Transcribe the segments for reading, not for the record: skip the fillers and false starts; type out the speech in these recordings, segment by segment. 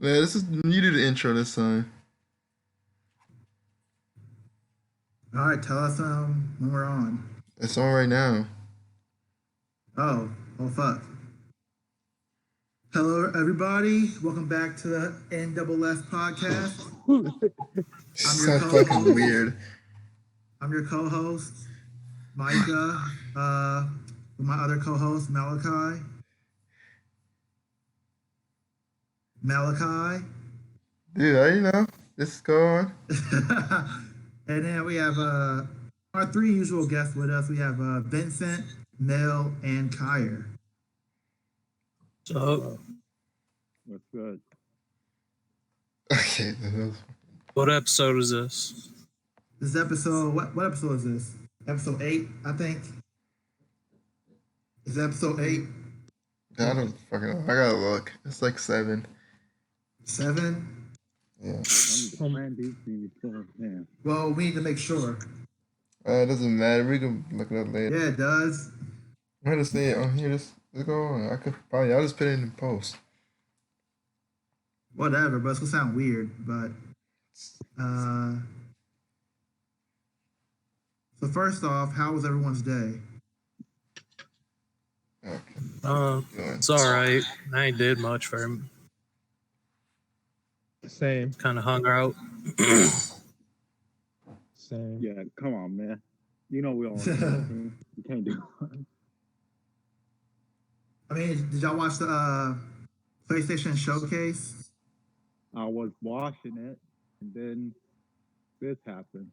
Man, this is you do the intro this time. All right, tell us when we're on. It's on right now. Oh fuck. Hello everybody. Welcome back to the NSS podcast. I'm your Sounds fucking co-host. weird. I'm your co-host, Micah. With my other co-host, Malachi. Malachi. Dude, I know. This is going. And then we have our three usual guests with us. We have Vincent, Mel, and Kyer. So, What's good? Okay. what episode is this? This episode, what episode is this? Episode 8, I think. Is it episode 8? I don't fucking know. I gotta look. It's like 7. 7? Yeah. Man, these things going, man. Well, we need to make sure. It doesn't matter. We can look it up later. Yeah, it does. I'm gonna say it on here. Just go on. I could probably. I'll just put it in the post. Whatever, but it's gonna sound weird. But so first off, how was everyone's day? Okay. It's all right. I ain't did much for him. Same. Kind of hung out. Same. Yeah, come on, man. You know we all. You can't do. I mean, did y'all watch the PlayStation Showcase? I was watching it, and then this happened.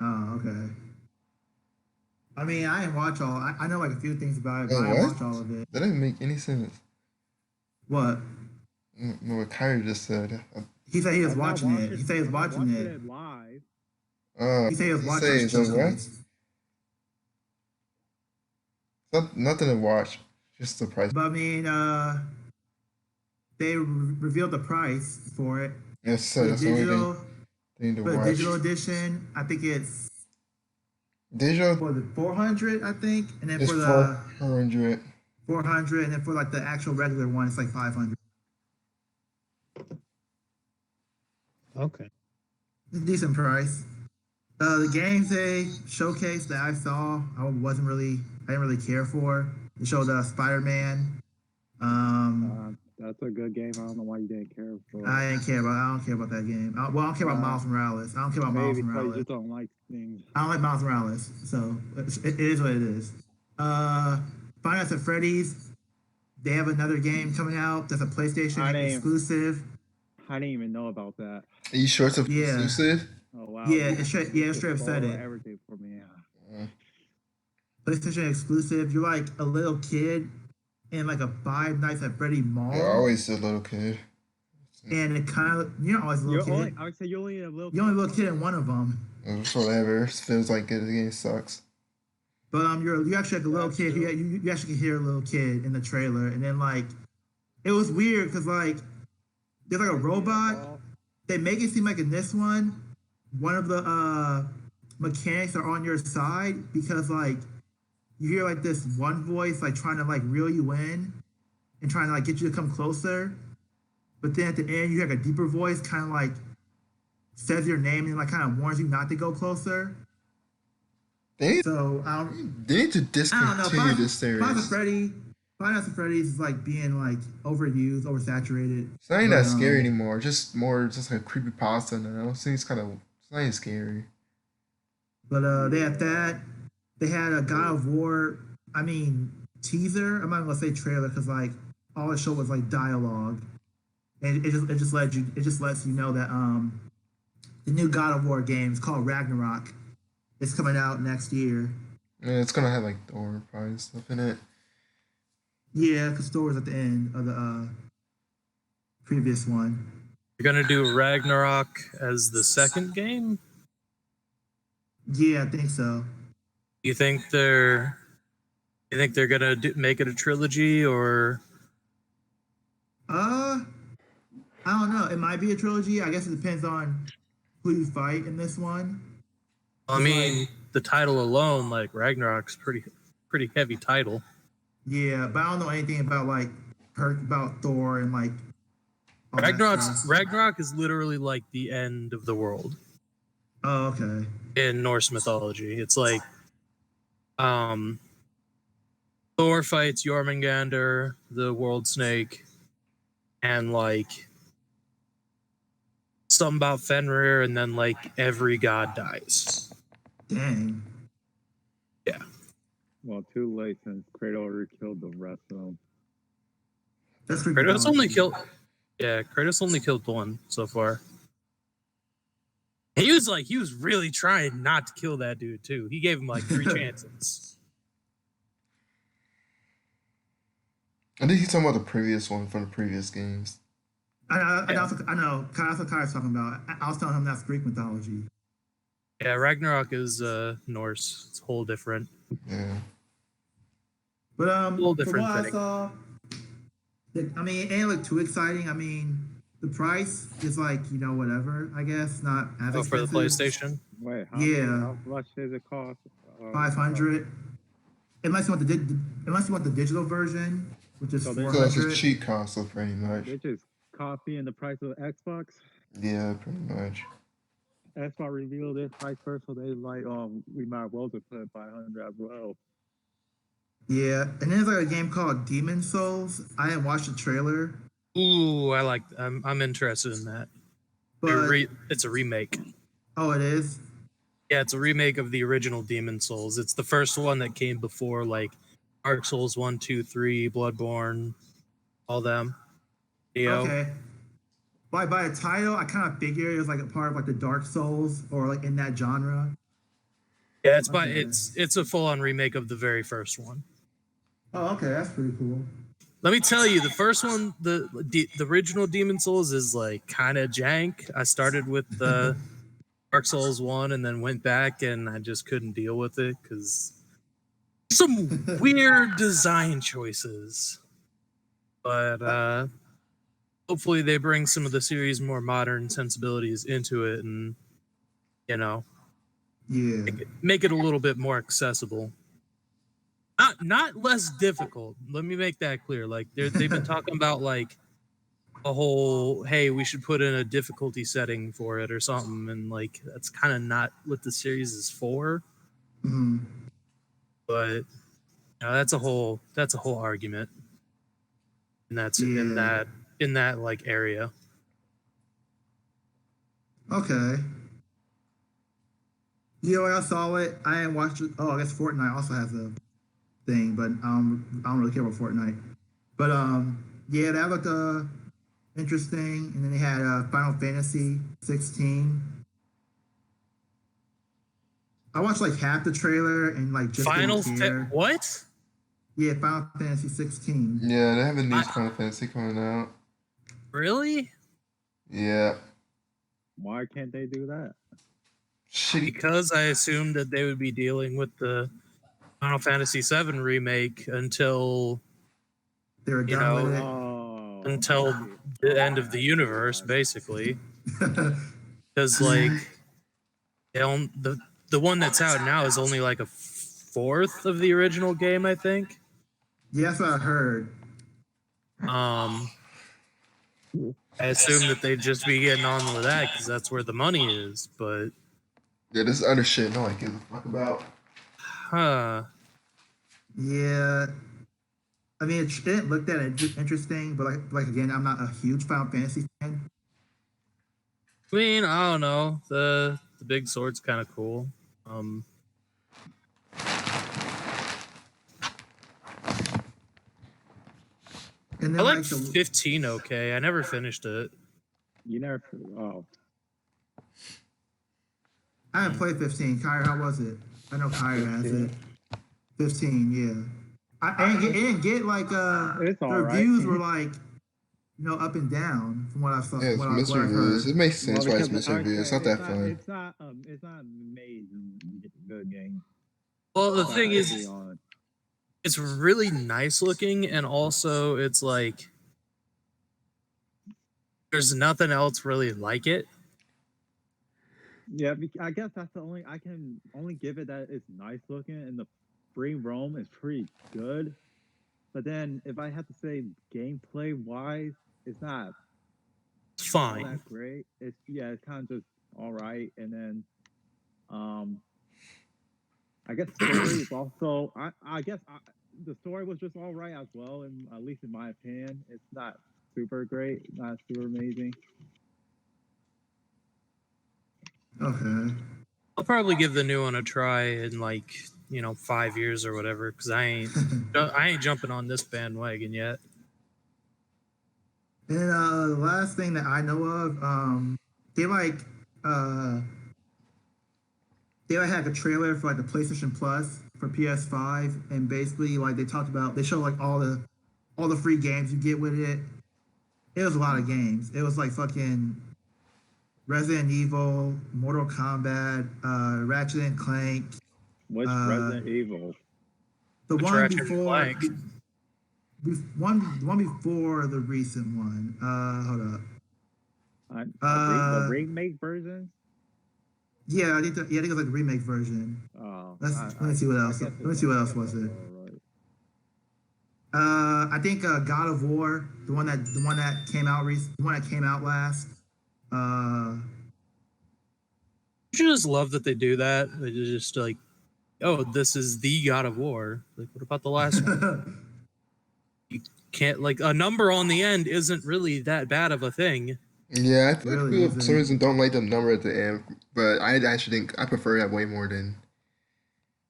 Oh, okay. I mean, I didn't watch all. I know like a few things about it, but Oh, I didn't what? watch all of it. That didn't make any sense. What? No, what Kyrie just said. He said he was I'm not watching it. He said he was watching it. live. He said he was watching say it. it's what? Nothing to watch. Just the price. But I mean, they revealed the price for it. Yes, For sir. the That's the only digital, thing to for the watch. digital edition, I think it's Digital for the 400, I think, and then is for the 400. 400, and then for like the actual regular one, it's like 500. Okay. It's a decent price. The games they showcase that I saw, I didn't really care for. They showed Spider-Man. That's a good game. I don't know why you didn't care for. I don't care about that game. I don't care about Miles Morales. I don't care about Miles Maybe because you Morales. just don't like things. I don't like Miles Morales, so it is what it is. Five Nights at Freddy's, they have another game coming out that's a PlayStation exclusive. I didn't even know about that. Are you sure it's Yeah. exclusive? Oh wow. Yeah, it's straight up said Spoiled it. Everything for me. PlayStation exclusive. You're like a little kid in like a Five Nights at Freddy mall, You're always a little kid. and it kind of you're not always a little kid. I would say you're only a little. You're only a little kid in one of them. It's whatever. It feels like it. The game sucks. But you're actually like a little That's kid. true. You actually can hear a little kid in the trailer, and then like it was weird because like there's like a robot. They make it seem like in this one of the mechanics are on your side because like you hear like this one voice like trying to like reel you in and trying to like get you to come closer, but then at the end you hear like a deeper voice kind of like says your name and like kind of warns you not to go closer. They need, So they need to I don't know. discontinue this series. Five Nights at Freddy's is like being like overused, oversaturated. It's not even that But, scary anymore. Just like a creepy pasta now. It's not even scary. But they had that. They had a God of War. I mean teaser. I'm not gonna say trailer because like all it showed was like dialogue, and it just lets you know that the new God of War game is called Ragnarok. It's coming out next year. Yeah, it's gonna have like Thor probably and stuff in it. Yeah, because Thor was at the end of the previous one. You're gonna do Ragnarok as the second game? Yeah, I think so. You think they're gonna make it a trilogy, or I don't know. It might be a trilogy. I guess it depends on who you fight in this one. I mean, the title alone, like Ragnarok's pretty heavy title. Yeah, but I don't know anything about like about Thor and like all that stuff. Ragnarok is literally like the end of the world Oh, okay. in Norse mythology. It's like Thor fights Jormungandr, the world snake, and like something about Fenrir, and then like every god dies. Dang. Well, too late since Kratos already killed the rest of them. That's creepy. Kratos only killed Kratos only killed one so far. He was really trying not to kill that dude too. He gave him like 3 chances. I think he's talking about the previous one from the previous games. I know. That's what Kai's talking about. I was telling him that's Greek mythology. Yeah, Ragnarok is Norse. It's a whole different. Yeah. But Little from different what I thing. saw, I mean, it ain't look too exciting. I mean, the price is like, whatever. I guess not as Oh, for the expensive. PlayStation. Wait, Yeah. how much does it cost? 500. Unless you want the digital version, which is So there's- So it's a 400. cheap console, pretty much. They're just copying the price of Xbox. Yeah, pretty much. Xbox revealed their price first, so they like, we might as well just put 500 as well. Yeah, and then there's like a game called Demon Souls. I didn't watch the trailer, Ooh, I'm interested in that. but It's a remake. oh, it is. Yeah, it's a remake of the original Demon Souls. It's the first one that came before like Dark Souls 1, 2, 3, Bloodborne, all them. Okay. By the title, I kind of figured it was like a part of like the Dark Souls or like in that genre. Yeah, Okay. it's a full on remake of the very first one. Oh, okay, that's pretty cool. Let me tell you, the first one, the original Demon Souls is like kind of jank. I started with the Dark Souls 1 and then went back and I just couldn't deal with it because some weird design choices. But hopefully they bring some of the series' more modern sensibilities into it and, Yeah. make it a little bit more accessible. Not less difficult. Let me make that clear. Like they've been talking about like a whole, hey, we should put in a difficulty setting for it or something, and like that's kind of not what the series is for. Mhm. But that's a whole argument, and that's in Yeah. that like area. Okay. When I saw it, I didn't watch it. Oh, I guess Fortnite also has a thing, but I don't really care about Fortnite. But yeah, that looked interesting. And then they had Final Fantasy 16. I watched like half the trailer and like just didn't care. What? Yeah, Final Fantasy 16. Yeah, they have a new Final Fantasy coming out. Really? Yeah. Why can't they do that? Shitty. Because I assumed that they would be dealing with the Final Fantasy VII remake until They were You done know, with it. Oh, until the end of the universe, basically. Because like the one that's out now is only like a fourth of the original game, I think. Yeah, that's what I heard. I assume that they'd just be getting on with that because that's where the money is. But Yeah, this is other shit no one gives a fuck about. Yeah. I mean, it didn't look that interesting, but like again, I'm not a huge Final Fantasy fan. I mean, I don't know. The big sword's kind of cool. And I then like the 15 okay. I never finished it. you never. Oh, I haven't played 15. Kyrie, how was it? I know Kyrie has it. 15, yeah. It didn't get like It's the all right. reviews were like up and down from what I saw. Yeah, it's what I mystery heard. reviews. It makes sense why it's because mystery reviews. It's not that fun. It's not amazing good game. Well, the It's thing not is, easy on. it's really nice looking, and also it's like there's nothing else really like it. Yeah, I guess that's the only I can only give it that it's nice looking and the free roam is pretty good. But then if I have to say gameplay wise, it's not It's not fine. that great. It's kind of just all right. And then, I guess story is also. I guess the story was just all right as well, and at least in my opinion, it's not super great, not super amazing. Okay. I'll probably give the new one a try in like 5 years or whatever, because I ain't jumping on this bandwagon yet. And the last thing that I know of, they uh they had a trailer for like the PlayStation Plus for PS5, and basically like they showed like all the free games you get with it. It was a lot of games. It was like fucking Resident Evil, Mortal Kombat, Ratchet and Clank. Which Resident Evil? The Which one Ratchet and before, Clank? the one before the recent one. Hold up. The remake version? Yeah, I think it was like the remake version. Oh, Let me see what else. Let me see what else was it. I think God of War, the one that came out last. You should just love that they do that. They just like, oh, this is the God of War. Like, what about the last one? Can't like a number on the end isn't really that bad of a thing. Yeah, I feel like Really people for some isn't. reason don't like the number at the end, but I actually think I prefer that way more than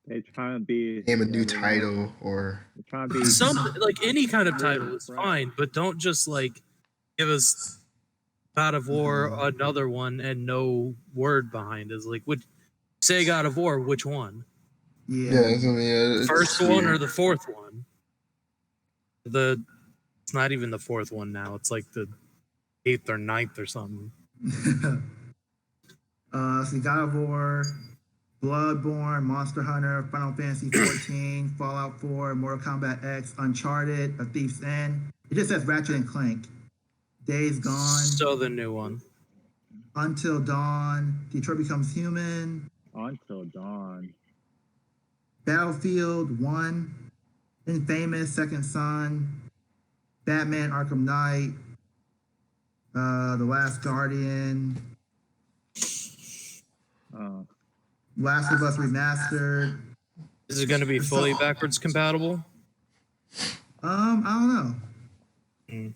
They trying to be name a new title or. They're trying to be Some like any kind of title is fine, but don't just like give us God of War another one and no word behind it. It's like, would say God of War, which one? Yeah, Yeah. that's what I mean, yeah, The it's first one or weird. the fourth one? It's not even the fourth one now. It's like the 8th or 9th or something. See, God of War, Bloodborne, Monster Hunter, Final Fantasy 14, Fallout 4, Mortal Kombat X, Uncharted, A Thief's End. It just says Ratchet and Clank. Days Gone, So the new one. Until Dawn, Detroit Becomes Human, Until Dawn. Battlefield 1, Infamous, Second Son, Batman Arkham Knight, The Last Guardian, Last of Us Remastered. Is it going to be fully backwards compatible? I don't know. Mm.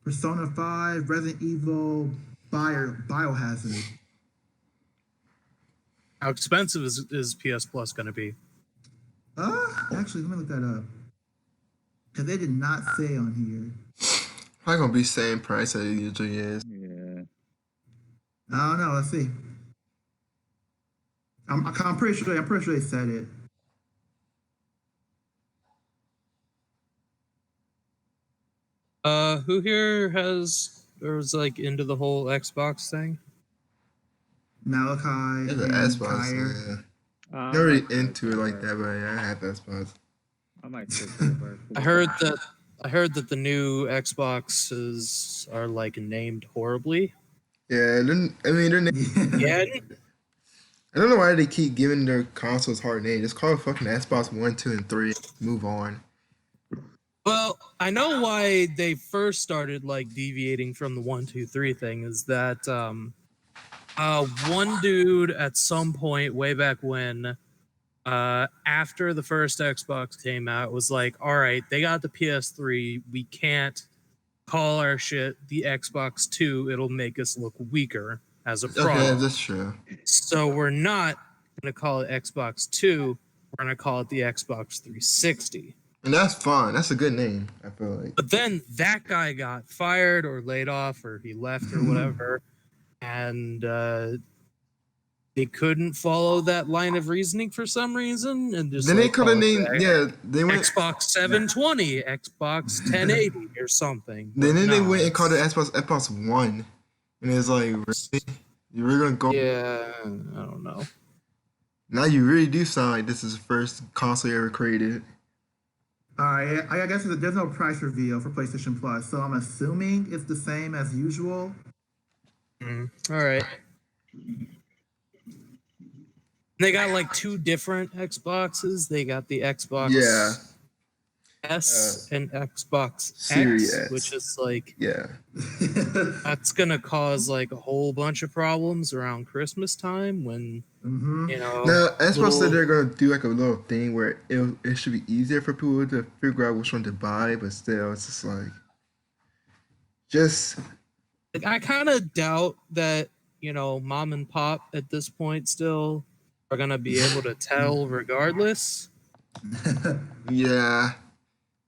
Persona 5, Resident Evil, Biohazard. How expensive is PS Plus going to be? Actually, let me look that up. Because they did not say on here. Probably gonna be same price as it usually is. Yeah. I don't know. Let's see. I'm pretty sure they said it. Who here was like into the whole Xbox thing? Malachi Yeah, the and Xbox, Kyer. yeah. Not really into it like that, but yeah, I have Xbox. I might switch over. I heard that the new Xboxes are like named horribly. Yeah, Yeah. I don't know why they keep giving their consoles hard names. Just call it fucking Xbox 1, 2, and 3. Move on. Well, I know why they first started like deviating from the 1, 2, 3 thing is that one dude at some point way back when after the first Xbox came out was like, all right, they got the PS3, we can't call our shit the Xbox 2, it'll make us look weaker as a product. Okay, that's true. So we're not going to call it Xbox 2, we're going to call it the Xbox 360. And that's fine. That's a good name, I feel like. But then that guy got fired or laid off or he left or whatever. And they couldn't follow that line of reasoning for some reason. And just Then they like, could have call it named, the yeah, they went. Xbox 720, Xbox 1080 or something. Then But they no, went and called it Xbox 1. And it's like, really? You really gonna go? Yeah, I don't know. Now you really do sound like this is the first console you ever created. All right, I guess there's no price reveal for PlayStation Plus, so I'm assuming it's the same as usual. All right. They got like 2 different Xboxes. They got the Xbox. Yeah. S and Xbox Series X, S. which is like Yeah. that's gonna cause like a whole bunch of problems around Christmas time when Mm-hmm. you know Now, Xbox said little- they're gonna do like a little thing where it should be easier for people to figure out which one to buy, but still, it's just like just like, I kind of doubt that mom and pop at this point still are gonna be able to tell regardless. yeah.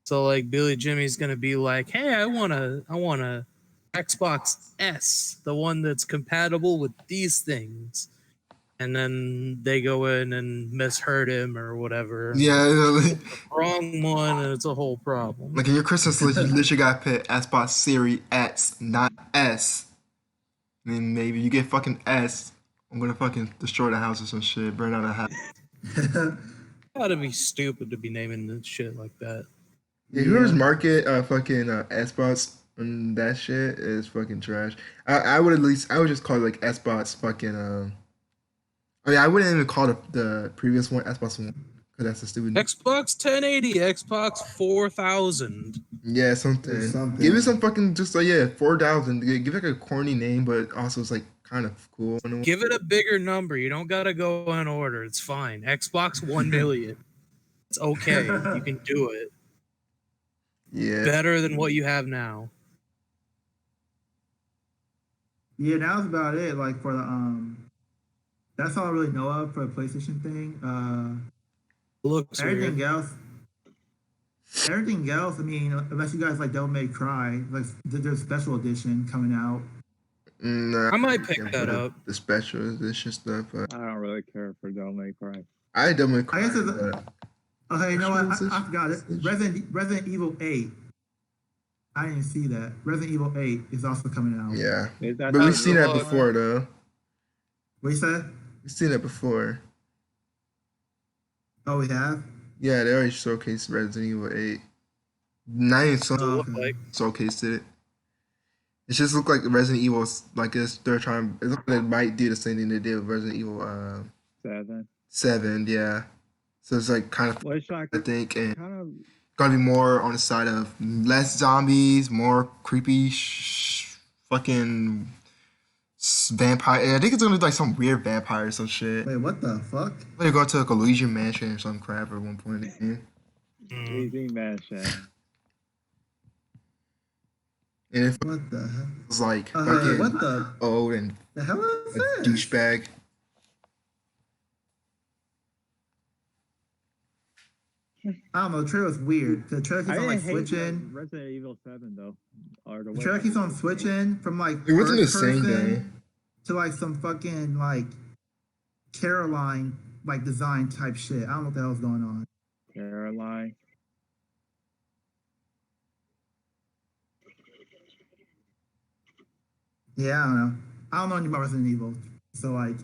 So like Billy Jimmy's gonna be like, "Hey, I want a Xbox S, the one that's compatible with these things," and then they go in and misheard him or whatever. Yeah, like, Wrong one, and it's a whole problem. like in your Christmas list, you literally gotta put Xbox Series X, not S. And then maybe you get fucking S. I'm gonna fucking destroy the house or some shit, burn down the house. Gotta be stupid to be naming this shit like that. Yeah, whoever's market fucking Xbox and that shit is fucking trash. I would just call it like Xbox fucking I mean I wouldn't even call the previous one Xbox One because that's a stupid Xbox 1080, Xbox 4000. yeah something. Something. Give it some fucking just like yeah 4,000. Give it like a corny name, but also it's like kind of cool. Give it a bigger number. You don't gotta go in order. It's fine. Xbox 1 million. It's okay. You can do it. Yeah. Better than what you have now. Yeah, that was about it. Like for the that's all I really know of for the PlayStation thing. Looks Everything weird. else. Everything else, I mean, unless you guys like Devil May Cry, like there's special edition coming out. Nah, I might pick yeah, that for up. The special edition stuff. I don't really care for Devil May Cry. I don't I guess it's okay. You know what? Special I forgot it. Resident Evil 8. I didn't see that. Resident Evil 8 is also coming out. yeah. Is that But how we've seen that Lord. before though. What you said? We've seen that before. Oh, we have. Yeah, they already showcased Resident Evil 8. Not even Does it look Okay. like? showcased it. It just looked like Resident Evil, like they're trying. It looked like they might do the same thing they did with Resident Evil 7? 7. Yeah, so it's like kind of Which I I think and kind of gonna be more on the side of less zombies, more creepy, fucking vampire. I think it's gonna be like some weird vampire or some shit. Wait, what the fuck? They're going to like a Luigi mansion or some crap at one point in the game. Easy Mansion. And it What the hell? was like What fucking the old and hell is a this? douchebag. I don't know. The trailer was weird. The trailer I keeps on like didn't hate switching. Resident Evil 7 though, or the The way trailer keeps on switching from like It wasn't the first same person thing. to like some fucking like Caroline like design type shit. I don't know what the hell's going on. Caroline. Yeah, I don't know. I don't know anything about Resident Evil, so like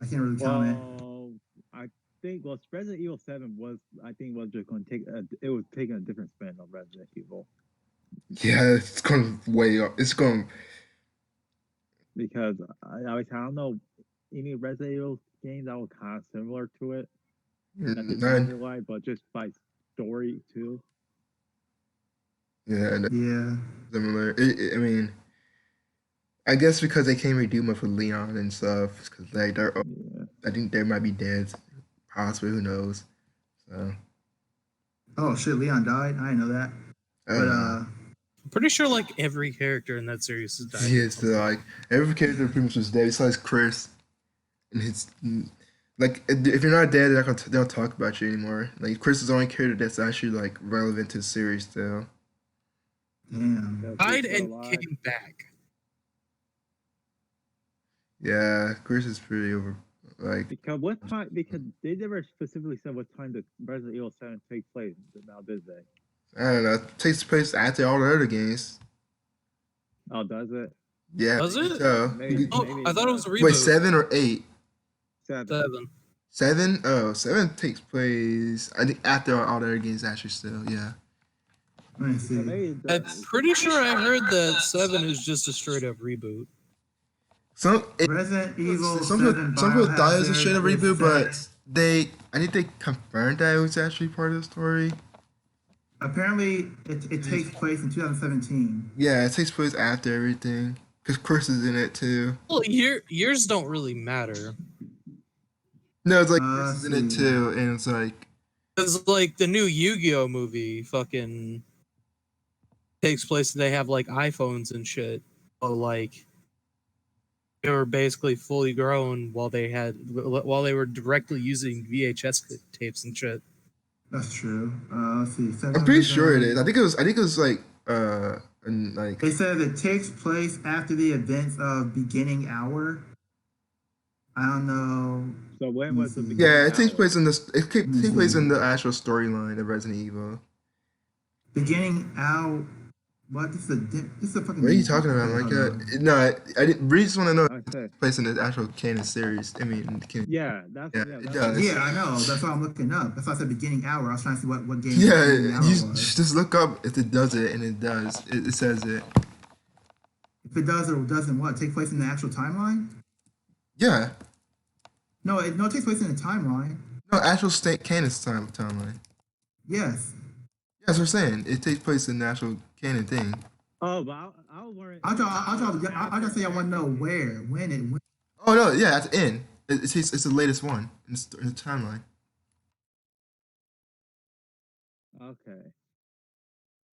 I can't really comment. Well, I think Resident Evil 7 was just going to take it was taking a different spin on Resident Evil Yeah, it's going way up. It's going. because I don't know any Resident Evil games that were kind of similar to it. Not the None. gameplay, but just by story too. Yeah, Yeah. similar. I mean, I guess because they can't redo much with Leon and stuff, because like they're, Yeah. I think they might be dead, possibly. Who knows? So, Oh shit, Leon died. I didn't know that. But I'm pretty sure like every character in that series has died. yeah, so like every character pretty much was dead besides Chris, and his like if you're not dead, they don't talk about you anymore. Like Chris is the only character that's actually like relevant to the series still. damn. Because Died he's still and alive. came back. Yeah, Chris is pretty over. Like Because what time? Because they never specifically said what time the Resident Evil 7 takes place. Now did they? I don't know, it takes place after all the other games. Oh, does it? Yeah, Does it? So, Maybe. Oh, I thought it was a reboot. wait, 7 or 8? 7. 7. 7? Oh, 7 takes place. I think after all the other games, actually. Still, yeah. Let me So see. maybe I'm pretty sure I heard that 7 is just a straight up reboot. Resident Evil Some 7 people thought it was a straight up Biohazard reboot, is but I think they confirmed that it was actually part of the story. Apparently, it takes place in 2017. Yeah, it takes place after everything. Because Chris is in it too. Well, years don't really matter. No, it's like Uh, Chris is in it see. too, and it's like Because like the new Yu-Gi-Oh movie fucking takes place, they have like iPhones and shit. So like they were basically fully grown while they were directly using VHS tapes and shit. That's true. Let's see. I'm pretty sure it is. I think it was like and like It says it takes place after the events of Beginning Hour. I don't know. So when was the Yeah, beginning yeah, it takes hour? place in this. It takes place in the actual storyline of Resident Evil. Beginning Hour. What? This is a fucking. What are you talking about, Micah? No, I didn't. We just want to know if I it said, takes place in the actual canon series. I mean, yeah, that's Yeah, yeah, it that's does. Yeah, I know. That's why I'm looking up. That's why I said Beginning Hour. I was trying to see what game. yeah. Beginning Hour You was. just look up if it does it, and it does. It says it. If it does or doesn't, what take place in the actual timeline? Yeah. No, it takes place in the timeline. No, actual state canon timeline. Yes. Yeah, that's what I'm saying. It takes place in the actual canon thing. Oh, but I'll learn. I'll just say I want to know where, when it. When. Oh no, yeah, that's in. It's the latest one in the timeline. Okay.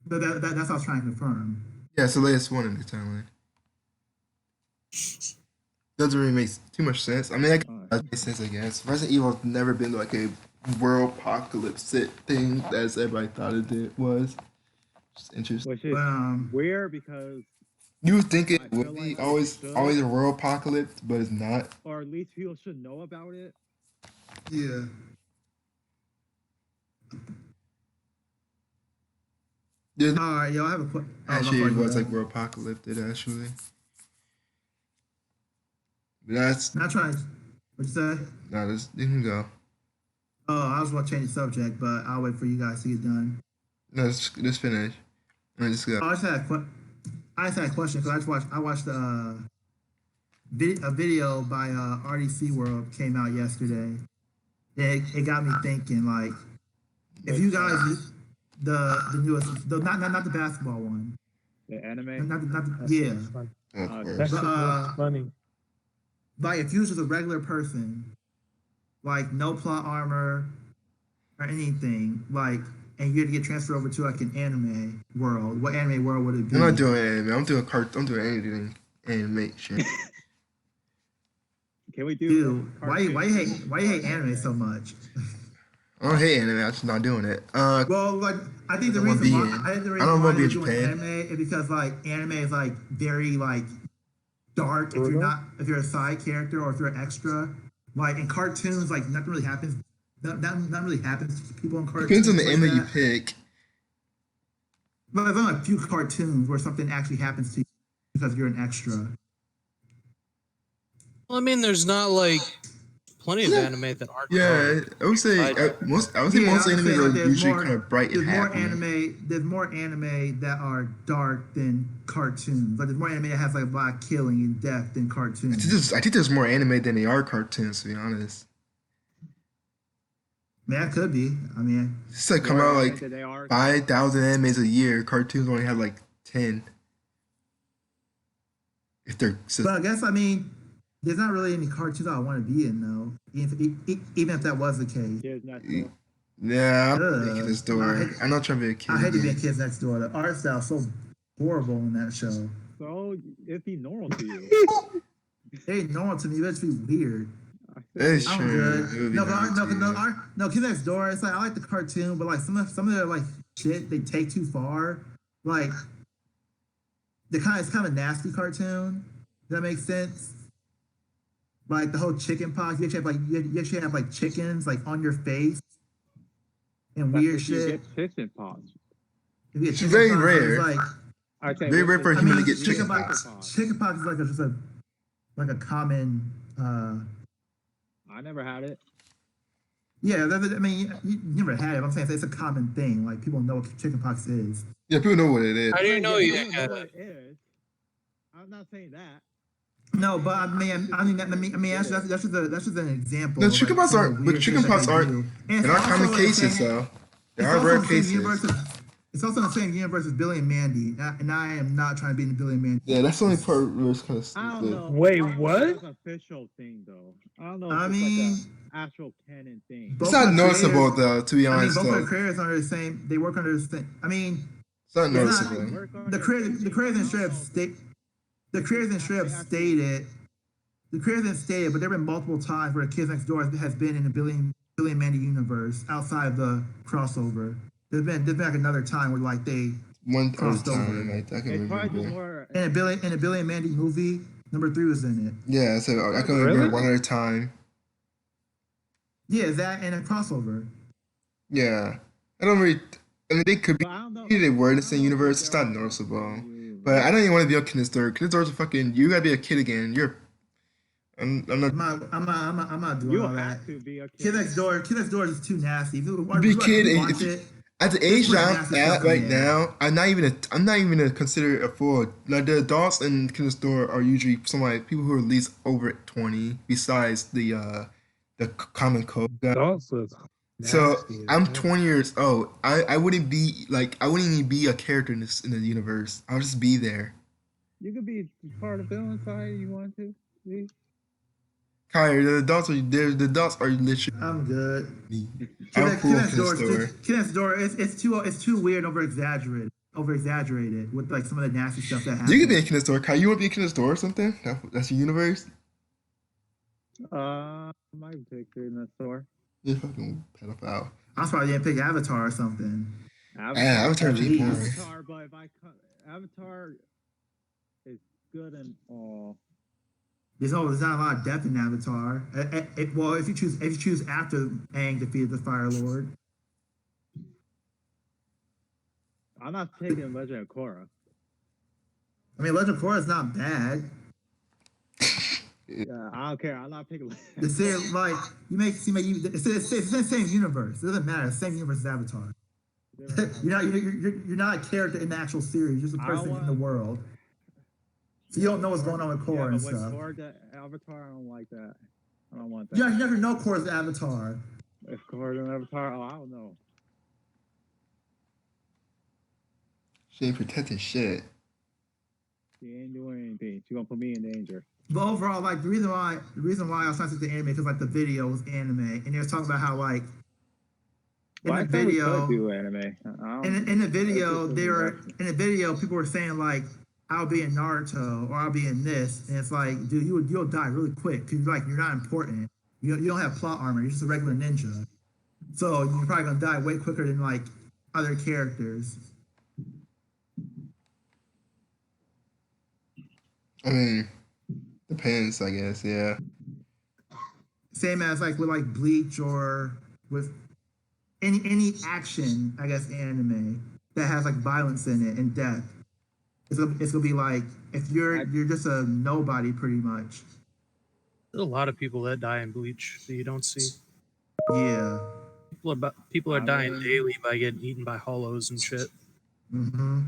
But that's what I was trying to confirm. Yeah, it's the latest one in the timeline. Doesn't really make too much sense. I mean, that makes sense, I guess. Resident Evil has never been like a world apocalypse thing as everybody thought it was. Just interesting. Which is But weird because, You would think it I feel would be like always it should. always a world apocalypse, but it's not. or at least people should know about it. yeah. There's All right, yo, I have a question. actually it was like world apocalyptic actually. But that's Not trying. What you say? no, this you can go. Oh, I was about to change the subject, but I'll wait for you guys to get done. No, just finish. Just go. Oh, I just had a question because I watched a video by RDC World came out yesterday. It got me thinking like if you guys the newest not the basketball one The anime. not the, That's yeah just fun. Of That course. That shit But, was funny. like if you was just a regular person like no plot armor or anything like and you had to get transferred over to like an anime world, what anime world would it be? I'm not doing anime. I'm doing I'm doing anything animation. Can we do? Dude, cartoon? why you hate anime so much? I don't hate anime. I'm just not doing it. Well, like I think the I don't wanna reason be why in- I think the I reason don't why wanna be they're in doing Japan. anime is because like anime is like very like dark if you're a side character or if you're an extra. Like in cartoons, like nothing really happens. Nothing really happens to people in cartoons. Depends on the like anime you that. pick. But there's only a few cartoons where something actually happens to you because you're an extra. Well, I mean, there's not like plenty of Yeah. anime that aren't. Yeah, I would say most. I would say most I'm anime saying, are like, there's usually more- kind of bright and There's more happy. anime. There's more anime that are dark than cartoons. Like there's more anime that has like a lot of killing and death than cartoons. I think there's more anime than they are cartoons. To be honest, Man, that could be. I mean, it's like come More out anime like than they are. 5,000 animes a year. Cartoons only have like 10. If they're but I guess there's not really any cartoons I want to be in though. Even if that was the case, Kids next door. yeah, I'm Ugh. making this door. I'm not trying to be a kid. I hate to be a again. Kids Next Door. The art style is so horrible in that show. So it'd be normal to you. It ain't normal to me. But it's be weird. That is I'm true. It good. would be No, but nice to you. no, Kids Next Door. It's like I like the cartoon, but like some of their like shit they take too far. Like it's kind of a nasty cartoon. Does that make sense? Like the whole chicken pox. You actually have like chickens like on your face and That's weird if you shit. get chicken pox. If you get It's chicken very pox, rare. It's like I'd say Very rare for a human to get chicken chicken pox. pox. Chicken pox is like a common. I never had it. Yeah, you never had it. I'm saying it's a common thing. Like people know what chicken pox is. Yeah, people know what it is. How do you know you don't had what it? it is. I'm not saying that. No, but that's just an example. No, of, chicken like, pox some of aren't. the But weird chicken shit that pox they aren't. do. And They're it's not also common the cases same- though. There it's are also rare the same cases. universe of- It's also in the same universe as Billy and Mandy, and I am not trying to be in the Billy and Mandy. Yeah, that's the only part where it's kind of I don't stupid. know. Wait, I don't know if what? That's an official thing though. I don't know if I it's mean, like a actual canon thing. both It's not of the noticeable creators- though, to be I mean, honest. both of Though. the creators under the same. They work under the same. I mean, It's not it's not- noticeable. Work on the their creators, the thing, creators but and I don't know strips, if the creators and strips actually- stated. The creators and stated, but there have been multiple times where Kids Next Door has been in the Billy and Mandy universe outside of the crossover. There's been like another time where like they One other crossed over. time, like, I can It's probably just remember. more. in a Billy and Mandy movie. Number 3 was in it. Yeah, so I can remember Really? one other time. Yeah, that and a crossover. Yeah, I don't really. I mean, they could be. But I don't know. They were in the I same don't know if universe. It's they're not all noticeable. in the same But I universe. don't even want to be on Kid's Door. Kid's Door's a fucking. You gotta be a kid again. I'm not. I'm not doing You all that. have to be a kid. Kid Next Door is just too nasty. If you Be if kid you and watch if- it, At the This age was that nasty I'm at stuff, right man. now, I'm not even gonna consider it a full. Like the adults in Kid's Door are usually people who are at least over 20. Besides the common code guy. Adults look So nasty as I'm hell. 20 years old. I wouldn't be like I wouldn't even be a character in the universe. I'll just be there. You could be part of the villain side if you want to. See? Kyrie, the adults are there. The adults are literally. I'm good. I'm cool with Kid Kid's Door. Next Door, it's too weird, over exaggerated with like some of the nasty stuff that happens. You could be in Kid's Door. Kyrie, you want to be in Kid's Door or something? That's your universe. I might take it in the store. You're fucking pedophile. I probably didn't pick Avatar or something. Avatar At is least. boring. Avatar, but if Avatar is good and all. There's not a lot of depth in Avatar. Well, if you choose after Aang defeated the Fire Lord. I'm not taking Legend of Korra. I mean, Legend of Korra is not bad. Yeah, I don't care. I'm not picking. The series, like, you make it seem like it's the same universe. It doesn't matter. It's the same universe as Avatar. You're not a character in the actual series. You're just a I don't person in want- the world. So you don't know what's going on with Yeah, Korra but and with stuff. Korra, Avatar, I don't like that. I don't want that. You never know Korra's Avatar. If Korra's an Avatar, I don't know. She ain't protecting shit. She ain't doing anything. She gonna put me in danger. But overall, like the reason why I was trying to stick to anime because like the video was anime, and they was talking about how like in Well, I the thought we video, could do anime. I don't- in the video, That's they were just in the video. People were saying like, "I'll be in Naruto" or "I'll be in this," and it's like, dude, you'll die really quick because you're not important. You don't have plot armor. You're just a regular ninja. So you're probably gonna die way quicker than like other characters. I mean, depends, I guess. Yeah. Same as like with like Bleach or with any action, I guess, anime that has like violence in it and death. It's gonna be like if you're just a nobody pretty much. There's a lot of people that die in Bleach that you don't see. Yeah. People are dying daily by getting eaten by hollows and shit. Mm-hmm.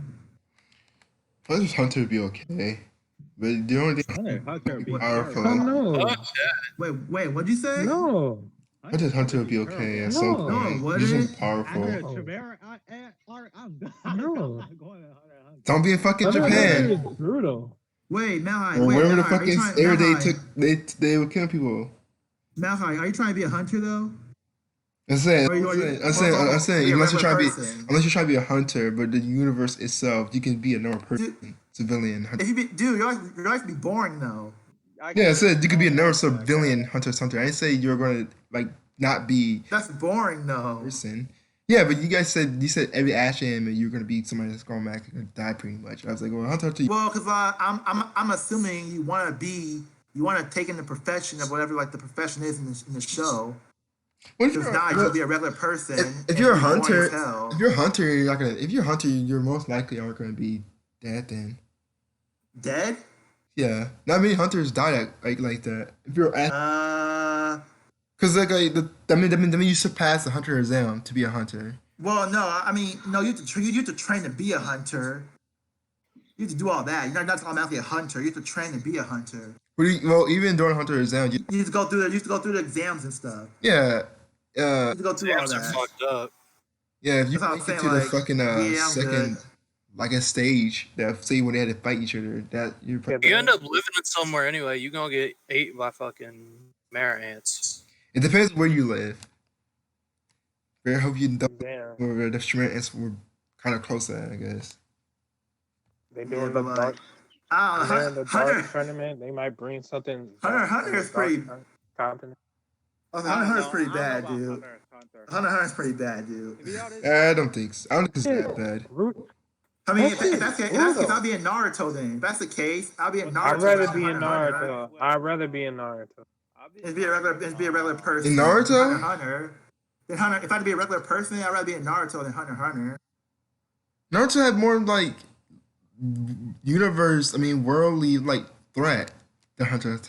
I just Hunter would be okay. But the only thing Hunter would be powerful. Oh no, Wait, what'd you say? no. I just Hunter would be okay at No. some No, point. what He's is- so powerful. After Oh. Chimera, I'm done. No. I'm going to Hunter. Don't be in fucking Hunter Japan. is brutal. Wait, Malhi. Or Wait, wherever the Malhi, are you fucking trying- area they Malhi, took, they would kill people. Malhi, are you trying to be a hunter though? I'm saying, Or you- I'm saying, you're a unless you try to be, regular person. unless you try to be a hunter, but the universe itself, you can be a normal person, civilian hunter. If you be, dude, your life be boring though. Yeah, I said you could be a normal civilian hunter. I didn't say you're gonna like not be That's boring a though. person. Yeah, but you said every action anime you're gonna be somebody that's gonna die pretty much. I was like, well, Hunter, Well, because I'm assuming you want to take in the profession of whatever like the profession is in the show. what if Because you're, now well, you'll be a regular person. if and you're a be boring hunter, as hell. if you're a hunter, you're not gonna. If you're a hunter, you're most likely aren't gonna be dead then. Dead? Yeah, not many hunters die like that. If you're because that mean you surpass the hunter exam to be a hunter. Well, no, I mean, no, you have to train to be a hunter. You have to do all that. You're not automatically a hunter. You have to train to be a hunter. Well, even during hunter exam, You have to go through the exams and stuff. yeah, You have to go through all Exams are that. fucked up. Yeah, if you That's what I'm make it saying. to the Like, fucking yeah, I'm second, good. like a stage, that say when they had to fight each other, that you're Yeah, You end up living in somewhere anyway. You gonna get ate by fucking mare ants. it depends where you live. I hope you don't. damn. Where the Shemarians were kind of close at, I guess. They Yeah, doing but the like, dark. I When don't they're know. in the dark Hunter, tournament, they might bring something Hunter, dark Hunter from the is dark pretty. continent. Hunter, I don't Hunter's know. pretty I don't know bad, about dude. Hunter x Hunter. Hunter's pretty bad, dude. To be honest, I don't think so. I don't think it's Shit, that bad. I mean, that if shit that's the case, I'll brutal. be in Naruto then. If that's the case, I'll be in what's I'd Naruto rather than be in Hunter x Hunter. Naruto. I'd rather be in Naruto. I'll be And be a regular In person. Than Hunter x Naruto, Hunter. Then Hunter. If I had to be a regular person, I'd rather be in Naruto than Hunter x Hunter. Naruto had more like universe. I mean, worldly like threat than Hunter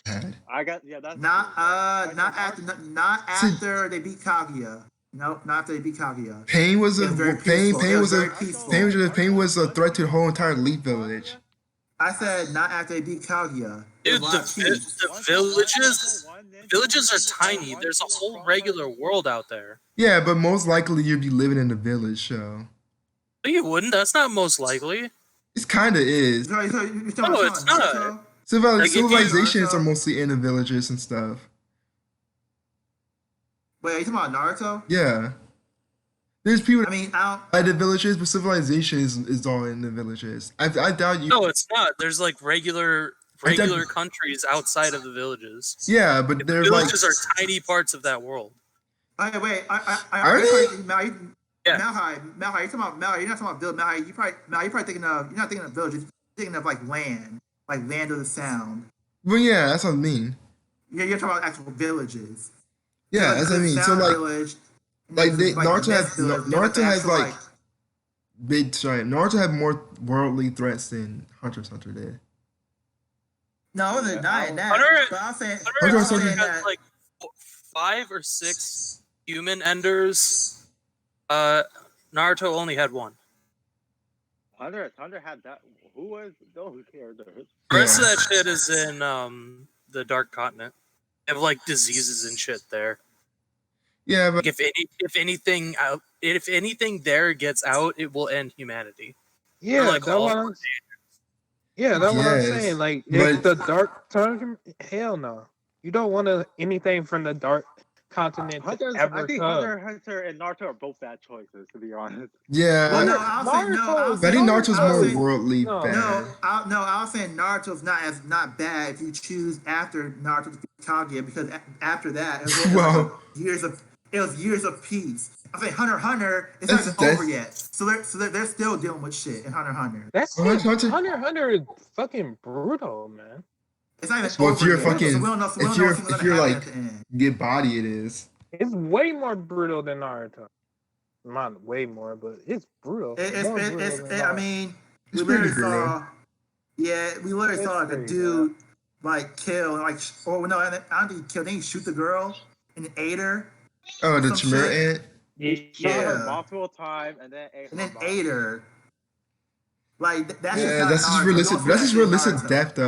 had. I got that's Not true, but not Naruto- after not See, after they beat Kaguya. Nope, not after they beat Kaguya. Pain was It was very a pain. peaceful. Pain It was was a very peaceful. pain was a threat to the whole entire Leaf Village. I said not after they beat Kaguya. Dude, There's a lot of peace. the villages are tiny. There's a whole regular world out there. Yeah, but most likely you'd be living in the village, so No, you wouldn't. That's not most likely. it kind of is. So, you're No, talking it's about not. Naruto? Like, if you- Civilizations are Naruto- mostly in the villages and stuff. Wait, are you talking about Naruto? Yeah, there's people I mean, I don't. by the villages, but civilization is all in the villages. I doubt you. No, it's not. There's like regular I doubt- countries outside of the villages. Yeah, but The they're like villages are tiny parts of that world. Wait. Are they? Yeah. Malhai, you're talking about Malhai. You're not talking about village. Malhai, you're probably thinking of. You're not thinking of villages. You're thinking of like land of the sound. well, yeah, that's what I mean. Yeah, you're talking about actual villages. Yeah, Like, that's what I the mean. So Sound like, village, and like then they, there's, Naruto the has Nest village, then Naruto the has actual, like big giant. Naruto had more worldly threats than Hunter x Hunter did. No, I wasn't denying that. Hunter- But I'm saying, Hunter Hunter x Hunter saying has like 5 or 6 human enders. Naruto only had 1. Hunter had that. Who was those characters? The rest Yeah. of that shit is in the Dark Continent. They have like diseases and shit there. Yeah, but Like if anything there gets out, it will end humanity. Yeah, like that's all what I'm. Yeah, that's what I'm Yes, saying. Like, but- if the dark tournament, hell no. You don't want anything from the dark continent to I ever think come. Hunter x Hunter and Naruto are both bad choices, to be honest. yeah. well, no, I'll say no. I'll But I say, think Naruto's I'll more say- worldly No. bad. I was saying Naruto's not bad if you choose after Naruto to beat Kaguya, because after that it Well- was years of peace. I think Hunter x Hunter is That's- not even that's- over yet, so they're still dealing with shit in Hunter x Hunter. That's Hunter it. x Hunter- Hunter x Hunter is fucking brutal, man. It's not even Well, over if you're yet. fucking- so we don't know, if we don't you're- know what's if gonna you're happen like- at the end. Get body, it is. It's way more brutal than Naruto. Not way more, but it's brutal. More brutal than I Naruto. mean, It's we pretty literally saw. Yeah, we literally It's saw like a pretty dude like kill no, I don't think he killed. Then he shoot the girl and ate her Oh, the Some Chimera shit. Ant. He shot her Yeah. multiple times and then ate and then her. ate her. Like that's Yeah, just that's just not Naruto. realistic. You don't That's see just that in realistic Naruto. depth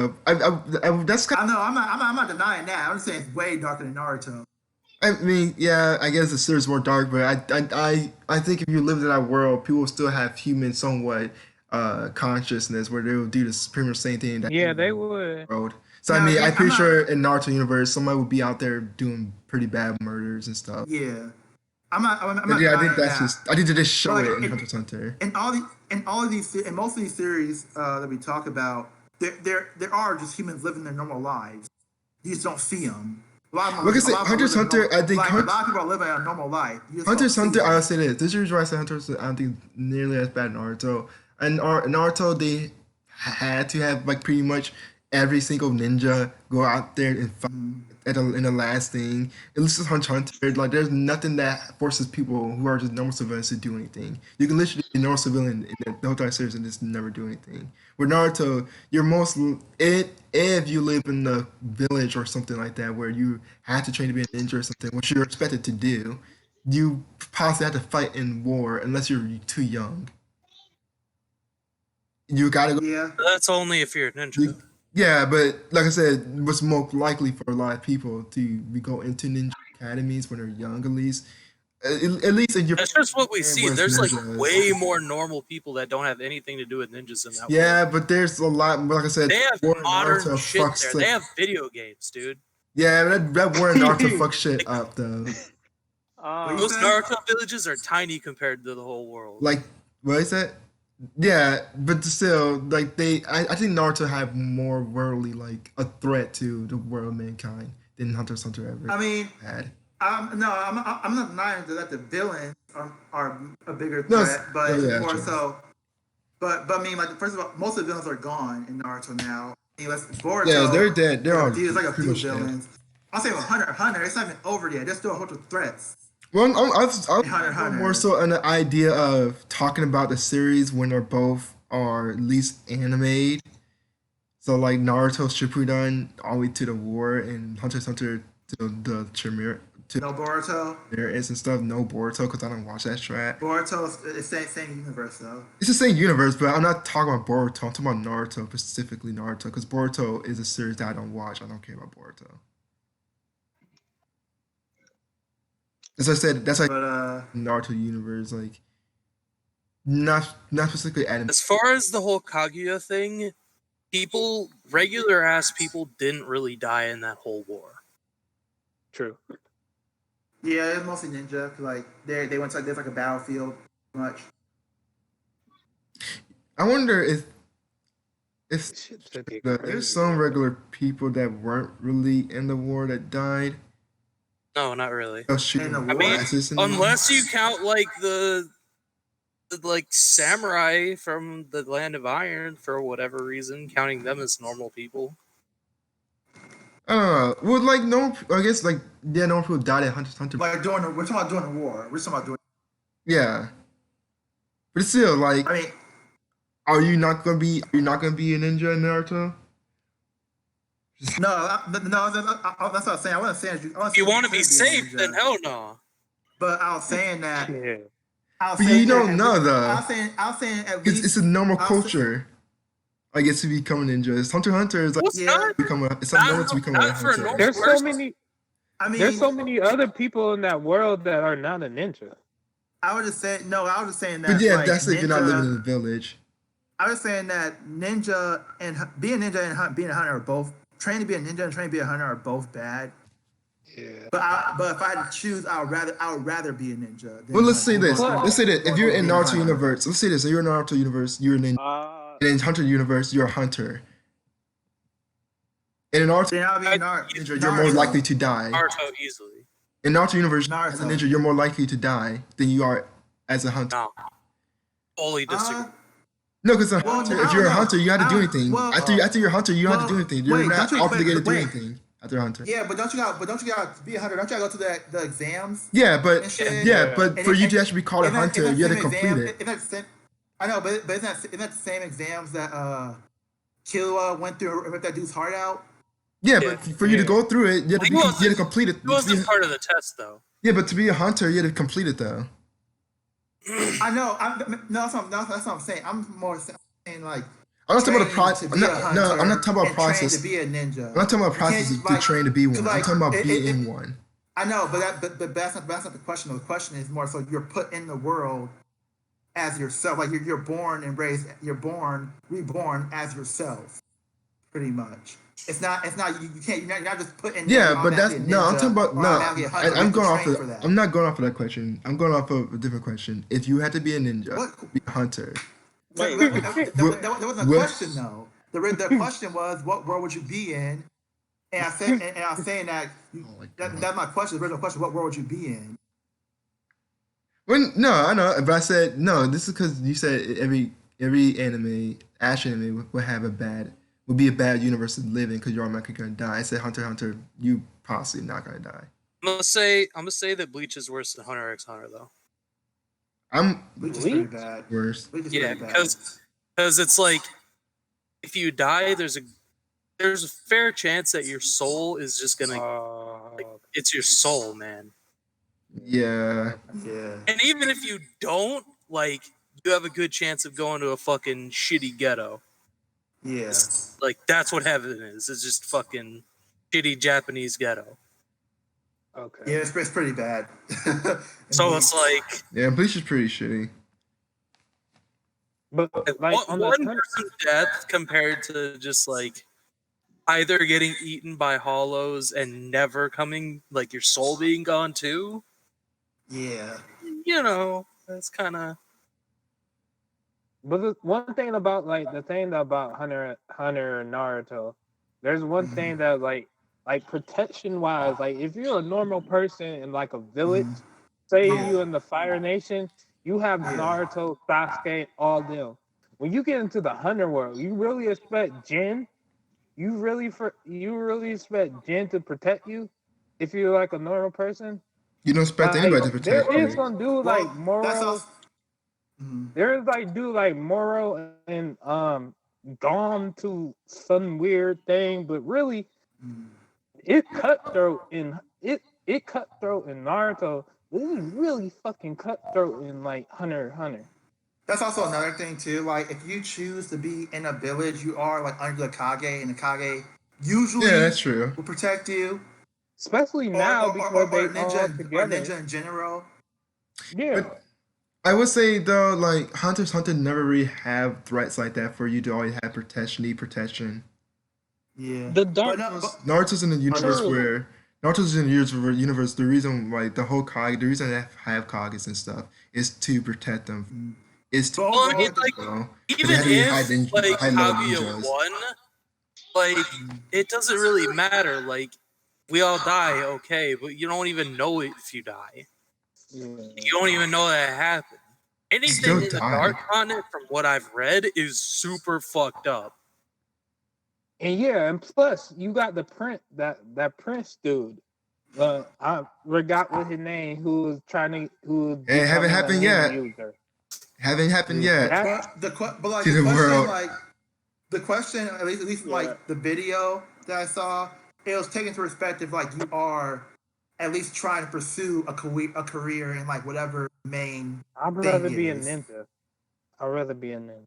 of. That's kind. I know. I'm not denying that. I'm just saying it's way darker than Naruto. I mean, yeah, I guess the series more dark, but I think if you lived in that world, people will still have human somewhat consciousness where they will do the pretty much same thing. That Yeah, they would. world. So Yeah, I mean, yeah, I'm pretty I'm sure in Naruto universe, somebody would be out there doing pretty bad murders and stuff. Yeah, I'm not. But yeah, I think denying that's that. just. I think they just show But it like, in Hunter x Hunter. in most of these series that we talk about, there are just humans living their normal lives. You just don't see them. A lot of them. Like I said, a lot of Hunter x them are living Hunter, I think like, a lot of people are living a normal life. You just Hunter x don't Hunter, see them. I'll say this. This is why I say Hunter x Hunter, I don't think nearly as bad as Naruto. And Naruto, they had to have like pretty much every single ninja go out there and fight in the last thing. At least with Hunter x Hunter, like there's nothing that forces people who are just normal civilians to do anything. You can literally be a normal civilian in the whole entire series and just never do anything. With Naruto, you're if you live in the village or something like that where you have to train to be a ninja or something, which you're expected to do, you possibly have to fight in war unless you're too young. You gotta go. Yeah, That's only if you're a ninja. You- Yeah, but like I said, what's more likely for a lot of people to go into ninja academies when they're young, at least, At least in That's just what we see. where's There's like ninjas. way more normal people that don't have anything to do with ninjas in that world. Yeah, but there's a lot. Like I said, They have War in modern Naruto shit fucks there. like- They have video games, dude. Yeah, that War in Naruto fucks shit up though. Those Naruto villages are tiny compared to the whole world. Like, what is that? Yeah, but still, like I think Naruto have more worldly, like a threat to the world of mankind than Hunter x Hunter ever I mean, had. I'm not denying that the villains are a bigger No, threat, but yeah, more true. so. But I mean, like first of all, most of the villains are gone in Naruto now. I mean, Boruto, Yeah, they're dead. They're all there's like a pretty few much dead. villains. I'll say with Hunter, it's not even over yet. There's still a whole bunch of threats. Well, I was Hunter. more so on the idea of talking about the series when they're both are at least animated. So like Naruto Shippuden all the way to the war and Hunter x Hunter to the Chimera to No Boruto. there is and stuff. No Boruto because I don't watch that track. Boruto is the same universe though. It's the same universe, but I'm not talking about Boruto. I'm talking about Naruto, specifically Naruto, because Boruto is a series that I don't watch. I don't care about Boruto. As I said, that's like But Naruto universe, like not specifically anime. As far as the whole Kaguya thing, regular ass people didn't really die in that whole war. True. yeah, it's mostly ninja. 'Cause, like they went to there's like a battlefield, much. I wonder if Shit should be there's crazy. some regular people that weren't really in the war that died. No, not really. Shooting In the war? glasses in the Unless you count like the like samurai from the Land of Iron for whatever reason, counting them as normal people. I don't know. Well, like no, I guess like yeah, no people died at Hunter x Hunter. Like we're talking about during the war. We're talking about doing. Yeah, but still, like, I mean, are you not gonna be a ninja in Naruto? no, that's what I'm saying. I wasn't saying If you want to be safe, then hell. hell no. But I was saying that. Yeah. But you don't know though. I was saying at least It's a normal I'll say- culture. I guess to become a ninja. It's Hunter x Hunter is like What's Yeah. not? it's not normal to become a Not for a hunter. normal- There's so Worst- many. I mean, There's so many other people in that world that are not a ninja. I was just saying that. But yeah, like, that's if you're not ninja- living in the village. I was saying that ninja and being a ninja and being a hunter are both trained to be a ninja and trained to be a hunter are both bad. Yeah. But if I had to choose, I would rather be a ninja. Than Well, let's say hunt. this. Well, Let's say that if you're in being a Naruto hunter. universe, let's say this. If you're in Naruto universe, you're a ninja. And in Hunter universe, you're a hunter. And in Naruto Then I'll be a ninja, you're more likely to die. Naruto easily. In Naruto universe, as a Naruto. ninja, you're more likely to die than you are as a hunter. No. Fully disagree. No, because Well, hunter, I if you're a don't hunter, you have to know. do anything. Well, after you're a hunter, you don't have to do anything. You're wait, not don't you- obligated to do wait. anything after a hunter. Yeah, but don't you got to be a hunter? Don't you got to go to the exams? Yeah, but And shit. yeah, but And for it- you to actually be called a Isn't that- hunter, isn't you that have to same complete exam- it. isn't that the same- I know, but isn't that the same exams that Killua went through and ripped that dude's heart out? Yeah, Yeah. but for you to go through it, you have to, He wasn't- you have to complete it. It wasn't part of the test though. Yeah, but to be a hunter, you have to complete it though. I know. That's what I'm saying. I'm more saying like. I'm not talking about the training process. to be a hunter I'm not talking about and train process. to be a ninja. I'm not talking about You process can't, to like- train to be one. I'm like, talking about it- being it- in one. I know, but that's not the question. The question is more so you're put in the world as yourself. Like you're born and raised. You're reborn as yourself, pretty much. It's not. You can't. You're not just put in. Yeah, there but that's automatically a no. I'm ninja talking about or no. automatically a hunter. You I'm have to going off train of. for that. I'm not going off of that question. I'm going off of a different question. If you had to be a ninja, What? be a hunter. That wasn't a question though. The question was, what world would you be in? And I said, and I was saying that, Oh my God. that's my question. The original question: what world would you be in? When no, I know, but I said no. This is because you said every action anime would be a bad universe to live in because you're automatically gonna die. I said Hunter x Hunter, you possibly not gonna die. I'm gonna say that Bleach is worse than Hunter x Hunter though. I'm Bleach is pretty bad. worse. Bleach is Yeah, pretty bad. because it's like if you die, there's a fair chance that your soul is just gonna it's your soul, man. Yeah. Yeah. And even if you don't, like, you have a good chance of going to a fucking shitty ghetto. Yeah. Like that's what heaven is. It's just fucking shitty Japanese ghetto. Okay. Yeah, it's pretty bad. So it's like Yeah, Bleach is pretty shitty. But like on the one person's death compared to just like either getting eaten by hollows and never coming, like your soul being gone too. yeah. You know, that's kind of. But the one thing about like the thing about Hunter and Naruto, there's one Mhm. thing that like protection wise, like if you're a normal person in like a village, say Yeah. you in the Fire Nation, you have Yeah. Naruto, Sasuke, all them. When you get into the Hunter world, you really expect Jin. You really expect Jin to protect you if you're like a normal person. You don't expect Like anybody to there protect is you. some dude Well, like Moro. that's also. Mhm. There's like dude like Moro and gone to some weird thing, but really Mhm. it cutthroat in Naruto. This is really fucking cutthroat in like Hunter x Hunter. That's also another thing too. Like, if you choose to be in a village, you are like under the Kage, and the Kage usually Yeah, that's true. will protect you, Especially now because they all together. ninja in general. Yeah. But I would say though, like Hunter x Hunter never really have threats like that for you to always have protection, need protection. Yeah. The dark Naruto's in the universe True. where Naruto's in the universe. The reason why the whole Kage, the reason they have Kages and stuff is to protect them. Is to But Well, I mean, overall, like, well, even they had to if hide like hide level Kaguya ninjas. won, like it doesn't really matter. Like we all die, okay, but you don't even know it if you die. You don't even know that it happened. Anything Still in the die. Dark Continent, from what I've read, is super fucked up. And yeah, and plus you got the that Prince dude. I forgot what his name. Who was It haven't becoming a happened ninja yet. user. Haven't happened yet. but like To the the question, world. like the question, at least Yeah. like the video that I saw, it was taken into perspective. Like, you are at least trying to pursue a career in like whatever main. I'd thing rather it be a is. ninja. I'd rather be a ninja.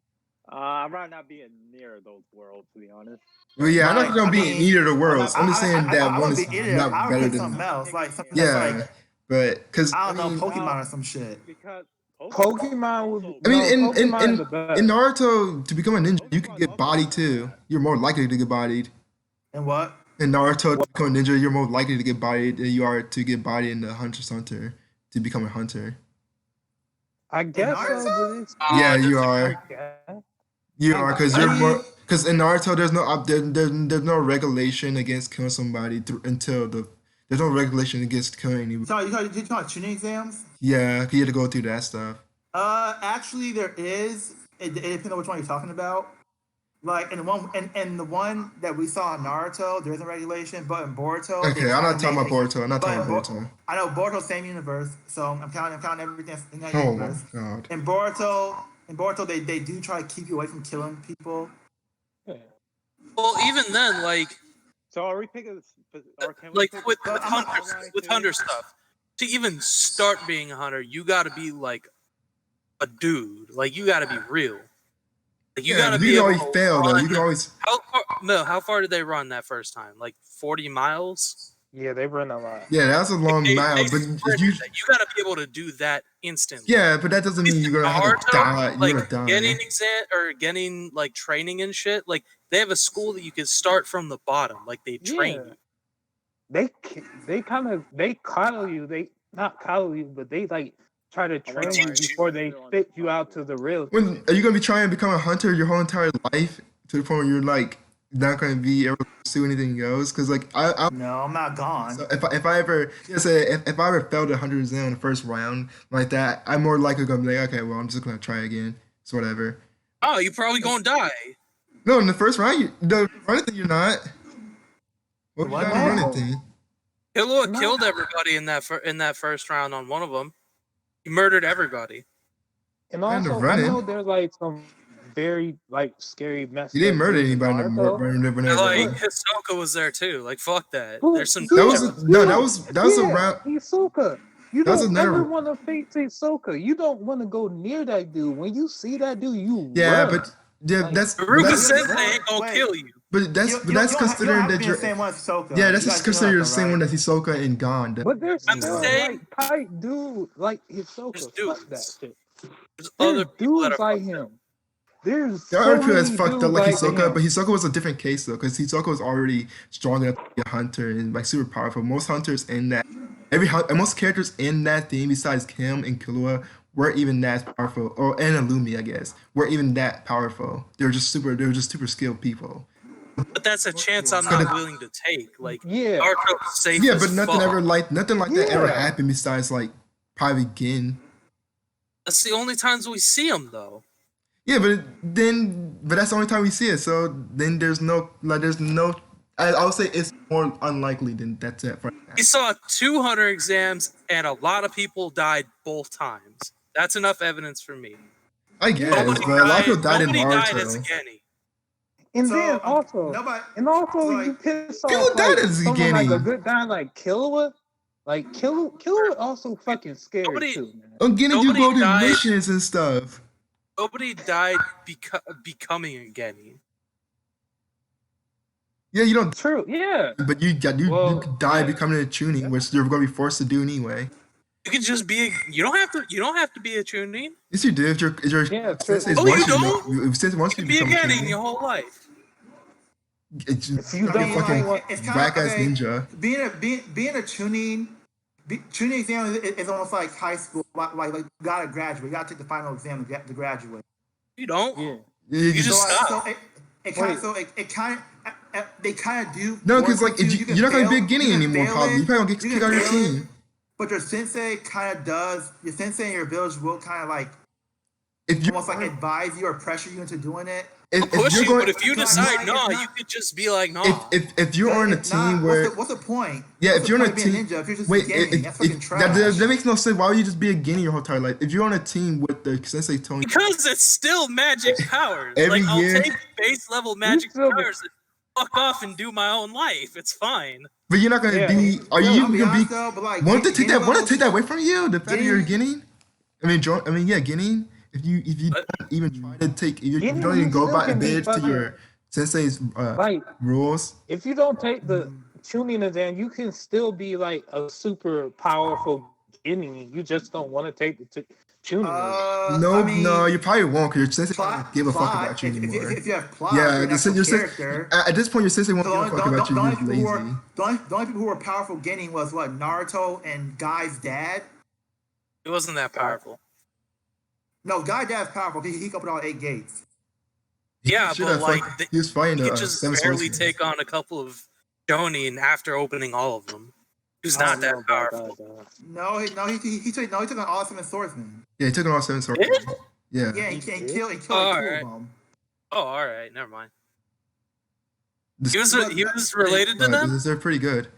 I'd rather not be near those worlds, to be honest. Well, yeah, I'm Like, not gonna I be mean, in either of the worlds. I'm just saying I that one would is be either. not I would better pick than. something else, like something that's Yeah, like, but because I don't know, mean, Pokemon or some shit. Because Pokemon would. also- I mean, No, Pokemon is the best. in Naruto, to become a ninja, you can Pokemon get also bodied has too. that. You're more likely to get bodied. And what? In Naruto, to become a ninja, you're more likely to get bodied than you are to get bodied in the Hunter x Hunter to become a hunter. I guess so, Naruto? but it's. Yeah, you disagree. are. I guess. You are because I you're mean- more. Because in Naruto, there's no there's no regulation against killing somebody until there's no regulation against killing anybody. Sorry, you talking about tuning exams? Yeah, 'cause you had to go through that stuff. Actually, there is. It depends on which one you're talking about. Like, in the one that we saw in Naruto, there is a regulation, but in Boruto, Okay, I'm not talking about Boruto. I'm not talking about But Boruto. I know Boruto's same universe, so I'm counting everything in that Oh my universe. god. In Boruto, they do try to keep you away from killing people. Well, even then, like So are we picking? Or can we like pick with I'm not- Hunter stuff, to even start being a hunter, you got to be like a dude. Like you got to be real. Like you Yeah, got to but be you can able always to fail though. run. You can always. How far did they run that first time? Like 40 miles. Yeah, they run a lot. Yeah, that's a long They mile, but sprinted if you. that. You got to be able to do that instantly. Yeah, but that doesn't mean you're gonna have to die. You're like gonna die. getting exam or getting like training and shit. Like they have a school that you can start from the bottom. Like they train Yeah. you. They coddle you. They not coddle you, but they like try to train you teach you. before they fit you out to the real. When are you gonna be trying to become a hunter your whole entire life to the point where you're like not gonna be able to pursue anything else? Because like I No, I'm not gone. so if I ever if I ever failed a hunter exam in the first round like that, I'm more likely gonna be like, okay, well I'm just gonna try again. It's whatever. Oh, you probably gonna die. No, in the first round, the running thing you're not. What What? you got running thing? Killua No. killed everybody in that first round on one of them. He murdered everybody. And Kind of also, I running. know there's like some very like scary message. You didn't murder anybody in the Naruto. running And, round. like Hisoka was there too. Like fuck that. Who- There's some. That was no, that was Yeah, a round. Hisoka. You That was don't another- ever want to face Hisoka. You don't want to go near that dude. When you see that dude, you Yeah, run. but yeah, Like, that's Ruka that's- Sensei ain't gonna Wait. kill you. But that's you don't considering have to that be you're. the same one as Hisoka. Yeah, that's You just guys know considered the that, same right? one as Hisoka and Gon. But there's I'm still saying like type dude like there's Hisoka. Fuck that dudes. shit. There's There's other people that dudes are like fucked up. him. There's There are so people that's many fucked up dudes like like Hisoka, him. but Hisoka was a different case though, because Hisoka was already strong enough to be a hunter and like super powerful. Most hunters in that, most characters in that theme besides Kim and Killua weren't even that powerful, or and Illumi, I guess, weren't even that powerful. They were just super skilled people. But that's a chance I'm So the- not willing to take. Like Yeah. Naruto's safe Yeah, as but nothing fuck. nothing like that ever Yeah. happened besides like probably Gin. That's the only times we see him though. Yeah, but that's the only time we see it. So then there's no. I would say it's more unlikely than that's it. He saw 200 exams and a lot of people died both times. That's enough evidence for me. I guess, Nobody but a lot of people died in nobody died as a Naruto. Genny. And So, then also, nobody. you like, piss people off died like as a someone like a beginning. good guy like Killua. Like Killua also fucking scary Nobody- too, man. Again, if you Nobody go to died. missions and stuff. Nobody died becoming a Genny. Yeah, you don't. True, yeah. But you could die yeah. becoming a tuning, which you're going to be forced to do anyway. You can just be. You don't have to be a Chunin. Yes, you do. If your Yeah, true. sensei's Oh, once you know- don't? if once You you can be a become a Genny tuning, your whole life. it's just If you a don't fucking like- it's kinda- whack ass okay. ninja. Being a tuning exam is almost like high school. Like you gotta graduate. You gotta take the final exam to graduate. You don't. Yeah. You just So, stop. it kind of they kind of do. No, because like warrant if you can you're not gonna be a fail- guinea you can anymore, fail probably it, you probably gonna get you kicked can out of your fail it, team. But your sensei kind of does. Your sensei and your village will kind of like If you almost like advise you or pressure you into doing it. I'll push you're you, going, but if you It's decide not- no, you could just be like no. if you're on a If not, team where what's the point? yeah, What's if you're the on a point of being team, ninja, if you're just wait, beginning, that's fucking trash. that makes no sense. Why would you just be a guinea your whole entire life? If you're on a team with the sensei telling you, Because it's still magic powers. Every Like I'll year- take base level magic still- powers and fuck off and do my own life. It's fine. but you're not gonna Yeah. be. Are I'll you be gonna honest be? though, but like, Want to take guinea that? Want to levels- take that away from you? The fact that you're a guinea. Yeah, guinea. If you But- don't even try to take, you Guinea, don't you even go still by can be advantage to fucking- your sensei's Like rules. if you don't take the tuning exam, you can still be like a super powerful guinea. You just don't want to take the tuning exam. No, I mean, no, you probably won't because your sensei plot, doesn't give a fuck plot, about you if, anymore. If you have plot, Yeah, you're an actual your character. at this point, your sensei won't The give a only, fuck about you. the only You're people lazy. who were the only people who were powerful getting was what Naruto and Guy's dad. It wasn't that powerful. No, Guy's dad's powerful. He opened all 8 gates. Yeah, Should but have like he was fighting he the could just Seven barely Swordsmen. take on a couple of Jonin after opening all of them. He's not that powerful. No, he took on all 7 swordsmen. Yeah, he took on all Seven Swordsmen. Did? Yeah. Yeah, he killed like 2 Alright. of them. Oh, all right, never mind. The- He was related to them. They're pretty good.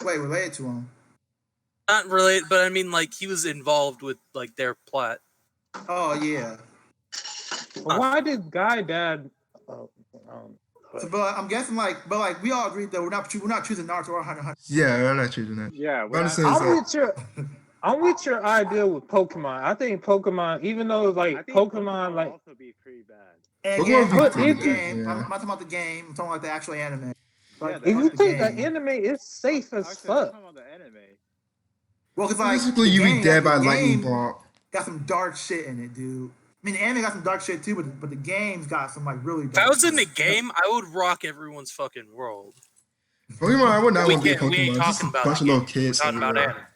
Wait, related to him. Not related, but I mean, like he was involved with like their plot. Oh yeah. Why did Guy dad? So, but I'm guessing but we all agreed that we're not choosing Naruto or Hunter x Hunter. Yeah, I'm not choosing that. Yeah, But I'm just saying, it's I'm with your idea with Pokemon. I think Pokemon, even though it's like Pokemon, like also be pretty bad. And Pokemon again, I'm would talking be about the good, game. yeah. I'm not talking about the game. I'm talking about the actual anime. Like, Yeah, if you the take game. an anime, it's safe as Actually, fuck. I'm talking about the anime. Well, because like Basically, the you be game- dead by the lightning game bolt. Got some dark shit in it, dude. I mean, the anime got some dark shit too, but the game's got some like really. If I dark was in the shit. game, I would rock everyone's fucking world. Pokemon, I would not We want to be ain't Pokemon. Just talking a about bunch the of little game. We're kids. talking about everywhere.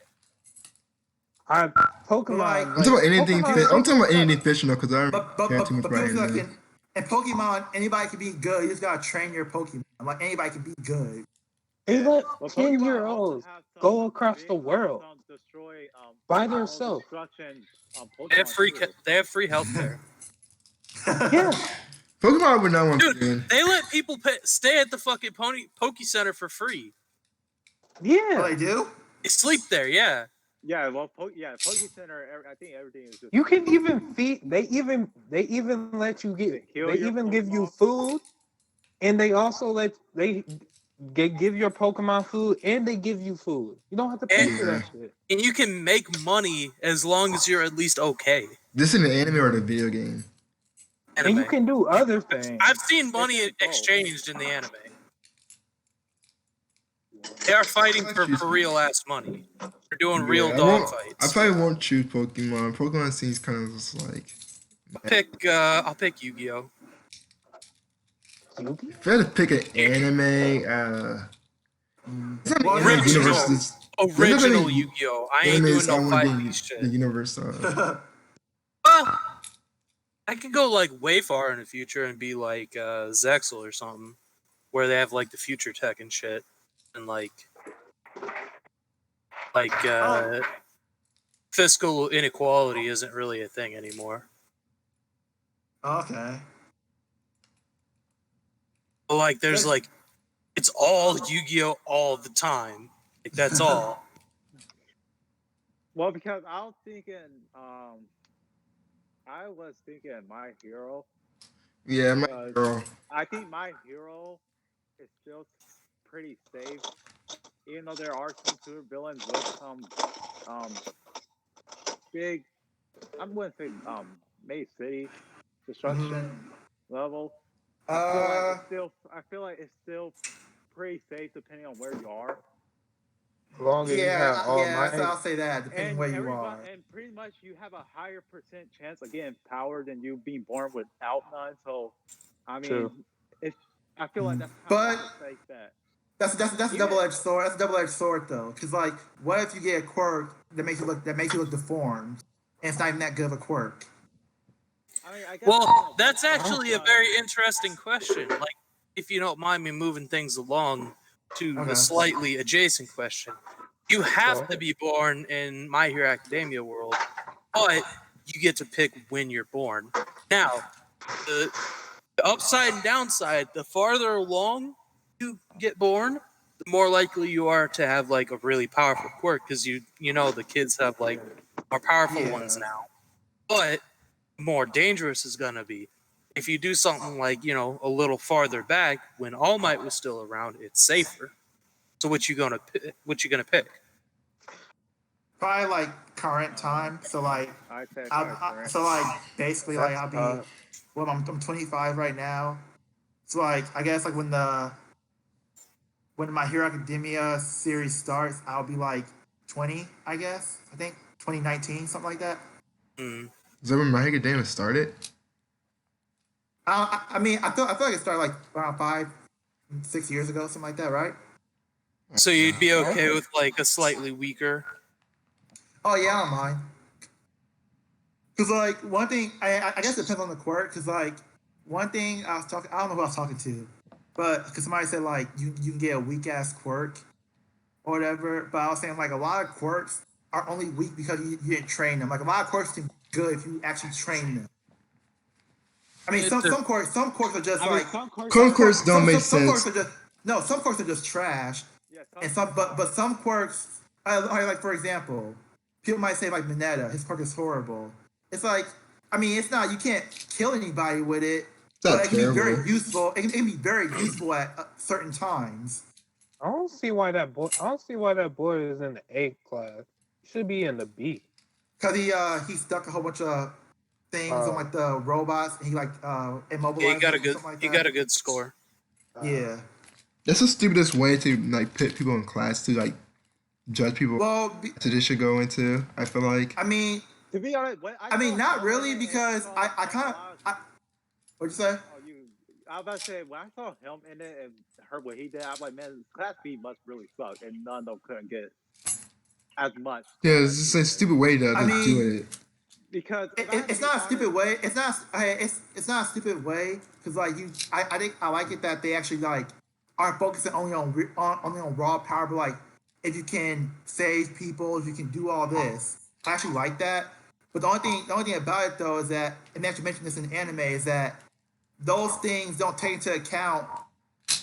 anime. Pokemon. Like- I'm talking about anything. Pokemon- I'm talking about anything fictional because I But don't care too much about people like anime. in Pokemon, anybody can be good. You just gotta train your Pokemon. Like anybody can be good. They let Well, 10-year-olds Pokemon also have some go across the big, world destroy, by all themselves. destruction, They have Pokemon free. too. They have free healthcare. Yeah, Pokemon, I would not want to be Dude, in. they let people stay at the fucking Poke Center for free. Oh, yeah. they do? They sleep there, yeah. Yeah, well, Poke Center. I think everything is just. You can even feed. They even let you get. Heal They your even give you Pokemon. food, and they also give your Pokemon food, and they give you food. You don't have to pay for that shit. And you can make money as long as you're at least okay. This in the anime or the video game? And you Anime. can do other things. I've seen money It's both. exchanged in the anime. They are fighting for real ass money. They're doing real dog I fights. probably won't choose Pokemon. Pokemon seems kind of just like. I'll pick Yu-Gi-Oh. Yugi? If I had to pick an anime, it's not Well, an anime, original. universe. Original There's Yu-Gi-Oh. I ain't doing no 5e shit. The universe. Well, I could go like way far in the future and be like Zexel or something, where they have like the future tech and shit, and like fiscal inequality isn't really a thing anymore. Okay. But, like there's like it's all Yu-Gi-Oh all the time. Like that's all. Well, because I was thinking, My Hero. Yeah, my Uh, girl. I think My Hero is still pretty safe, even though there are some super villains with some big. I wouldn't say May City destruction level. I feel like it's still pretty safe depending on where you are. As long as you have all might. So I'll say that, depending And where you are. and pretty much you have a higher percent chance of getting power than you being born without none. So, I mean, True. I feel like that's But- kind of like that. That's a double-edged sword. That's a double-edged sword, though, because like, what if you get a quirk that makes you look deformed, and it's not even that good of a quirk? I mean, I guess Well, that's actually a very interesting question. Like, if you don't mind me moving things along to Okay. a slightly adjacent question, you have to be born in My Hero Academia world, but you get to pick when you're born. Now, the upside and downside, the farther along you get born, the more likely you are to have like a really powerful quirk, because you know the kids have like more powerful ones now. But the more dangerous is gonna be if you do something like a little farther back when All Might was still around. It's safer. So what you gonna pick? Probably like current time. So like, I said basically like I'll be. Well, I'm 25 right now. So like, I guess like when My Hero Academia series starts, I'll be like 20. I guess I think 2019, something like that. Mm. Is that when My Hero Academia started? I mean, I feel like it started like around 5-6 years ago, something like that, right? So you'd be okay with like a slightly weaker. Oh yeah, I don't mind. Cause like one thing, I guess it depends on the quirk. Cause like one thing I don't know who I was talking to, but cause somebody said like you can get a weak ass quirk or whatever. But I was saying like a lot of quirks are only weak because you didn't train them. Like a lot of quirks can be good if you actually train them. I mean, some quirks are just like Some quirks don't make sense. Some quirks are just trash. Yeah, And but some quirks, like for example, people might say like Mineta, his quirk is horrible. It's like, I mean, it's not. You can't kill anybody with it, but it can be very useful. It can be very useful at certain times. I don't see why that boy is in the A class. He should be in the B. Cause he stuck a whole bunch of things on like the robots. And he like immobilized. Yeah, he got a them, good. something like He that. got a good score. Yeah. That's the stupidest way to like put people in class to like judge people. Well, So this should go into. I feel like. I mean, to be honest, not really because I kind of. What'd you say? I was about to say, when I saw him in it and heard what he did, I was like, man, Class B must really suck, and none of them couldn't get as much. Yeah, it's just a stupid way to do it. Because it's not a stupid way. It's not a stupid way because like I think I like it that they actually like aren't focusing only on raw power, but like if you can save people, if you can do all this, I actually like that. But the only thing about it though is that, and they actually mentioned this in anime, is that those things don't take into account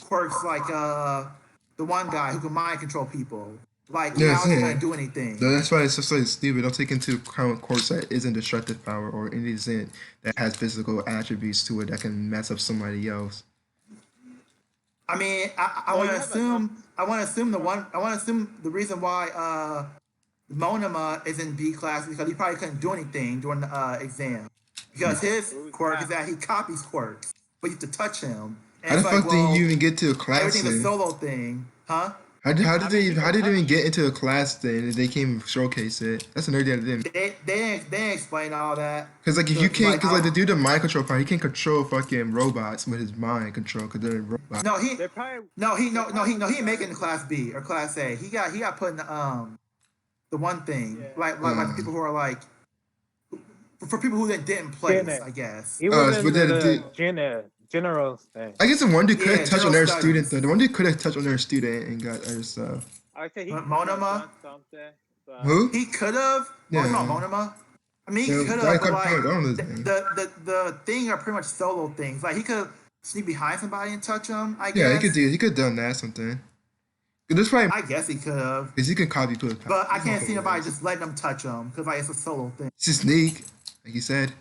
quirks like the one guy who can mind control people. Like how is he gonna do anything? That's why it's just like stupid. Don't take into account quirks that isn't destructive power or anything that has physical attributes to it that can mess up somebody else. I mean, I want to assume the reason why Monoma is in B class because he probably couldn't do anything during the exam. because his Who's quirk that? is that he copies quirks, but you have to touch him. And How the it's fuck like, did well, you even get to a class everything's a thing? solo thing, huh? How did How they many people even touch get into a class thing if they can't even showcase it? That's another thing I didn't. They didn't explain all that. Cause like if you can't, cause like the I- dude the mind control part, he can control fucking robots with his mind control, cause they're robots. no, he They're probably he making the class B or class A. He got put in the one thing Yeah. like the people who are like for people who didn't place, Gen Ed. I guess. He was but in then the general thing. I guess the one dude could Yeah, have touched on general their student studies. though. The one dude could have touched on their student and got other stuff. I say he But could have Monoma? done something. But Who? He could have. Yeah. Monoma. I mean, he Yeah, could I have, but can't like remember, I don't know his name. the thing are pretty much solo things. Like he could sneak behind somebody and touch them. I Yeah, guess. he could have done that something. This probably I guess he could have. because he can copy to a. But I can't see nobody just letting them touch him because like it's a solo thing. It's a sneak, like you said.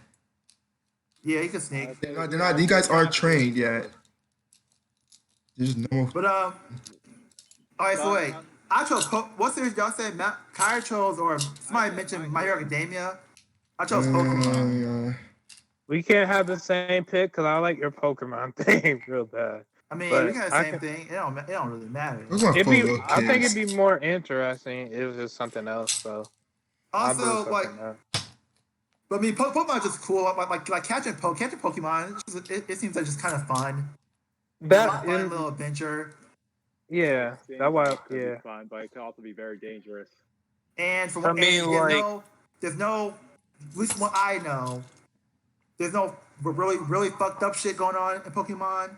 Yeah, he could sneak. They're not. You guys aren't trained yet. There's no. But all right. So wait, I chose. What series y'all said? Kyra chose, or somebody mentioned My Hero Academia. I chose Pokemon. We can't have the same pick because I like your Pokemon thing real bad. I mean, But we got the I same can- thing. It don't really matter. Those are It'd full be, little I think kids. it'd be more interesting if it was just something else. So I'll do Also, like, something else. but I mean, Pokemon is just cool. Like catching Pokemon. It seems like just kind of fun. That Fun in, little adventure. yeah, seems that why like it could be yeah. fun, but it could also be very dangerous. And from I what mean, there's no, at least what I know, there's no really fucked up shit going on in Pokemon.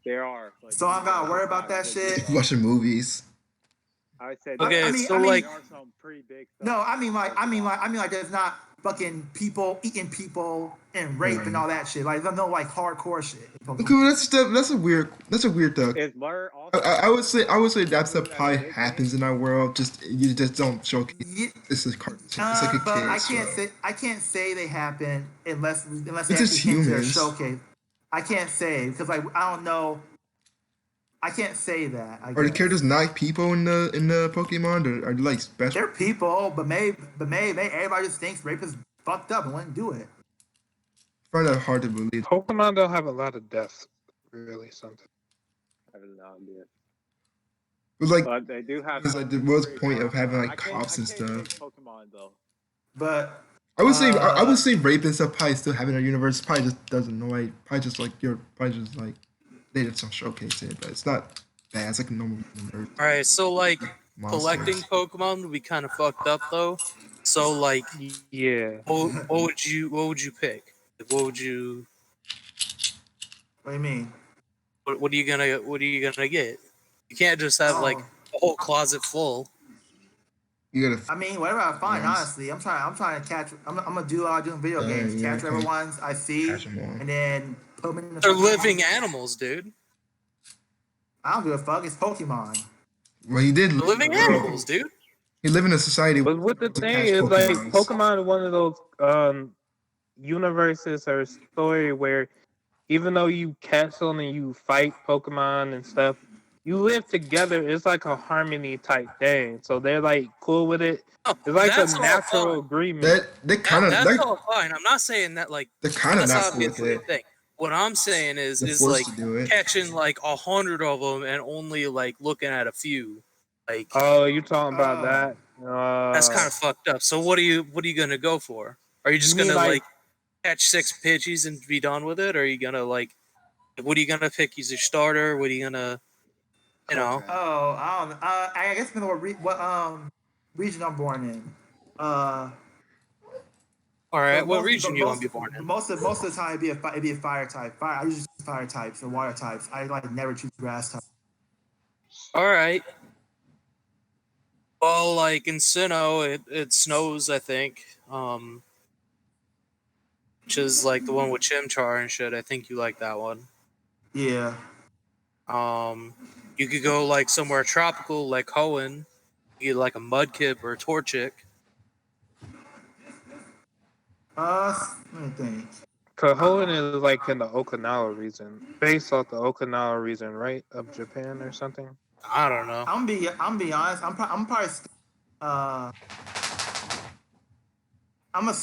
There are. Like, So I'm not worried about that shit. Watching movies. I would say Okay, I mean- so I mean- like, there are some pretty big stuff. No, I mean like there's not fucking people eating people and rape and all that shit. Like there's no like hardcore shit in Pokemon. Okay, that's a weird thought. Is Murr also? I would say that stuff probably happens in our world. Just you just don't showcase. Yeah, It's a cartoon. It's like a but kid. I can't say they happen unless they It's actually just hint to their humans. showcase. I can't say because like I don't know. I can't say that. Are the guess. characters not people in the Pokemon? Or are they like special? They're people, but maybe everybody just thinks rape is fucked up and wouldn't do it. I find that hard to believe. Pokemon don't have a lot of deaths, really. Something. I have no idea. But like, But they do have. it's like the what's the point of having like cops and I can't stuff? say Pokemon though. But I would say rape and stuff probably still have in our universe. Probably just doesn't know. Like, probably just like they just don't showcase it, but it's not bad. It's like a normal universe. all right, so like Monsters. collecting Pokemon would be kind of fucked up though. So like, Yeah. what would you pick? What would you? what do you mean? What are you gonna get? You can't just have like Oh. a whole closet full. You gotta. I mean, whatever I find, Yes. honestly, I'm trying to catch. I'm gonna do all I do in video Yeah, games. yeah, Catch whatever okay. ones I see, Catch 'em all. and then put them in the. They're living animals, dude. I don't give a fuck. It's Pokemon. Well, he did. They're living animals, dude. He live in a society. But what the to thing catch is, like, Pokemons. Pokemon is one of those universes or story where even though you catch them and you fight Pokemon and stuff, you live together. It's like a harmony type thing. So they're like cool with it. Oh, It's like that's a all natural fine. agreement. They kind of That's all fine. I'm not saying that like they're kind of that's not cool with obviously a it. thing. What I'm saying is They're is forced like to do it. catching like 100 of them and only like looking at a few. Like Oh, you talking about Oh. that? that's kind of fucked up. So what are you gonna go for? Are you just You mean, gonna like- like catch 6 Pidgeys and be done with it? Or are you gonna like what are you gonna pick as your starter? What are you gonna you know? Oh, I don't. I guess depending on what region I'm born in. All right, But what most- region but you want most- to be born in? Most of the time, it'd be a fire type. I usually choose fire types and water types. I like never choose grass types. All right. Well, like in Sinnoh, it snows, I think. Which is like the one with Chimchar and shit. I think you like that one. Yeah. You could go like somewhere tropical, like Hoenn. You get like a Mudkip or a Torchic. Let me think. Cahoon is like in the Okinawa region, based off the Okinawa region, right, of Japan or something. I don't know. I'm be honest. I'm probably I'm a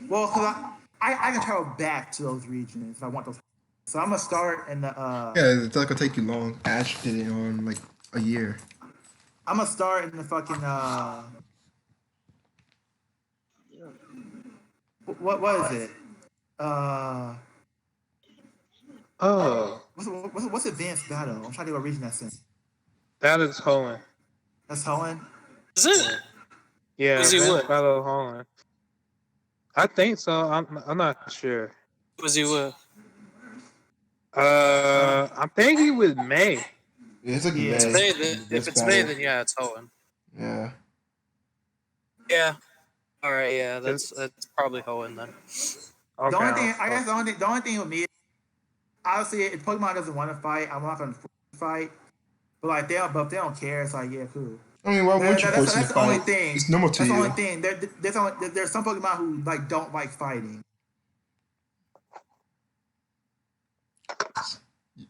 well, cause I can travel back to those regions if I want those. So I'm gonna start in the Yeah, it's not gonna take you long. Ash did it on like a year. I'm gonna start in the fucking what is it? Oh, What's advanced battle? I'm trying to think what region that's in. that is Holland. That's Holland. Is it? Yeah, Was he Advanced with? Battle of Holland. I think so. I'm not sure. Was he with? I'm thinking with May. It's like Yeah. May. May, then, if This it's May, battle. then yeah, it's Hoenn. Yeah. Yeah. All right. Yeah, that's probably Hoenn then. Okay, The only thing I guess the only thing with me, obviously, if Pokemon doesn't want to fight, I'm not gonna fight. But like they don't care. It's like yeah, cool. I mean, why wouldn't you force them That's to the only fight? thing. It's normal to That's the you. only thing. There's some Pokemon who like don't like fighting.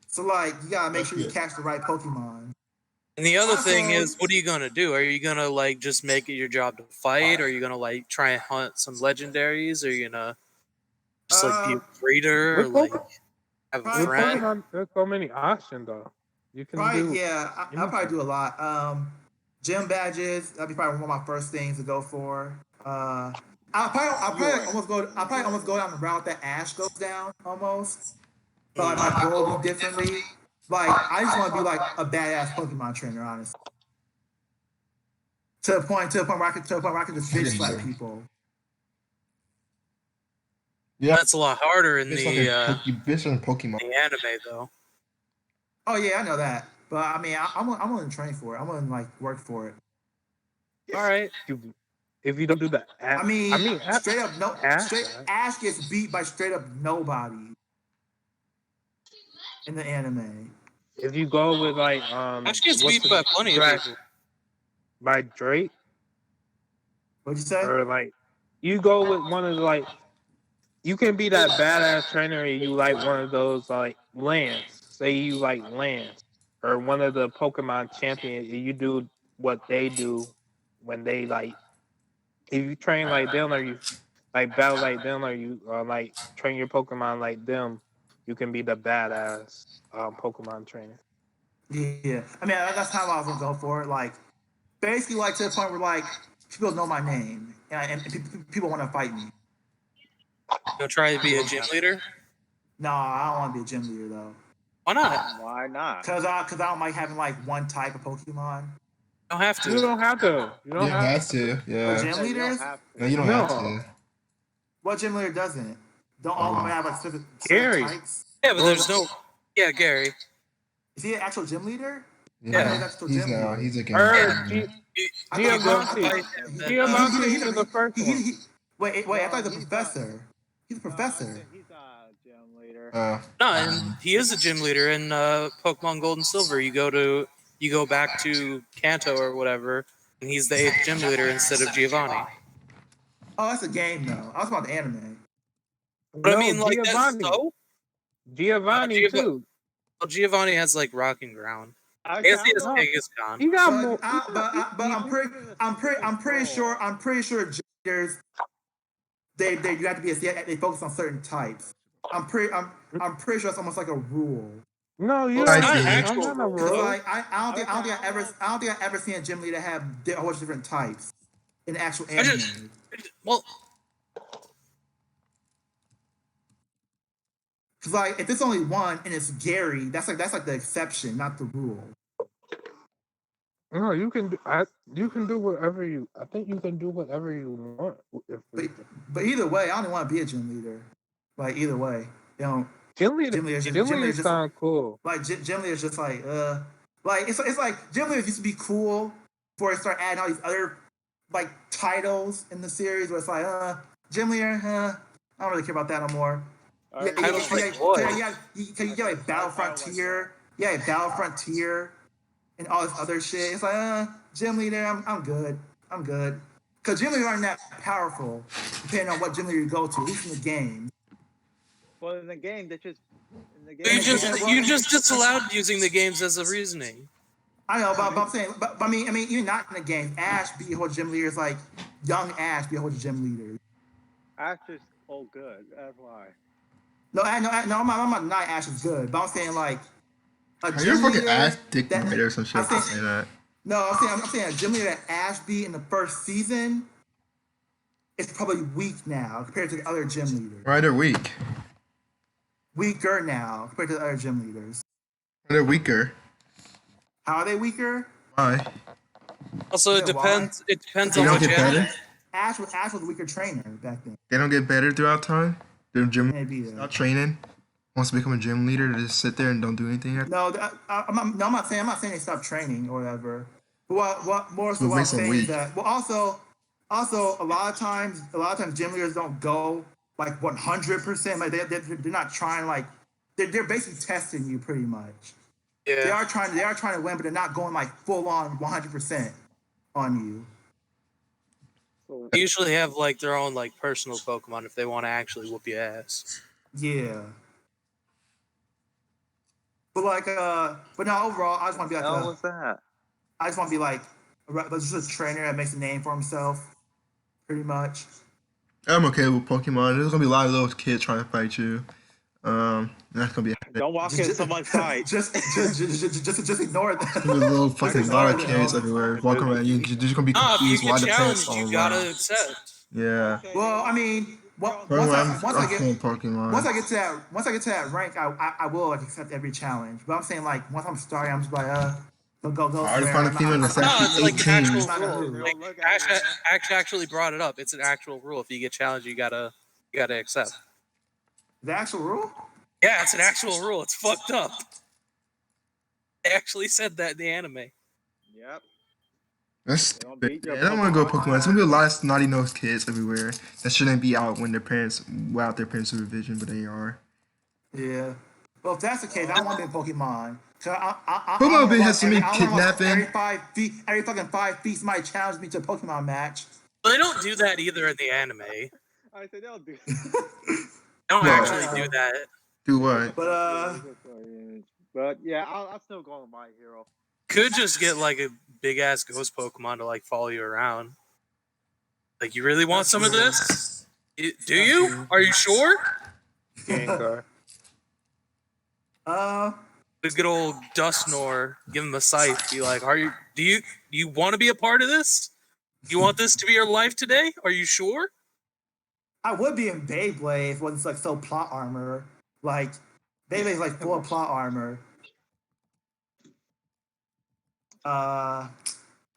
So like you gotta make sure you catch the right Pokemon. And the other thing Also- is, what are you gonna do? Are you gonna like just make it your job to fight? Or are you gonna like try and hunt some legendaries? Or are you gonna just like be a breeder or with like Pokemon- have a Right. With friend? Pokemon, there's so many options though. You can Right, do. yeah, I'll probably do a lot. Gym badges, that'd be probably one of my first things to go for. I'll probably almost go down the route that Ash goes down almost. But like my goal will be differently. Like I just want to be like a badass Pokemon trainer, honestly. To the point where I can just bitch slap people. Yeah. That's a lot harder in It's the on Pokemon. anime though. Oh yeah, I know that. But I mean, I'm willing to train for it. I'm willing to like work for it. All right. If you don't do that, I mean, straight up no, Ash, right? Ash gets beat by straight up nobody in the anime. If you go with like Ash gets what's beat the by plenty of dragon? people. By Drake, What'd you say? or like you go with one of the like you can be that badass trainer and you like one of those like Lance. Say you like Lance or one of the Pokemon champions. You do what they do when they like. If you train like them, or you like battle like them, or you like train your Pokemon like them, you can be the badass Pokemon trainer. Yeah, I mean that's how I was gonna go for it. Like basically, like to the point where like people know my name and people want to fight me. Go try to be a gym leader. No, I don't want to be a gym leader though. Why not? Why not? Cause I don't like having like one type of Pokemon. You don't have You to. don't have to. You You don't have have to. For Yeah. gym Yeah, you don't leaders, have to. No, you don't No. have to. what gym leader doesn't? Don't all of them have like specific Gary. types? Yeah, but there's no. Yeah, Gary. Is he an actual gym leader? Yeah. That's still He's gym now. leader. He's a game. Or I thought Giovanni. Giovanni. Giovanni was the first one. Wait! I thought he's a he's professor. He's a professor. He's a gym leader. No, and he is a gym leader in Pokemon Gold and Silver. You go back to Kanto or whatever, and he's the 8th gym leader instead of Giovanni. Oh, that's a game though. I was about the anime. But I mean, like that's Giovanni. so. Giovanni too. Well, Giovanni has like Rock and Ground. I guess he has Kangaskhan. He got more. I'm pretty sure gym leaders they you have to be they focus on certain types. I'm pretty sure it's almost like a rule. No, you Well, don't. it's not I'm actual not a rule. Cause rule. like I don't think I ever seen a gym leader have a whole bunch of different types in the actual anime. Well, Cause like if it's only one and it's Gary, that's like the exception, not the rule. No, you can do. You can do whatever you. I think you can do whatever you want. But either way, I don't want to be a gym leader. Like either way, you know, Gym leader. Gym leaders- Gym gym leaders leaders just- sound cool. like gym leaders just like it's like gym leaders used to be cool before they start adding all these other like titles in the series where it's like gym leader, I don't really care about that no more. Alright, I was like, boy. You get like Battle Frontier, Battle Frontier, and all this other shit. It's like, gym leader, I'm good. Because gym leaders aren't that powerful, depending on what gym leader you go to. At least in the game. Well, in the game, they just in the game. you just disallowed using the games as a reasoning. I know, but I'm saying, but I mean, even not in the game. Ash be a whole gym leaders like young Ash be a whole gym leader. Ash is Oh, good. That's why. No, I'm not denying Ash is good, but I'm saying like a Are you a gym fucking leader ass dick that writer or some shit I'm for saying saying that? no, I'm saying a gym leader that Ash beat in the first season is probably weak now compared to the other gym leaders. Why they're weak? Weaker now compared to the other gym leaders. Why they're weaker? How are they weaker? Why? Also, You it know why? depends. It depends They on don't which get anime. better? Ash was a weaker trainer back then. They don't get better throughout time? Their gym Maybe. stop training? Wants to become a gym leader to just sit there and don't do anything? No, I'm not saying they stopped training or whatever. But what more so What what I'm makes them saying is weak? that also a lot of times gym leaders don't go like 100%. Like they're not trying like they're basically testing you pretty much. They Yeah. are trying to win, but they're not going like full on 100% on you. So, They usually have like their own like personal Pokemon if they want to actually whoop your ass. Yeah. But like but no, overall I just want to be like hell was that? I just want to be like just a trainer that makes a name for himself, pretty much. I'm okay with Pokemon. There's gonna be a lot of those kids trying to fight you. That's gonna be Don't walk in someone's fight. Just ignore that. a little Just fucking ignore lot of them. kids everywhere walking around. You're just gonna be Ah, if you confused why get the parents challenged, all you gotta around. accept. Yeah. Well, I mean, once I get Pokemon. once I get to that rank, I will like accept every challenge. But I'm saying like once I'm starting, I'm just like go. I already found a female that's No, actually it's like an 18. actual rule. Dude. Like Ash actually brought it up. It's an actual rule. If you get challenged, you gotta accept. The actual rule? Yeah, it's an actual rule. It's fucked up. They actually said that in the anime. Yep. That's They don't stupid. beat your I don't want to go Pokemon. Pokemon. There's gonna be a lot of snotty nosed kids everywhere that shouldn't be out when their parents without their parents' supervision, but they are. Yeah. Well, if that's the case, I don't want to be in Pokemon. So Pokemon has so many every kidnapping. 5 feet, every fucking 5 feet, somebody challenge me to a Pokemon match. But they don't do that either in the anime. I said they'll do. They don't No. actually do that. Do what? But yeah, I'll still go with My Hero. Could just get like a big ass ghost Pokemon to like follow you around. Like, you really want some of this? Do you? Are you sure? Gengar. The good old Dusknoir, give him a scythe. Be like, do you want to be a part of this? You want this to be your life today? Are you sure? I would be in Beyblade if it wasn't like so plot armor. Like Beyblade's like full of plot armor. I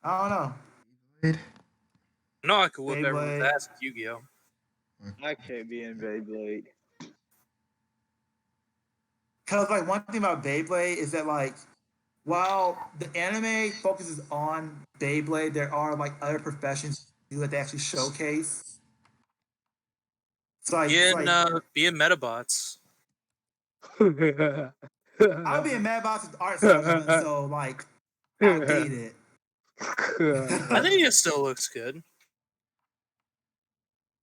don't know. No, I could whoop everyone's Beyblade. ass with Yu-Gi-Oh. I can't be in Beyblade. Cause like one thing about Beyblade is that like while the anime focuses on Beyblade, there are like other professions that they actually showcase. So like, Be in Metabots. I'll be in Madbox with art salesman, so like outdated. I think it still looks good.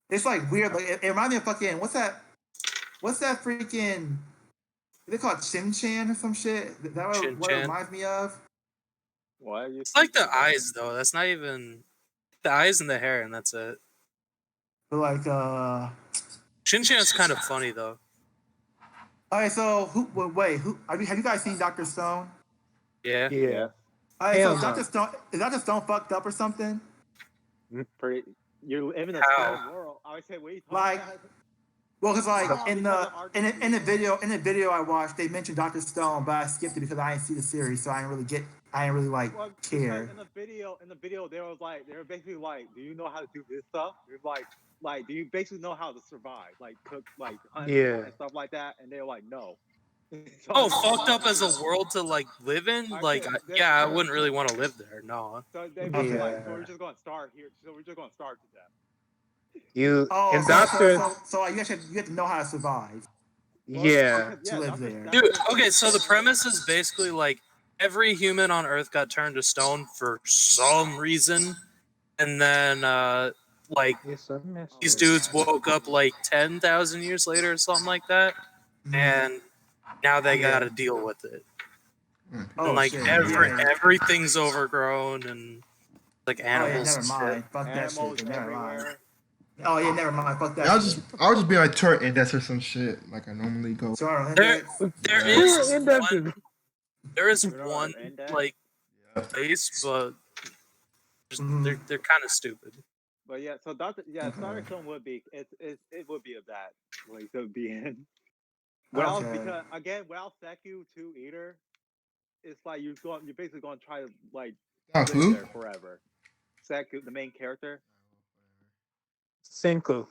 It's like weird. Like it reminds me of fucking what's that freaking? They call it Chin Chan or some shit. Is that what it reminds me of? Why? It's like the eyes though. That's not even the eyes and the hair, and that's it. But like Shin Chan's kind of funny though. Alright, so who have you guys seen Dr. Stone? Yeah. Yeah. Alright, Hell so no. Dr. Stone is Dr. Stone fucked up or something? You're living in a How? small world. I would say, wait. Like, well, cause like Oh, in the video I watched, they mentioned Dr. Stone, but I skipped it because I didn't see the series, so I didn't really like care. In the video, they were basically like, do you know how to do this stuff? They're like, do you basically know how to survive, like cook, like hunt, Yeah. and stuff like that? And they're like, no. So Oh, it's fucked up as a world to like live in. Like, I wouldn't really want to live there. No. So they Okay. were like, so we're just gonna starve here. So we're just gonna starve to death. And So Doctor. you have to know how to survive. Yeah. To live there. Dude, okay, so the premise is basically like every human on Earth got turned to stone for some reason, and then like these dudes woke up like 10,000 years later or something like that, and now they got to deal with it. Oh, And like shit. everything's overgrown and like Oh yeah, animals never and mind. shit. Fuck that Animals shit. Never mind. everywhere. Oh yeah, never mind. Fuck that. I'll shit. just be like tour index or some shit like I normally go. Sorry, There is Indexes. one, there is You're not one an index? like place, but they're kind of stupid. But yeah, so Sonic Film would be it would be of that like to be in. Well, Okay. because again, without Seku 2 Eater, it's like you're basically going to try to like Oh, live who? there forever. Seku, the main character, Senku.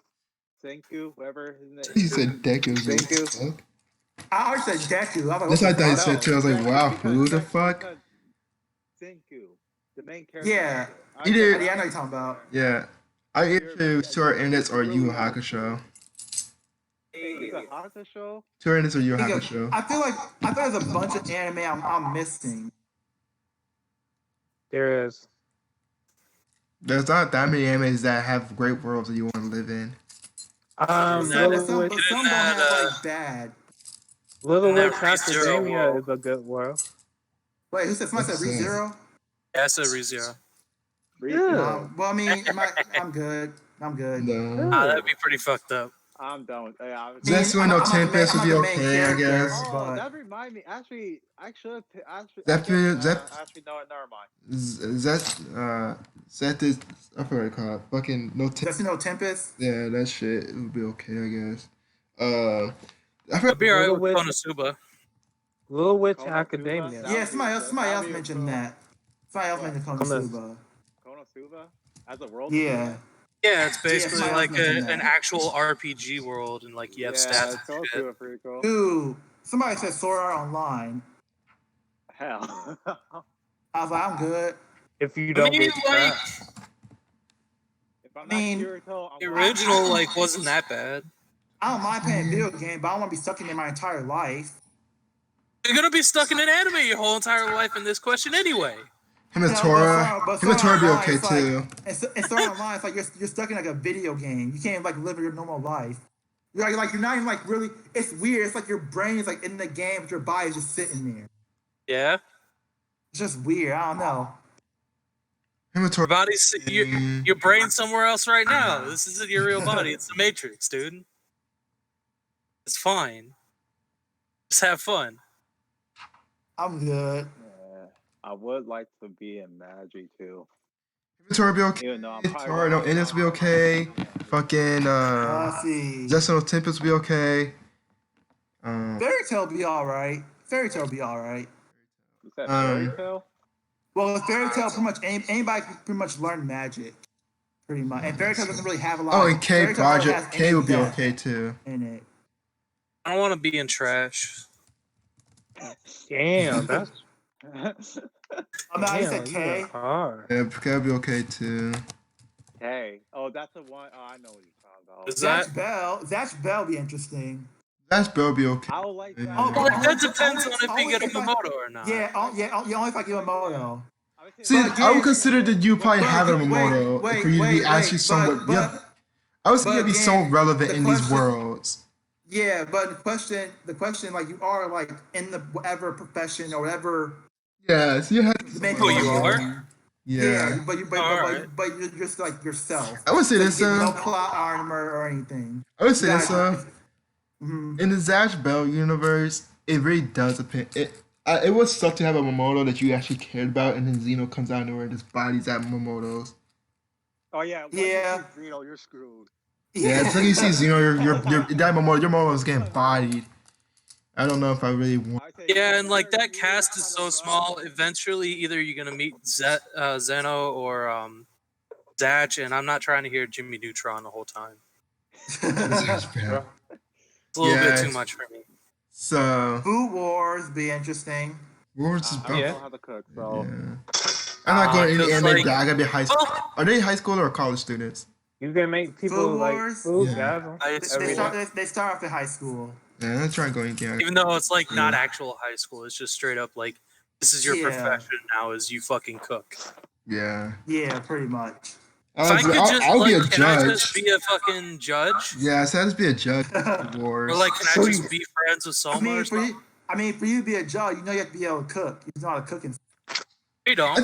Senku, whatever his name. He said Deku. Thank you. Fuck? I already said Deku. I was That's like, what I what thought the he fuck? said too. I was like, wow, who the because- fuck? because Senku, the main character. Yeah. Either- Yeah, I know what you're talking about. Yeah. I either tour index or Yu Hakusho. The Hakusho. Tour index or Yu Think of- Hakusho. I feel like there's a bunch of anime I'm missing. There is. There's not that many animes that have great worlds that you want to live in. That Some, is- but Get some in don't that, have like bad. Little That Witch ReZero Academia world. is a good world. Wait, who said somebody said What's that? ReZero? Yeah, I said ReZero. Yeah. Well, I mean, I'm good. I'm good. No. That'd be pretty fucked up. I'm done with. I was, Zetsu and no I'm not the Tempest would main- be I'm not the main okay, I character. guess. oh, but- that remind me. Actually, I should. Actually, Zep- no, never mind. Zet is, I forgot what it's called. Fucking no Tempest. That's no Tempest. Yeah, that shit it would be okay, I guess. I I'd forgot. be alright Little with Witch- Konosuba. Little Witch Konosuba? Academia. That Yeah, would somebody be else. cool. Somebody That else would be mentioned cool. that. Somebody else mentioned Konosuba. Konosuba as a world. Yeah. Yeah, it's basically somebody like else mentioned that. an actual RPG world, and like you have stats and shit. Konosuba pretty cool. Dude, somebody said Sword Art Online. Hell. I was like, I'm good. If you I don't mean, get like trapped. If I'm I mean, not Kirito, the I'm original, like wasn't that bad. I don't mind playing video game, but I don't want to be stuck in there my entire life. You're gonna be stuck in an anime your whole entire life in this question anyway. Him and Yeah, Tora. but Him and Tora be Online, okay it's like- too. And Sword Art Online, it's like you're stuck in like a video game. You can't like live your normal life. You're like you're not even like really. It's weird. It's like your brain is like in the game, but your body's just sitting there. Yeah, It's just weird. I don't know. Him and your Tora. body's your brain's somewhere else right now. This isn't your real body. It's the Matrix, dude. It's fine. Just have fun. I'm good. Yeah, I would like to be in Magi too. Him and Tora be okay. Even though I'm probably Tora no Index will be okay. Fucking Let's see. Zetsu no Tempest will be okay. Fairy Tail be all right. Fairy Tail be all right. You said Um, Fairy Tail? Well, with Fairy Tail, pretty much anybody can pretty much learn magic. Pretty much, and Fairy Tail doesn't really have a lot. Oh, of, and K Fairy Tail hardly Project has K any would be depth okay too. in it. I don't want to be in trash. Damn, that's I mean, I damn, said you K. got hard. Yeah, K would be okay too. Hey, oh, that's the one. Oh, I know what you're talking about. Is that? Zatch Bell be interesting. That's Bell be okay. I would like that. Oh, Well, but that depends on if only you get a if I- Momoto or not. Yeah, only if I give a moto. I would say See, But I would again- consider that you probably but- have a wait, Momoto wait, for you to be wait, actually wait, somewhat. but- Yeah, I was but gonna be again, so relevant the in these question- worlds. Yeah, but the question, like you are like in the whatever profession or whatever. Yeah, so you have. the main Oh, you character. are? Yeah, Yeah. but you're just like yourself. I would say So you this. get no plot armor or anything. I would say Yeah, this. Mhm. In the Zatch Bell universe, it really does depend. It would suck to have a Momoto that you actually cared about, and then Xeno comes out of nowhere and just bodies that Momoto's. Oh yeah. Once Yeah. You see Zeno, you're screwed. Yeah, it's like you see Xeno, your that Momoto, your Momoto's getting bodied. I don't know if I really want. I would say Yeah, and like that you cast have is a so run. small. Eventually, either you're gonna meet Zeno or Zatch, and I'm not trying to hear Jimmy Neutron the whole time. Zatch Bell. It's a little bit Yeah. too much for me. So, Food Wars be interesting. what's his I Bell? Yeah. don't know how to cook, so I'm not going to any Cause, anime. like- I gotta be high school. Well, Are they high school or college students? You can make people Food like Wars? food Yeah. gasm. I They agree. they start off in high school. Yeah, I'm not trying to go anything. Even though it's like not actual high school, it's just straight up like this is your Yeah. profession now. Is you fucking cook. Yeah. Yeah, pretty much. If I could just I'll be a like, can I judge. just be a fucking judge? Yeah, so I'll just be a judge. Of Wars. Or like, can I So just you- be friends with I Soma or mean, for something? you, for you to be a judge, you know you have to be able to cook. You know how to cook and You don't.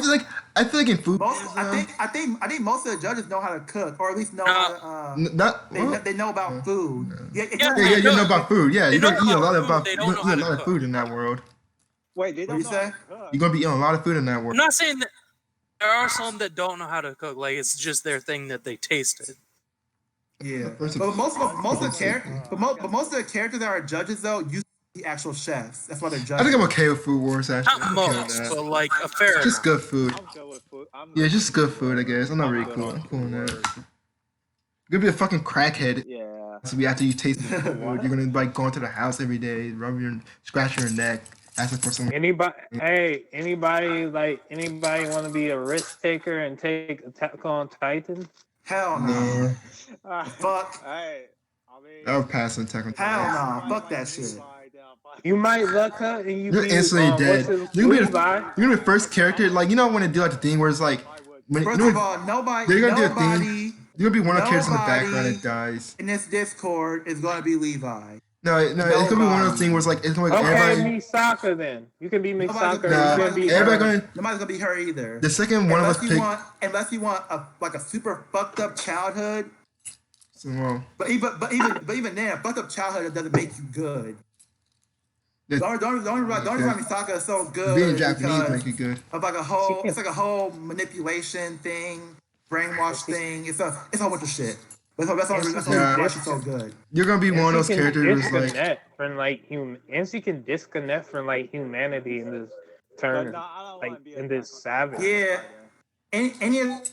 I feel like in food. I think most of the judges know how to cook, or at least know No. how to. They know about food. Yeah, Yeah, you know about food. Yeah, you're gonna eat a lot food, about they you're don't gonna eat a know how lot to of food cook. in that world. Wait, they What don't you know say? how to cook. You're gonna be eating a lot of food in that I'm world. not saying that there are some that don't know how to cook. Like it's just their thing that they tasted. Yeah, First of but all, most of the I most of the characters that are judges though used to be actual chefs. That's why they're judges. think I'm okay with Food Wars actually. Not I'm okay with most, that. but like a fair Just amount. good food. I'm good with food. Yeah, just good food, I guess. I'm not really good cool. on I'm cool on Food that. Wars. You're gonna be a fucking crackhead. Yeah. So after you taste the food, What? you're gonna like go into the house every day, scratch your neck, asking for some. Anybody want to be a risk taker and take Attack on Titan? Hell no. Nah, Fuck. Hey, I mean, I'll pass on Tekken. Hell no. right, Fuck like that shit. Levi down by- You might luck her and you You're be instantly dead. You're gonna Levi. be the first character. Like you know when they do like the thing where it's like when First you know, of all, nobody they're gonna do a thing. You're gonna be one of the characters in the background nobody that dies. in this Discord is gonna be Levi. No, it's gonna be one of those things where it's like Okay, everybody. Misaka then. You can be Misaka. Nobody's Nah, You can be everybody her. Nobody's gonna be her either. The second one of us pick. Unless you want a super fucked up childhood. Well, But even then, a fucked up childhood doesn't make you good. the- The only reason Misaka is so good being is Japanese because make you good. of like it's like a whole manipulation thing, brainwash thing. It's a whole bunch of shit. That's why she's so good. You're gonna be one of those And she can characters like. disconnect from and she can disconnect from like humanity in this turn, But no, I don't like wanna be in a this Attack savage. on Yeah. Any of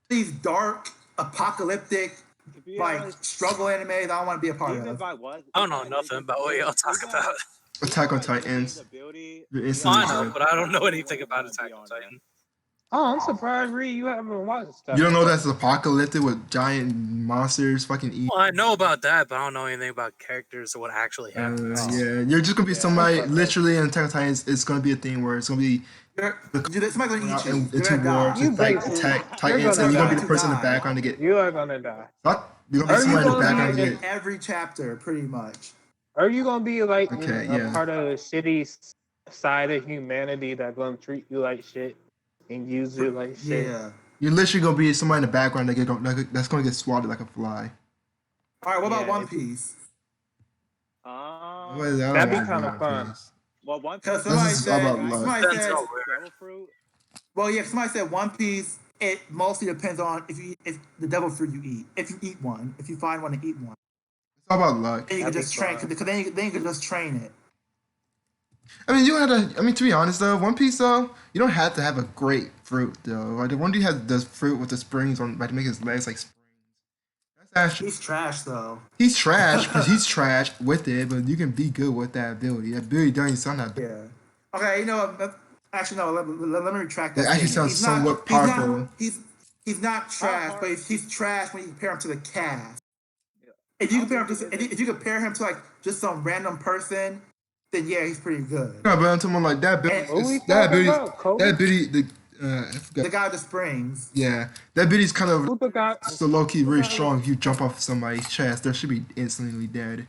these dark, apocalyptic, To be like honest, struggle animes, I don't want to be a part even of. if I was, I don't know nothing about what y'all talk about. Attack on Titans. You're instantly I know, dead. but I don't know anything about Attack on Titan. Oh, I'm surprised, Reed, you haven't watched stuff. You don't know that's apocalyptic with giant monsters fucking eat. Well, I know about that, but I don't know anything about characters or what actually happens. Yeah, you're just gonna be somebody. Literally, in Attack on Titans, it's gonna be a thing where it's gonna be Somebody's gonna eat you. into You're gonna war die. to like attack Titans, and you're gonna be the person in the background to get. You are gonna die. You're gonna be somebody in the background to In get. every chapter, pretty much. Are you gonna be like Okay, a yeah. part of the shitty side of humanity that's gonna treat you like shit and use you like shit? Yeah. You're literally gonna be somebody in the background that's gonna get swatted like a fly. All right. What about Yeah, One Piece? That'd be kinda fun. Well, one Because This somebody is all said, about luck. somebody That's said, all weird. devil fruit. well, yeah, somebody said One Piece. It mostly depends on if the devil fruit you eat. If you eat one, if you find one to eat one, It's all about luck. then you can That'd just be train. fun. Because then you can just train it. I mean, you don't have to. I mean, to be honest though, One Piece though, you don't have to have a great fruit though. Like the one dude has the fruit with the springs on, like to make his legs like springs. That's actually He's trash though. he's trash because he's trash with it, but you can be good with that ability. That ability doesn't sound that bad. Yeah. Okay. You know what? Actually, no. Let me retract that. It actually statement. sounds somewhat powerful. He's not trash, but he's trash when you compare him to the cast. If you compare him to like just some random person, then yeah, he's pretty good. No, but I'm talking about like that ability. What we That talking ability. about, Kobe? That ability. I forgot. The guy with the springs. Yeah, that ability's kind of Who the guy? so low key, really strong. If you jump off somebody's chest, they should be instantly dead.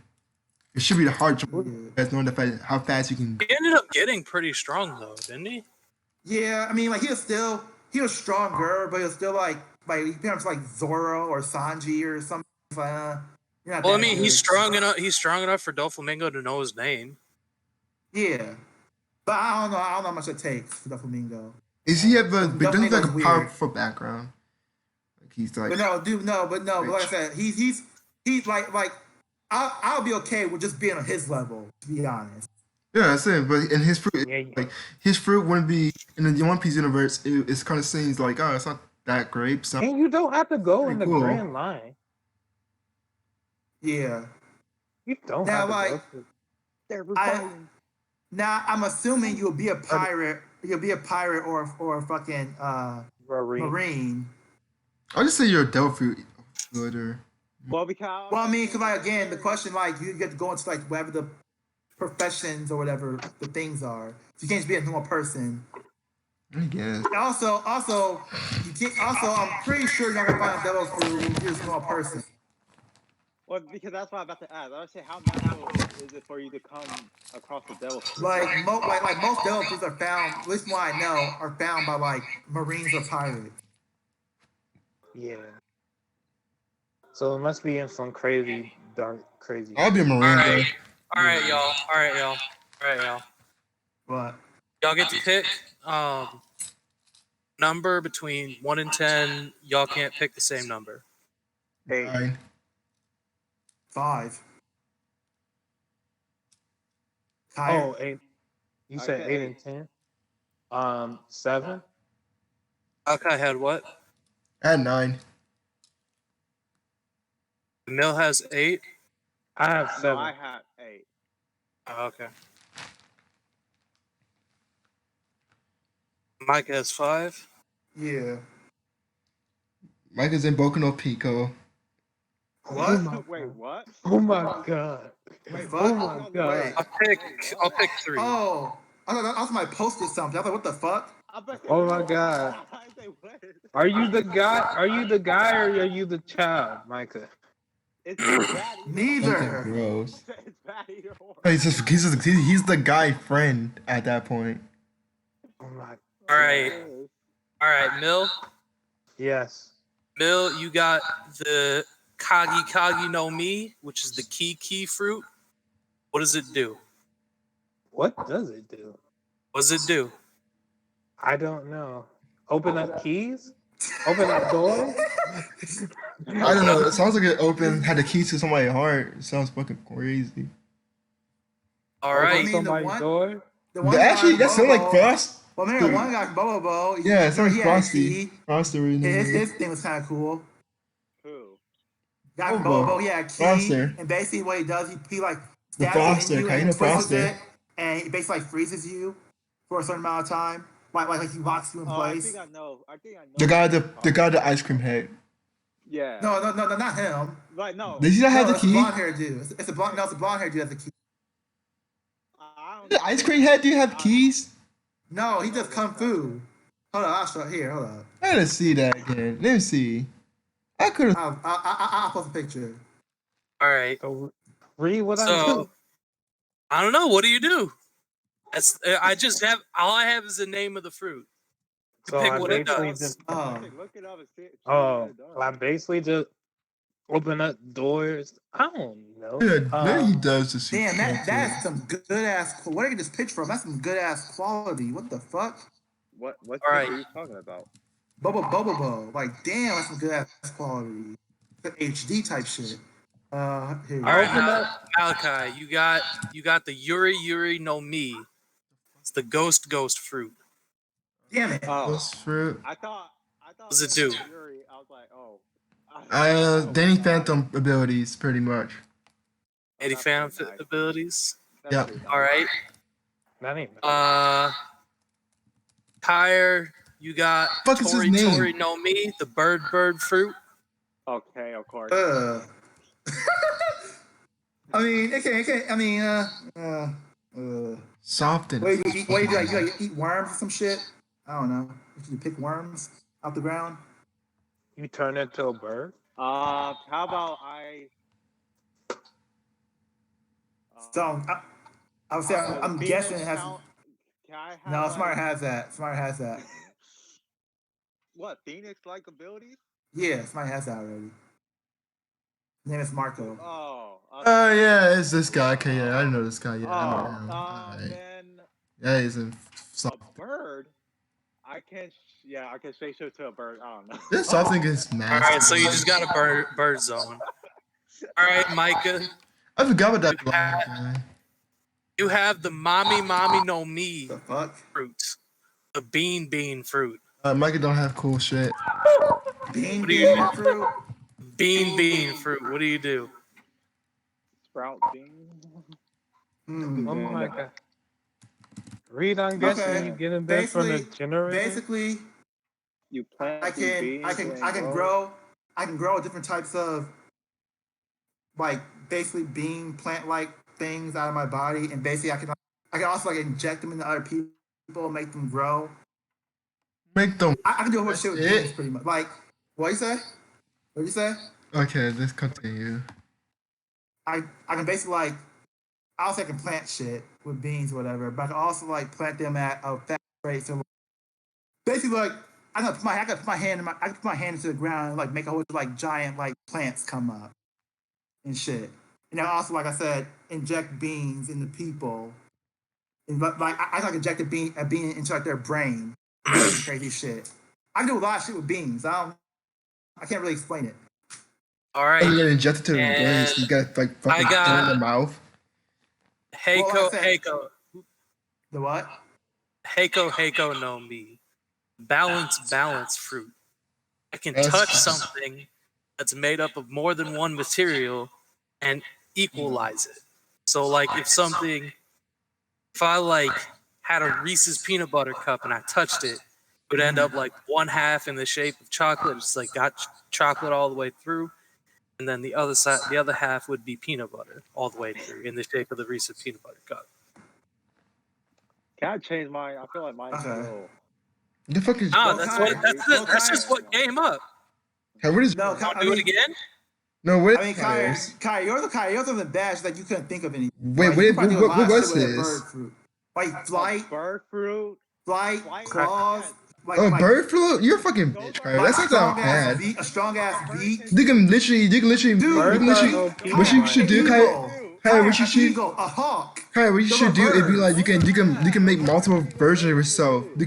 It should be the hard jump, knowing the fact how fast you can. He ended up getting pretty strong though, didn't he? Yeah, I mean, like he was stronger, but he was still like you compare him to like Zoro or Sanji or something. Like, you're not Well, I that mean, good. he's strong enough. He's strong enough for Doflamingo to know his name. Yeah, but I don't know how much it takes for the Flamingo. Is he have a? But doesn't he have like a Weird. powerful background? Like he's like. But but like I said, he's like I'll be okay with just being on his level, to be honest. Yeah, that's it. But in his fruit, Yeah. like his fruit wouldn't be in the One Piece universe. It's kind of seems like it's not that great. So And you don't have to go in the Cool. grand line. Yeah. You don't Now, have to like, go. through- They're I- rebelling. Now I'm assuming you'll be a pirate. You'll be a pirate or a fucking marine. I'll just say you're a devil fruit good. Well, because Well, I mean, because like again, the question like you get to go into like whatever the professions or whatever the things are. So you can't just be a normal person. I guess. Also, you can't. Also, I'm pretty sure you're not gonna find a devil fruit if you're just a normal person. Well, because that's what I'm about to ask. I was say, how natural is it for you to come across the devil fruit? Like most devil fruits are found, at least one I know, are found by like Marines or pirates. Yeah. So it must be in some crazy, dark, crazy I'll be a shit. marine, All bro. right, all right, y'all. All right, y'all. All right, y'all. But Y'all get to pick number between 1 and 10. Y'all can't pick the same number. 8. 9. 5. Higher. Oh, eight. You I said said 8 and 10. 7. Okay, had what? At 9. Mill has 8. I have No, 7. I had 8. Oh, okay. Mike has 5. Yeah. Mike is in Boku no Pico. What? Wait, what? Oh my god. Wait, Fuck? Oh my what? god. Wait. I'll pick 3. Oh, I thought somebody posted something. I was like, what the fuck? Oh my god. I say what? Are you the guy? Are you the guy or are you the child, Micah? It's bad either. Neither. Something gross. It's bad either or. He's the guy friend at that point. Oh my. All right. All right, Mill. Yes. Mill, you got the Kagi no Mi, which is the key fruit. What does it do? What does it do? What does it do? I don't know. Open up keys? Open up doors? I don't know. It sounds like it had the keys to somebody's heart. It sounds fucking crazy. All Open right. mean, the somebody's one- door? The one Actually, guy, that sounds like Bobo- Frost. Well, maybe the one guy, Bobo. Yeah, it sounds he like had a Frosty. key. Frosty reading His thing was kind of cool. Who? Guy from Bobo. Bobo, he had a key. Foster. And basically, what he does, he like The stabs Foster, it in you Kaino and twists Foster. it, and he basically like freezes you for a certain amount of time. Like he locks you in I place. think I know. I think I know. The guy, what you're the talking guy, the ice cream head. Yeah. No, not him. Like no. Does he not have No, the it's a key? blonde hair dude. It's a blonde. No, it's a blonde hair dude has the key. I don't The know. ice cream head, do you have keys? No, he does kung fu. Hold on, I'll show here. Hold on. I gotta see that again. Let me see. I could have. I'll post a picture. All right. So read what I So do. I don't know. What do you do? That's I just have all I have is the name of the fruit. You So pick I what it basically does. just Look it up and see what oh it does. I basically just open up doors. I don't know. Maybe he does the Damn, secret. that's some good ass. Where did I get this pitch from? That's some good ass quality. What the fuck? What All picture right. are you talking about? Bobo. Like, damn, that's some good ass quality. HD type shit. Here. All right, Open up. Malachi, you got the Yuri no Mi. It's the ghost fruit. Damn it. Oh, Ghost fruit. I thought. What does it do? Yuri, I was like, oh. Danny Phantom abilities, pretty much. Any That's fan pretty nice. abilities? That's Yeah. pretty nice. All right. That ain't Tyre, you got Fuck is his name? Tori no Mi, the bird fruit. Okay, of course. I mean, it can. I mean, Soft and. what do you do? You eat worms or some shit? I don't know. You pick worms out the ground. you turn into a bird? How about I? So I would say I'm Phoenix guessing it has. count? Can I have, No, like, Smart has that. Smart has that. What Phoenix-like abilities? Yeah, Smart has that already. His name is Marco. Oh. Oh yeah, it's this guy. Okay, yeah, I know this guy. Yeah, I know him. Oh. Alright. Then Yeah, he's in. a Soft. bird. I can. Yeah, I can say so to a bird. I don't know. This soft thing is All nasty. right, so you just got a bird zone. All right, Micah, I forgot about that blind guy. you have the Mami no Mi The fuck? fruit, the bean fruit. Micah don't have cool shit. Bean What do you do? fruit. Bean fruit. What do you do? Sprout bean. Hmm. Oh Yeah. my god. Reed, I'm guessing Okay. you getting that from the generator? Basically, You plant I these can beans and I can grow different types of like basically bean plant like things out of my body, and basically I can also like inject them into other people, make them grow. Make them. I can do a whole shit with That's it? beans pretty much. Like what you say? What you say? Okay, let's continue. I can basically like I also can plant shit with beans or whatever, but I can also like plant them at a fast rate. So basically, like I can put my hand into the ground and like make a whole like giant like plants come up and shit. And then also, like I said, inject beans into people. And like I can inject a bean into like their brain. And do some crazy shit. I can do a lot of shit with beans. I can't really explain it. All And right. you're gonna inject it to the brain, And so you got like fucking I got- throw it in the mouth. Heiko The what? no me. Balance fruit. I can That's touch fine. something that's made up of more than one material and equalize it. So like if I like had a Reese's peanut butter cup and I touched it, it would end up like one half in the shape of chocolate. It's like got chocolate all the way through. And then the other half would be peanut butter all the way through in the shape of the Reese's peanut butter cup. Can I change mine? I feel like mine's still. The fuck is? No, Well, that's just what came up. Hey, what is? No, Want to do it again? No, what? I mean, Kai, yours wasn't bad. It's like you couldn't think of any. Wait, like, wait, you probably do a lot what of was shit with a this? bird fruit. Like flight, Bird fruit. claws. Like, Oh, like, bird flu? You're a fucking bitch, Kyrie. like That's not that bad. a strong ass beak. You can literally, Dude, what you should do, Kyrie, what you should, eagle, a hawk. Kyrie, what you Those should are do is be birds. like, you can make multiple versions of yourself. You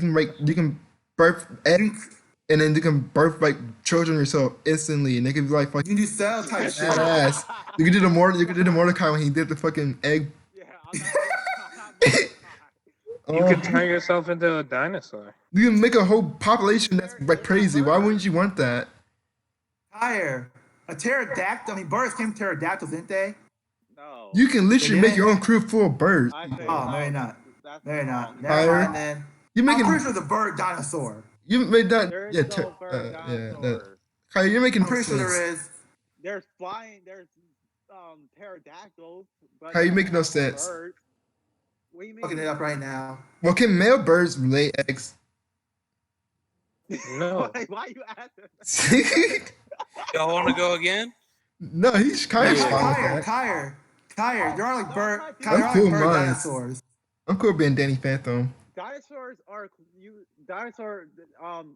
can birth eggs, and then you can birth like children yourself instantly, and they can be like You fucking can do cell type shit. badass. You can do the Mordecai when he did the fucking egg. Yeah, I'm not. You Oh, could turn yourself into a dinosaur. you can make a whole population that's like crazy. Why wouldn't you want that? Higher. A pterodactyl. I mean, birds came from pterodactyls, didn't they? No. You can literally They make your own crew full of birds. I say Oh, no. maybe not. That's Maybe wrong. not. Never Higher. mind then. You're I'm making pretty sure it's a bird dinosaur. you made that There is yeah no bird yeah that dinosaurs. Kyrie, you're making I'm pretty sure sense. there is. There's flying. There's pterodactyls. But How you make no not sense? birds. What do you mean? Looking it up right now. Well, can male birds lay eggs? No. Why you asking? Y'all want to go again? No, he's kind of Kyer, fine with that. Kyer, there are like bird, I'm there are cool like bird mine. dinosaurs. I'm cool being Danny Phantom. Dinosaurs are dinosaur.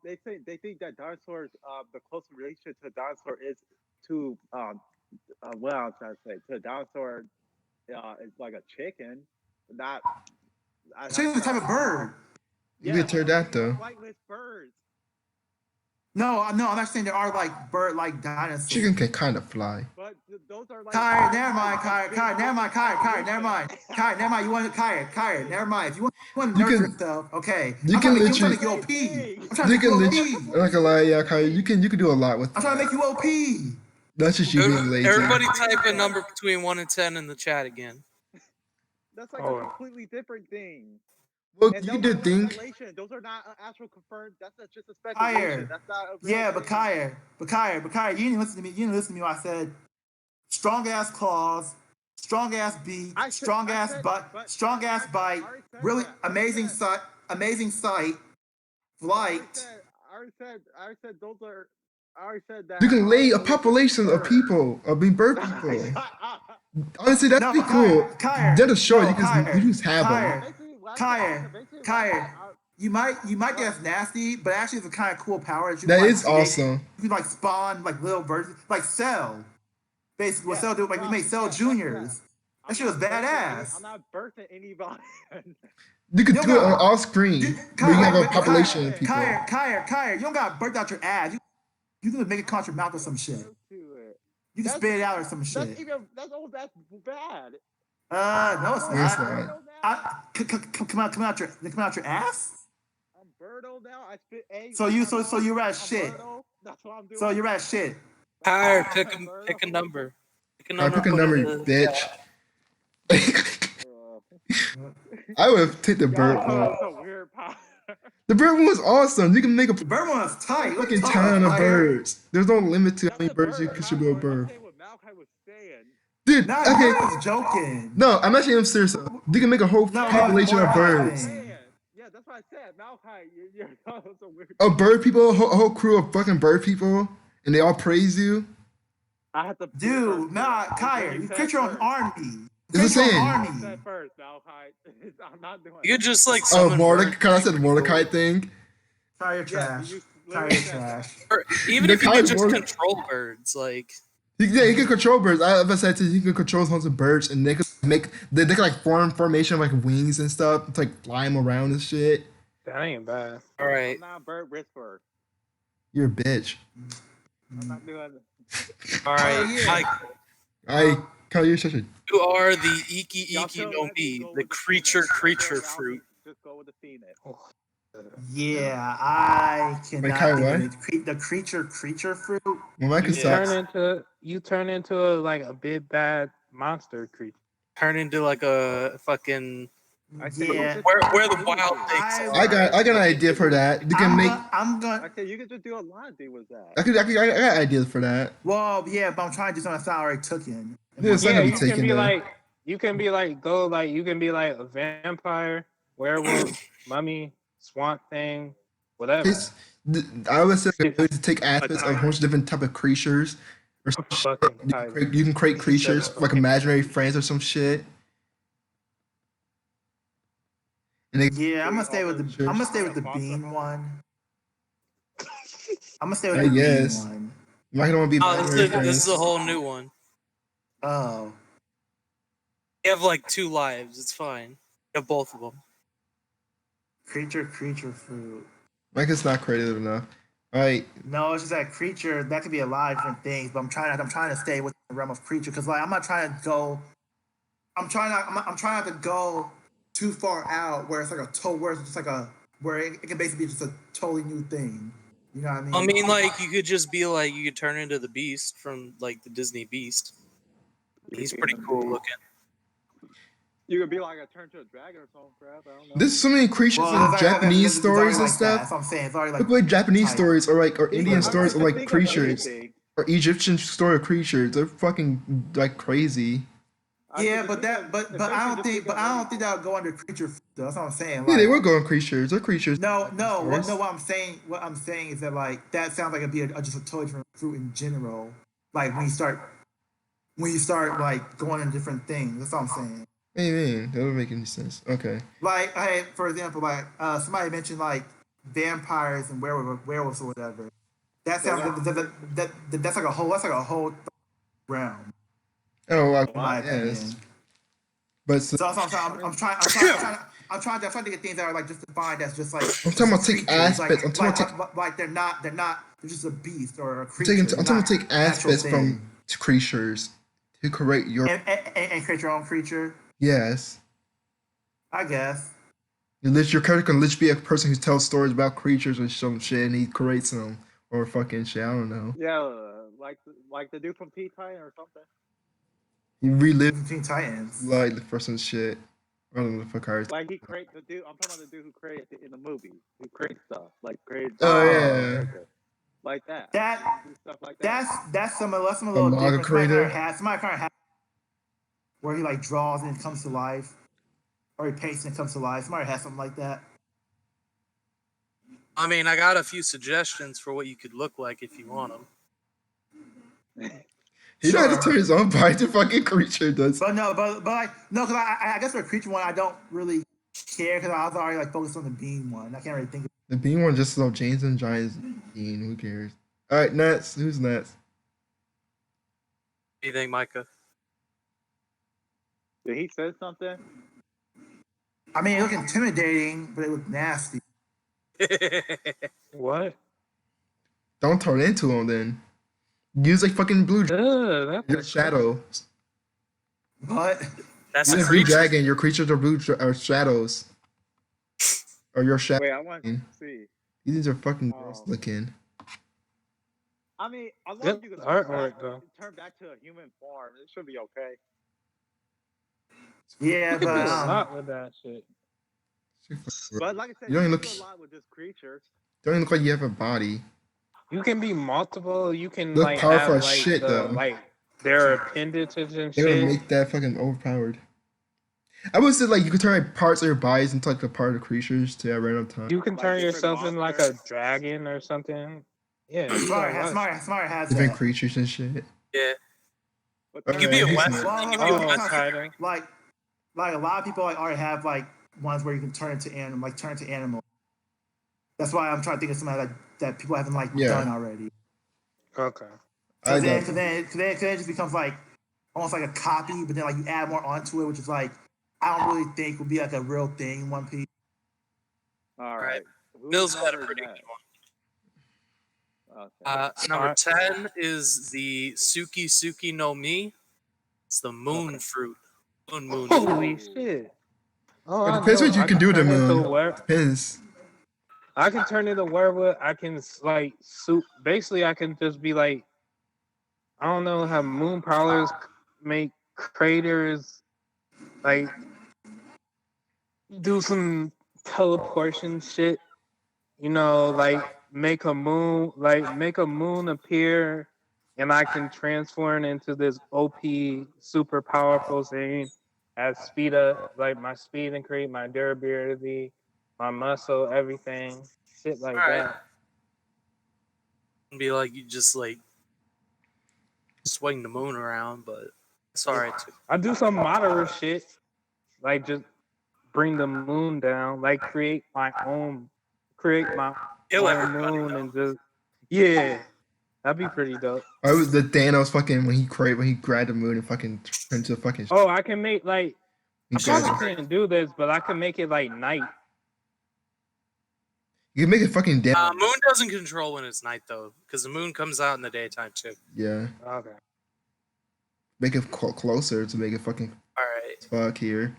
They think that dinosaurs. The closest relation to a dinosaur is to what I was trying to say. To a dinosaur, is like a chicken. Not. Chicken's a type of bird. You get pterodactyl. Flightless birds. No, I'm not saying there are like bird like dinosaurs. Chicken can kind of fly. But those are like. Kyer, never mind. You want Kyer, never mind. If you want to You nurture can- yourself, okay. you I'm can trying to literally- make you OP. I'm trying to You make can you literally, OP. I'm not gonna lie, yeah, Kyrie, you can do a lot with I'm trying to make you OP. That's just you being lazy. Everybody type a number between 1 and 10 in the chat again. That's like Oh. a completely different thing. Well, And you those do are think. speculation. Those are not actual confirmed. That's just a Kyer. speculation. That's not a real Yeah, but thing. Kyer, you didn't listen to me. You didn't listen to me when I said strong ass claws, strong ass beak, strong ass bite, really amazing sight, flight. I already said those are. I already said that. You can lay a population of people, bird people. Honestly, that'd be cool. Kyer, They're the show. no, You Kyer, just have them. Kyer, you might think that's nasty, but actually it's a kind of cool power that you That can, is create. awesome. You can like spawn like little versions, like Cell. Basically, what Cell do, like we made Cell Juniors. That shit was badass. I'm not birthing anybody. You could You do it got- on off screen. Where you have a population of people. Kyer, you don't got birthed out your ass. You can make it come out your mouth or some shit. You can spit it out or some shit. That's bad. No, it's Yes, not. not. Come out your ass. I'm Birdo now. I spit eggs. So you rat I'm shit. Birdo. That's what I'm doing. So you rat shit. Higher, pick a number. Pick a I number. pick a put number, it you in the bitch. Uh, I would take the bird y'all one. have some weird power. The bird one was awesome. You can make a The bird one is tight. Look fucking at ton of Kyer. birds. There's no limit to how That's many a birds you bird, should be a not bird. I'm saying what Malachi was saying. Dude, Nah, okay. I was joking. No, I'm actually serious. You can make a whole No, population of more birds. thing. Yeah, that's what I said. Malachi, you're some weird. Of bird people, a whole crew of fucking bird people, and they all praise you. I have to. Dude, nah, Kyrie, you create your own army. It's the Create your own same. army. I said first, Malachi. I'm not doing. You could just like Oh, summon Mordecai. birds. Kind of said Pretty Mordecai cool. thing. Try your Yeah, trash. you Try literally your said trash. Or even The if you kind could just word- control birds, like Yeah, he can control birds. I ever said he can control tons of birds, and they could make they could like form formation of, like wings and stuff to like fly them around and shit. That ain't bad. all I'm right, not a bird whisperer. You're a bitch. I'm not doing. all right, yeah. Mike, I Kyle, you're such a. you are the Iki Y'all Iki still no let me Mi, go the with creature phoenix. creature Y'all still allow me fruit. to Just go with the phoenix. Yeah, I cannot Kai, think of what? it. The creature fruit. Well, Mike You sucks. turn into like a big bad monster creature. Turn into like a fucking I said you Yeah, just where do the wild anything. things I- are. I got an idea for that. You can make. I'm gonna. I said you could just do a lot of things with that. I got ideas for that. Well, yeah, but I'm trying to do something that's not already taken. Yeah, it's not Yeah, gonna be you can taken be though. like you can be like a vampire, werewolf, mummy, swamp thing, whatever. I would say a way to take aspects of a bunch of different type of creatures. Or some shit. Fucking You can create, you can create creatures like imaginary friends or some shit. And they, Yeah, I'm gonna stay with the. I'm gonna stay with the bean one. I'm gonna stay with the yes. bean one. I'm not gonna want to be Oh, imaginary friends. this is a whole new one. Oh, You have like 2 lives. It's fine. You have both of them. creature fruit. Mike is not creative enough. All right, No, it's just that creature. That could be a lot of different things, but I'm trying to stay within the realm of creature because like I'm not trying to go. I'm trying not to go too far out where it's like where it's just like where it can basically be just a totally new thing. You know what I mean? I mean, like you could just be like you could turn into the Beast from like the Disney Beast. He's pretty cool looking. You could be like a turn to a dragon or something, crap. I don't know. there's so many creatures Well, in it's Japanese it's already stories and like that. stuff. That's what I'm saying. It's already Look like Japanese type. stories or Indian I stories can or like think of creatures anything. or Egyptian story of creatures. They're fucking like crazy. I Yeah, can but just that think of- but I don't essentially think just that would go under creature. Though. That's what I'm saying. Yeah, they Like, were going creatures. They're creatures. No, Stories. what I'm saying is that like that sounds like it'd be just a totally different fruit in general. Like when you start like going into different things. That's what I'm saying. What do you mean? That doesn't make any sense. Okay. Like for example, like somebody mentioned like vampires and werewolves or whatever. That sounds that's like a whole realm. Oh, In my yes. opinion. But So that's what I'm trying to get things that are like just defined as just like I'm talking about take creatures, aspects. I'm talking about like they're not they're just a beast or a I'm creature. I'm They're talking not about take an actual aspects from thing. creatures to create your and create your own creature. yes. I guess. Your character can literally be a person who tells stories about creatures or some shit, and he creates them or fucking shit. I don't know. Yeah, like the dude from Teen Titan or something. He relived Teen Titans. like the person's shit. I don't know the fuck I was. Like he create the dude. I'm talking about the dude who created it in the movie. Who creates stuff like created. Oh, yeah. Like that. That Do stuff like that. that's some a little manga different. creator? Somebody kind of has where he like draws and it comes to life, or he paints and it comes to life. Somebody has something like that. I mean, I got a few suggestions for what you could look like if you want them. He don't have to Sure. turn his own body to fucking creature. Does But like no, because I guess for a creature one, I don't really care because I was already like focused on the bean one. I can't really think of the being one just so James and Giants Bean? Who cares? All right, next. Who's next? What do you think, Micah? Did he say something? I mean, it looked intimidating, but it looked nasty. What? Don't turn into him then. Use like fucking blue That's shadow. But That's Use a a blue creature. dragon. Your creatures are or shadows. Or your shadow. Wait, I want to see. These are fucking Oh. gross looking. I mean, as long Good as you can artwork, though. turn back to a human form, it should be okay. yeah, You can do a but lot with that shit. But like I said, You don't you look- can do a lot with just creatures. Don't even look like you have a body. You can be multiple. You can Look like powerful have as like shit, the, though. like their appendages and They're gonna shit. make that fucking overpowered. I would say like you could turn like, parts of your bodies into like a part of creatures to at random time. You can Like turn different yourself in like a monsters. dragon or something. Yeah, you got a lot of Smart has Different that. creatures and shit. Yeah, But Oh, it could be yeah, a he's weapon. smart. It could be a Oh, weapon. tighter. like a lot of people like already have like ones where you can turn into animal, like turn into animal. That's why I'm trying to think of something that people haven't like Yeah. done already. Okay. I Because love then it just becomes like almost like a copy, but then like you add more onto it, which is like I don't really think would be like a real thing in One Piece. all Right. right. Who's Bill's got a number pretty next? good one. Okay. Number Alright. 10 is the Suki no Mi. It's the moon Okay. fruit. Moon. Holy shit. Oh, It I depends know. what you I can do with the turn into moon. a were. Depends. I can turn into a werewolf. I can like soup. Basically, I can just be like, I don't know how moon prowlers make craters, like do some teleportation shit. You know, like make a moon appear, and I can transform into this OP super powerful thing. As speed up, like my speed increase, my durability, my muscle, everything, shit like Alright. that. It'd be like you just like swing the moon around, but it's alright too. I do some moderate shit, like just bring the moon down, like create my own Kill own everybody. moon Though. and just that'd be pretty dope. I was the Thanos fucking when he grabbed the moon and fucking turned into a fucking. Oh, I can make like he I grabbed probably it. can't do this, but I can make it like night. You can make it fucking damn. Moon doesn't control when it's night though, because the moon comes out in the daytime too. Yeah, Okay. make it closer to make it fucking Alright. fuck here.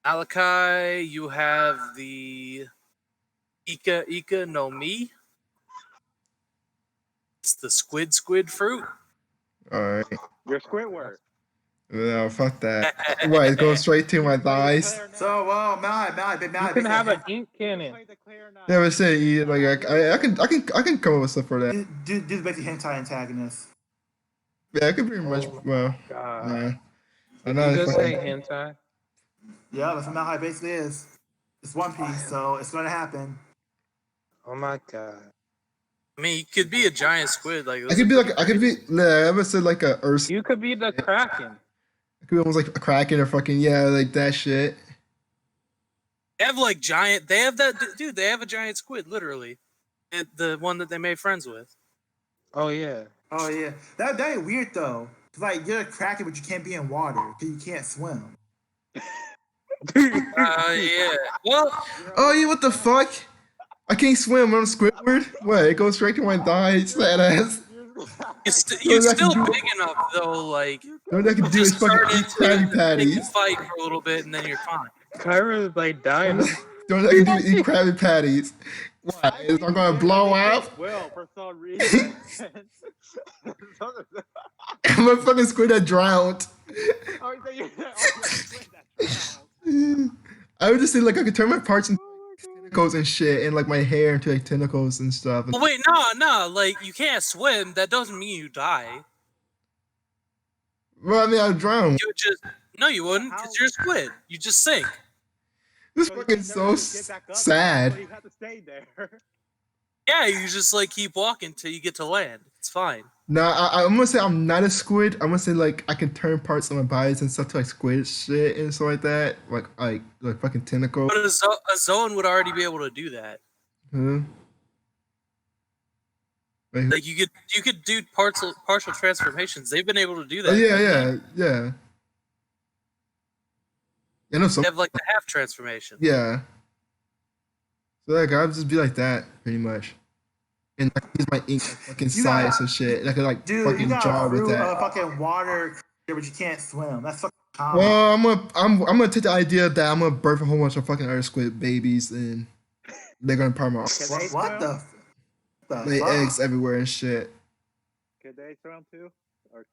Malachi, you have the Ika no Mi. It's the squid fruit. All right. Your Squidward. No, fuck that. What? It goes straight to my thighs. So Malai, You can have an ink cannon. Yeah, but say like I can come up with stuff for that. do basically hentai antagonist. Yeah, I could pretty much. Well, God. nah. I'm You not just say fucking. hentai. Yeah, that's what Malai basically is. It's One Piece, so it's gonna happen. Oh my god. I mean, you could be a giant squid. Like I could be like I could be. Nah, I would say like a Ursa. You could be the Kraken. I could be almost like a Kraken or fucking like that shit. They have like giant. They have that dude. They have a giant squid, literally. And the one that they made friends with. Oh yeah. Oh yeah, that ain't weird though. It's like you're a Kraken, but you can't be in water because you can't swim. Yeah. Well, Oh yeah, what the fuck? I can't swim. I'm Squidward. What? It goes straight to my thighs. That ass. you're I can still do- big enough though. Like The only I can do is just turn fucking eat into Krabby it, take a Patties. fight for a little bit, and then you're fine. Kyra is like dying. The only I can do is eat Krabby Patties. Why? Is I'm gonna blow up? Well, for some reason. I'm a fucking squid that drowned. Oh, so you're that I would just say like I could turn my parts into tentacles and shit, and like my hair into like tentacles and stuff. Well, wait, no. Like you can't swim. That doesn't mean you die. Well, I mean, I'd drown. You would just you wouldn't, because you're a squid. You just sink. This fucking so sad. You have to stay there. Yeah, you just like keep walking till you get to land. It's fine. Nah, I'm gonna say I'm not a squid. I'm gonna say like I can turn parts of my bodies and stuff to like squid shit and stuff like that, like fucking tentacles. But a zone would already be able to do that. Huh? Wait, Like you could do partial transformations. They've been able to do that. oh, yeah. You know, some They have like the half transformation. yeah. So like I'd just be like that pretty much, and I can use my ink like fucking You got- science and shit. And I could like Dude, you fucking got draw a with fruit that. of fucking water, but you can't swim. That's fucking common. Well, I'm gonna take the idea that I'm gonna birth a whole bunch of fucking other squid babies, and they're gonna probably What the lay fuck? eggs everywhere and shit. Could they swim too? Or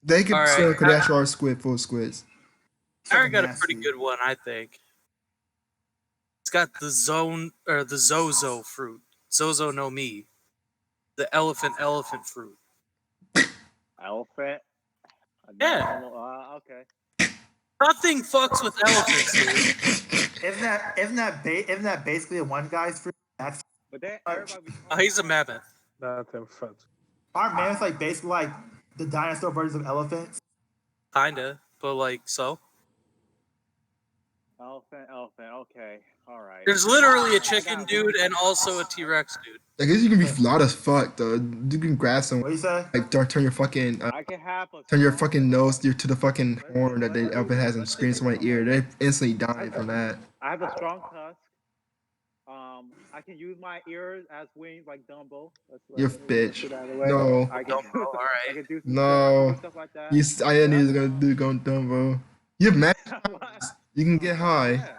They could All right. still could actually are squid full of squids. Aaron got a Nasty. pretty good one, I think. It's got the Zozo fruit. Zozo no Mi. The elephant fruit. elephant? Yeah. Okay. Nothing fucks with elephants, dude. Isn't that basically a one guy's fruit? That's But then everybody. Oh, he's a mammoth. Nothing fucks. Aren't mammoths like basically like the dinosaur versions of elephants? Kinda, but like so. Elephant. Okay, all right. There's literally a I chicken got dude one. and also a T-Rex dude. I guess you can be flawed as fuck though. You can grab What someone do you say? like turn your fucking I can have a turn your strong fucking nose tongue. to the fucking horn that the Let's elephant has and let's scream take it to my from ear. like They instantly dying from that. I have a strong tusk. I can use my ears as wings like Dumbo. You Let's bitch. get out of the way. No, I can Dumbo, all right. I can do some no. stuff like that. You, I knew you was gonna do going Dumbo. You have magic What? powers. You can get high. Yeah.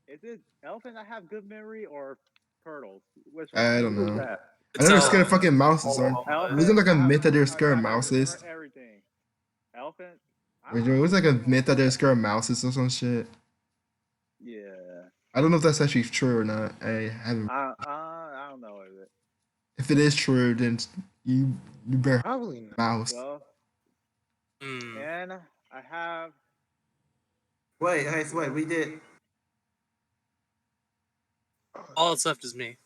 Is it elephant that have good memory or turtles? Which I don't which is know. that? I know they're It's, scared of fucking mouses. Or Elephant, wasn't like a I have- myth that they're I scared of can mouses. remember everything. Elephant. I Wait, don't it was like a know. myth that they're scared of mouses or some shit. Yeah. I don't know if that's actually true or not. I haven't. I don't know is it. If it is true, then you better have Probably not. a mouse. Well, hmm. and I have Wait, hey, so wait, we did. All that's left is me.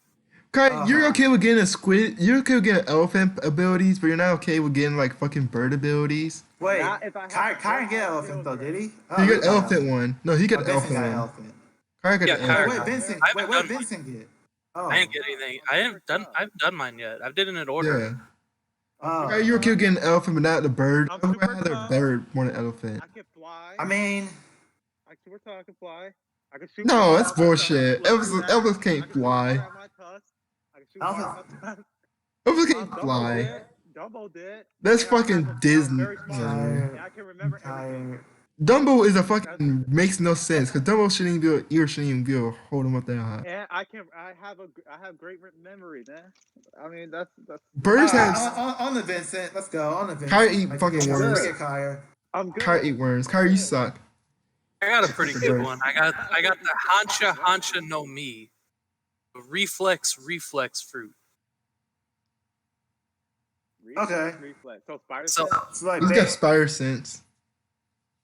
Okay, you're okay with getting a squid. You're okay with getting elephant abilities, but you're not okay with getting like fucking bird abilities. Wait, Not if I have Kyron get all elephant though, children. did he? You he get got elephant one. No, he got Oh, the Vincent elephant got one. elephant. Kyrie got Yeah, the Wait, elephant. wait, Kyron. Vincent. I haven't Wait, done Vincent get? Oh, I didn't get anything. I haven't done mine yet. I've did it in order. Yeah. oh. Okay, you're okay with getting elephant, but not the bird. I'm I would super rather tough. bird more than elephant. I can fly. I mean, I super tough. I can fly. I can shoot. No, water that's out my bullshit. tusk. Elvis I can't can shoot fly. water out my tusk. I can shoot water out my tusk. Elvis can't Dumbo fly. did. Dumbo did. That's And I have fucking a Disney. very small Yeah. memory, and I can remember everything. tired. Dumbo is a fucking makes no sense because Dumbo shouldn't even be able, ear shouldn't even be able to hold him up that high. And I have great memory, man. I mean that's Birds have On the Vincent. Let's go. On the Vincent. Kyrie eat fucking worms. Forget Kyrie. I'm good. Kyrie eat worms. Kyrie, you suck. I got a pretty good one. I got the Hansha no Mi. Reflex fruit. Okay. Reflex. So spider So sense? It's like He's got spider sense.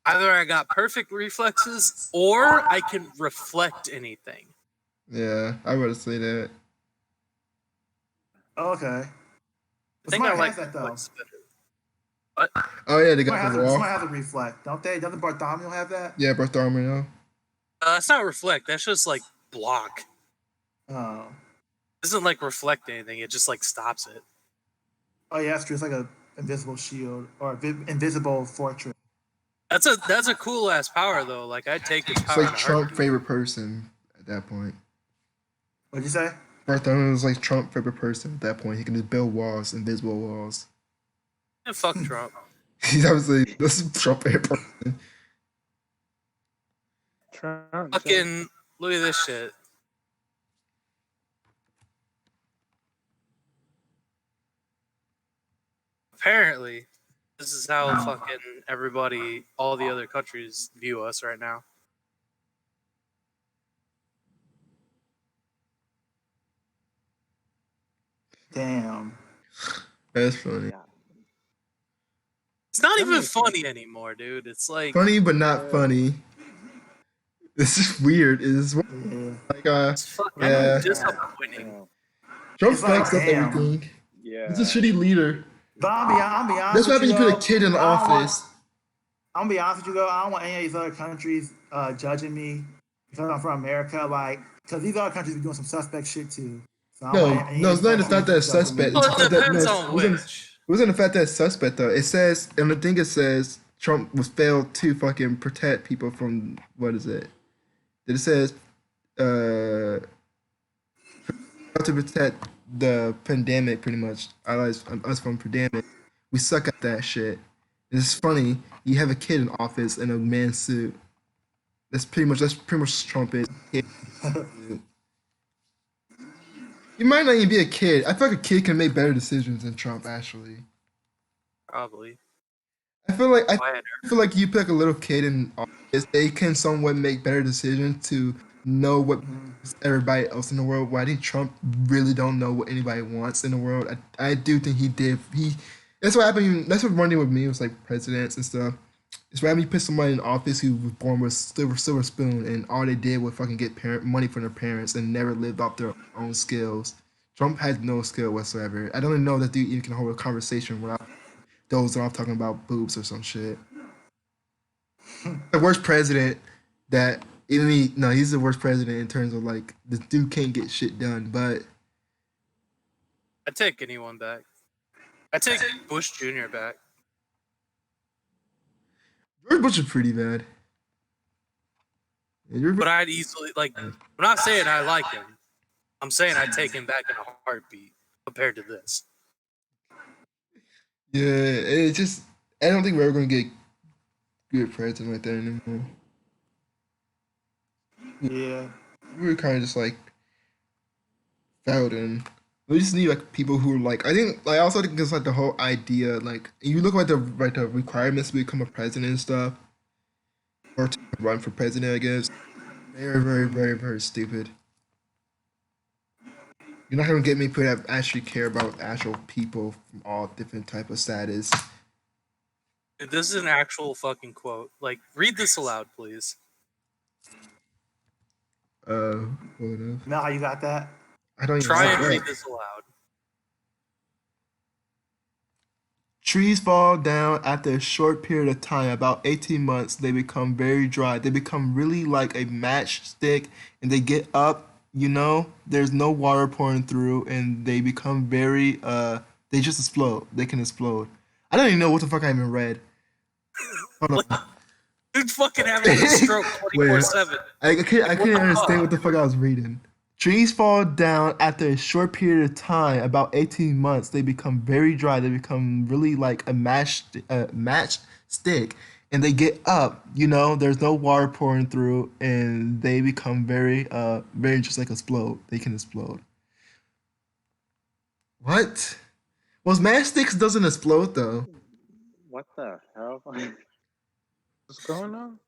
either I got perfect reflexes or I can reflect anything. Yeah, I would say that. okay. I think Somebody I like has that though. reflex better. Oh yeah, they Somebody got has, the somebody wall. has a reflect, don't they? Doesn't Bartholomew have that? Yeah, Bartholomew. It's not reflect. That's just like block. Oh. It doesn't like reflect anything. It just like stops it. Oh yeah, that's true. It's like a invisible shield or invisible fortress. That's a cool ass power though. Like I'd take this It's power. like in a Trump's heartbeat. favorite person at that point. What'd you say? Bartholomew was like Trump's favorite person at that point. He can just build walls, invisible walls. Yeah, fuck Trump. He's obviously this is Trump's favorite person. Trump. Fucking look at this shit. Apparently, this is how fucking everybody, all the other countries view us right now. Damn. That's funny. It's not That even makes sense. funny anymore, dude. It's like Funny but not funny. This is weird. It's Yeah. like it's fucking Yeah. disappointing. Oh, Trump It's like, fucks up damn. everything. yeah. He's a shitty leader. But I'll be honest. That's why with when you put though, a kid in the I don't want- office. I'm gonna be honest with you, though. I don't want any of these other countries judging me because I'm from America. Like, because these other countries be doing some suspect shit too. So I don't No, want any no, of it's these not the fact that countries it's judging me. suspect. Well, It's it that- depends no, on it wasn't- which. It wasn't the fact that it's suspect though. It says, and the thing it says, Trump was failed to fucking protect people from what is it? It says, failed to protect the pandemic, pretty much. Allies us from pandemic. We suck at that shit. It's funny. You have a kid in office in a man suit. That's pretty much Trump is. You might not even be a kid. I feel like a kid can make better decisions than Trump. Actually, Probably. I feel like Quieter. I feel like you put like a little kid in office, they can somewhat make better decisions to know what everybody else in the world. Well, I think Trump really don't know what anybody wants in the world. I do think he did. That's what happened. That's what one thing with me was like presidents and stuff. It's why you put somebody in office who was born with silver spoon and all they did was fucking get money from their parents and never lived off their own skills. Trump has no skill whatsoever. I don't even know that dude even can hold a conversation without those off talking about boobs or some shit. The worst president that even no, he's the worst president in terms of like this dude can't get shit done. But I take anyone back. I take Bush Jr. back. George Bush is pretty bad. But I'd easily like. I'm not saying I like him. I'm saying I'd take him back in a heartbeat compared to this. Yeah, it's just I don't think we're ever gonna get good president like that anymore. Yeah. We were kind of just like failed in. We just need like people who are like I think like I also think it's like the whole idea like you look at the requirements to become a president and stuff or to run for president I guess they're very stupid. You're not gonna get me people that actually care about actual people from all different type of status. Dude, this is an actual fucking quote. Like, read this aloud, please. Hold up. Now you got that? I don't even Try know and that. read this aloud. Trees fall down after a short period of time, about 18 months, they become very dry. They become really like a matchstick and they get up, there's no water pouring through and they become very they just explode. They can explode. I don't even know what the fuck I even read. Hold on. Dude's fucking having a stroke 24/7. I couldn't understand what the fuck I was reading. Trees fall down after a short period of time, about 18 months. They become very dry. They become really like a match stick, and they get up. There's no water pouring through, and they become very just like explode. They can explode. What? Well, matchsticks doesn't explode though. What the hell? What's going on?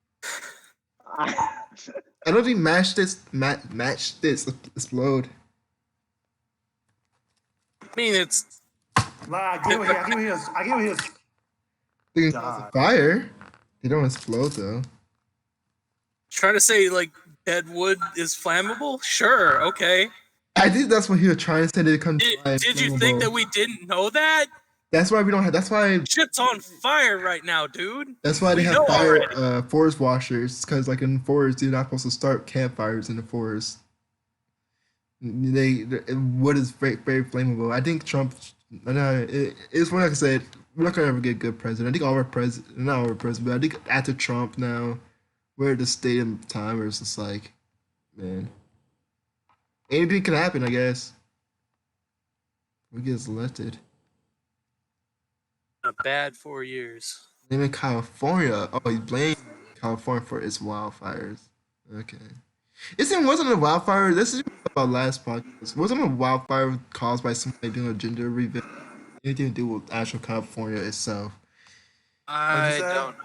I don't think matchsticks explode. I mean, it's Nah, I get what he was. They can God. cause a fire. They don't explode though. trying to say like dead wood is flammable. Sure, okay. I think that's what he was trying to say. They come Did you think that we didn't know that? That's why we don't have. That's why. Shit's on fire right now, dude. That's why they We have know fire already. forest washers. Because like in the forest, you're not supposed to start campfires in the forest. Wood is very flammable. I think Trump. It's what like I said. We're not gonna ever get a good president. I think all our president, not all our president, but I think after Trump now, we're at the state of time where it's just like, man, anything can happen. I guess. We get elected. A bad 4 years. Name in California. Oh, he blamed California for its wildfires. Okay. Wasn't a wildfire. This is about last podcast. Wasn't a wildfire caused by somebody doing a gender reveal? Anything to do with actual California itself? I say? don't know.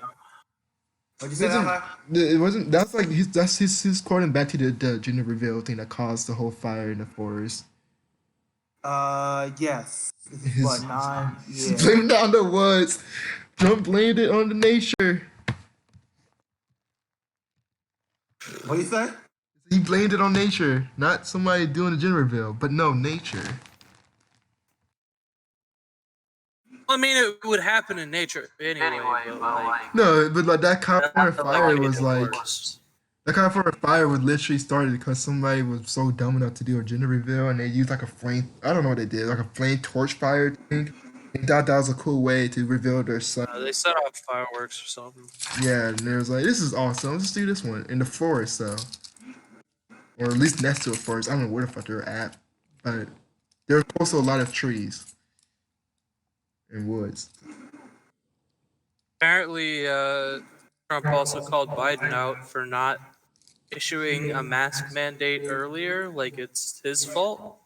What'd you say, Isn't- Alpha? It wasn't. That's like he's quoting back to the gender reveal thing that caused the whole fire in the forest. Yes. His- What, 9? He's Yeah. blamed it on the woods. Trump blamed it on the nature. What you say? He blamed it on nature, not somebody doing the gender reveal, but no, nature. I mean, it would happen in nature anyway. But like, No, but like that California nothing fire like was it like was. that California fire was literally started because somebody was so dumb enough to do a gender reveal and they used like a flame. I don't know what they did, like a flame torch fire thing. They thought that was a cool way to reveal their son. They set off fireworks or something. Yeah, and they was like, "This is awesome. Let's do this one in the forest, though, or at least next to a forest. I don't know where the fuck they're at, but there's also a lot of trees and woods." Apparently, Trump also called Biden out for not issuing a mask mandate earlier, like it's his fault.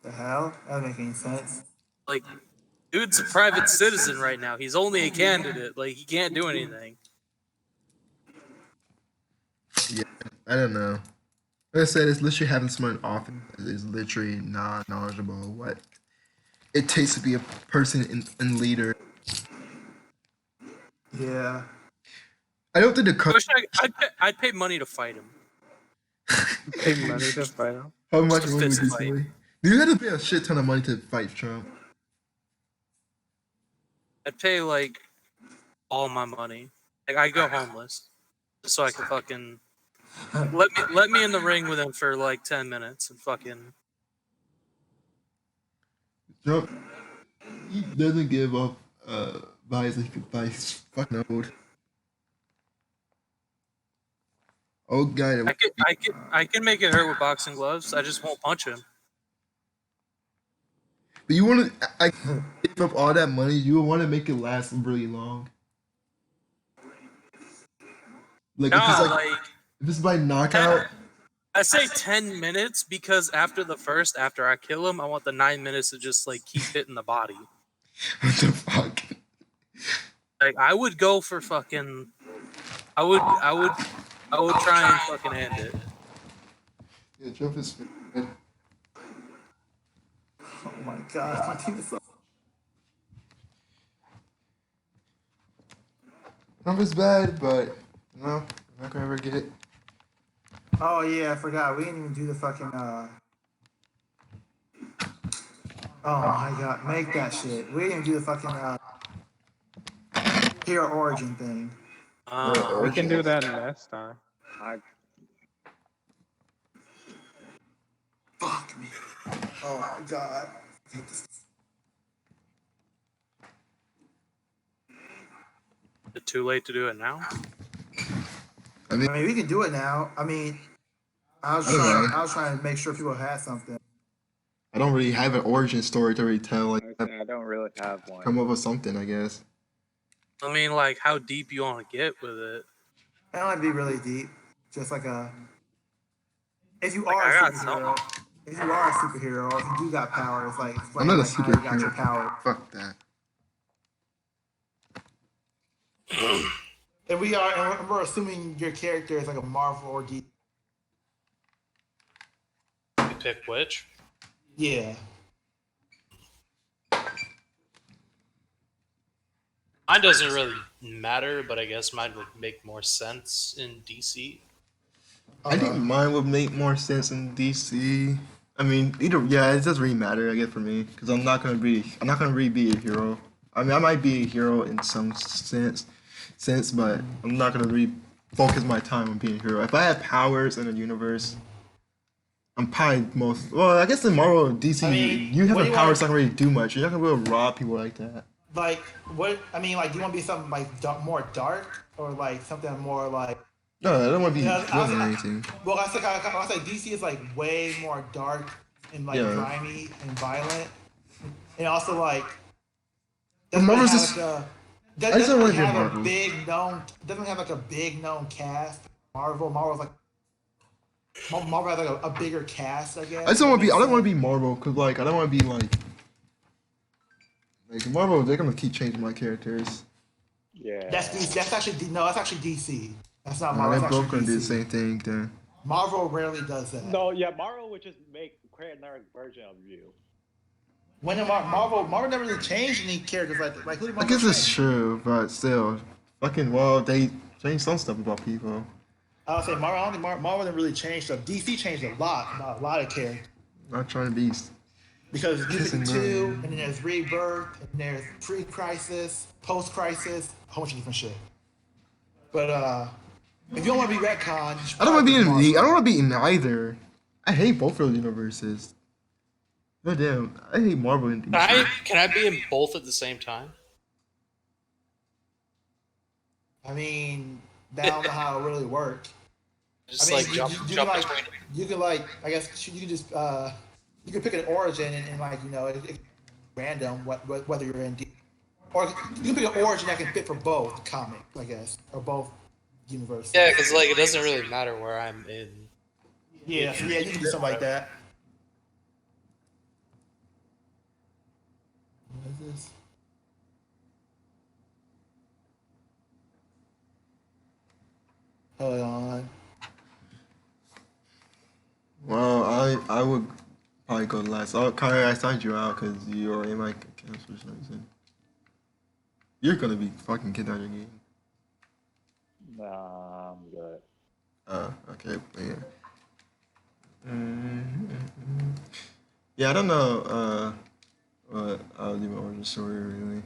The hell? That doesn't make any sense. Like, dude's a private citizen right now. He's only a candidate. Like, he can't do anything. Yeah, I don't know. Like I said, it's literally having someone in office that is literally not knowledgeable what it takes to be a person and leader. Yeah. I don't think the I wish I'd pay money to fight him. Pay money to fight him. How much Just a money would fist you fight. pay? You had to pay a shit ton of money to fight Trump. I'd pay like all my money. Like I go homeless just so I can fucking let me in the ring with him for like 10 minutes and fucking. Trump, he doesn't give up by his fucking old. Old guy that I can make it hurt with boxing gloves. I just won't punch him. but you want to I give up all that money, you want to make it last really long. Like if it's Nah, like like if it's by knockout, I say 10 minutes because after I kill him, I want the 9 minutes to just like keep hitting the body. what the fuck? Like I would go for fucking. I would try and fucking end it. Yeah, Trump is bad. Oh my god, my team is so. Trump is bad, but no, I'm not gonna ever get it. Oh yeah, I forgot. We didn't even do the fucking. Oh my god, make that shit. We didn't even do the fucking hero origin thing. We can do that next time. I Fuck me. Oh my god. Is it too late to do it now? I mean, I mean, we can do it now. I mean, I was I don't know. trying to make sure people had something. I don't really have an origin story to really tell. Like, I don't really have one. come up with something, I guess. I mean, like how deep you want to get with it? It don't have to be really deep. Just like a. If you Like, are I a got superhero, if you are a superhero, or if you do got powers, like I'm not a how you got your superhero. power. Fuck that. And we're assuming your character is like a Marvel or DC. You pick which? Yeah. Mine doesn't really matter, but I guess mine would make more sense in DC. I think mine would make more sense in DC. I mean, either yeah, it doesn't really matter. I guess for me, because I'm not gonna really be a hero. I mean, I might be a hero in some sense, but I'm not gonna really focus my time on being a hero. If I have powers in a universe, I'm probably most. Well, I guess in Marvel or DC, I mean, you what do having you powers want- not really do much. You're not gonna be able to rob people like that. Like what? I mean, like, do you want to be something like more dark, or like something more like? No, I don't want to be Yeah, villain or anything. Well, I say DC is like way more dark and like Yeah. grimy and violent, and also like But Marvel's have, just- like, I just doesn't don't really wanna be have a Marvel. big known doesn't have like a big known cast. Marvel's like Marvel has like a bigger cast, I guess. I just don't want to be. I don't want to be Marvel because like I don't want to be like Marvel. They're gonna keep changing my characters. Yeah. That's DC. That's actually DC. That's not They're Marvel. That's both actually gonna do the DC. same thing. Then Marvel rarely does that. No, yeah, Marvel would just create another version of you. When did Marvel never really changed any characters like who did I Marvel guess it's change? true, but still, fucking well, they changed some stuff about people. I would say Marvel. I don't think Marvel didn't really change stuff. DC changed a lot of characters Not trying to be. because New Kissing 52, Ryan. and then there's Rebirth, and there's pre-crisis, post-crisis, a whole bunch of different shit. But if you don't want to be retcon, you should I don't want to be in. probably I don't want to be in either. I hate both of those universes. God damn, I hate Marvel and DC. Can I be in both at the same time? I mean, I don't know how it really works. Just I mean, like jump like, between. you can like, I guess you can just you can pick an origin and like it random whether you're in, or you can pick an origin that can fit for both comics, I guess, or both universes. Yeah, because like it doesn't really matter where I'm in. Yeah, so you can do something like that. What is this? Hold on. Well, I would probably go last. Oh, Kyrie, I signed you out because you're in my camp for some reason. You're gonna be fucking kicked out of your game. Nah, I'm good. Okay, yeah. Yeah, I don't know. I'll leave my origin story really.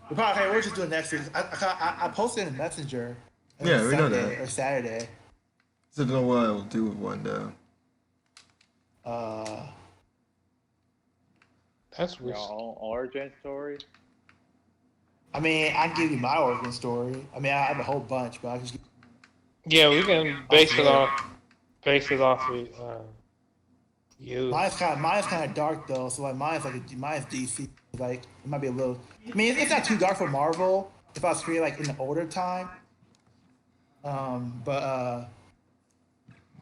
We probably we'll just do it next week. I posted in Messenger. Yeah, we know Sunday that. or Saturday. So I don't know what I will do with one though. Uh, That's Your weird. own origin story. I mean, I can give you my origin story. I mean, I have a whole bunch, but I can just. Yeah, we can base it off of you. Mine's kind of dark though. So like mine's DC. Like it might be a little. I mean, it's not too dark for Marvel. If I was created like in the older time. But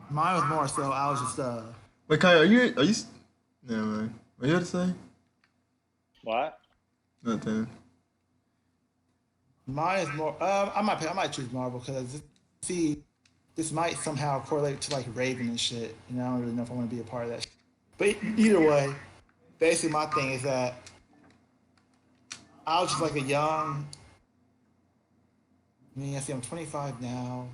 mine was more so I was just Wait, Kai, are you? Never mind. What you had to say? What? Nothing. mine is more. I might choose Marvel because see, this might somehow correlate to like Raven and shit. You know, I don't really know if I want to be a part of that. But either way, basically my thing is that I was just like a young. I mean, I see I'm 25 now.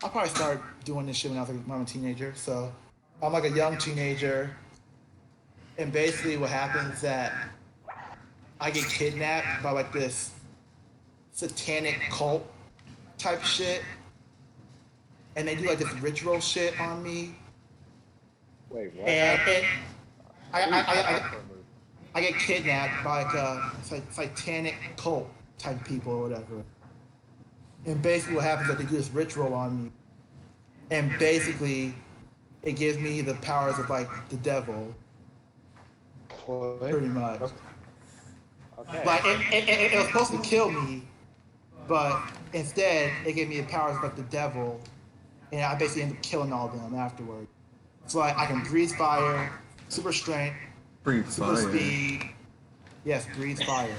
I probably started doing this shit when I was a teenager. So I'm like a young teenager, and basically what happens is that I get kidnapped by like this satanic cult type shit, and they do like this ritual shit on me, Wait, what? and I get kidnapped by like a satanic cult type people or whatever. And basically what happens is that they do this ritual on me. And basically it gives me the powers of like the devil, pretty much. Okay. Like it was supposed to kill me, but instead it gave me the powers of like the devil, and I basically ended up killing all of them afterward. So like I can breathe fire, super strength, Breathe super fire. speed. Yes, breathe fire.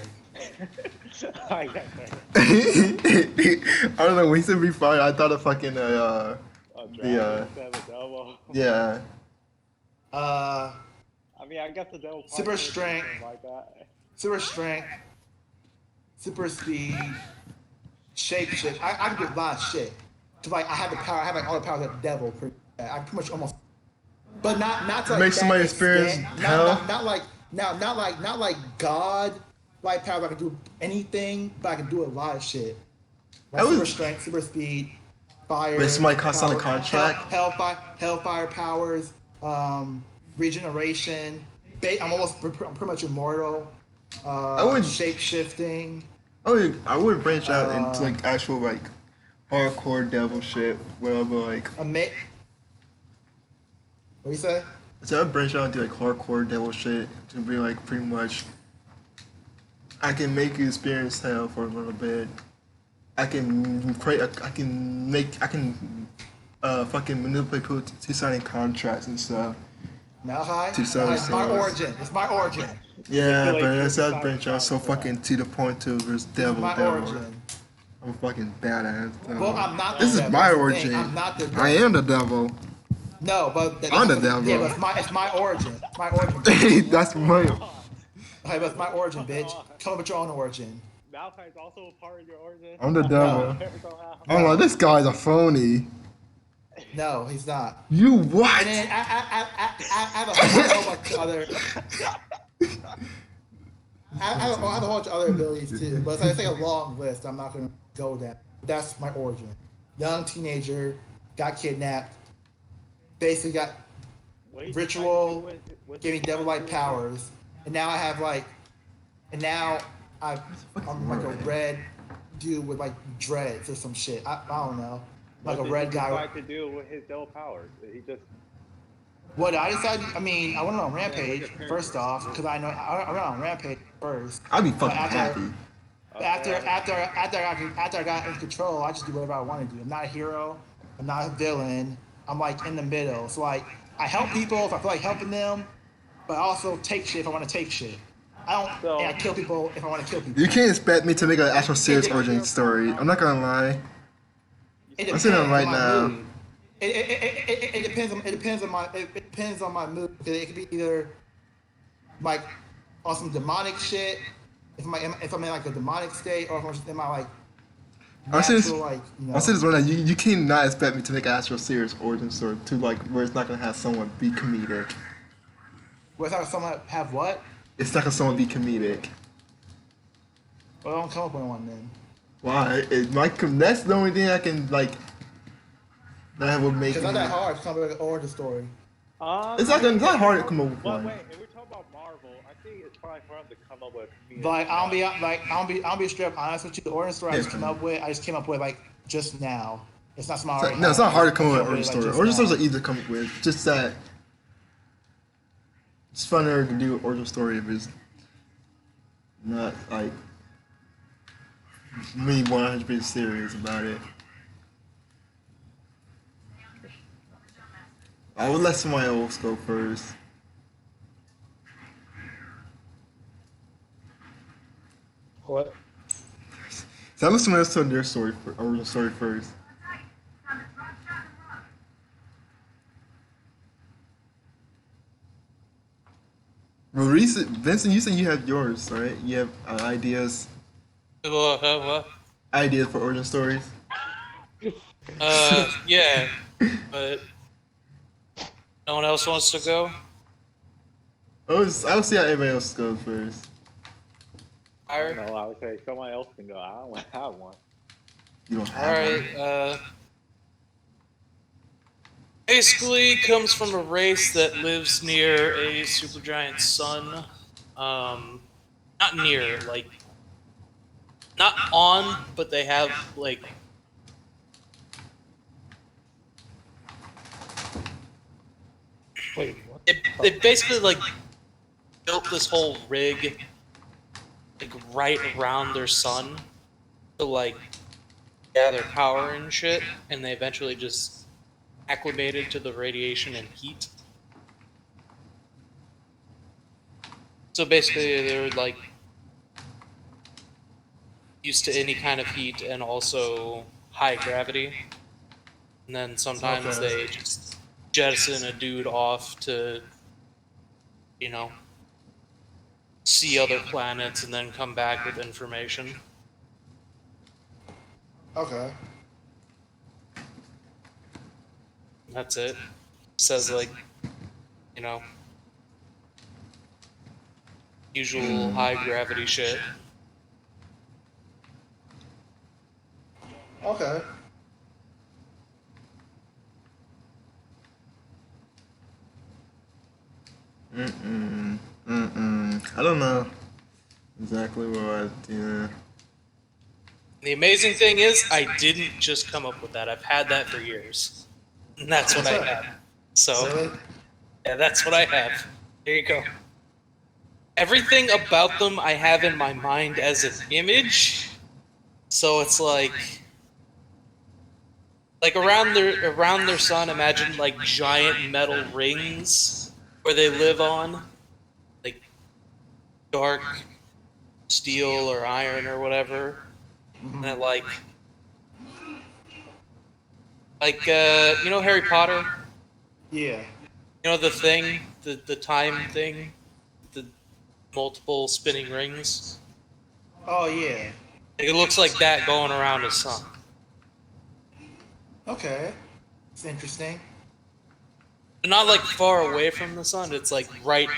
I got that. I don't know. When he said breathe fire, I thought of fucking A dragon Yeah. instead of a devil. yeah. Uh, I mean, I guess the devil. Super probably strength. something like that. super strength, super speed, shape shift. I can do a lot of shit. Cause like I have the power. I have like all the powers of the devil. I pretty much almost, but not to like Make that somebody extent. experience hell? Not like God. Like powers, I can do anything, but I can do a lot of shit. Like I was- super strength, super speed, fire. Wait, somebody signed a power- contract? Hellfire powers, regeneration. I'm pretty much immortal. would- Shape shifting. I would branch out into Uh, like actual like hardcore devil shit. Whatever, like. What do you say? So I'd branch out into like hardcore devil shit to be like pretty much. I can make you experience hell for a little bit. I can create. I can fucking manipulate people to signing contracts and stuff. Malahai? To sell It's my stores. origin. It's my origin. Yeah, like but you're that's how I signing branch out so contracts. fucking to the point to there's It's devil. my origin. I'm a fucking badass. Well, I'm not. This the is devil. my That's the origin. thing. I'm not the devil. I am the devil. No, but I'm the devil. Yeah, but it's my origin. My origin. That's my. Hey, that's my origin, bitch. Tell me about your own origin. Malachi's also a part of your origin. I'm the devil. Somehow. I'm like, this guy's a phony. No, he's not. You what? And then I have a whole bunch of other. I have a whole bunch of other abilities too, but it's like a long list. I'm not gonna go that. That's my origin. Young teenager, got kidnapped. Basically got Wait, ritual, what's gave me the devil-like origin? powers, and now I have like, and now I'm like a red dude with like dreads or some shit. I don't know, like a What did red he guy. decide to do with his devil powers? He just What I decided, I mean, I went on Rampage first off because I went on Rampage first. I'd be fucking after- happy. After I got in control, I just do whatever I want to do. I'm not a hero. I'm not a villain. I'm like in the middle. So like, I help people if I feel like helping them, but I also take shit if I want to take shit. And I kill people if I want to kill people. You can't expect me to make an actual serious origin story. I'm not gonna lie. It I'm saying it depends right on my now. mood. It depends on my mood. It could be either like on some demonic shit, if I'm in like a demonic state, or if I'm just in my like I say this. natural, like, you know. I say this right now. You cannot expect me to make an actual serious origin story to like where it's not gonna have someone be comedic. Where's how someone have what? It's not gonna someone be comedic. Well, I don't come up with one then. Why? That's the only thing I can like. That would make. It's not that hard to come up with an origin story. It's not hard to come up with Well, one. wait, if we're talking about Marvel, I think it's probably for him to come up with a comedic. Like I'll be straight up honest with you. The origin story I just came up with, like just now. It's not something I already No, it's not had. hard to come up I with came origin like, story. just Origin stories now. are easy to come up with. Just that it's funner to do an origin story if it's not like me 100% serious about it. I would let somebody else go first. What? So I let someone else tell their story, origin story first. Well, Vincent, you said you have yours, right? You have ideas What? for origin stories. Yeah, but no one else wants to go. I'll see how everybody else goes first. Alright. No, I would say someone else can go. I don't have one. You don't have one. Alright, basically comes from a race that lives near a supergiant sun. Not near, like, not on, but they have, like, Wait, what? they basically, like, built this whole rig, like, right around their sun to, like, gather power and shit, and they eventually just acclimated to the radiation and heat. So basically, they're like used to any kind of heat and also high gravity. And then sometimes they just jettison a dude off to, you know, see other planets and then come back with information. Okay. That's it. Says like, you know, usual high gravity shit. Okay. I don't know exactly what I do. The amazing thing is, I didn't just come up with that. I've had that for years. And that's what I have. So, Really? yeah, that's what I have. There you go. Everything about them I have in my mind as an image. So it's like around their sun, imagine like giant metal rings where they live on, like dark steel or iron or whatever, and it you know Harry Potter, Yeah. you know the thing, the time thing, the multiple spinning rings. Oh yeah. It looks like that going around his sun. Okay. It's interesting. But not like far away from the sun. It's like right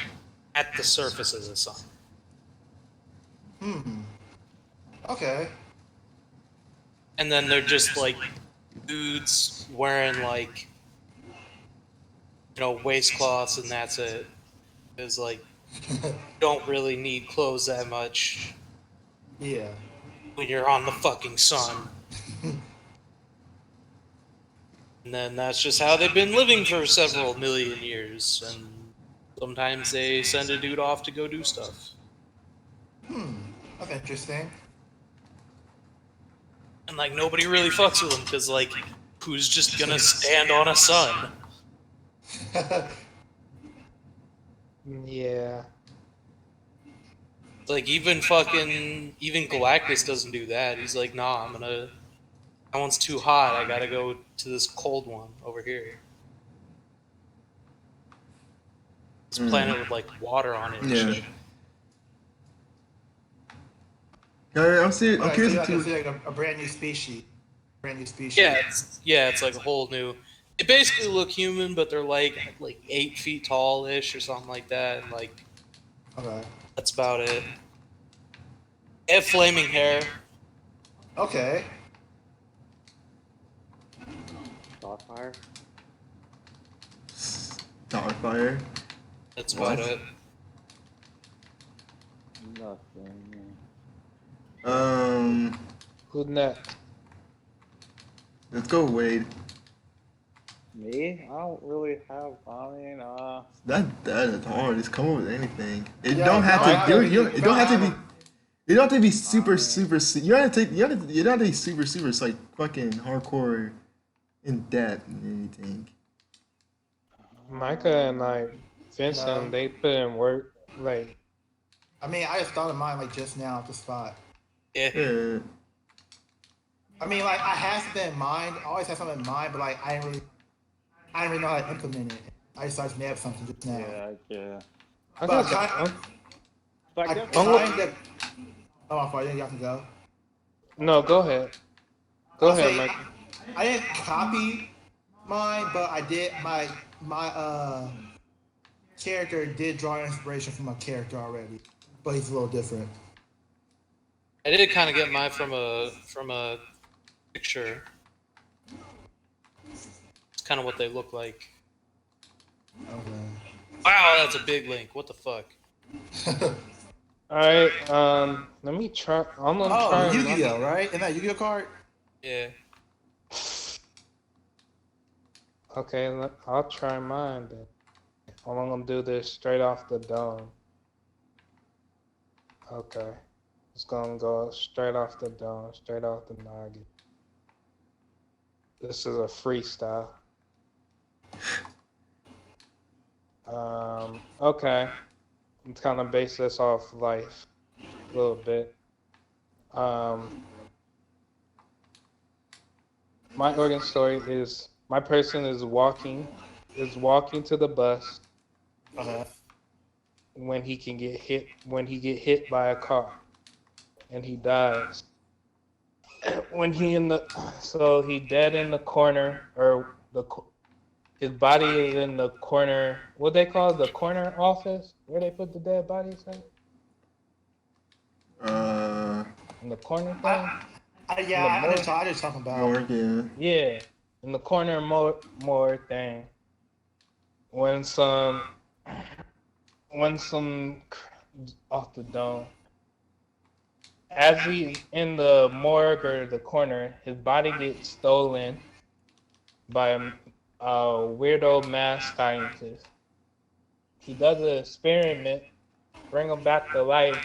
at the surface of the sun. Okay. And then they're just like dudes wearing like, you know, waistcloths and that's it. Because like you don't really need clothes that much Yeah. when you're on the fucking sun. And then that's just how they've been living for several million years. And sometimes they send a dude off to go do stuff. That's interesting. And like nobody really fucks with them because like who's just gonna stand on a sun? Yeah. Like even Galactus doesn't do that. He's like, nah, that one's too hot. I gotta go to this cold one over here. This planet with like water on it and Yeah. shit. I'm serious. I'm Okay, so curious like, to. it's like a brand new species. Brand new species. Yeah, it's like a whole new. They basically look human, but they're like 8 feet tall ish or something like that, and like Okay. that's about it. They have flaming hair. Okay. Starfire. Starfire. That's about What? it. Nothing. Who's next? Let's go, Wade. Me? I don't really have. That is hard. Just come up with anything. It Yeah, don't have to. no, It don't have to be. It don't have to be super, mean- super. You don't have to take. You don't have to be super, super. It's like fucking hardcore, in depth and anything. Micah and like Vincent, No. they put in work. Like, I mean, I just thought of mine like just now at the spot. Yeah. Yeah. I mean, like I had something in mind. I always had something in mind, but like I didn't really know how to implement it. I just started to nab something just now. Yeah. I But got I, But I guess kind of. Oh, I'm sorry. Y'all can go. no. Go ahead. Go I'll ahead, say, Mike. I didn't copy mine, but I did my character did draw inspiration from a character already, but he's a little different. I did kind of get mine from a picture. It's kind of what they look like. Okay. Wow, that's a big link. What the fuck? All right. Let me try. I'm gonna try. Oh, and- Yu-Gi-Oh, right? Isn't that Yu-Gi-Oh card? Yeah. Okay, I'll try mine then. I'm gonna do this straight off the dome. Okay. It's gonna go straight off the dome, straight off the noggin. This is a freestyle. Okay. I'm kind of base this off life a little bit. My origin story is my person is walking to the bus when he get hit by a car and he dies. When he dead in the corner, or his body is in the corner, what they call it, the corner office where they put the dead bodies at? In the corner thing? Yeah, I know what you're talking about. Or, yeah. Yeah, in the corner more thing. When some off the dome. As he's in the morgue or the corner, his body gets stolen by a weirdo math scientist. He does an experiment, bring him back to life,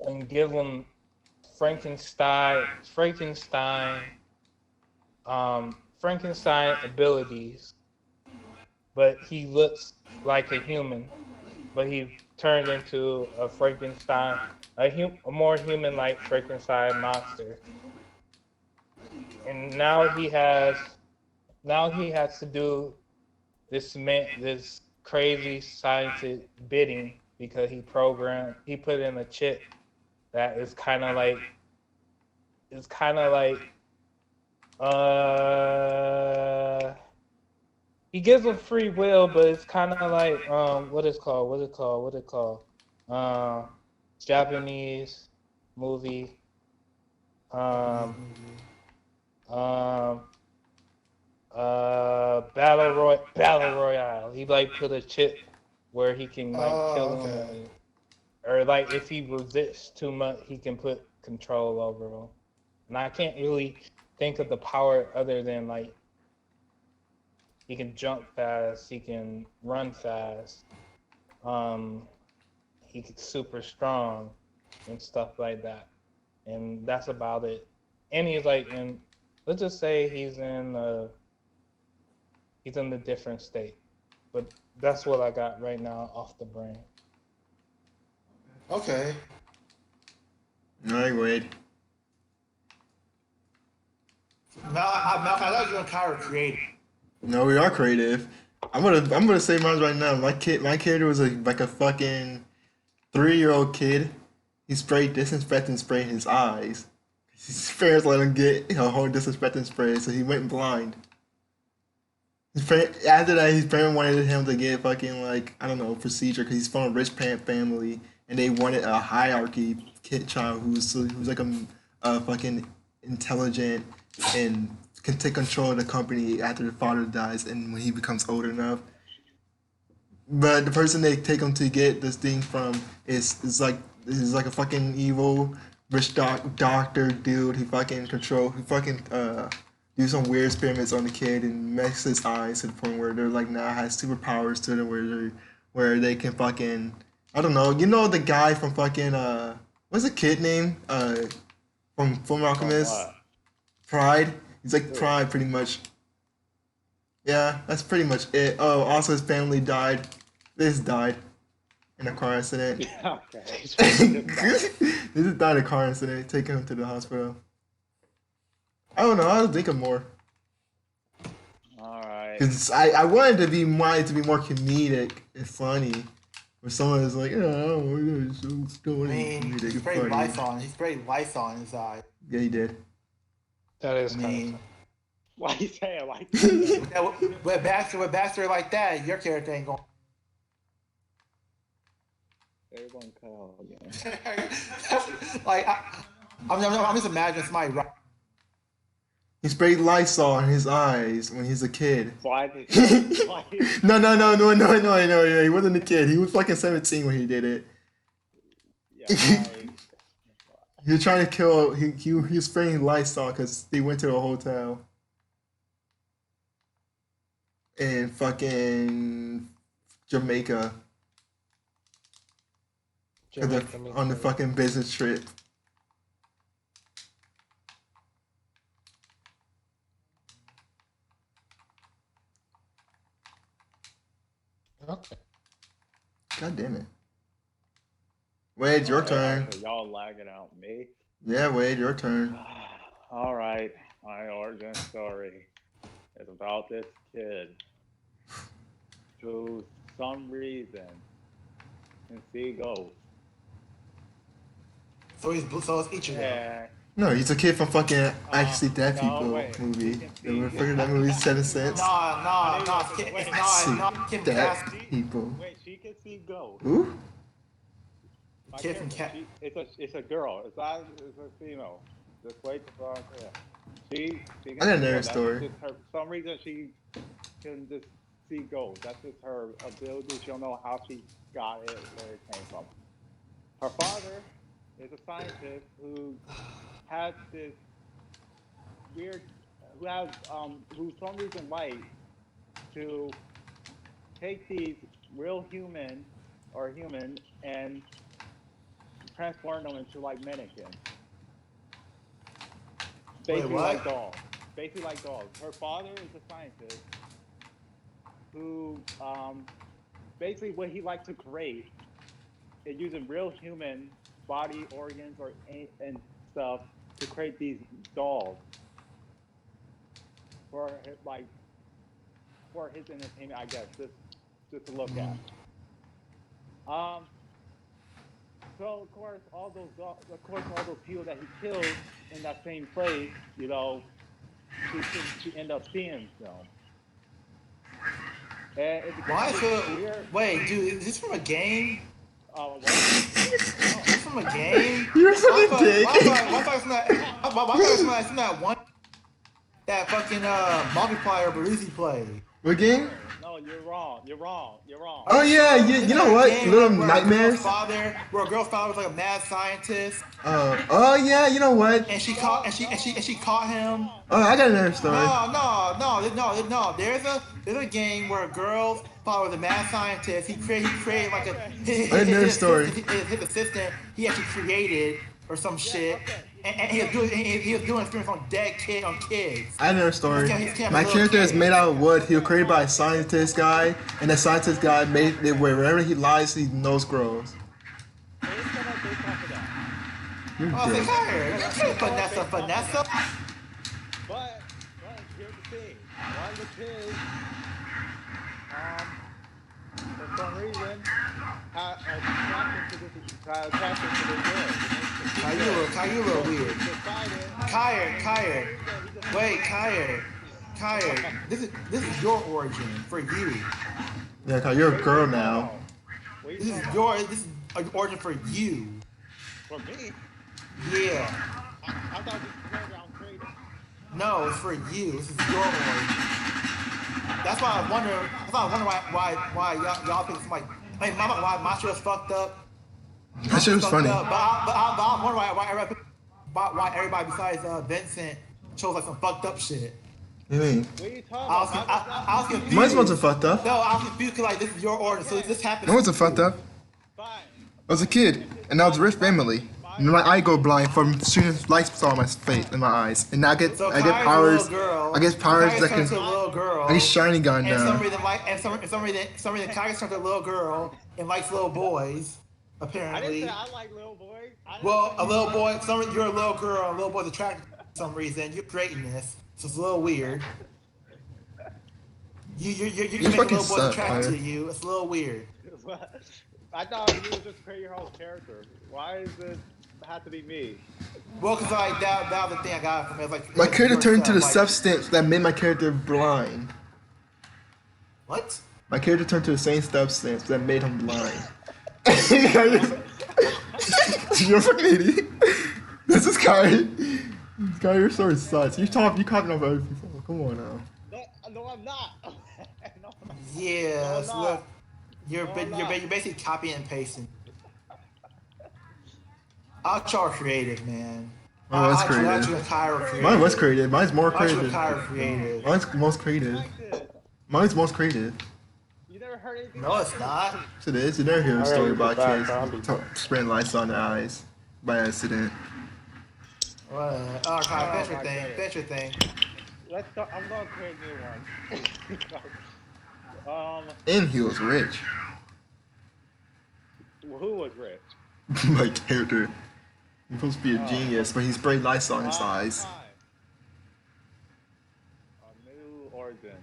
and give him Frankenstein abilities, but he looks like a human, but he turned into a Frankenstein, a more human-like Frankenstein monster. And now he has to do this crazy scientific bidding because he put in a chip that is kind of like he gives him free will, but it's kind of like what it called Japanese movie battle royale. He like put a chip where he can like kill him, okay. or like if he resists too much, he can put control over him. And I can't really think of the power other than like he can jump fast, he can run fast, he's super strong and stuff like that. And that's about it. And he's like let's just say he's in the different state. But that's what I got right now off the brain. Okay. All right, Wade. I thought you were kind of creative. No, we are creative. I'm gonna say mine right now. My character was like a fucking 3-year-old kid. He sprayed disinfectant spray in his eyes. His parents let him get a whole disinfectant spray, so he went blind. After that, his parents wanted him to get fucking like I don't know procedure because he's from a rich parent family, and they wanted a hierarchy kid child who's like a fucking intelligent and can take control of the company after the father dies and when he becomes old enough. But the person they take him to get this thing from is like a fucking evil rich doctor dude. He fucking do some weird experiments on the kid and mess his eyes to the point where they're like now has superpowers to them where they can fucking I don't know. You know the guy from fucking what's the kid name? From Full Alchemist? Pride. He's like Pride pretty much. Yeah, that's pretty much it. Oh, also his family died. This died in a car accident. Yeah, okay. This just died in a car accident, taking him to the hospital. I don't know, I was thinking more. All right. Cause I wanted to be more comedic and funny. Where someone is like, oh, we're so I stony mean, comedic he and sprayed funny. Lysol. He sprayed Lysol in his eye. Yeah, he did. That is I kind mean, Why you say it like that? with Baxter like that, your character ain't going. Everyone cut out again. Like, I'm just imagining somebody. He sprayed Lysol in his eyes when he's a kid. Why did why No. He wasn't a kid. He was fucking 17 when he did it. yeah, He was trying to kill. He was spraying Lysol because they went to a hotel in fucking Jamaica on the fucking business trip. Okay. God damn it. Wade, your turn. So y'all lagging out me. Yeah, Wade, your turn. All right, my origin story is about this kid who, some reason, can see ghosts. So it's Ichigo. And No, he's a kid from fucking Actually Dead no, People wait. movie. You ever figured that movie 7 cents? No, it's Kim Dead Cass. People. wait, she can see ghosts. Ooh? My Kid from character, it's a girl. It's a female. Just wait for she I can got another see ghosts. story. That's just her, for some reason she can just see ghosts. That's just her ability. She don't know how she got it, where it came from. Her father is a scientist who has this weird, who for some reason like to take these real human and transform them into like mannequins. Basically what? like dolls. Basically like dolls. Her father is a scientist who basically what he likes to create is using real human body organs and stuff to create these dolls for his entertainment, I guess, just to look at. So of course all those people that he killed in that same place, you know, she end up seeing them. And it Why becomes so? weird. Wait, dude, is this from a game? What? Is this from a game? You're such a dick. Why it's from that one that fucking multiplayer Baruzzi played? What game? No, you're wrong. You're wrong. Oh yeah, you know what? Little Nightmares? Where a girl's father was like a mad scientist, Oh yeah, you know what? and she caught him. Oh, I got another story. No. There's a game where a girl's father was a mad scientist. He created like Another story. His assistant. He actually created or some shit, and he was doing experiments on kids. I know a story. He's kind of My a little character is kid. made out of wood. He was created by a scientist guy, and the scientist guy made it where wherever he lies, his nose grows. So it's kind of based off of that. You're Oh, dead. Vanessa. But here's the thing. One of the kids for some reason, attracted to this girl. Kai, you a little weird. Decided, Kyer, he just wait, Kyer, this is your origin for you. Yeah, Kai, you're a girl now. What are you This is talking about? this is an origin for you. For me? Yeah. I thought this program created. No, it's for you. This is your origin. That's why I wonder. Why y'all think it's like, hey, mama, why my shit was fucked up. That shit was funny. But I wonder why everybody besides Vincent chose like some fucked up shit. What do you mean? What are you talking I about? was confused. Mine wasn't fucked up. No, I was confused because like this is your origin, so this happened. Mine wasn't fucked up. Fine. I was a kid, and I was a rich family. And my eye go blind from shooting lights saw my face in my eyes, and now I get So I get Kyrie's powers. a little girl. I get powers Kyrie's that turned can. to a little girl. I get shiny gun And some now. reason, Kyrie's turned to a little girl and likes little boys. I didn't Apparently, say I like little boys. well, a little boy. You're a little girl. A little boy's attracted to you for some reason. You're creating this, so it's a little weird. You're making fucking little boys suck, attracted Kyer. to you. It's a little weird. I thought you would just create your whole character. Why does it have to be me? Well, cause like that was the thing I got from it. Like My character turned into the yourself, substance that made my character blind. What? My character turned to the same substance that made him blind. You're a fucking idiot. This is Kai. Kai, your story sucks. You copying off other people. Come on now. No, I'm not. No, I'm not. Yeah. No, So I'm look, not. you're No, ba- I'm you're, not. ba- you're basically copying and pasting. I'll charge creative, man. Mine was I'll creative. you a Kyra creative. Mine was creative. Mine's more I'll you a creative. Kyra creative. Mine's most creative. Like this. Mine's most creative. You never heard anything? No, it's not. Yes, it is. You never hear a Alright, story about bye, kids zombie. spraying lights on their eyes by accident. What? Oh, Oh, Kyra, I get it. fetch your thing. Let's go. I'm gonna create a new one. And he was rich. Who was rich? My character. He's supposed to be a genius, but he sprayed lights on his eyes. Fine. A new origin.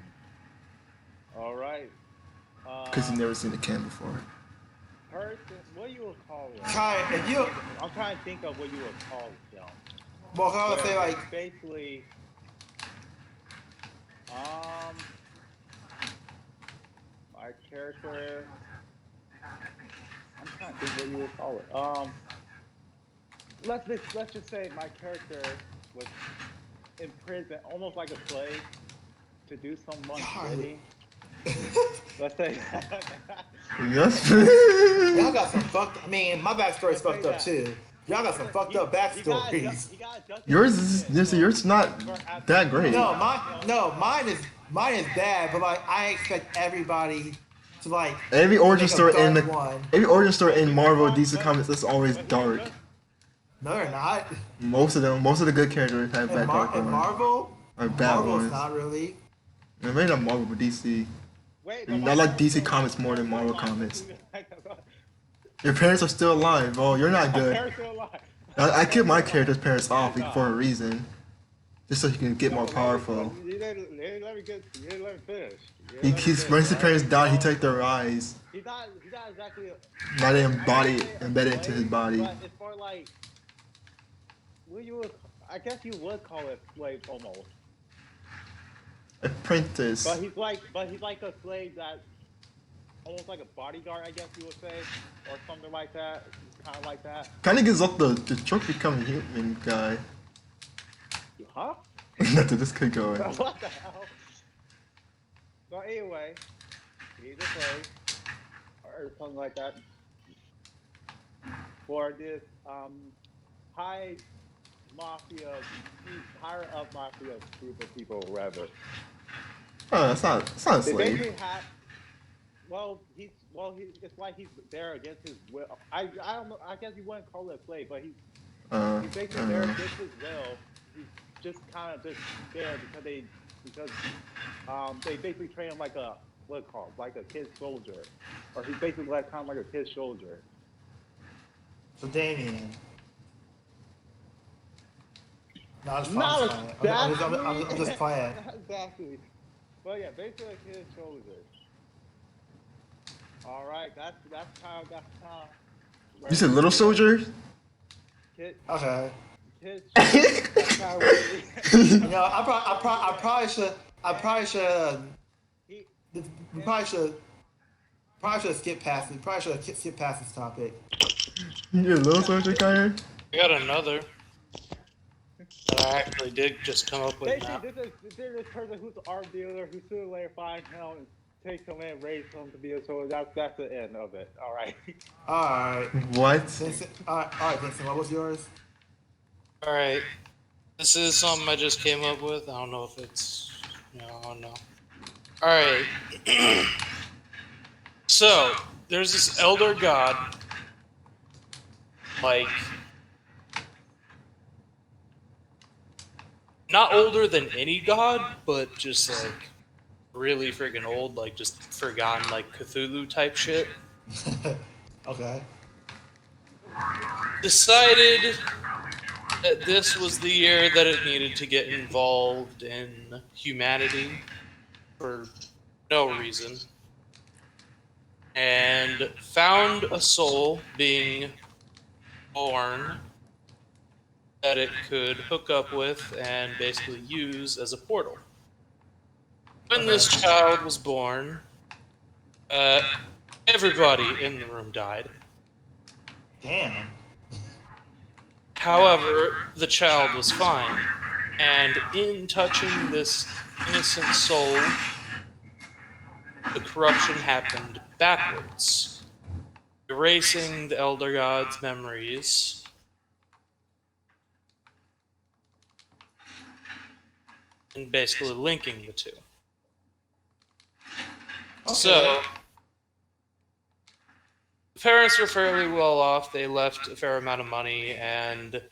All right. Because he's never seen a can before. Person. What you would call it? Kyra, if you, I'm trying to think of what you would call it, though. well, I would say Where like, basically, my character. I'm trying to think what you would call it. Let's just say my character was in prison, almost like a slave, to do some month's God. bidding. Let's say. Yes. y'all got some fucked. I mean, my backstory's fucked up too. Y'all got some fucked up backstories. Yours not that great. No, mine is bad, but like I expect everybody to like. Every origin make a story in dark one. every origin story in Marvel DC Comics is always dark. No, they're not. Most of the good characters have bad dark In ones. Marvel, Or bad Marvel's ones. not really. Maybe not Marvel, but DC. Wait, I like DC Comics more than Marvel Comics. Your parents are still alive. Oh, you're not good. I killed my character's parents off for a reason. Just so he can get more powerful. You didn't let me finish. Once his parents died, he took their eyes. He's not exactly. Now they embedded into his body. But it's more like, I guess you would call it slave almost. Apprentice. But he's like a slave that, almost like a bodyguard, I guess you would say, or something like that. Kind of like that. Kind of gives up the truck becoming human guy. Huh? Nothing, just keep going. What the hell? So anyway, he's a slave, or something like that, for this higher up mafia group of people, rather. Oh, it's not a They slave. basically have. It's like he's there against his will. I don't know. I guess you wouldn't call it a slave, but he's basically there against his will. He's just kind of just there because they basically train him like a like a kid soldier, or he's basically like kind of like a kid soldier. So Damien. No, I'm just Not playing. I'm just playing. Exactly. But yeah, basically a kid soldier. All right, that's You said Little Soldier? Kid, Okay. kid shit. That's kind of what it is. You know, I probably should. I probably should. He, We and probably should skip past it. Probably should skip past this topic. You a Little Soldier, Kyle? I got another that I actually did just come up with basically, now. this is person who's an art dealer who sooner or later finds him and takes him in, raises him to be a soldier. That's the end of it. All right. All right. What? Vincent. All right, Vincent. What was yours? All right, this is something I just came up with. I don't know if it's, I don't know. All right, so there's this elder god, like not older than any god, but just like really freaking old, like just forgotten, like Cthulhu type shit. Okay. Decided that this was the year that it needed to get involved in humanity for no reason, and found a soul being born that it could hook up with and basically use as a portal. When this child was born, everybody in the room died. Damn. However, the child was fine, and in touching this innocent soul, the corruption happened backwards, erasing the Elder God's memories and basically linking the two. Okay. So, the parents were fairly well off. They left a fair amount of money, and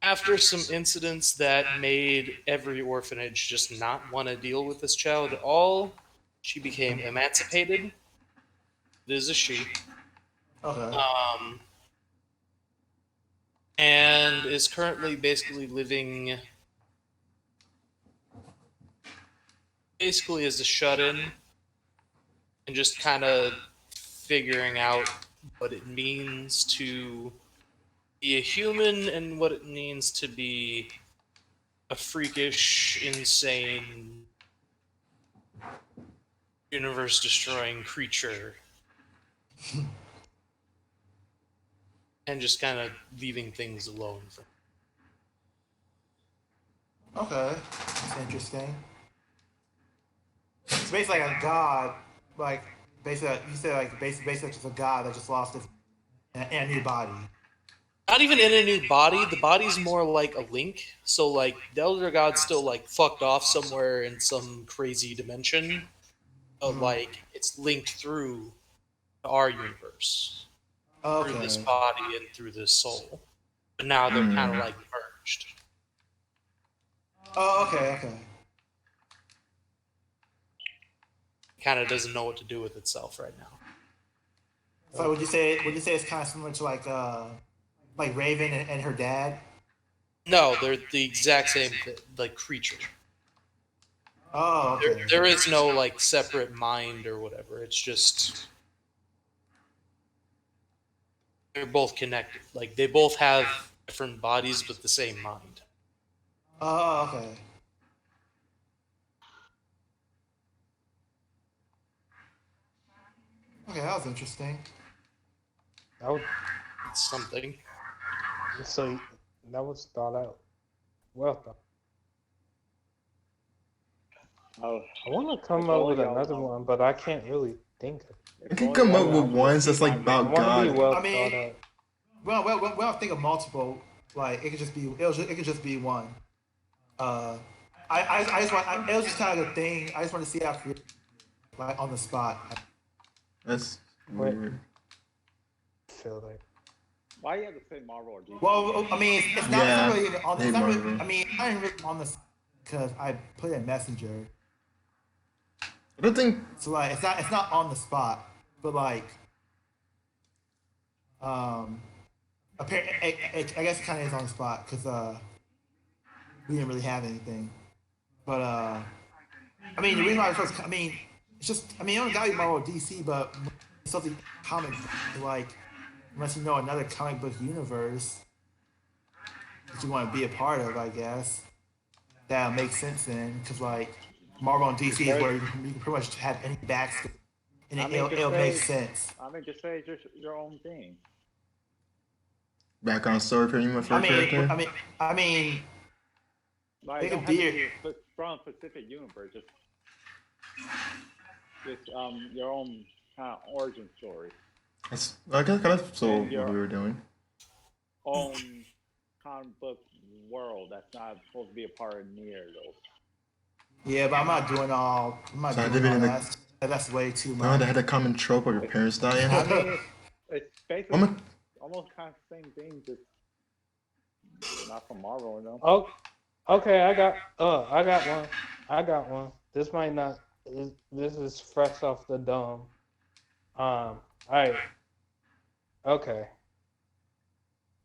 after some incidents that made every orphanage just not want to deal with this child at all, she became emancipated. It is a she. Okay. And is currently basically living basically as a shut-in and just kind of figuring out what it means to be a human and what it means to be a freakish, insane, universe-destroying creature. And just kind of leaving things alone. Okay. That's interesting. It's basically like a god, like basically you said like basically just a god that just lost his and a new body. Not even in a new body. The body's more like a link. So like the Elder God's still like fucked off somewhere in some crazy dimension. But like it's linked through our universe. Okay. Through this body and through this soul. But now they're kind of like merged. Oh, okay. Kind of doesn't know what to do with itself right now. So would you say it's kind of similar to like Raven and her dad? No, they're the exact same like creature. Oh, okay. There is no like separate mind or whatever. It's just they're both connected. Like they both have different bodies but the same mind. Oh, okay. Okay, that was interesting. That was, It's something. so that was thought out. Well thought. Oh, I want to come up with another one, but I can't really think of it. You can come up with ones that's like I about want to be God. well I mean- thought out. Well, I think of multiple. Like it could just be one. I just want. It was just kind of a thing. I just want to see how like on the spot. That's Wait. weird. I feel like why you have to say Marvel or DC? Well, I mean, it's not, Yeah, it's not really even on. they It's not really, Marvel. I mean, I didn't really on this because I put it in Messenger. I don't think. So like, it's not on the spot, but like, I guess it kind of is on the spot because we didn't really have anything. But I mean, the reason why I was, it's just, I mean, it don't gotta be Marvel or DC, but something comic book, like, unless you know another comic book universe that you want to be a part of, I guess, that makes sense then, because like Marvel and DC is where you can pretty much have any backstory, and it'll make sense. I mean, just say just your own thing. Background story pretty much for a character. I mean, Like, it don't could have be to be from Pacific Universe. Just your own kind of origin story, That's, I guess kind of so And what your- we were doing. own comic book world that's not supposed to be a part of near though. yeah, but I'm not doing all. I'm not So I doing did it all in the- that. That's way too No, much. they had a common trope of your parents dying. I mean, it's basically I'm a, almost kind of the same thing, just not from Marvel, you know. Oh, okay. I got one. I got one. This might not. This is fresh off the dome. All right. Okay.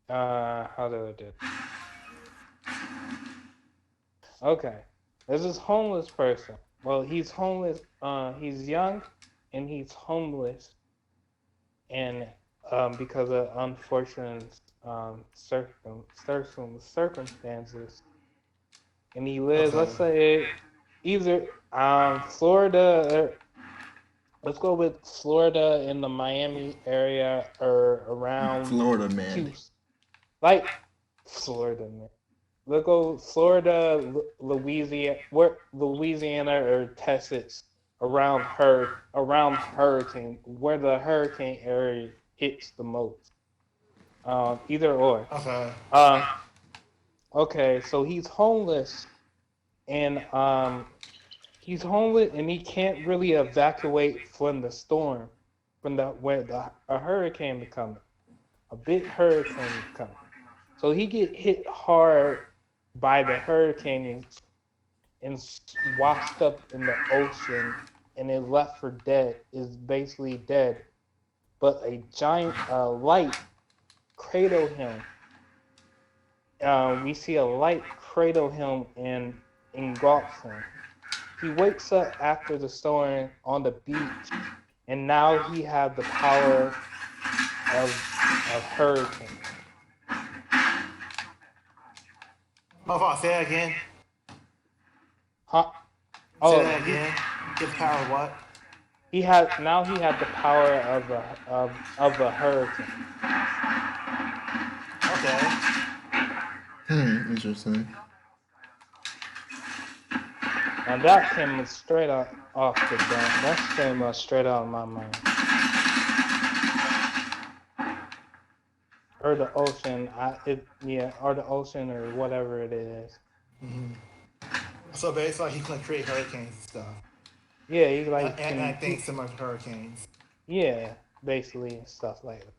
How did I do? Okay. There's this homeless person. Well, he's homeless. He's young, and he's homeless, and because of unfortunate circumstances, and he lives. Okay. Let's say either Florida. Let's go with Florida in the Miami area or around Florida man. Houston. Like Florida, man. Let's go Florida, Louisiana or Texas, around hurricane, where the hurricane area hits the most. Either or. Okay. Okay, so he's homeless, and he can't really evacuate from the storm, from a hurricane is coming, a big hurricane is coming. So he get hit hard by the hurricane and washed up in the ocean, and is left for dead. Is basically dead, but a giant light cradle him. We see a light cradle him and engulfs him. He wakes up after the storm on the beach, and now he has the power of hurricane. Oh, fuck, say that again. Huh? Say Oh, that again. Get the power of what? he has the power of a hurricane. Okay. Interesting. Now that came straight off the dome. That came straight out of my mind. Or the ocean, or the ocean, or whatever it is. So basically, he can create hurricanes and stuff. Yeah, he like And I think similar to hurricanes. yeah, basically and stuff like that.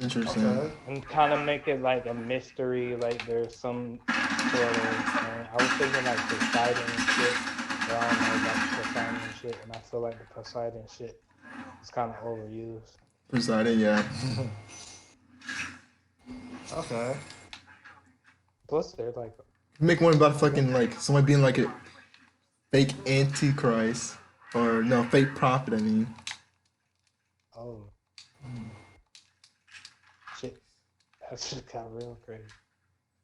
Interesting. Okay. And kind of make it like a mystery, like there's some sort of. I was thinking like Poseidon and shit. But I don't know about Poseidon and shit, and I feel like the Poseidon shit is kind of overused. Poseidon, yeah. Okay. Plus, they're like, Make one about fucking like someone being like a fake antichrist or no fake prophet. I mean, oh, shit, that shit got real crazy.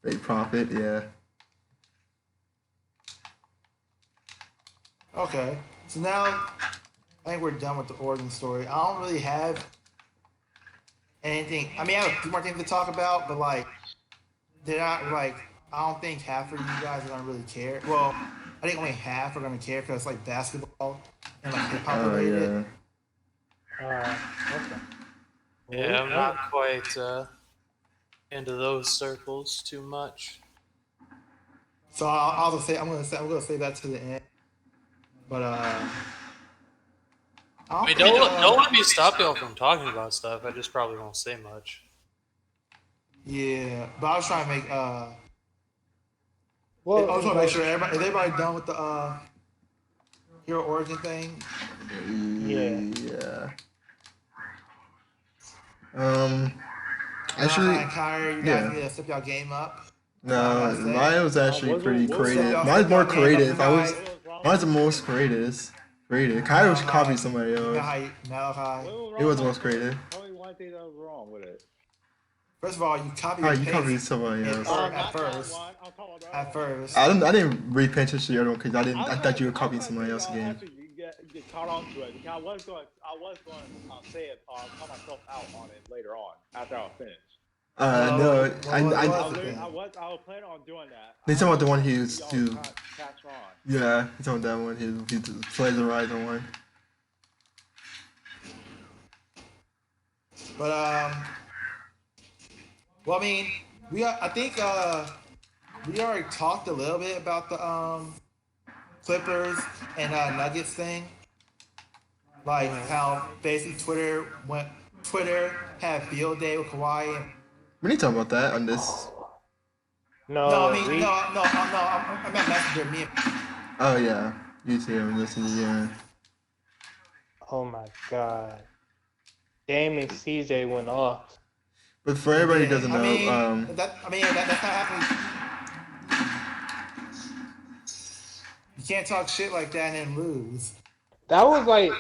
fake prophet. Yeah. Okay. So now, I think we're done with the origin story. I don't really have anything. I mean, I have a few more things to talk about, but like, they're not like. I don't think half of you guys are gonna really care. Well, I think only half are gonna care because it's like basketball and like hip hop Oh related. yeah. Okay. Yeah, I'm not quite into those circles too much. So I'll just say I'm gonna say that to the end. But I mean, don't let me stop y'all from talking about stuff. I just probably won't say much. Yeah, but I was trying to make Well, I was trying to make sure is everybody done with the hero origin thing? Yeah. Yeah. Actually, And Kyrie, you guys yeah. need to step y'all game up. no, mine was actually What's- pretty what's creative. up? Mine's more creative. Mine- Mine's the most creative. Creative. Kind of copied somebody else. Malachi. It was the most creative. Tell me one thing that was wrong with it. First of all, you copied. Oh, you copied somebody else. At first. I didn't read pay attention to the other one because I thought you were copying somebody else's game. Get caught on to it. I was going to say it, call myself out on it later on after I was finished. No, I was planning on doing that. He's talking about the one he used to. Catch on. Yeah, he's talking about that one. He plagiarized on one. But well, I mean, I think we already talked a little bit about the Clippers and Nuggets thing, like how basically Twitter had a field day with Kawhi. We need to talk about that on this. No, I'm at Messenger. Me. Oh yeah, you see him listening. Yeah. Oh my God. Dame and CJ went off. But for everybody who doesn't know, that's not happening. You can't talk shit like that and then lose. That was like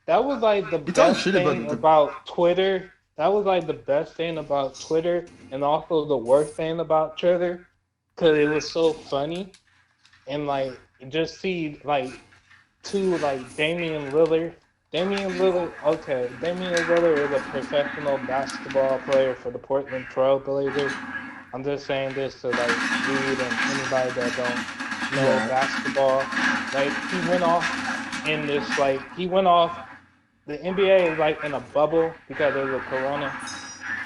the best thing about Twitter. That was like the best thing about Twitter, and also the worst thing about Twitter, because it was so funny, and like just see like two like Damian Lillard. Damian Lillard is a professional basketball player for the Portland Trail Blazers. I'm just saying this to like dude and anybody that don't know basketball. Like he went off. The NBA is like in a bubble because of the corona,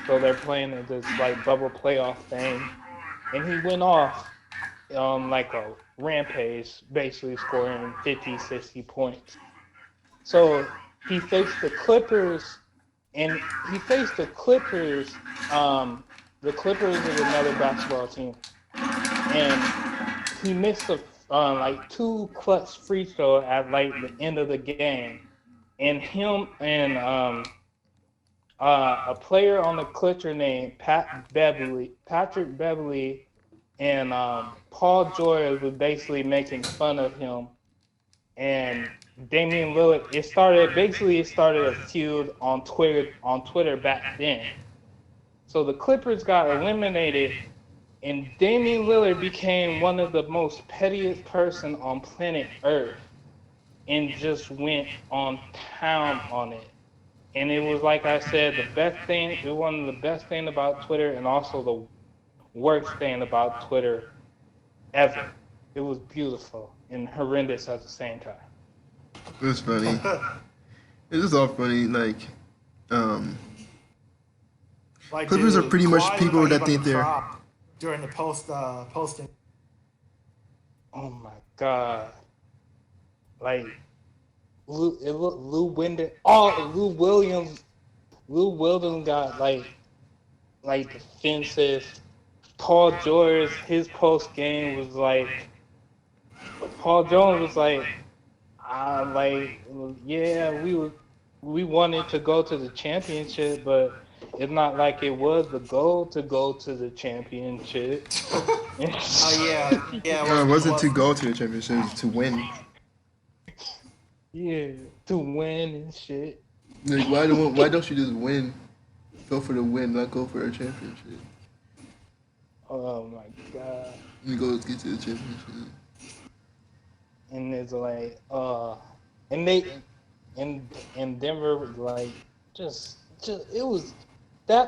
so they're playing in this like bubble playoff thing, and he went off like a rampage, basically scoring 50, 60 points. So he faced the Clippers, and the Clippers is another basketball team, and he missed like two clutch free throws at like the end of the game, and him and a player on the Clipper named Patrick Beverly, and Paul George was basically making fun of him, and Damian Lillard. It started a feud on Twitter back then. So the Clippers got eliminated, and Damian Lillard became one of the most pettiest person on planet Earth, and just went on town on it. And it was, like I said, one of the best thing about Twitter, and also the worst thing about Twitter ever. It was beautiful and horrendous at the same time. It was funny. It's just all funny. Like Clippers are pretty much people that think they're during the posting. Oh my God! Like Lou Williams got like defensive. Paul George, his post game was like. Paul Jones was like. We wanted to go to the championship, but it's not like it was the goal to go to the championship. Yeah. No, it wasn't to go to the championship, it was to win. Yeah, to win and shit. Like, why don't you just win? Go for the win, not go for a championship. Oh my God. You go get to the championship. And it's like, and they, in Denver, like, just it was one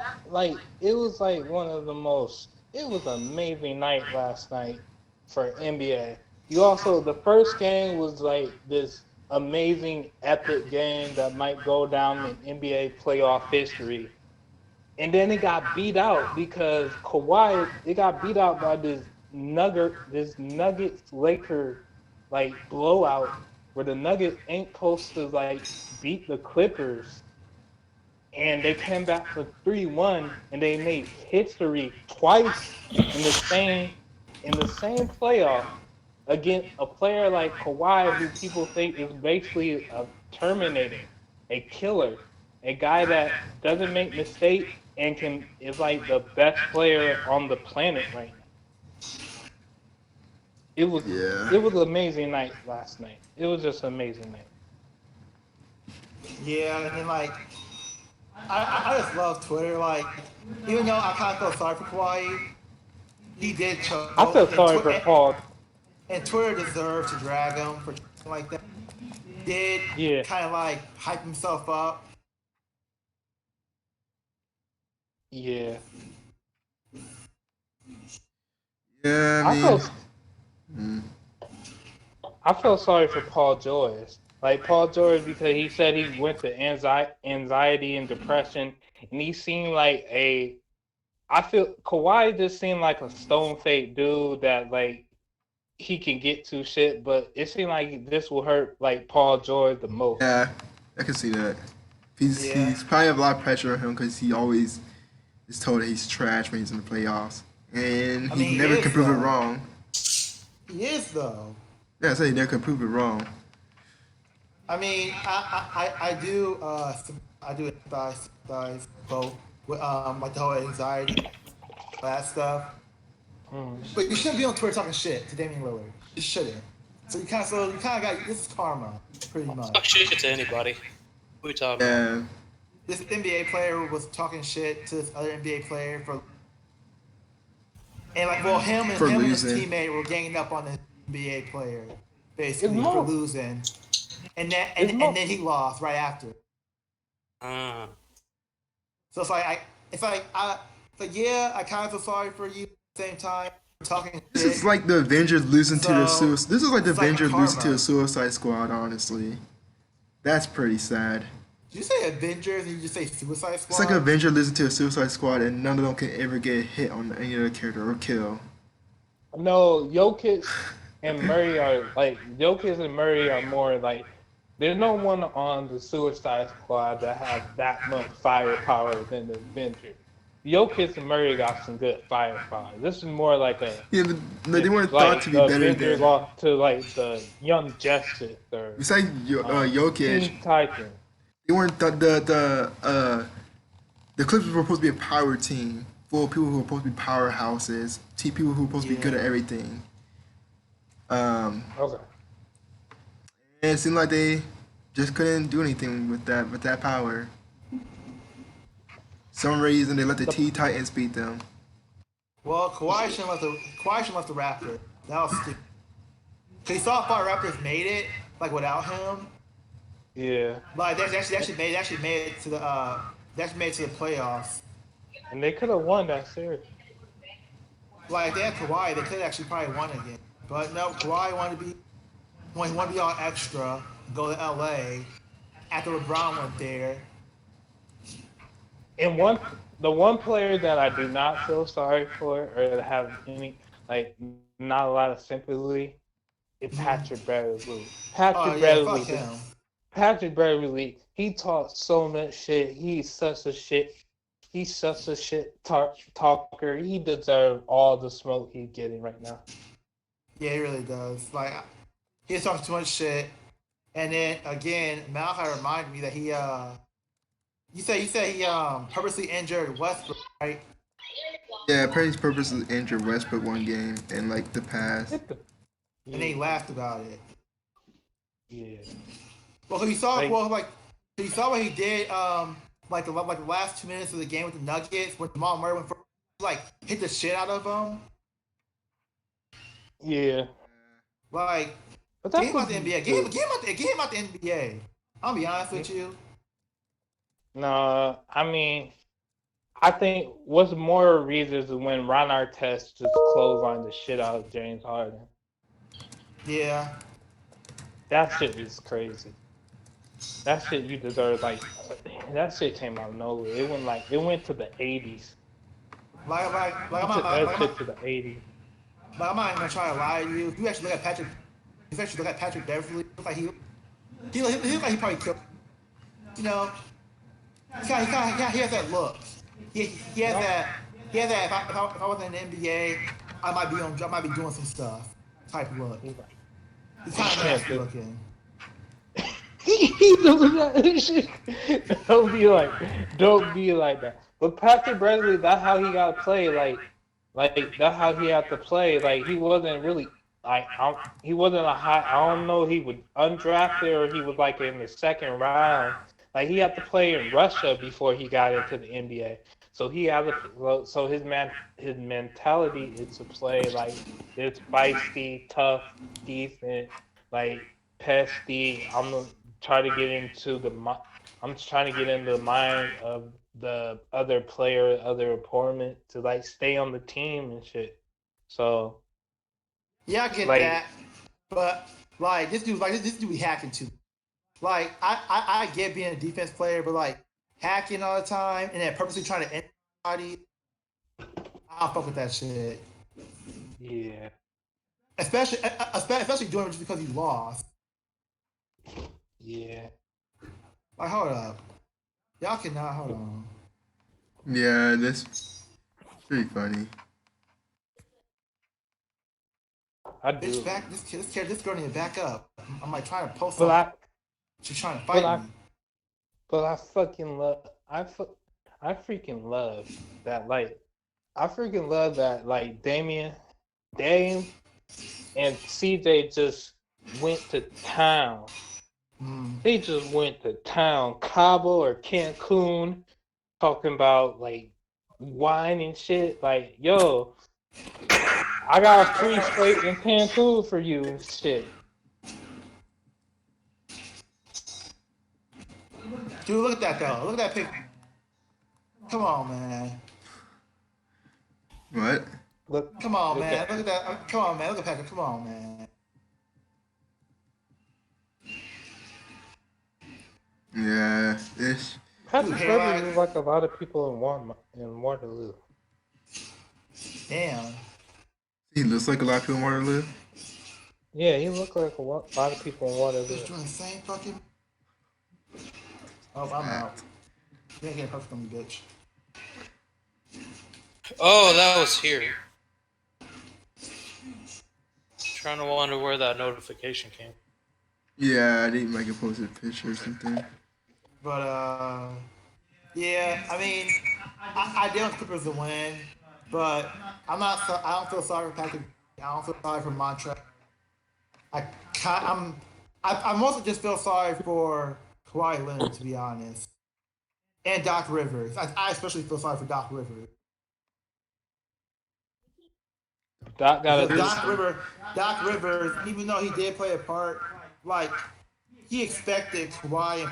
of the most, it was an amazing night last night for NBA. The first game was like this amazing epic game that might go down in NBA playoff history. And then it got beat out because Kawhi, it got beat out by this Nuggets Lakers like blowout where the Nuggets ain't supposed to like beat the Clippers, and they came back for 3-1, and they made history twice in the same playoff against a player like Kawhi, who people think is basically a Terminator, a killer, a guy that doesn't make mistakes and is like the best player on the planet right now. It was an amazing night last night. It was just an amazing night. Yeah, and then like I just love Twitter. Like, even though I kind of feel sorry for Kawhi, he did choke. I feel sorry for Paul. And Twitter deserved to drag him for something like that. Did Yeah. kind of like hype himself up. Yeah. Yeah, I feel sorry for Paul George. Like Paul George, because he said he went to anxiety and depression, and he seemed like I feel Kawhi just seemed like a stone faced dude that like he can get to shit, but it seemed like this will hurt like Paul George the most. Yeah, I can see that. He's probably have a lot of pressure on him because he always is told that he's trash when he's in the playoffs, and he never can prove it wrong. He is though. Yeah, I say he never can prove it wrong. I mean, I do empathize both with like the whole anxiety, that stuff. But you shouldn't be on Twitter talking shit to Damian Lillard. You shouldn't. So you kind of got this is karma, pretty much. Talk shit to anybody. Who we talking about? This NBA player was talking shit to this other NBA player and like, well, him and his teammate were ganging up on the NBA player, basically for losing, and then he lost right after. So it's like I kind of feel sorry for you at the same time. Talking This shit. is like the Avengers losing to the Suicide. This is like the it's like Avengers losing to karma. the Suicide Squad. Honestly, that's pretty sad. Did you say Avengers and you just say Suicide Squad? It's like Avengers losing to a Suicide Squad, and none of them can ever get hit on any other character or kill. No, Jokic and Murray are like Jokic and Murray are more like there's no one on the Suicide Squad that has that much firepower than the Avengers. Jokic and Murray got some good firepower. This is more like a They weren't like thought to be better Avengers than. lost to like the Young Justice or Besides Jokic, Teen Titan. they weren't the Clippers were supposed to be a power team full of people who were supposed to be powerhouses, people who were supposed to be good at everything. Okay. And it seemed like they just couldn't do anything with that power. Some reason they let the Teen Titans beat them. Well, Kawhi shouldn't left the Raptors. That was stupid. Cause he saw how far Raptors made it, like without him. Yeah. Like they actually made it to the playoffs. And they could have won that series. Like they had Kawhi, they could have actually probably won again. But no, Kawhi wanted to be all extra, go to LA after LeBron went there. And the one player that I do not feel sorry for or have any not a lot of sympathy is Patrick Beverly. Patrick Beverly, he talks so much shit. He's such a shit talker. He deserves all the smoke he's getting right now. Yeah, he really does. Like he's talking too much shit. And then again, Malachi reminded me that he you said he purposely injured Westbrook, right? Yeah, Perry's purposely injured Westbrook one game in like the past. And then he laughed about it. Yeah. Well, so you saw what he did like the last 2 minutes of the game with the Nuggets when Jamal Murray went for hit the shit out of him. Yeah. Like game out the NBA. Game out the NBA. I'll be honest with you. No, I mean, I think what's more reasons is when Ron Artest just clotheslined the shit out of James Harden. Yeah. That shit is crazy. That shit you deserve that shit came out of nowhere. It went to the 80s. I'm not To the 80s. Like, I'm not even gonna try to lie to you. If you actually look at Patrick Beverly, he looks like he probably killed. You know, he has that look. He has that. If I wasn't in the NBA, I might be doing some stuff. Type of look. He's kind of nasty looking. He does that shit. Don't be like that. But Patrick Beverly, that's how he got to play. Like that's how he had to play. Like he wasn't really he wasn't a high. I don't know. He was undrafted or he was like in the second round. Like he had to play in Russia before he got into the NBA. So he had to, so his mentality is to play like this feisty, tough, decent, like pesty. Trying to get into I'm trying to get into the mind of the other player, other opponent to like stay on the team and shit. So Yeah, I get like that, but like this dude be hacking too. Like I get being a defense player, but like hacking all the time and then purposely trying to end somebody, I don't fuck with that shit. yeah. Especially doing it just because you lost. Yeah. Like hold up, y'all cannot hold on. Yeah, that's pretty funny. I Bitch, do. back this girl need to back up. I'm like trying to post But something. I She's trying to but fight I me. but I fucking love I freaking love that like Dame and CJ just went to town. Mm. They just went to town, Cabo or Cancun, talking about like wine and shit. Like, yo, I got a free slate in Cancun for you and shit. Dude, look at that though. Look at that picture. Come on, man. What? Look, Come on, look man. at- Look at that. Come on, man. Look at Patrick. Come on, man. Yeah, this. Patrick Dude, Beverly hairline. looks like a lot of people in Waterloo. Damn. He looks like a lot of people in Waterloo. Yeah, he looked like a lot of people in Waterloo. Just doing the same fucking. Oh, I'm out. You ain't getting perfect on me, bitch. Oh, that was here. Trying to wonder where that notification came. Yeah, I think Micah posted a picture or something. But yeah. I mean, I did want the Clippers to win, but I don't feel sorry for Patrick. I don't feel sorry for Montrezl. I mostly just feel sorry for Kawhi Leonard, to be honest, and Doc Rivers. I especially feel sorry for Doc Rivers. Doc got Because a Doc Rivers, even though he did play a part, like he expected Kawhi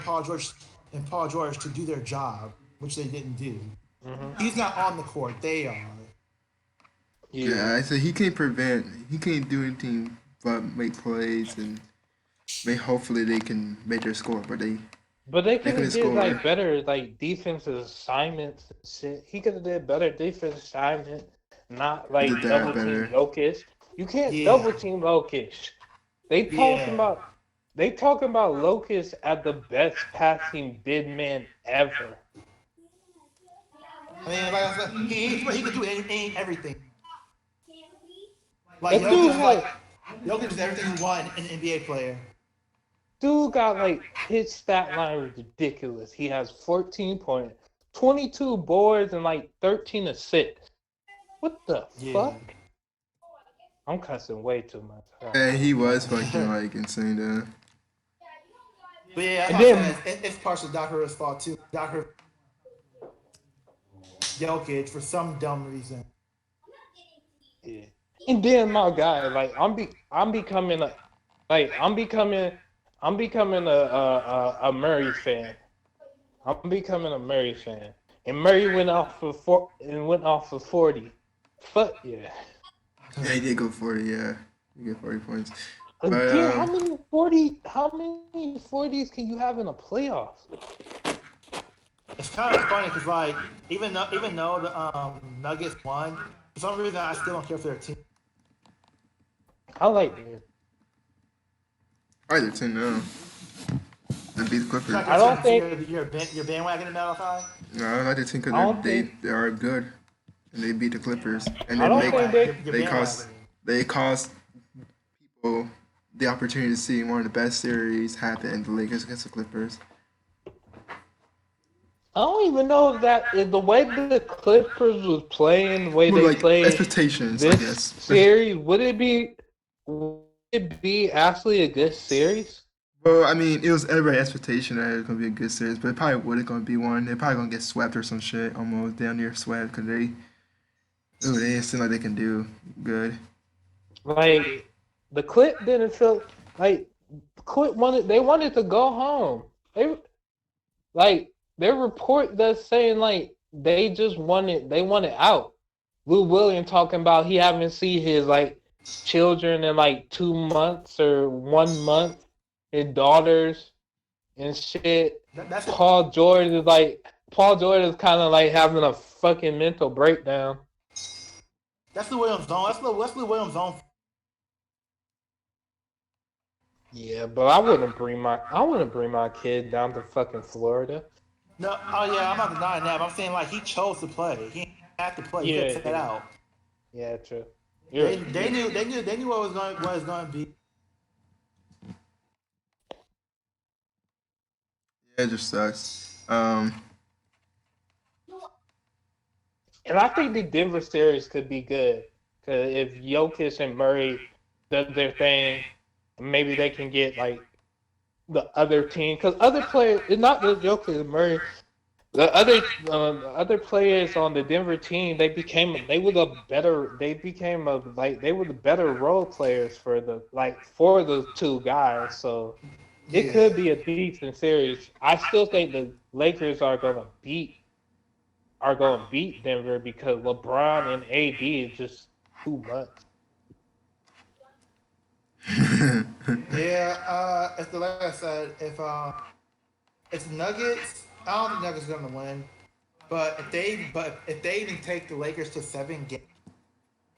and Paul George to do their job, which they didn't do. Mhm. He's not on the court; they are. Yeah, I said he can't do anything but make plays and hopefully they can make their score, but they But they could couldn't have did score. like better like defensive assignments and shit. He could have did better defensive assignment, not like Did that double better. team Jokic. You can't Yeah. double team Jokic. They talking about Jokic as the best passing big man ever. I mean, like I said, he could do everything. Like That dude Jokic is everything you want in an NBA player. Dude got like his stat line was ridiculous. He has 14 points, 22 boards, and like 13 assists. What the Yeah. fuck? I'm cussing way too much. And he was fucking like insane though. But yeah, And I'm then- saying it's partially Doc Rivers' fault too. Doc Rivers, Jokic for some dumb reason. Yeah. And then my guy, like I'm becoming a Murray fan. I'm becoming a Murray fan. And Murray went off for 40. Fuck yeah. Yeah, he did go 40, yeah. He got 40 points. Again, how many 40s can you have in a playoff? It's kind of funny because like even though the Nuggets won, for some reason I still don't care for their team. I like it. Either 10 now. And beat the Clippers. I don't think- you're bandwagoning that high. No, I like the team I don't because think- they are good. And they beat the Clippers. And I don't they think make they- they cost people the opportunity to see one of the best series happen in the Lakers against the Clippers. I don't even know if the way the Clippers was playing, the way Well, they like played expectations, I this guess. series, would it be actually a good series? Well, I mean, it was everybody's expectation that it was gonna be a good series, but it probably wasn't gonna be one. They're probably gonna get swept or some shit, almost down near swept, because they didn't seem like they can do good. Like the clip didn't feel like clip wanted they wanted to go home. They like their report that's saying like they wanted out. Lou William talking about he haven't seen his like children in like 2 months or 1 month, his daughters and shit. That's it. Paul George is kind of like having a fucking mental breakdown. That's Lou Williams' zone. That's Lou Williams' zone. Yeah, but I wouldn't bring my kid down to fucking Florida. No, oh yeah, I'm not denying that. But I'm saying like he chose to play. He didn't have to play. He Yeah, could sit out. yeah, true. They knew what was going to be. Yeah, it just sucks. And I think the Denver series could be good because if Jokic and Murray does their thing, maybe they can get like the other team because other players, it's not just Jokic and Murray. The other players on the Denver team, they were the better role players for the two guys. So it could be a decent series. I still think the Lakers are gonna beat Denver because LeBron and AD is just too much. Yeah, like I said, if it's Nuggets, I don't think Nuggets are going to win. But if they even take the Lakers to 7 games,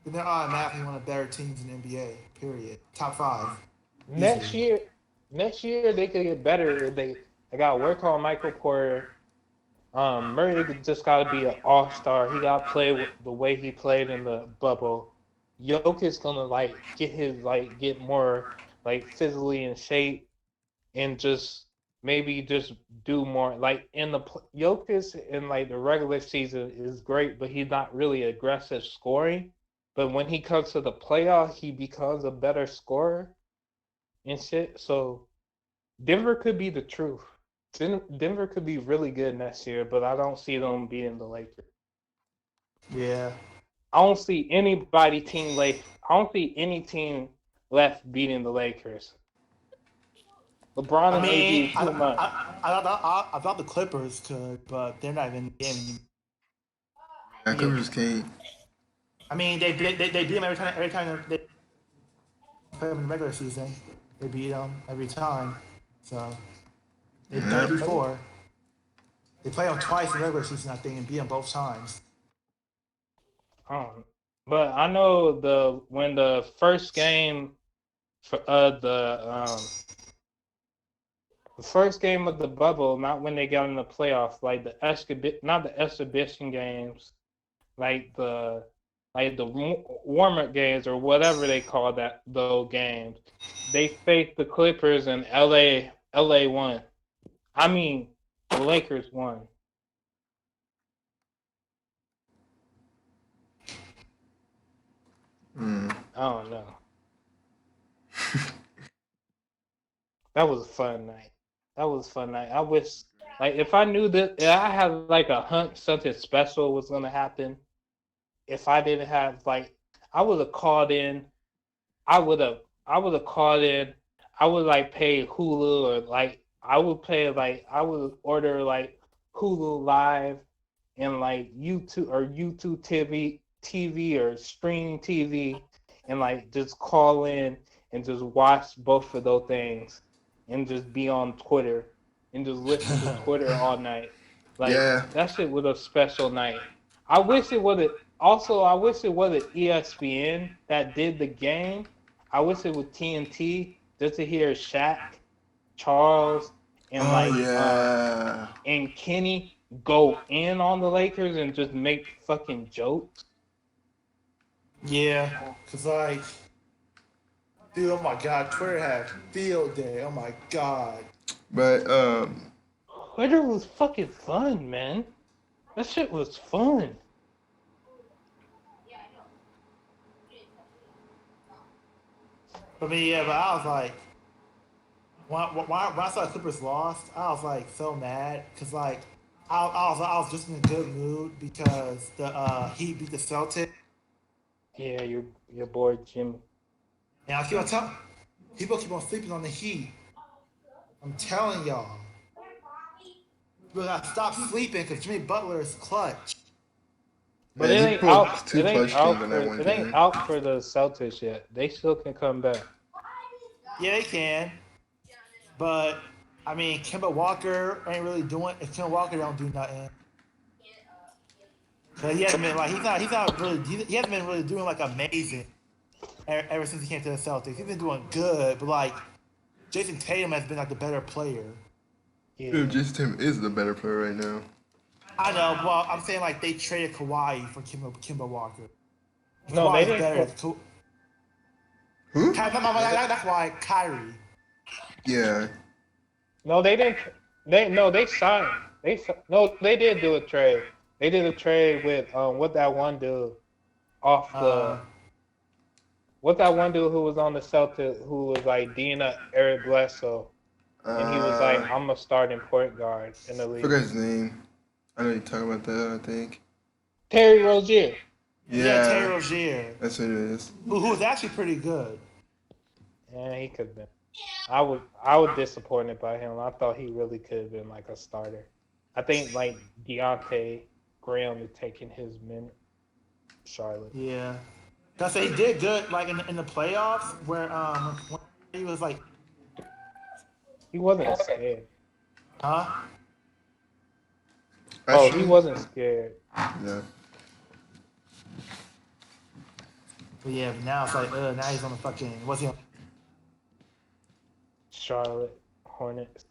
then they're automatically one of the better teams in the NBA. Period. Top 5. Next year they could get better. They got to work on Michael Porter. Murray just got to be an all-star. He got to play the way he played in the bubble. Jokic's gonna get more physically in shape and just maybe just do more Jokic in the regular season is great, but he's not really aggressive scoring. But when he comes to the playoff, he becomes a better scorer and shit. So Denver could be the truth. Denver could be really good next year, but I don't see them beating the Lakers. Yeah. I don't see any team left beating the Lakers. LeBron and AD is too much. I thought the Clippers could, but they're not even in the game. Yeah, Clippers can't. I mean, they beat them every time they play them in the regular season. They beat them every time. So they've done it before. They play them twice in the regular season, I think, and beat them both times. But I know when the first game for the first game of the bubble, not when they got in the playoffs, not the exhibition games, the warm-up games or whatever they call those games. They faced the Clippers and LA won. I mean, the Lakers won. I don't know. That was a fun night. I wish, if I knew that I had a hunch something special was gonna happen. If I didn't have I would have called in. I would called in. I would pay Hulu or I would pay I would order Hulu Live and YouTube TV or streaming TV and just call in and just watch both of those things and just be on Twitter and just listen to Twitter all night. That shit was a special night. I wish it wasn't ESPN that did the game. I wish it was TNT just to hear Shaq, Charles, and and Kenny go in on the Lakers and just make fucking jokes. Yeah, cause dude, oh my god, Twitter had field day. Oh my god. But Twitter was fucking fun, man. That shit was fun. But I was when I saw the Clippers lost, I was like so mad because like I was just in a good mood because the Heat beat the Celtics, Yeah, your boy Jimmy. and I keep on telling people keep on sleeping on the Heat. I'm telling y'all, we gotta stop sleeping because Jimmy Butler is clutch. But Man, it he ain't pulled out. two It ain't clutch out games on for. that one It ain't game. out for the Celtics yet. They still can come back. Yeah, they can, but I mean, Kemba Walker ain't really doing. If Kemba Walker don't do nothing, but he hasn't been like he's not really he hasn't been really doing like amazing ever since he came to the Celtics. He's been doing good, but like Jason Tatum has been like the better player. Yeah. Jason Tatum is the better player right now. I know. Well, I'm saying like they traded Kawhi for Kemba Walker. No, they Kawhi's better. didn't. Who? That's why Kyrie. Yeah. No, they didn't. They signed. They did do a trade. They did a trade with what that one dude off the what that one dude who was on the Celtics who was like Dina Eric Bledsoe, and he was like, I'm a starting point guard in the league. Forgot his name. I know you're talking about that. I think. Terry Rozier. Yeah, Terry Rozier, That's what it is. who's actually pretty good. Yeah, he could have been. I was disappointed by him. I thought he really could have been like a starter. I think like Deontay Graham is taking his minute. Charlotte. Yeah, that's he did good like in the playoffs where when he was like, He wasn't scared. huh? Oh, he wasn't scared. Yeah. But yeah, but now it's like, now he's on the fucking what's he on? Charlotte Hornets.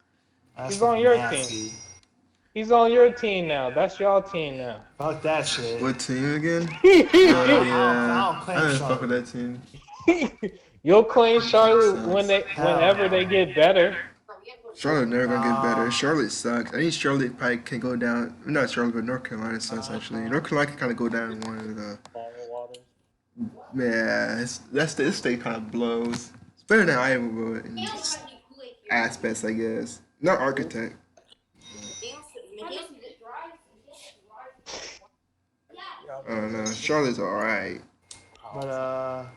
That's He's on fucking your nasty. team. He's on your team now. That's y'all team now. Fuck that shit. What team again? I Yeah. don't claim I didn't Charlotte. fuck with that team. You'll claim Charlotte whenever they get better. Charlotte never gonna get better. Nah. Charlotte sucks. I think Charlotte probably can go down. Not Charlotte, but North Carolina sucks actually. North Carolina can kind of go down in one of the. Yeah, this state kind of blows. It's better than Iowa, but in aspects, I guess. Not architect. I don't know. Charlotte's alright. But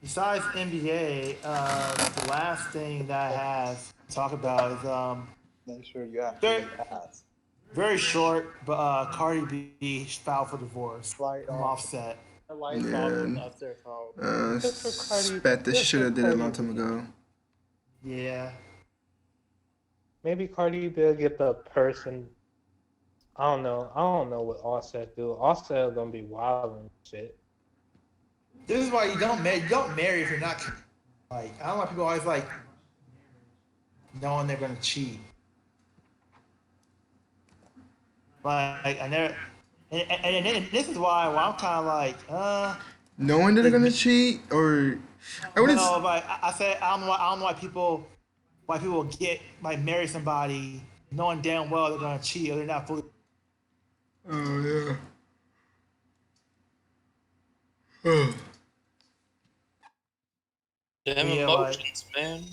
besides NBA, the last thing that I have to talk about is Make sure you have Very- to ask. very short, but Cardi B filed for divorce Light from off. Offset. The lights Yeah. on upstairs. How Good for Cardi- Bet this good should have for did it a Cardi long time B. ago. Yeah. Maybe Cardi B will get the person. I don't know what Offset do. Offset gonna be wild and shit. This is why you don't marry if you're not like. I don't know. People always like knowing they're gonna cheat. Like I never, and this is why I'm kind of like, Knowing that they're gonna cheat, or I wouldn't. no, but I said I don't know why people get like marry somebody knowing damn well they're gonna cheat or they're not fully. Oh yeah. Oh. Damn Yeah, like- emotions, man.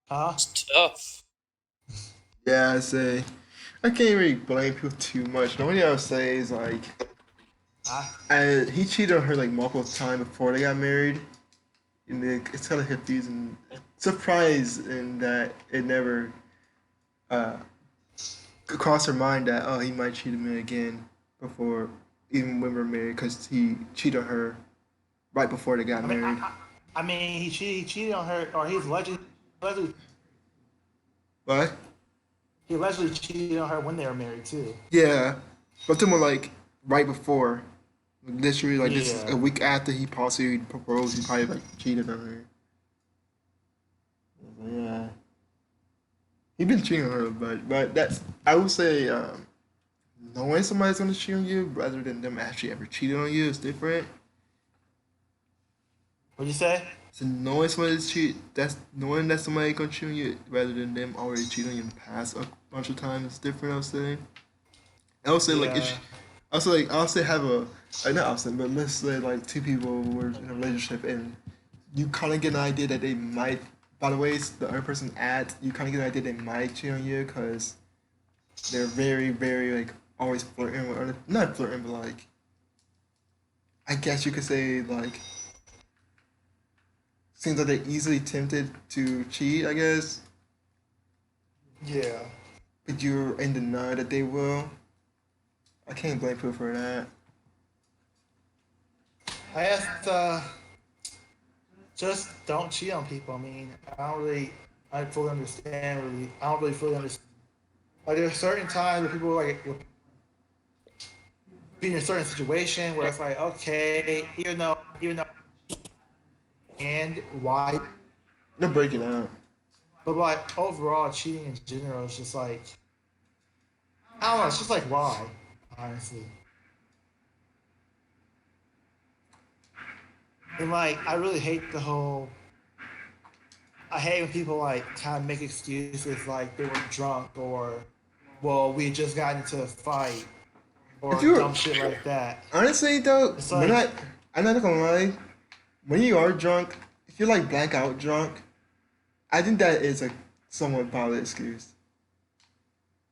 Huh? It's tough. Yeah, I say. I can't really blame people too much. The only thing I would say is like, he cheated on her like multiple times before they got married, and it's kind of hippies and surprised in that it never crossed her mind that he might cheat on me again before even when we're married because he cheated on her right before they got married. I mean, he cheated on her, or he's allegedly What? he allegedly cheated on her when they were married too. Yeah, but I'm talking about like right before, literally like this is Yeah. a week after he possibly proposed, he probably like cheated on her. Yeah, he been cheating on her, but that's I would say knowing somebody's gonna cheat on you rather than them actually ever cheating on you is different. What'd you say? So knowing somebody's knowing that somebody gonna cheat on you rather than them already cheating on you in the past a bunch of times is different. I would say. I would say like Yeah. if also like I'll say have a not opposite, but let's say like two people were in a relationship and you kind of get an idea that they might by the ways the other person acts, you kind of get an idea they might cheat on you because they're very, very like always flirting with other, not flirting, but like I guess you could say like seems like they're easily tempted to cheat. I guess, Yeah. but you're in denial that they will. I can't blame people for that. I guess just don't cheat on people. I mean, I fully understand. Really, I don't really fully understand. Like, there's certain times where people like will be in a certain situation where it's like, okay, even though, and why, They're breaking out. but like overall, cheating in general is just like, I don't know. It's just like why, honestly. And like, I really hate the whole. I hate when people like kind of make excuses like they were drunk or, well, we just got into a fight or If you were- dumb shit like that. Honestly, though, It's when like- I'm not gonna lie, when you are drunk, if you're like blackout drunk, I think that is a somewhat valid excuse.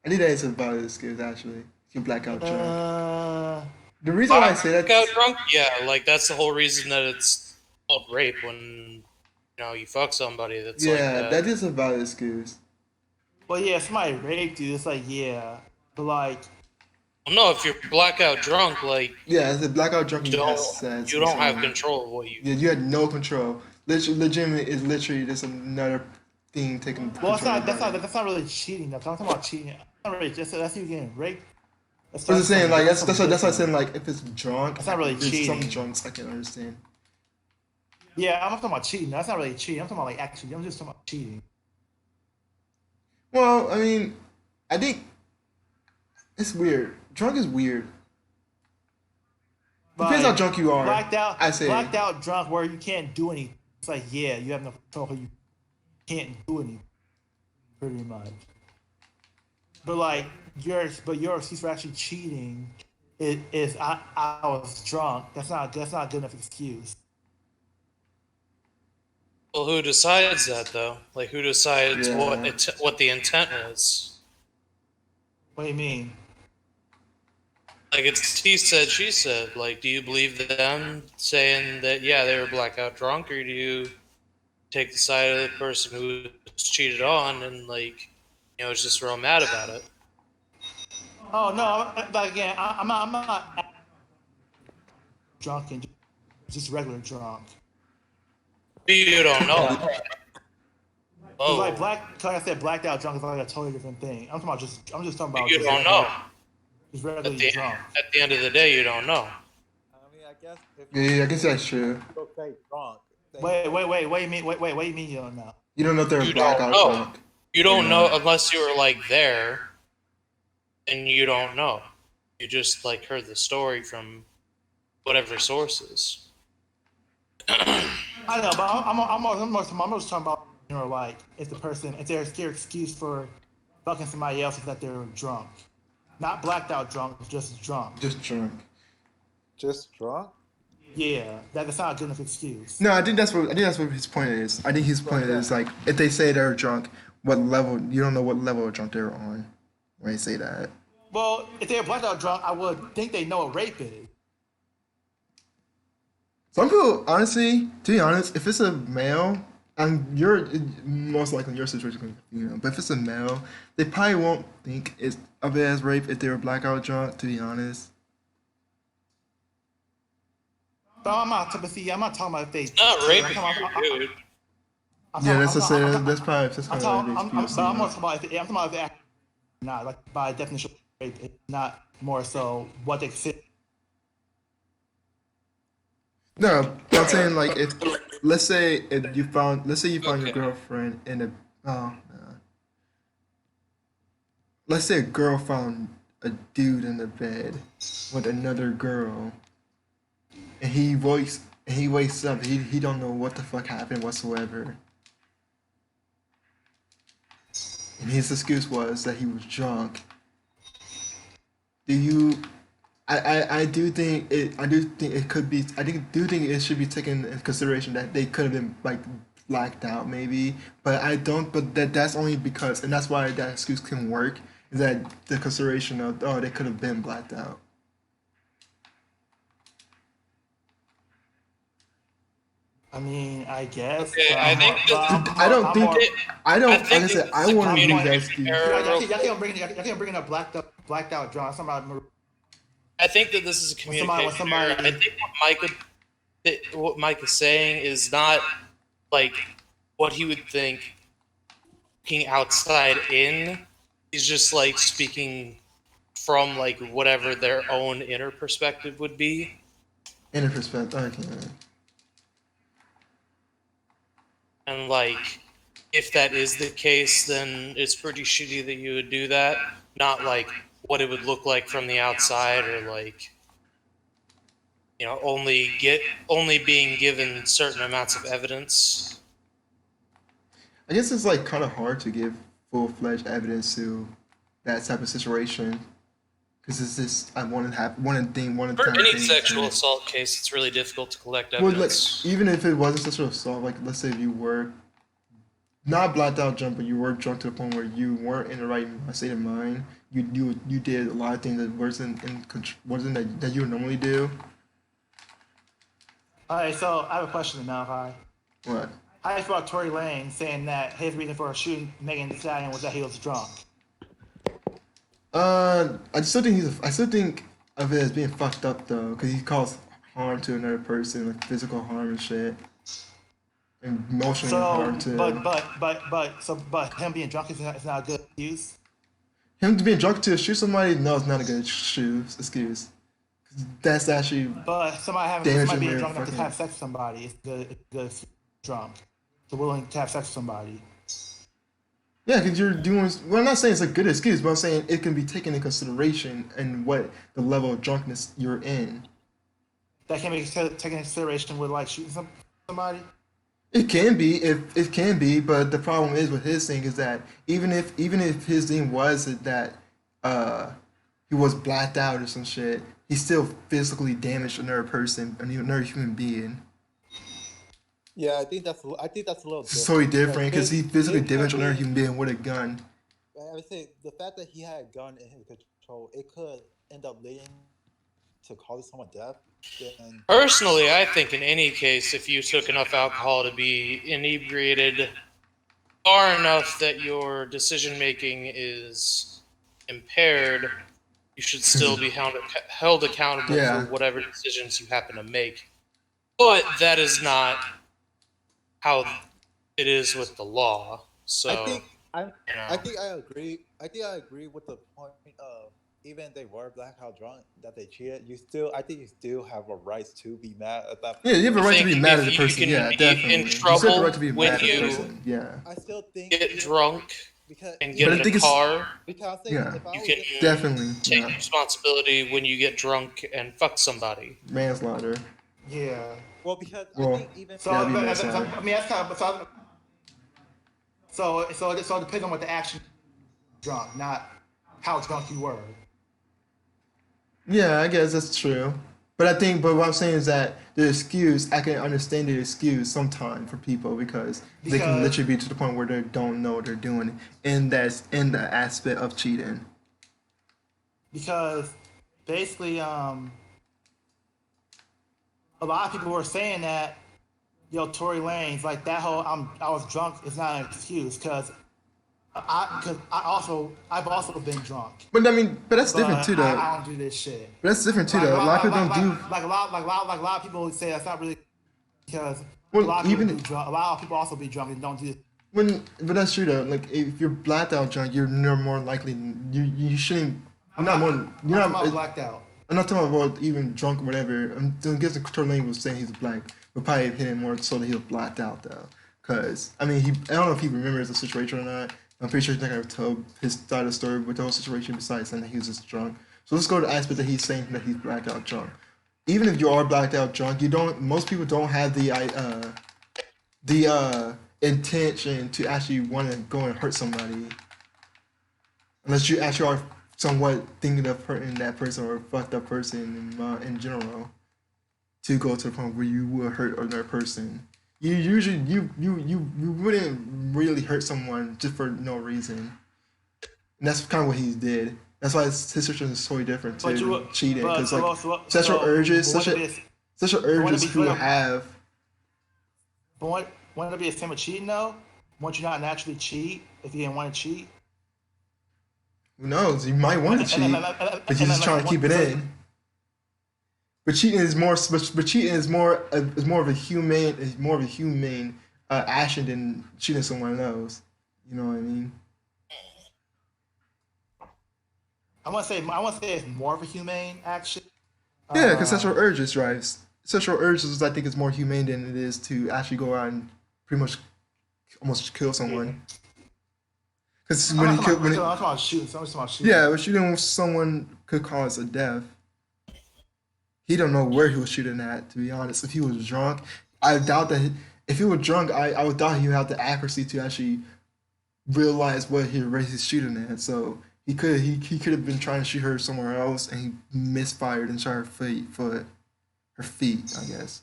I think that is a valid excuse actually. If you're blackout drunk. The reason why I say that, Blackout drunk? Yeah, like that's the whole reason that it's called rape when you fuck somebody that's like yeah, that. that is a valid excuse. Well, yeah, if somebody raped you, it's like, yeah, but like, Well, no, if you're blackout drunk, like Yeah, as a blackout drunk, you you have don't sex. you and don't so have on. control of what you. Yeah, you had no control. Legitimate is literally just another thing taking well, control. that's not really cheating. Though. I'm talking about cheating. That's not really that's you getting raped. I was just saying, like that's why I different. said like if it's drunk, That's not really there's some cheating. drunks I can understand. Yeah, I'm not talking about cheating. That's not really cheating. I'm talking about like actually. I'm just talking about cheating. Well, I mean, I think it's weird. Drunk is weird. Depends how Like, drunk you are. Blacked out. I say. Blacked out drunk where you can't do anything. It's like, yeah, you have no control. You can't do anything. Pretty much. But like your excuse for actually cheating is I was drunk. That's not a good enough excuse. Well, who decides that though? Like, who decides Yeah. what the intent is? What do you mean? Like, it's he said, she said. Like, do you believe them saying that yeah they were blackout drunk, or do you take the side of the person who was cheated on and like is just real mad about it? Oh no! But again, I'm not drunk and just regular drunk. You don't know. It's Oh, like like I said, blacked out drunk is like a totally different thing. I'm just talking about. you just don't regular- know. Just At regularly the, drunk. at the end of the day, you don't know. I mean, I guess if Yeah, I guess that's true. okay, drunk. then- Wait, what do you mean? What do you mean you don't know? You don't know if they're You don't blackout know. drunk. You don't Yeah. know unless you were like there, and you don't know. You just like heard the story from whatever sources. I know, but I'm just talking about like if their excuse for fucking somebody else is that they're drunk, not blacked out drunk, just drunk. Just drunk. Just drunk? Yeah, that's not a good enough excuse. No, I think that's what his point is. I think his point is like if they say they're drunk, what level you don't know what level of drunk they're on when they say that. Well, if they're blacked out drunk, I would think they know what rape is. Some people, honestly, to be honest, if it's a male, and you're most likely in your situation, but if it's a male, they probably won't think it's of it as rape if they were blackout drunk. To be honest, But I'm not talking about if they. Not rape I'm if talking you're about- a dude. yeah, that's I'm the talking- same. That's probably that's I'm kind talking, of I'm, the excuse. but I'm you know. talking about I'm talking about if they act not like by definition of rape, it's not more so what they consider. No, but I'm saying like if let's say you found your Okay. girlfriend in a let's say a girl found a dude in the bed with another girl, and he wakes up, he don't know what the fuck happened whatsoever, and his excuse was that he was drunk. Do you? I do think it could be. Do think it should be taken into consideration that they could have been like blacked out maybe, but I don't. But that's only because, and that's why that excuse can work. Is that the consideration of they could have been blacked out. I mean, I guess. Okay, But I I'm think more, but I'm, I don't I'm think more, I I don't. Like I think said, that I it's a want to use that communication excuse. error. y'all can't bring up blacked out John. I think that this is a When communication somebody- error. I think what Mike is saying is not like what he would think looking outside in. He's just like speaking from like whatever their own inner perspective would be. Inner perspective. Okay. And like if that is the case, then it's pretty shitty that you would do that. Not like what it would look like from the outside or like only being given certain amounts of evidence. I guess it's like kind of hard to give full-fledged evidence to that type of situation because it's just one For time any thing. sexual assault case, it's really difficult to collect Well, like, evidence. even if it wasn't sexual assault, like let's say if you were not blacked out drunk, but you were drunk to the point where you weren't in the right state of mind, you did a lot of things that wasn't that you would normally do. All right, so I have a question to Malachi. What? How do you feel about Tory Lane saying that his reason for shooting Megan Thee Stallion was that he was drunk? I still think of it as being fucked up though, because he caused harm to another person, like physical harm and shit, and emotional harm to But him being drunk is not a good excuse. him being drunk to shoot somebody. No, it's not a good excuse. That's actually But somebody damaging being their drunk enough to fucking. have sex with somebody is good drunk. So willing to have sex with somebody. Yeah, because you're doing. Well, I'm not saying it's a good excuse, but I'm saying it can be taken into consideration and what the level of drunkenness you're in. That can be taken into consideration with like shooting somebody. It can be, if it can be, but the problem is with his thing is that even if his thing was that he was blacked out or some shit, he still physically damaged another person, another human being. Yeah, I think that's a little different. It's totally different because he physically his damaged another being- human being with a gun. I would say the fact that he had a gun in his control, it could end up leading to causing someone death. And Personally, I think in any case, if you took enough alcohol to be inebriated far enough that your decision making is impaired, you should still be held accountable Yeah. for whatever decisions you happen to make. But that is not how it is with the law. So I think I you know. I think I agree. I think I agree with the point of even if they were blackout drunk that they cheated. I think you still have a right to be mad at that. Yeah, you have a right to think be mad at if the you person. can Yeah, be definitely. in You still have the trouble right to be when mad at the you person. Yeah. I still think get even- drunk because and But get I in think a it's- car, because I think Yeah. if I you was can in- Definitely. take Yeah. responsibility when you get drunk and fuck somebody. Manslaughter. Yeah. well because Well, I think even So, That'd be I manslaughter. mean, that's kind of so it depends on what the action drunk, not how drunk you were. Yeah, I guess that's true. But what I'm saying is that the excuse, I can understand the excuse sometimes for people because they can Because- literally be to the point where they don't know what they're doing, and that's in the aspect of cheating. Because basically, a lot of people were saying that, Tory Lanez, like that whole I was drunk is not an excuse because I've also been drunk. But I mean, but that's different But too, though. I don't do this shit. But that's different too, though. A lot of people don't do. Like a lot of people say that's not really because Well, a lot of even- people do drunk. A lot of people also be drunk and don't do. But that's true though. Like if you're blacked out drunk, you're more likely. You shouldn't. You're not more. You're I'm not. blacked out. I'm not talking about even drunk or whatever. I guess Tory Lane was saying he's black, but probably hit him more so that he was blacked out though. Cause I mean, I don't know if he remembers the situation or not. I'm pretty sure he's not gonna tell his side of the story with the whole situation besides saying that he was just drunk. So let's go to the aspect that he's saying that he's blacked out drunk. Even if you are blacked out drunk, you don't. Most people don't have the intention to actually want to go and hurt somebody, unless you actually are somewhat thinking of hurting that person or a fucked up person in general, to go to the point where you will hurt another person. You usually you wouldn't really hurt someone just for no reason. And that's kind of what he did. That's why his situation is totally different But you, to cheating, but because like so, sexual so, urges, but wouldn't it be, sexual but wouldn't urges it be, people have. but wouldn't it be a same with cheating though? Wouldn't you not naturally cheat if you didn't want to cheat? Who knows? You might want to cheat, but you're just trying to keep it in. But cheating is more. But cheating is more of a humane action than cheating someone else. You know what I mean? I want to say it's more of a humane action. Yeah, because sexual urges drives. Sexual urges, I think, is more humane than it is to actually go out and pretty much almost kill someone. Because I'm when not he talking killed, about, when he, I'm talking about shooting. I'm talking about shooting. yeah, but shooting someone could cause a death. He don't know where he was shooting at. To be honest, if he was drunk, I doubt that. If he was drunk, I would doubt he would have the accuracy to actually realize what he's shooting at. So he could have been trying to shoot her somewhere else, and he misfired and shot her feet. I guess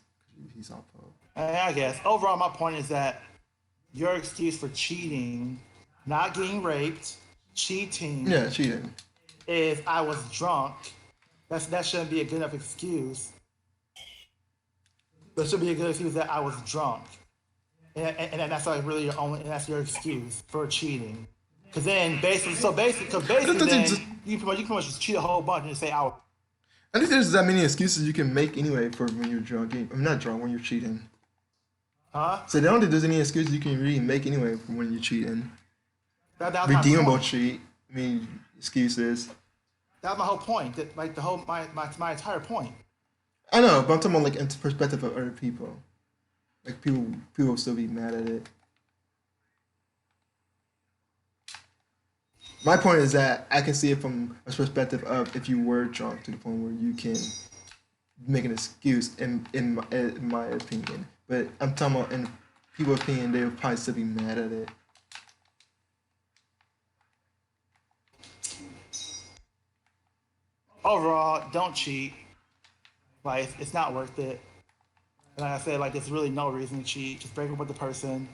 he's off. I guess overall, my point is that your excuse for cheating, not getting raped, cheating, Yeah, cheating. if I was drunk, that shouldn't be a good enough excuse. There should be a good excuse that I was drunk, and that's like really your only, and that's your excuse for cheating. Because then basically, then you pretty much just cheat a whole bunch and just say I was. I think there's that many excuses you can make anyway for when you're drunk. I'm not drunk when you're cheating. Huh? So I don't think there's any excuses you can really make anyway for when you're cheating. That was my Redeemable point. cheat. I mean, excuses. That was my whole point. That like the whole my entire point. I know, but I'm talking about like in perspective of other people. Like people will still be mad at it. My point is that I can see it from a perspective of if you were drunk to the point where you can make an excuse in my opinion. But I'm talking about in people's opinion, they would probably still be mad at it. Overall, don't cheat. Like it's not worth it. And like I said, like there's really no reason to cheat. Just break up with the person.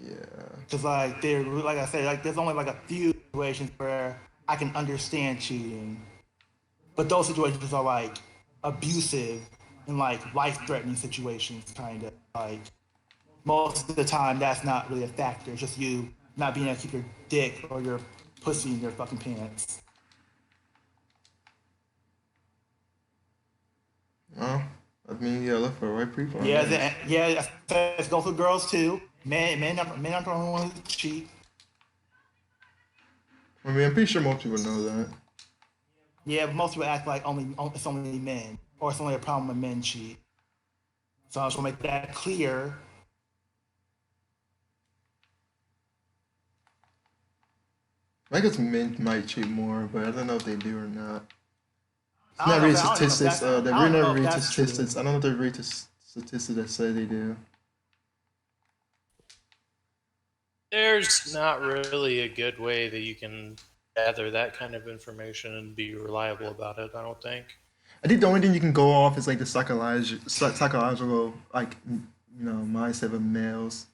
Yeah. Cause like they're like I said, like there's only like a few situations where I can understand cheating, but those situations are like abusive and like life-threatening situations, kind of like most of the time that's not really a factor. It's just you not being able to keep your dick or your pussy in your fucking pants. Well, I mean, yeah, look for the right people. Yeah, it's go for girls too. Men aren't the only ones who cheat. I mean, I'm pretty sure most people know that. Yeah, but most people act like it's only men, or it's only a problem when men cheat. So I just want to make that clear. I guess men might cheat more, but I don't know if they do or not. It's I not don't really know if that- statistics. I don't They're know really if not really that's true. statistics. I don't know if they're really statistics that say they do. There's not really a good way that you can gather that kind of information and be reliable about it, I don't think. I think the only thing you can go off is like the psychological like mindset of males.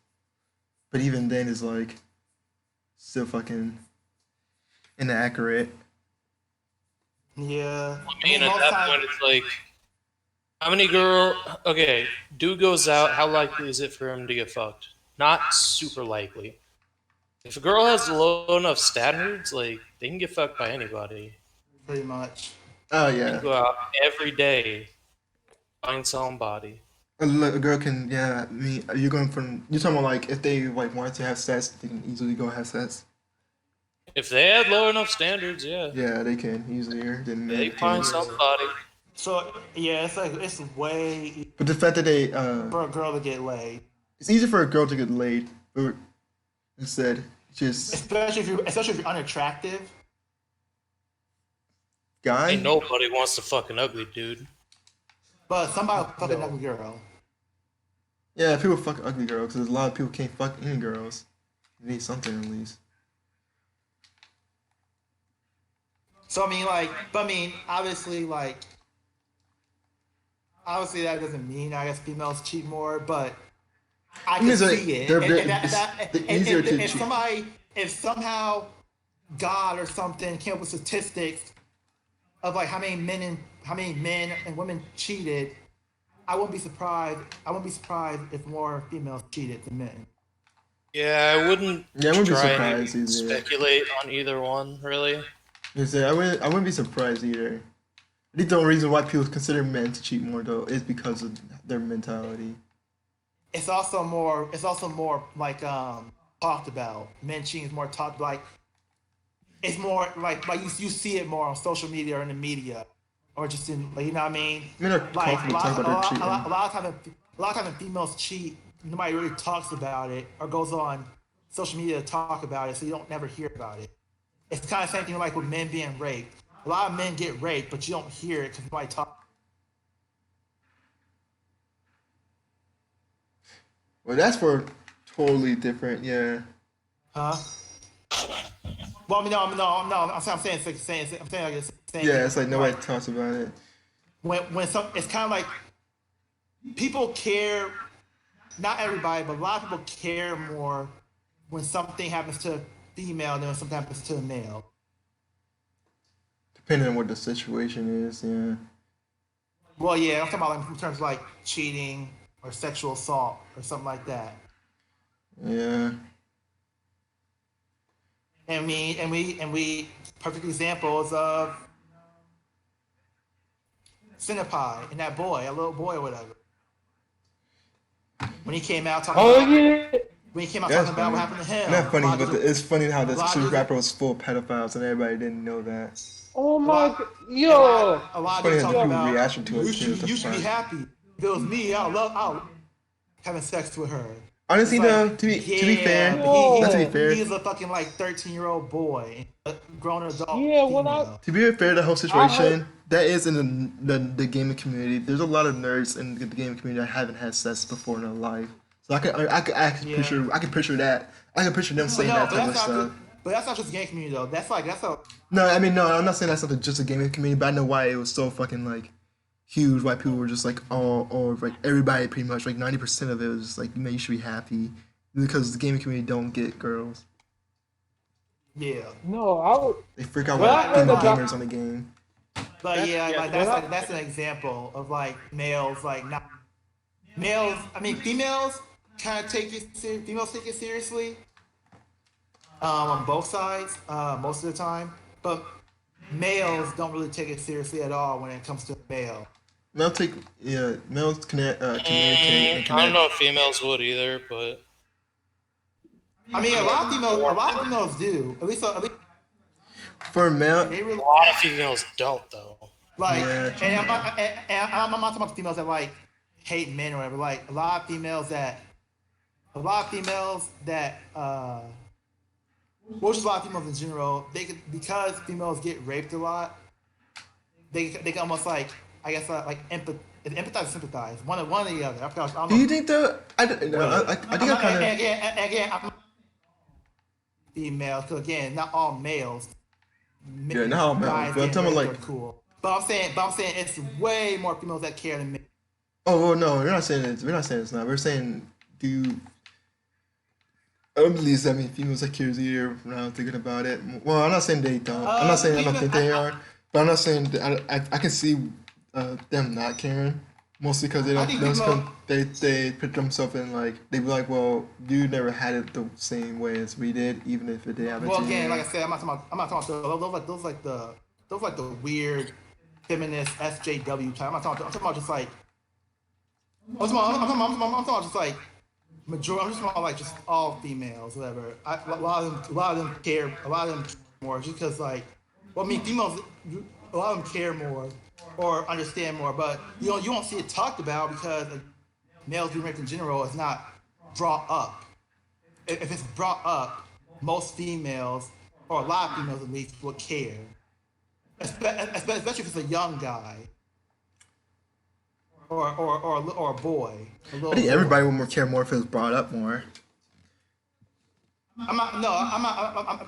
But even then, it's like still fucking inaccurate. Yeah. I mean, at that point, it's like, how many okay, dude goes out, how likely is it for him to get fucked? Not super likely. If a girl has low enough standards, like, they can get fucked by anybody. Pretty much. Oh You yeah. can go out every day, find somebody. A girl can, yeah. I mean, you're talking about like if they like wanted to have sex, they can easily go have sex. If they had low enough standards, yeah. Yeah, they can easier than They men can find can. somebody. So yeah, it's like it's way But the fact that they for a girl to get laid, it's easier for a girl to get laid, but instead just especially if you're unattractive. guy. Ain't nobody wants to fuck an ugly dude. But somebody fuck an ugly girl. Yeah, people fuck ugly girls because a lot of people can't fuck any girls. You need something at least. So I mean, obviously, like, obviously that doesn't mean I guess females cheat more, but I It can means like see it. they're And, bit- and that, it's that, the easier to if cheat. somebody, if somehow God or something came up with statistics of like how many men and women cheated, I wouldn't be surprised. I wouldn't be surprised if more females cheated than men. Yeah, I wouldn't Yeah, I wouldn't be try surprised and either. speculate on either one, really. I wouldn't be surprised either. I think the only reason why people consider men to cheat more though is because of their mentality. It's also more. It's also more like talked about. Men cheating is more talked like. It's more like you see it more on social media or in the media, or just in like you know what I mean. Men are Like comfortable talking about their cheating. a lot of times when females cheat, nobody really talks about it or goes on social media to talk about it, so you don't never hear about it. It's kind of the same thing like with men being raped. A lot of men get raped, but you don't hear it because nobody talks. Well, that's for totally different. Yeah. Huh? Well, I mean, no. I'm saying like it's saying. Yeah, it's like nobody talks about it. When some, it's kind of like people care. Not everybody, but a lot of people care more when something happens to a female than when something happens to a male. Depending on what the situation is, yeah. Well, yeah, I'm talking about like in terms of like cheating or sexual assault or something like that. Yeah. And we perfect examples of Cinnapie and that little boy or whatever. When he came out talking Oh about yeah. when he came out That's talking about what funny. happened to him. Not funny, a lot but of it's funny how this a lot of- rapper was full of pedophiles and everybody didn't know that. Oh a my lot- god. Yo. a lot of Funny them how talking people about reaction to it you too, it's should be fun. happy. If it was me, I having sex with her. Honestly, It's though, like, to be fair, Yo. not to be fair, He's a fucking like 13-year-old boy, a grown adult. Yeah, when I- female. to be fair, the whole situation that is in the gaming community. There's a lot of nerds in the gaming community that haven't had sex before in their life. So I can Yeah. picture that. I can picture them saying that type of stuff. But that's not just the game community though. That's a No, I mean no, I'm not saying that's not just a gaming community, but I know why it was so fucking like huge. Why people were just like all like everybody pretty much like 90% of it was just like man, you should be happy because the gaming community don't get girls. yeah. No, I would. They freak out Well, when I heard female about- gamers on the game. But yeah, like well, that's an example of like males like not males. I mean females kind of females take it seriously. On both sides, most of the time, but males don't really take it seriously at all when it comes to male. Males communicate and I don't connect. know if females would either, but I mean, a lot of females do. At least For male, they really a lot of females don't, though. like. Yeah, And I'm not talking about females that like hate men or whatever. Like a lot of females that, well, just a lot of females in general. Because females get raped a lot. They can almost like I guess like empathize or sympathize one or the other. I don't do know. you think the I think I kind of Again, I'm female. So again, not all males. Yeah, not all males, guys but I'm getting talking raped like- are cool. But I'm saying it's way more females that care than men. Oh well, no, we're not saying it's not. We're saying I don't believe that many females that cares either. Now thinking about it, well, I'm not saying they don't. I'm not saying I don't think they are, but I'm not saying that I can see them not caring. Mostly because they I don't. think They put themselves in like they be like, well, you never had it the same way as we did, even if it did happen Well, to again, you. like I said, I'm not talking about those like the weird feminist SJW type. I'm talking about just like. I'm talking about just like majority. I'm just talking about like just all females, whatever. A lot of them care. A lot of them care more just because like. Well, I mean, females. A lot of them care more or understand more, but you won't see it talked about because males being raped in general is not brought up. If it's brought up, most females, or a lot of females at least, will care. Especially if it's a young guy. Or a boy. A little I think boy. everybody would care more if it was brought up more. I'm not.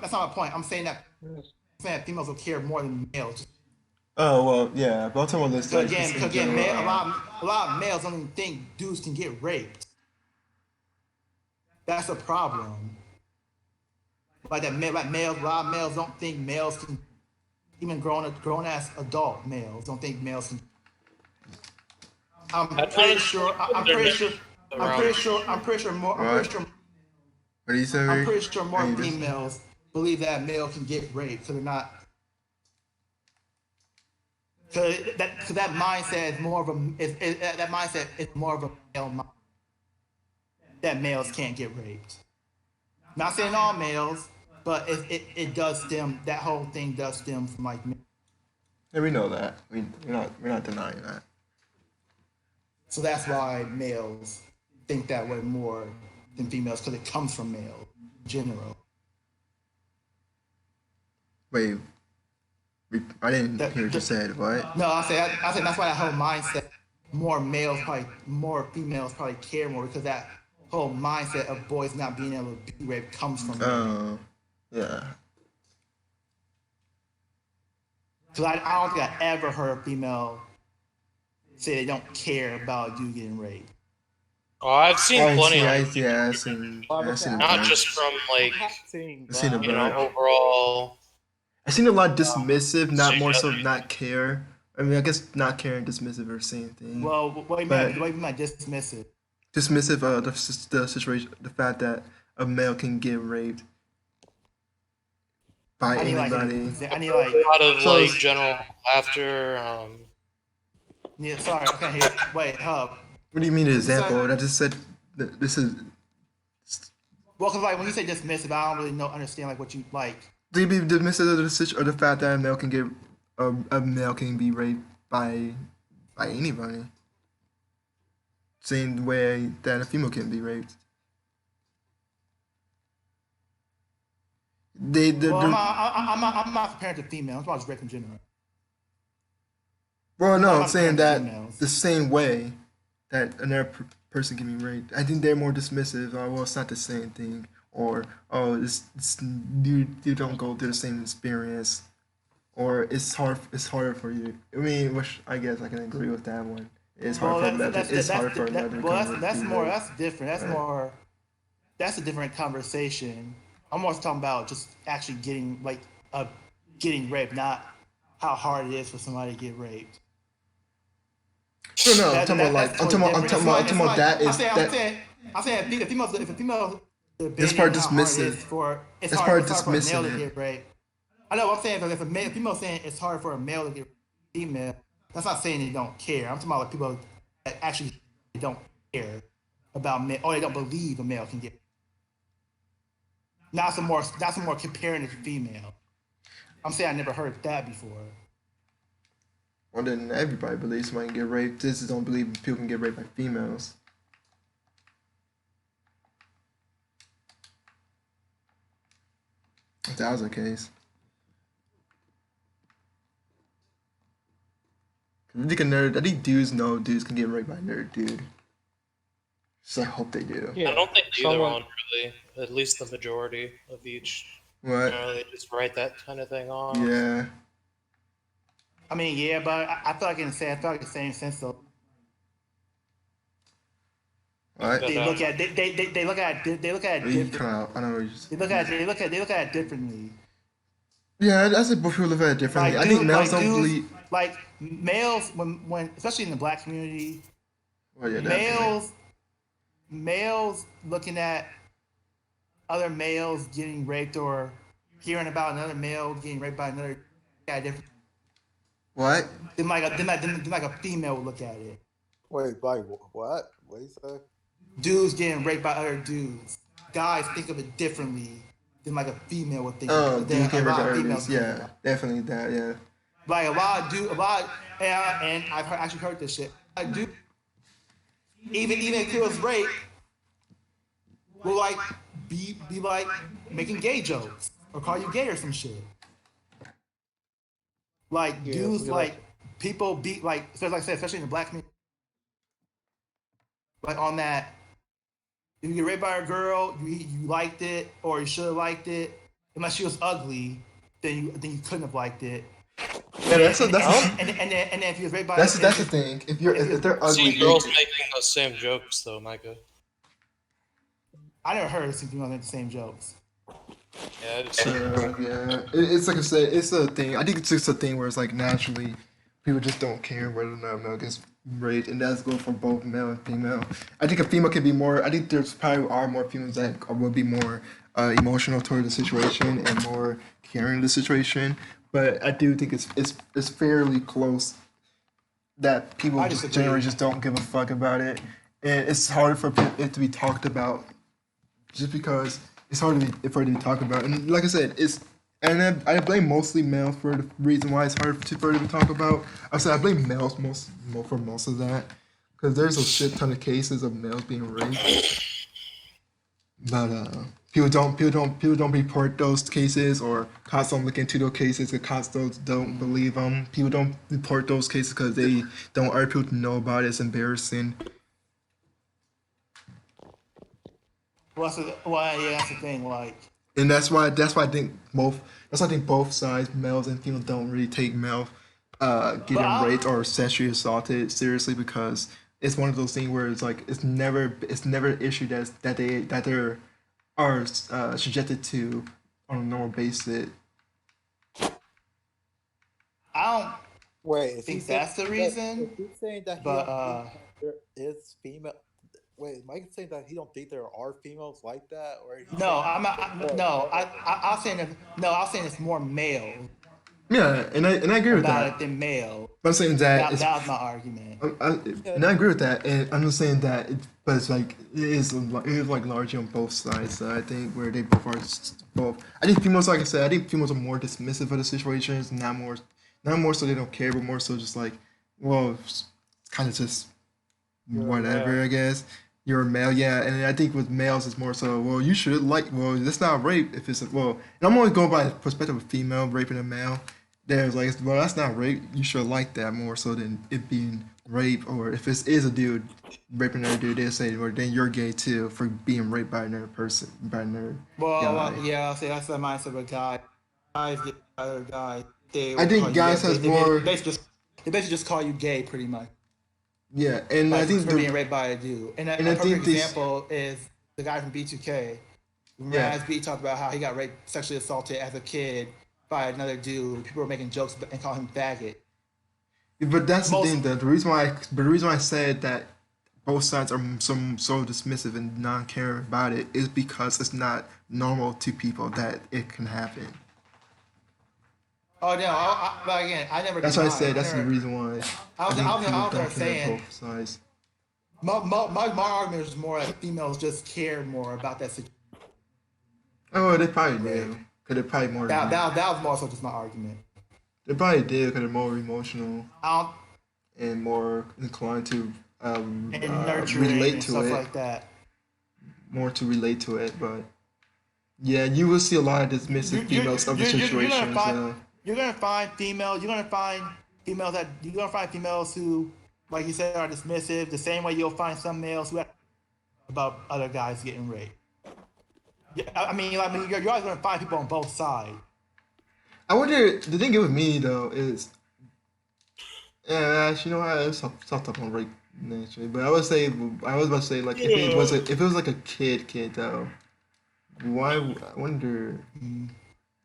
That's not my point. I'm saying that females will care more than males. Oh well, yeah. But I'm talking about this So like again, just in because again, general. a lot of males don't even think dudes can get raped. That's a problem. Like like males, a lot of males don't think males can, even grown ass adult males don't think males can. I'm I'd pretty honestly sure. I'm put their pretty sure. nipples I'm around. pretty sure. I'm pretty sure more. I'm pretty What? sure. What do you say, I'm Rick? pretty sure more Hey, this- females believe that male can get raped, so they're not. So that mindset is more of a that mindset is more of a male mind, that males can't get raped. Not saying all males, but it does stem, that whole thing does stem from like. yeah, we know that. We're not denying that. So that's why males think that way more than females, because it comes from males in general. Wait, I didn't That- hear what you said. What? No, I said that's why that whole mindset, more females probably care more, because that whole mindset of boys not being able to be raped comes from men. Yeah. Because I don't think I ever heard a female say they don't care about you getting raped. Oh, I've seen plenty on I've seen a not bunch. just from like Seeing, I've seen a you know bunch. overall. I've seen a lot dismissive, not more so suggestion. not care. I mean, I guess not care and dismissive are the same thing. Well, what do you But- mean? What do you mean by dismissive? Dismissive of the situation, the fact that a male can get raped by I need like, anybody. I need like. A lot of So like it's- general laughter. Yeah, sorry, I can't hear. Wait, hub. What do you mean an example? I just said that this is. Well, because like when you say dismissive, I don't really understand like what you like. Do you be dismissive of the fact that a male can get a male can be raped by anybody? Same way that a female can be raped. Well, I'm not comparing to females. I'm talking about rape in general. Well, no, I'm I'm not saying comparing that to females. the same way that another person can be raped. I think they're more dismissive. Oh, well, it's not the same thing. Or, oh, it's you don't go through the same experience. Or it's harder for you. I mean, which I guess I can agree with that one. It's hard for another. It's hard for another. That's more. That's different. That's more. That's a different conversation. I'm more talking about just actually getting getting raped, not how hard it is for somebody to get raped. No, I'm talking about that is that. I'm saying if a female, This part dismissive. It's This hard part for a male to dismissive. get raped. I know what I'm saying, but if a female saying it's hard for a male to get female, that's not saying they don't care. I'm talking about like people that actually don't care about men, or they don't believe a male can get. That's some more comparing it to female. I'm saying I never heard that before. Well, then everybody believes somebody can get raped. Just don't believe people can get raped by females. If that was the case. I think dudes know dudes can get raped by another dude. So I hope they do. I don't think either someone- one really. At least the majority of each. What? They just write that kind of thing off. Yeah. I mean, yeah, but I feel like I feel like the same sense though. What? But, They look at they look at it You different. kind of, I don't know. What you just, They look at it differently. yeah, that's what people look at it differently. I think males don't believe. Like males, when especially in the black community, Well, yeah, definitely. males looking at other males getting raped or hearing about another male getting raped by another guy different What? than like a female would look at it. Wait, by what? What you say? Dudes getting raped by other dudes. Guys think of it differently than like a female would think. Oh, than dude, can't a lot raped of by females think yeah, about. definitely that. Yeah. Like and I've actually heard this shit. I do. Even if it was rape, will like be like making gay jokes or call you gay or some shit. Like Yeah, dudes, we like people be like, so like I said, especially in the black community, like on that. If you get raped by a girl, you liked it or you should have liked it. Unless she was ugly, then you couldn't have liked it. Yeah, that's and, that's and then if he was raped by that's the thing. If they're ugly, See, girls making those same jokes though, Micah. I never heard of some females make the same jokes. Yeah, it's yeah, it's like I said, it's a thing. I think it's just a thing where it's like naturally, people just don't care whether or not a male gets raped, and that's going for both male and female. I think a female can be more. I think there's probably are more females that will be more emotional toward the situation and more caring of the situation. But I do think it's fairly close that people I just disagree. generally just don't give a fuck about it, and it's harder for it to be talked about, just because it's hard for it to be talked about. And like I said, I blame mostly males for the reason why it's hard for it to be talked about. I said I blame males for most of that, because there's a shit ton of cases of males being raped, but people don't report those cases, or cops don't look into those cases because cops don't believe them. People don't report those cases because they don't want people to know about it. It's embarrassing. Well, yeah, that's the thing. Like, And that's why I think both sides, males and females, don't really take male getting raped or sexually assaulted seriously, because it's one of those things where it's like it's never an issue that they are subjected to on a normal basis. I don't Wait, is think he that's the saying, reason. Is he saying that he But don't think there is female? Wait, Mike saying that he don't think there are females like that, or he's no, saying I'm not. No, I'm saying I'm saying it's more male Yeah, and I agree with about that. it than male. But I'm saying that it's, That was my argument. and I agree with that. And I'm just saying that, but it's like it is like largely on both sides. I think where they both are both. I think females, like I said, I think females are more dismissive of the situations, not more so they don't care, but more so just like, well, it's kind of just whatever, I guess. You're a male, yeah, and I think with males it's more so, well, you should that's not rape if it's and I'm only going by the perspective of female raping a male. There's like, well, that's not rape. You should like that more so than it being rape, or if it is a dude raping another dude, they say, well, then you're gay too for being raped by another person, by another guy. Yeah, I'll say that's the mindset of a guy. Guys get other guys. I think guys has more. They basically just call you gay, pretty much. Yeah, and I think for being raped by a dude. And a perfect example is the guy from B2K. Raz B talked about how he got raped, sexually assaulted as a kid by another dude. People were making jokes and calling him faggot. But that's the thing. The reason why I said that both sides are so dismissive and non-caring about it is because it's not normal to people that it can happen. Oh no! But again, I never. That's why I said that's the reason why. I was saying. Both sides. My argument is more that females just care more about that situation. Oh, they probably do. Cause they're probably more. That was more so just my argument. They probably did because they're more emotional and more inclined to relate to stuff it. Like that. More to relate to it, but yeah, you will see a lot of dismissive females of the situations. You're gonna find females who, like you said, are dismissive. The same way you'll find some males who have about other guys getting raped. Yeah, I mean, you're always gonna find people on both sides. I wonder. The thing with me though is, you know, I stop talking on rape naturally, but I was about to say like if it was like a kid though, why? I wonder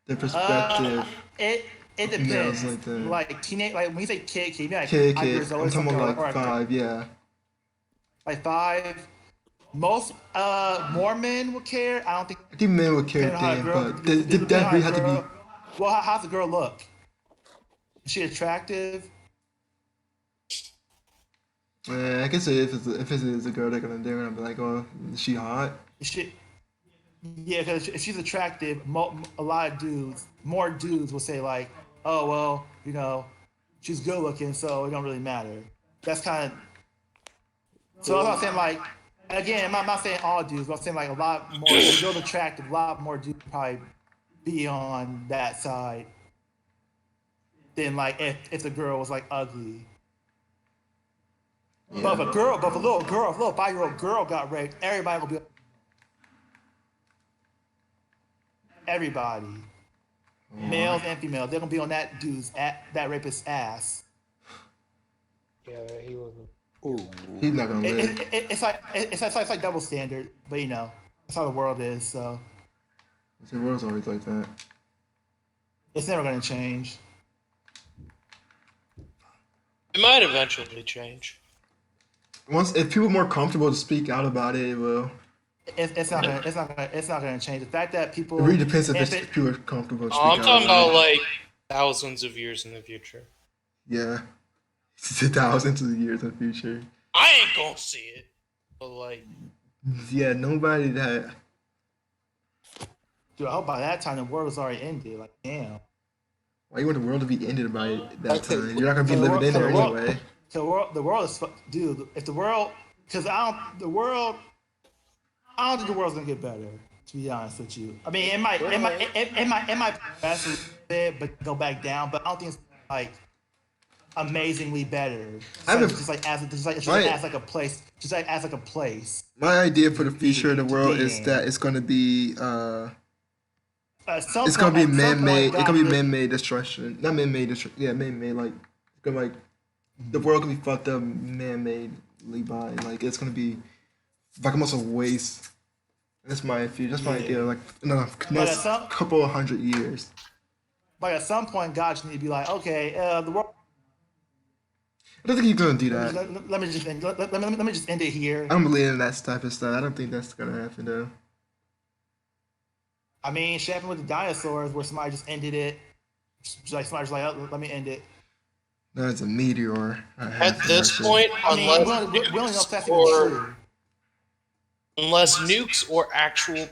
the perspective. It depends. Like teenage, like when you say kid, you mean like 5 years old. I'm talking about like 5, yeah. Like 5. Most more men would care. I don't think. I think men would care then, but they definitely have to be. Well, how's the girl look? Is she attractive? I guess if it's a girl, they're gonna be like, oh, is she hot? Yeah, because if she's attractive, a lot of more dudes will say like, oh well, you know, she's good looking, so it don't really matter. That's kind of. So I'm not saying like, again, I'm not saying all dudes, but I'm saying like a lot more. If the girl's attractive, a lot more dudes probably be on that side than like if the girl was like ugly. Yeah. But if a little 5-year-old girl got raped, everybody will be. Everybody. males and females. They're gonna be on that that rapist's ass. Yeah, he wasn't. Ooh. He's not gonna live. It's like double standard, but you know that's how the world is. So The world's always like that. it's never gonna change. It might eventually change. If people are more comfortable to speak out about it, it will. It's not gonna change. The fact that people It really depends if if it's people are comfortable to speak Oh, I'm out talking about about it. like thousands of years in the future. Yeah. Thousands of years in the future. I ain't gonna see it, but like, Yeah, nobody that. dude, I hope by that time the world was already ended. Like, damn. Why you want the world to be ended by that Okay. time? You're not gonna be So the living world- in so there the world- anyway. The world is dude. If the world, because I don't think the world's gonna get better. To be honest with you, I mean, it might progress a little bit, but go back down. But I don't think it's like amazingly better. I have a- Just like as like a place, just like as like a place. My idea for the future of the To world be is in. that it's gonna be At some it's gonna point- be at some point, man-made. It's God gonna be will- man-made destruction. Not man-made destruction. Yeah, man-made. Like it's gonna like the world gonna be fucked up man-madely by. Like it's gonna be like almost a waste. That's my future. That's my Yeah. idea. Like next some- couple of 100 years. Like at some point, God just need to be like, okay, the world. I don't think he's gonna do that. Let me just end. Let me just end it here. I don't believe in that type of stuff. I don't think that's gonna happen though. I mean, shit happened with the dinosaurs where somebody just ended it. Like somebody just like, oh, let me end it. No, it's a meteor. at this point, I mean, unless we only know if nukes that's even or true. unless nukes or actual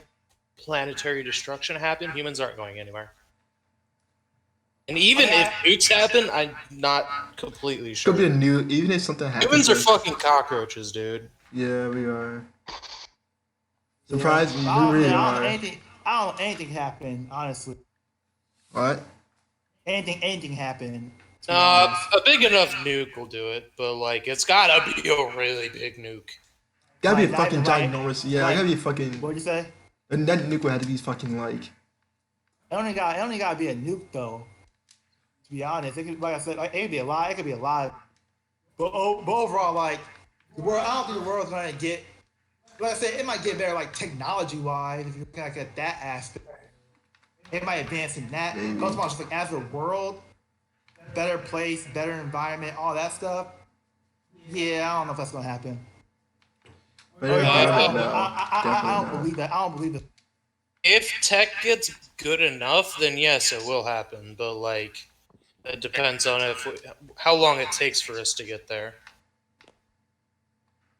planetary destruction happen, humans aren't going anywhere. And even Okay, if nukes happen, I'm not completely It's sure. gonna be a new. Even if something happens. Humans are like- fucking cockroaches, dude. Yeah, we are. Surprised I we don't, really I don't are. know anything. I don't know anything happened. Honestly, What? anything happened. to be honest. A big enough nuke will do it, but like it's gotta be a really big nuke. Gotta be a Like, fucking like- ginormous. Yeah, like- gotta be a fucking. What'd you say? And that nuke would have to be fucking like. It only got to be a nuke though. To be honest, it could, like I said, like, it could be a lie. It could be a lie. But overall, like the world, I don't think the world's gonna get. Like I said, it might get better, like technology wise, if you look at that aspect. It might advance in that. Maybe. But just like as a world, better place, better environment, all that stuff. Yeah, I don't know if that's gonna happen. But I, environment, no, I definitely don't not. believe that. I don't believe it. If tech gets good enough, then yes, it will happen. But like, it depends on how long it takes for us to get there.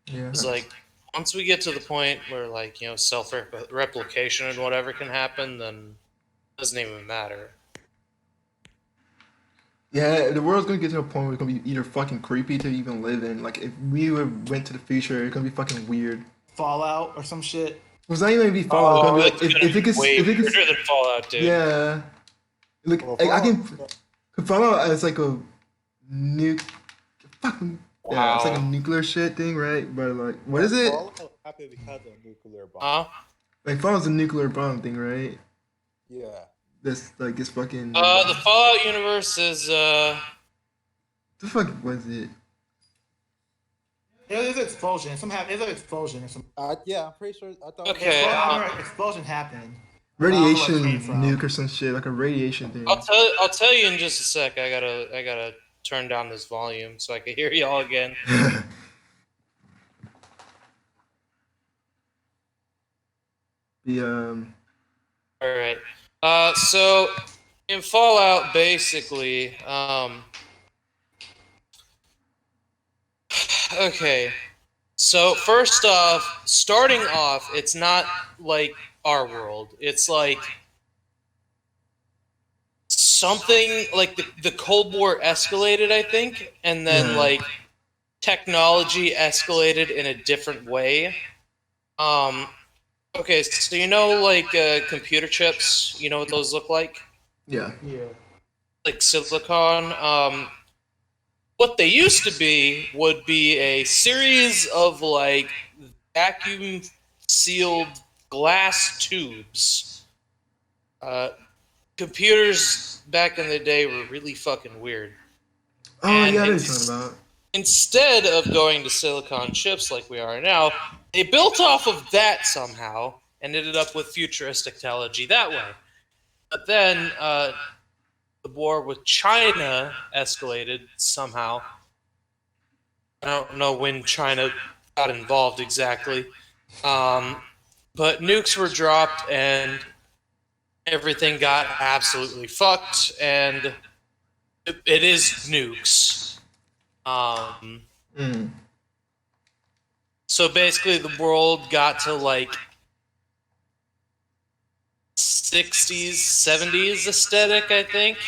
Yeah. It's like once we get to the point where like self replication and whatever can happen, then it doesn't even matter. Yeah, the world's gonna get to a point where it's gonna be either fucking creepy to even live in. Like if we went to the future, it's gonna be fucking weird. Fallout or some shit. It's not even gonna be Fallout. Oh, It's it's gonna be like, if it gets, way if it weirder gets, than Fallout, dude. yeah. Like Well, I can Fallout- Fallout as like a nuke. Fucking yeah, it's like a Wow. nuclear shit thing, right? But like, what is it? Fallout happened because of nuclear bomb. Huh? Like Fallout's a nuclear bomb thing, right? Yeah. This like this fucking. The Fallout universe is the fuck was it? There's an explosion. There's an explosion or something. Yeah, I'm pretty sure. I thought. Okay. Explosion happened. Radiation I don't know where it came from. nuke or some shit, like a radiation thing. I'll tell you in just a sec. I gotta turn down this volume so I can hear y'all again. The All right. So in Fallout, basically, okay. So first off, starting off, it's not like our world. It's like something like the Cold War escalated, I think, and then Yeah. like technology escalated in a different way. Okay, so like computer chips, you know what those look like? yeah. Yeah. Like silicon. What they used to be would be a series of like vacuum sealed glass tubes computers back in the day were really fucking weird. Oh And yeah, I know what it's- you're talking about. Instead of going to silicon chips like we are now, they built off of that somehow and ended up with futuristic technology that way. But then the war with China escalated somehow. I don't know when China got involved exactly. But nukes were dropped and everything got absolutely fucked, and it is nukes. So basically, the world got to like 60s, 70s aesthetic, I think,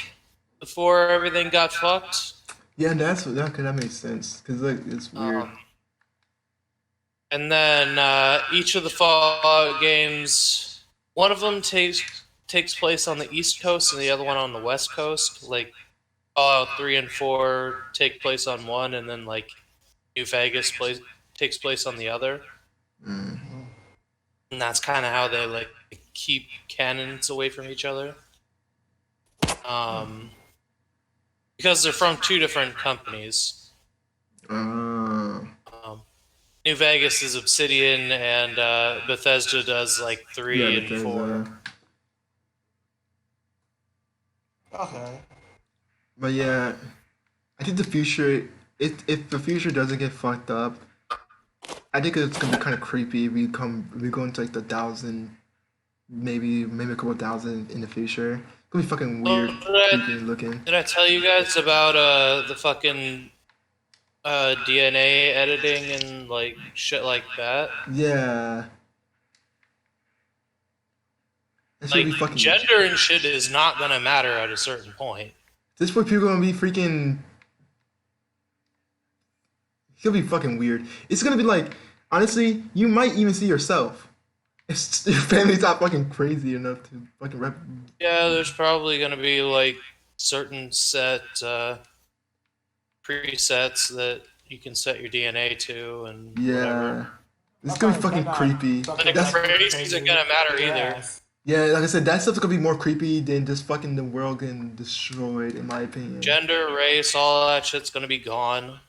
before everything got fucked. Yeah, that makes sense because like it's weird. And then each of the Fallout games, one of them takes place on the East Coast and the other one on the West Coast. Like Fallout 3 and 4 take place on one, and then like New Vegas takes place on the other. And that's kind of how they like keep canons away from each other. Because they're from two different companies. New Vegas is Obsidian, and Bethesda does like 3 and 4. Okay. But yeah, I think the future, if the future doesn't get fucked up, I think it's gonna be kind of creepy. We go into like the maybe a couple thousand in the future. It's gonna be fucking weird, creepy looking. Did I tell you guys about the fucking DNA editing and like shit like that? Yeah. That should Like be fucking. gender and shit is not gonna matter at a certain point. This point, people gonna be freaking. It's gonna be fucking weird. It's gonna be like, honestly, you might even see yourself. If your family's not fucking crazy enough to fucking rep. Yeah, there's probably gonna be like certain set presets that you can set your DNA to, and Yeah. whatever. It's gonna be fucking creepy. But the race isn't gonna matter either. Yeah, like I said, that stuff's gonna be more creepy than just fucking the world getting destroyed, in my opinion. Gender, race, all that shit's gonna be gone.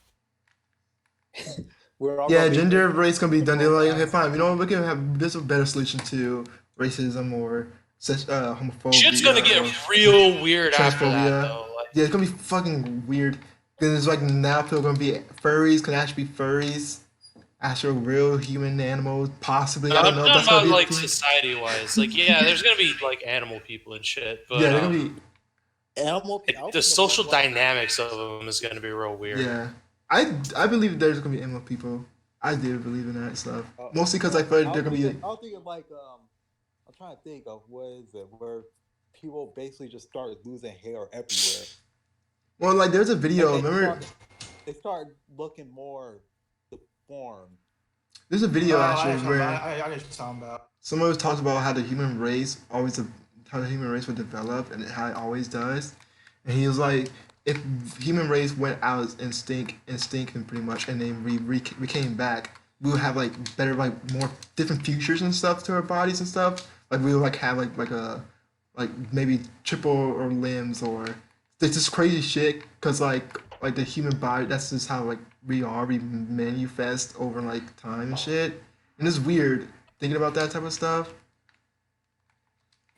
Yeah, gender, race gonna be done. They're like, okay, fine. You know what? We can have this a better solution to racism or homophobia. Shit's gonna get real weird after that, transphobia. though. Like, Yeah, it's gonna be fucking weird. Because it's like now people are gonna be furries, can actually be furries, actual real human animals, possibly. I I'm don't know. talking That's gonna about be like society-wise. Like, yeah, there's gonna be like animal people and shit, but yeah, they're gonna be Animal. like, the social dynamics of them is gonna be real weird. yeah. I believe there's gonna be animal people. I do believe in that stuff. Mostly because I feel like they're gonna be. I was thinking like I'm trying to think of what is it where people basically just start losing hair everywhere. Well, like there's a video. Like, Remember, they start looking more deformed. there's a video actually I where know what you're talking about. someone was talking about how the human race would develop and how it always does, and he was like, if human race went out and stinking pretty much, and then we came back, we would have like better, like more different futures and stuff to our bodies and stuff. Like we would like have like maybe triple or limbs or it's just crazy shit because like the human body, that's just how like we manifest over like time and shit, and it's weird thinking about that type of stuff.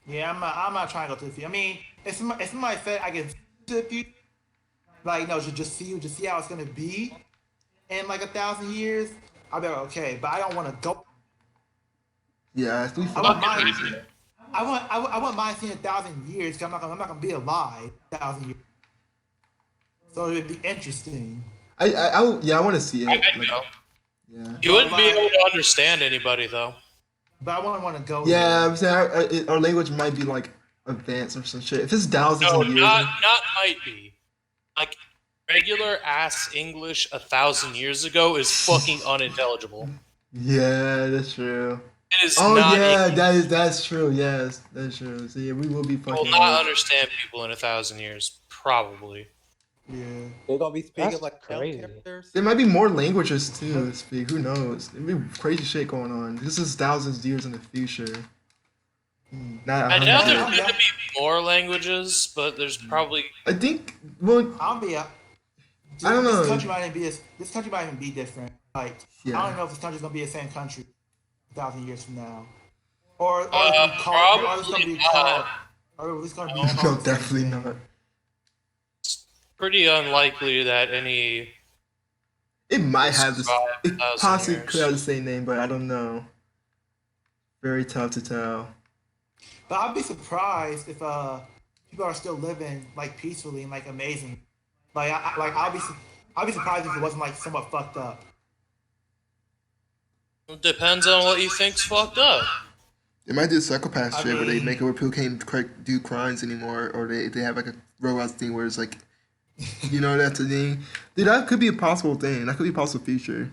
Yeah, I'm not trying to go to the future. I mean, if somebody said I can see the future, like no, just see how it's gonna be in like 1,000 years, I'll be like, okay, but I don't want to go. Yeah, it's really I want fucking mine. crazy. I want mine seeing 1,000 years because I'm not gonna be alive 1,000 years. So it'd be interesting. I want to see it. I Like, know. yeah. You wouldn't be able to understand anybody though. But I wouldn't want to go. Yeah, there. I'm saying our language might be like advanced or some shit. If it's thousands No, of years, not might be. Like regular ass English 1,000 years ago is fucking unintelligible. yeah, that's true. It is Oh not. yeah, that's true. Yes, that's true. So yeah, we will be You will fucking. not understand people in 1,000 years, probably. Yeah. They're gonna be speaking That's like crazy. characters. There might be more languages too to speak. Who knows? There'd be crazy shit going on. This is thousands of years in the future. Not I doubt there's 100 going to be more languages, but there's probably I think. Well, I'll be. I don't know. This country might even be. This country might even be different. Like I Yeah. don't know if this country's gonna be the same country 1,000 years from now, or it's probably gonna be not. called, or it's gonna be No, called. definitely not. pretty unlikely that any. It might have this. About It 1,000 possibly years. could have the same name, but I don't know. Very tough to tell. But I'd be surprised if people are still living like peacefully and like amazing. Like I'll be surprised if it wasn't like somewhat fucked up. It depends on what you think's fucked up. They might do psychopath I shit where they mean- make it where people can't do crimes anymore, or they have like a robot thing where it's like, you know, that's a thing. Dude, that could be a possible thing. That could be a possible future.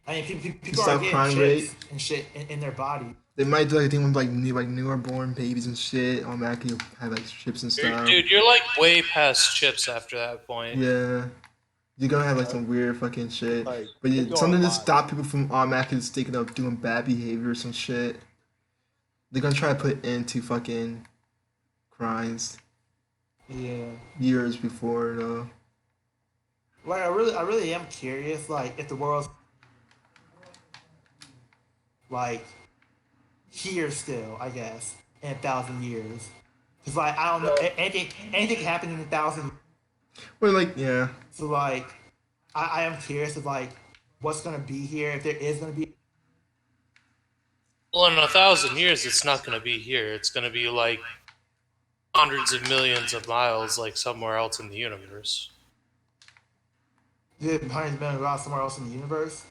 I mean, people Stop are getting crime chips and shit in their body. They might do like a thing with like newer born babies and shit. Automatically have like chips and stuff. Dude, you're like way past chips after that point. Yeah. You're gonna have like some weird fucking shit. Like, But yeah, they go something to online. stop people from automatically just thinking of doing bad behavior or some shit. They're gonna try to put into fucking crimes Yeah. years before, you know. Like I really am curious. Like if the world's like here still, I guess, in 1,000 years. Cause like I don't know, anything can happen in 1,000. Well, like, yeah. So like, I am curious of like what's gonna be here if there is gonna be. Well, in 1,000 years, it's not going to be here. It's going to be like hundreds of millions of miles, like somewhere else in the universe. Hundreds of million miles somewhere else in the universe.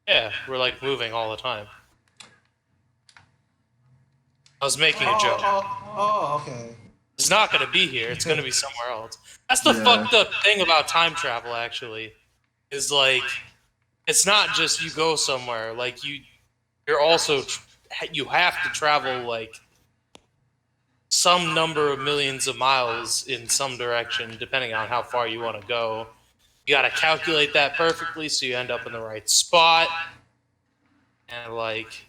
Yeah, we're like moving all the time. I was making a joke. Okay. It's not going to be here. It's going to be somewhere else. That's the Yeah. fucked up thing about time travel, actually. Is like, it's not just you go somewhere. Like, you're also, you have to travel, like, some number of millions of miles in some direction, depending on how far you want to go. You got to calculate that perfectly so you end up in the right spot. And, like,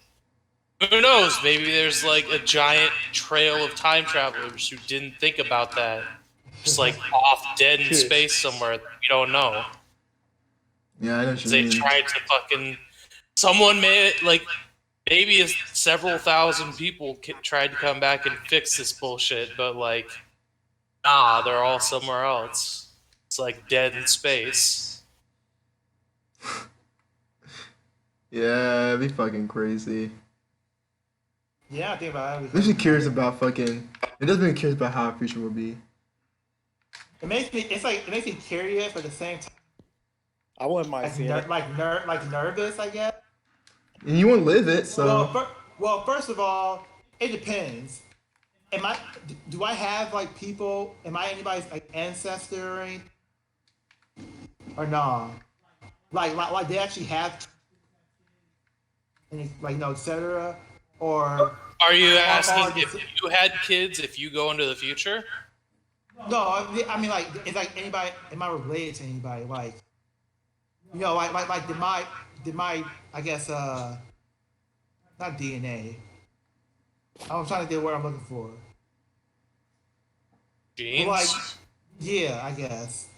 who knows? Maybe there's like a giant trail of time travelers who didn't think about that. Just like off dead in space somewhere. We don't know. Yeah, I know what you They mean. tried to fucking. Someone made like. Maybe several thousand people tried to come back and fix this bullshit, but like. Nah, they're all somewhere else. It's like dead in space. Yeah, it'd be fucking crazy. Yeah, I think about it. Makes me curious about fucking. It does make me curious about how our future will be. It makes me. It's like it makes me curious, but at the same time, I wouldn't mind seeing it. like nervous, I guess. And you won't live it, so. Well, first of all, it depends. Do I have like people? Am I anybody's like ancestor or anything? Or nah? Like they actually have, like etc. Or Are you Or asking if just- you had kids if you go into the future? no? I mean like it's like anybody. Am I related to anybody? Like you know, like did my I guess not DNA. I'm trying to get where I'm looking for. Genes? Like, yeah, I guess.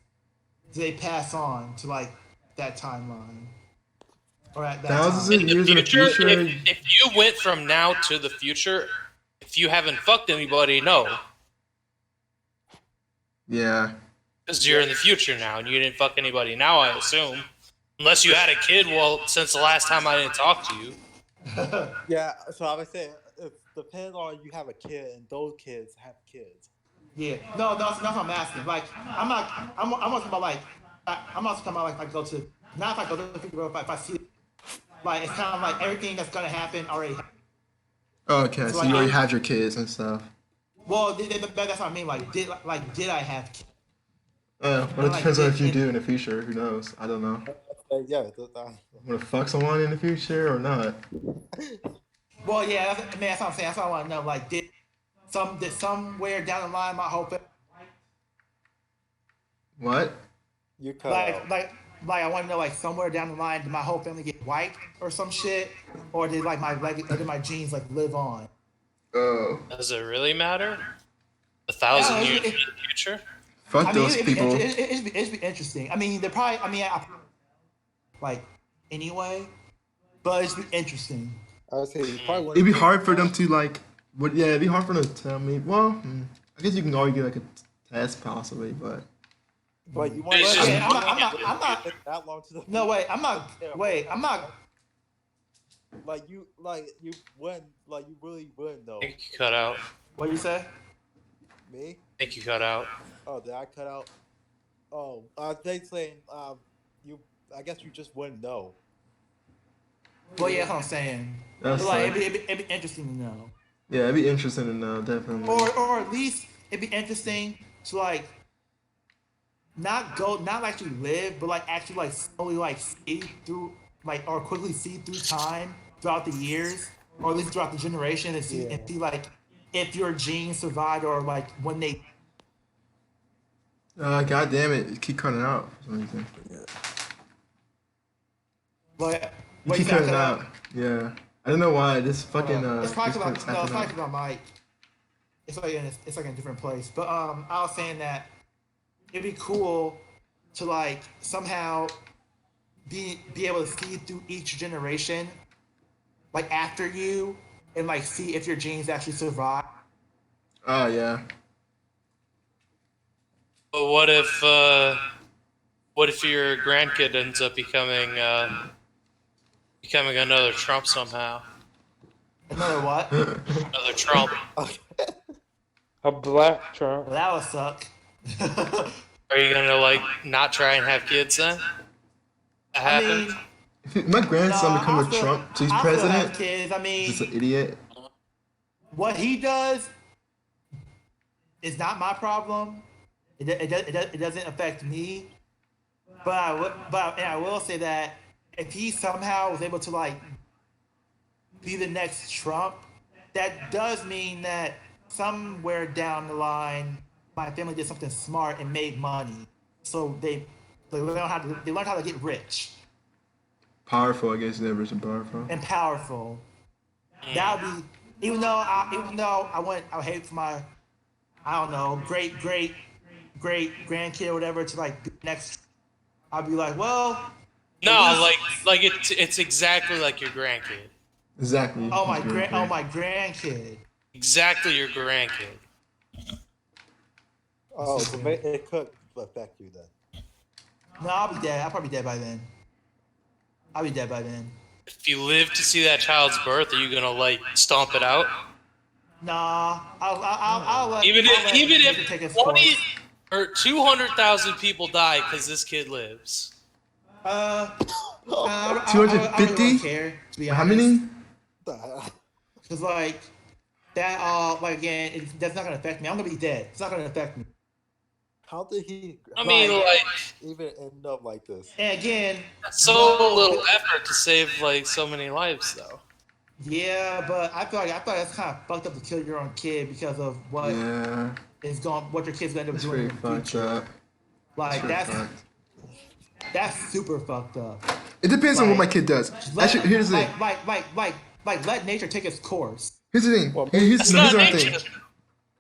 Do they pass on to like that timeline? Or at that Thousands time? of years in the future. if you went from now to the future, if you haven't fucked anybody, no. Yeah. Because you're in the future now and you didn't fuck anybody now, I assume. Unless you had a kid, well, since the last time I didn't talk to you. Yeah, so I would say it depends on you have a kid and those kids have kids. Yeah. No, that's what I'm asking. Like, I'm talking about like, I'm also talking about like go to, not if I go to the future, but if I see, like, it's kind of like everything that's gonna happen already. Okay, so like, you already had your kids and stuff. Well, that's what I mean. Like, did I have kids? Well, it Like, depends on if you it- do in the future. Who knows? I don't know. Yeah, I'm gonna fuck someone in the future or not? Well, yeah, that's what I'm saying. That's what I want to know. Like, did somewhere down the line my whole family, What? you cut out. like I want to know like somewhere down the line did my whole family get wiped or some shit, or did like my genes like live on? Oh. Does it really matter? 1,000 Yeah, years it- in the future. Fuck I mean, those people. it'd be interesting. I mean, they're probably. I mean, like anyway, but it'd be interesting. I would say you probably It'd be wouldn't hard for them to like. What? Yeah, it'd be hard for them to tell me. Well, I guess you can always get like a test possibly, but But you want It's to just- Yeah, I'm not. that long to the No, wait. I'm not. Wait, I'm not. like you wouldn't like you really wouldn't know I think you cut out. What you say? me. I think you cut out. Oh, did I cut out? Oh, they saying you. I guess you just wouldn't know. Well, yeah, that's what I'm saying. that's But, like, like, it'd be interesting to know, yeah, it'd be interesting to know definitely. or at least it'd be interesting to like not actually live, but like actually like slowly like see through or quickly see through time throughout the years, or at least throughout the generation, and see like if your genes survived or like when they. God damn it, keep cutting out for some reason. But You wait, keep you said cutting cut out. Yeah, I don't know why. This fucking It's probably this because keeps no, it's acting probably up. because my mic. It's like in a different place. But I was saying that it'd be cool to like somehow be able to see through each generation, like after you, and like see if your genes actually survive. Oh yeah. But what if your grandkid ends up becoming another Trump somehow? Another what? Well, Another Trump. A black Trump. that would suck. Are you gonna like not try and have kids then? That I happens. mean, If my grandson no, become I'll a still- Trump, so he's I'll still have president, kids. I mean, just an idiot. what he does is not my problem. It doesn't affect me. But I will say that if he somehow was able to like be the next Trump, that does mean that somewhere down the line, my family did something smart and made money. So they learned how to get rich Powerful, I guess. Never so powerful. and powerful. That would be even though I would hate for my I don't know great grandkid or whatever to like be next. I'd be like, well, No, like it's exactly like your grandkid. Exactly. oh my He's very grandkid. Exactly your grandkid. Oh, so it could affect you then. No, I'll be dead. I'll probably be dead by then. I'll be dead by then. If you live to see that child's birth, are you gonna like stomp it out? Nah, I'll let Even I'll let nature if take its 20 course. or 200,000 people die because this kid lives. I don't 250? really care, to be honest. How many? Because like that, like again, that's not gonna affect me. I'm gonna be dead. It's not gonna affect me. How did he I mean, Right. like even end up like this? And again, so little effort to save like so many lives, though. yeah, but I feel like that's kind of fucked up to kill your own kid because of what Yeah, what your kid's gonna end up that's doing pretty in the fucked future. up. Like Pretty that's fucked. super fucked up. It depends on what my like- kid does. Let, Actually, here's the thing. like let nature take its course. Here's the thing. Well, Here's That's the not thing. nature.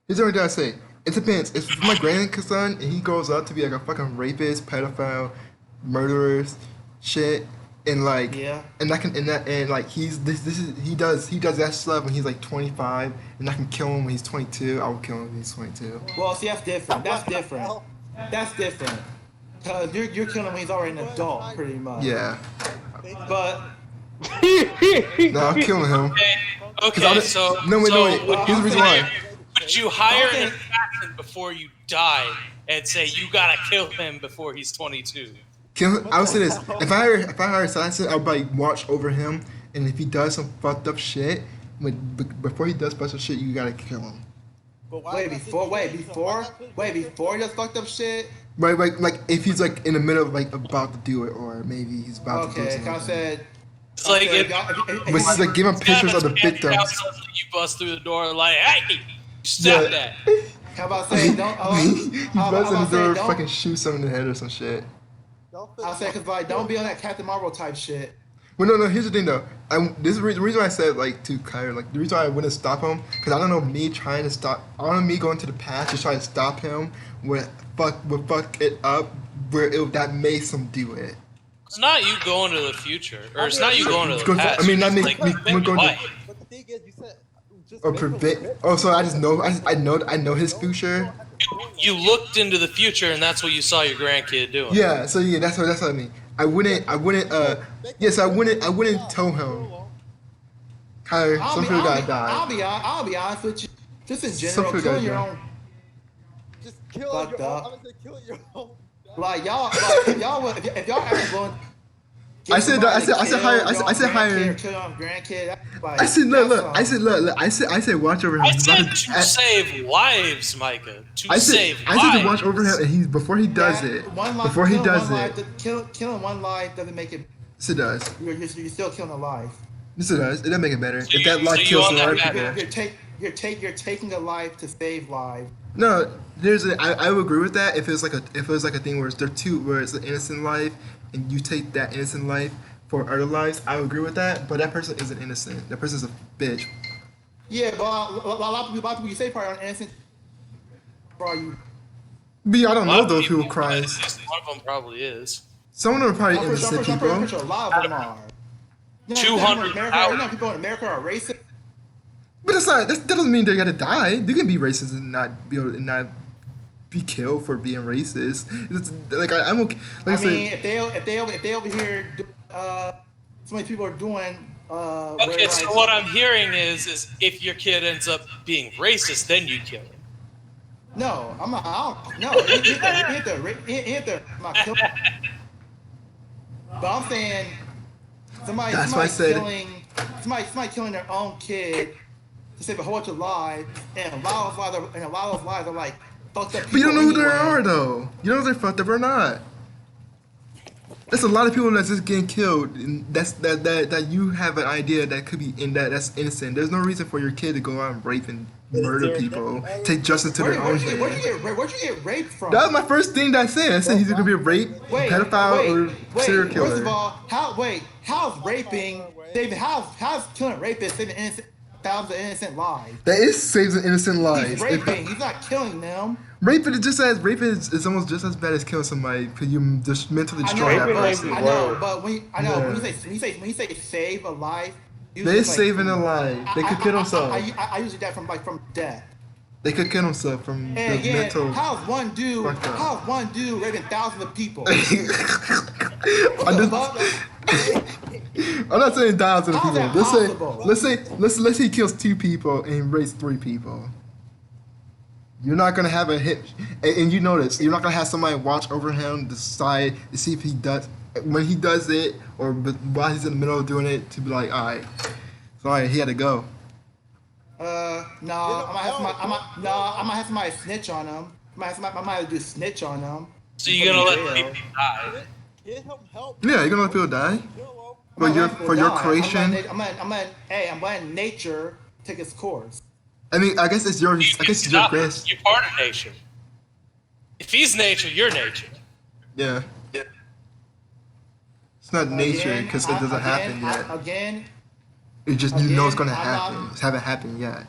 Here's what I gotta say. It depends. If my grandson and he grows up to be like a fucking rapist, pedophile, murderer, shit, and like, Yeah. and like he does that stuff when he's like 25, and I can kill him when he's 22. I will kill him when he's 22. Well, see, that's different. That's different. That's different. Cause you're killing him when he's already an adult, pretty much. Yeah. But No, I'm killing him. Okay, I'm- so no, wait, so no, wait. would Here's the you reason hire- why. Would you hire Okay. an assassin before you die and say you gotta kill him before he's 22? Kill him. I would say this: if I hire assassin, I'll like watch over him, and if he does some fucked up shit, before he does fucked up shit, you gotta kill him. But why wait, not before he does fucked up shit. Right, like if he's like in the middle of like about to do it, or maybe he's about to do Okay, something. I said. It's like okay, if But it's like giving pictures of the victims. You bust through the door like, hey, stop that. How about saying don't? he busts in the door, Don't. fucking shoot someone in the head or some shit. Don't feel I'll say because like don't be on that Captain Marvel type shit. Well, no. Here's the thing, though. This is the reason why I said like to Kyrie, like the reason why I wouldn't stop him, because I don't know me trying to stop. I don't know me going to the past to try to stop him would fuck it up where that makes him do it. It's not you going to the future, or it's not you going to the Because, past. I mean, not It's me like, going to. why? But the thing is, you said just Or make him prevent. rich. Oh, so I just know. I know his future. You looked into the future, and that's what you saw your grandkid doing. Yeah. So yeah, that's what I mean. I wouldn't. Yes, I wouldn't tell him. Kyrie, some people gotta die. I'll be honest with you. Just in Some general, people killing gotta your die. own. Just kill Fucked your own. up. I'm gonna say kill your own. Like y'all, if y'all ever going. I said hire. Kill your own grandkid. Like, I said look. that's Look. I said watch over him. I said to save lives, Micah. I Save said lives. to watch over him, and he before he does that it. one life- Before he killing does one it. life- killing one life doesn't make it. Yes, it does. You're still killing a life. Yes, it does. It doesn't make it better. So If that you- life so you kills on a lot of that people. You're taking a life to save lives. No, I would agree with that if it was like a thing where it's an innocent life and you take that innocent life for other lives. I would agree with that, but that person isn't innocent. That person's a bitch. Yeah, but a lot of people you say probably aren't innocent. Bro, you. B, I don't A lot know of those people At cries. least one of them probably is. Some of them are probably I'm innocent pretty people. sure a lot of them are. You know, 200 people in America, you know, people in America are racist. But that doesn't mean they gotta die. You can be racist and not be killed for being racist. It's, like I'm okay. Like I mean, if they over here, so many people are doing. Okay, so what I'm hearing is if your kid ends up being racist, then you kill him. No, I'm not. I don't, no, he hit the. I'm not killing. But I'm saying somebody killing somebody killing their own kid to save a whole bunch of lives, and a lot of those lives are like fucked up. But you don't know who they anyway. are though. You don't know if they're fucked up or not. There's a lot of people that's just getting killed, and that you have an idea that could be that's innocent. There's no reason for your kid to go out and rape and murder people, take justice to their own hands. Where'd you get raped from? That was my first thing that I said. I said he's gonna be a rape, pedophile, or serial killer. First of all, how's raping saving? How's killing rapists saving thousands of innocent lives? That is saves an innocent life. He's raping. He's not killing them. Rape is almost just as bad as killing somebody because you just mentally destroy that person. I know, but when you say save a life, They're saving a life. They could kill themselves. I usually that from death. They could kill themselves from the And again, mental. how's one dude fucked up. raping thousands of people? I'm not saying thousands of How's people. that possible? Let's say he kills 2 people and rapes 3 people. You're not gonna have a hit, and you notice you're not gonna have somebody watch over him, decide to see if he does when he does it, or while he's in the middle of doing it, to be like, all right, sorry, he had to go. I might have somebody snitch on him. I might have to do snitch on him. So you're gonna let people die? Get him help. Yeah, you're gonna let people die Kill him. for your creation. I'm letting nature take its course. I mean, I guess it's your grace. You're part of nature. If he's nature, you're nature. Yeah. It's not nature because it doesn't happen yet. Again, It just you know it's gonna I'm happen. not- It haven't happened yet.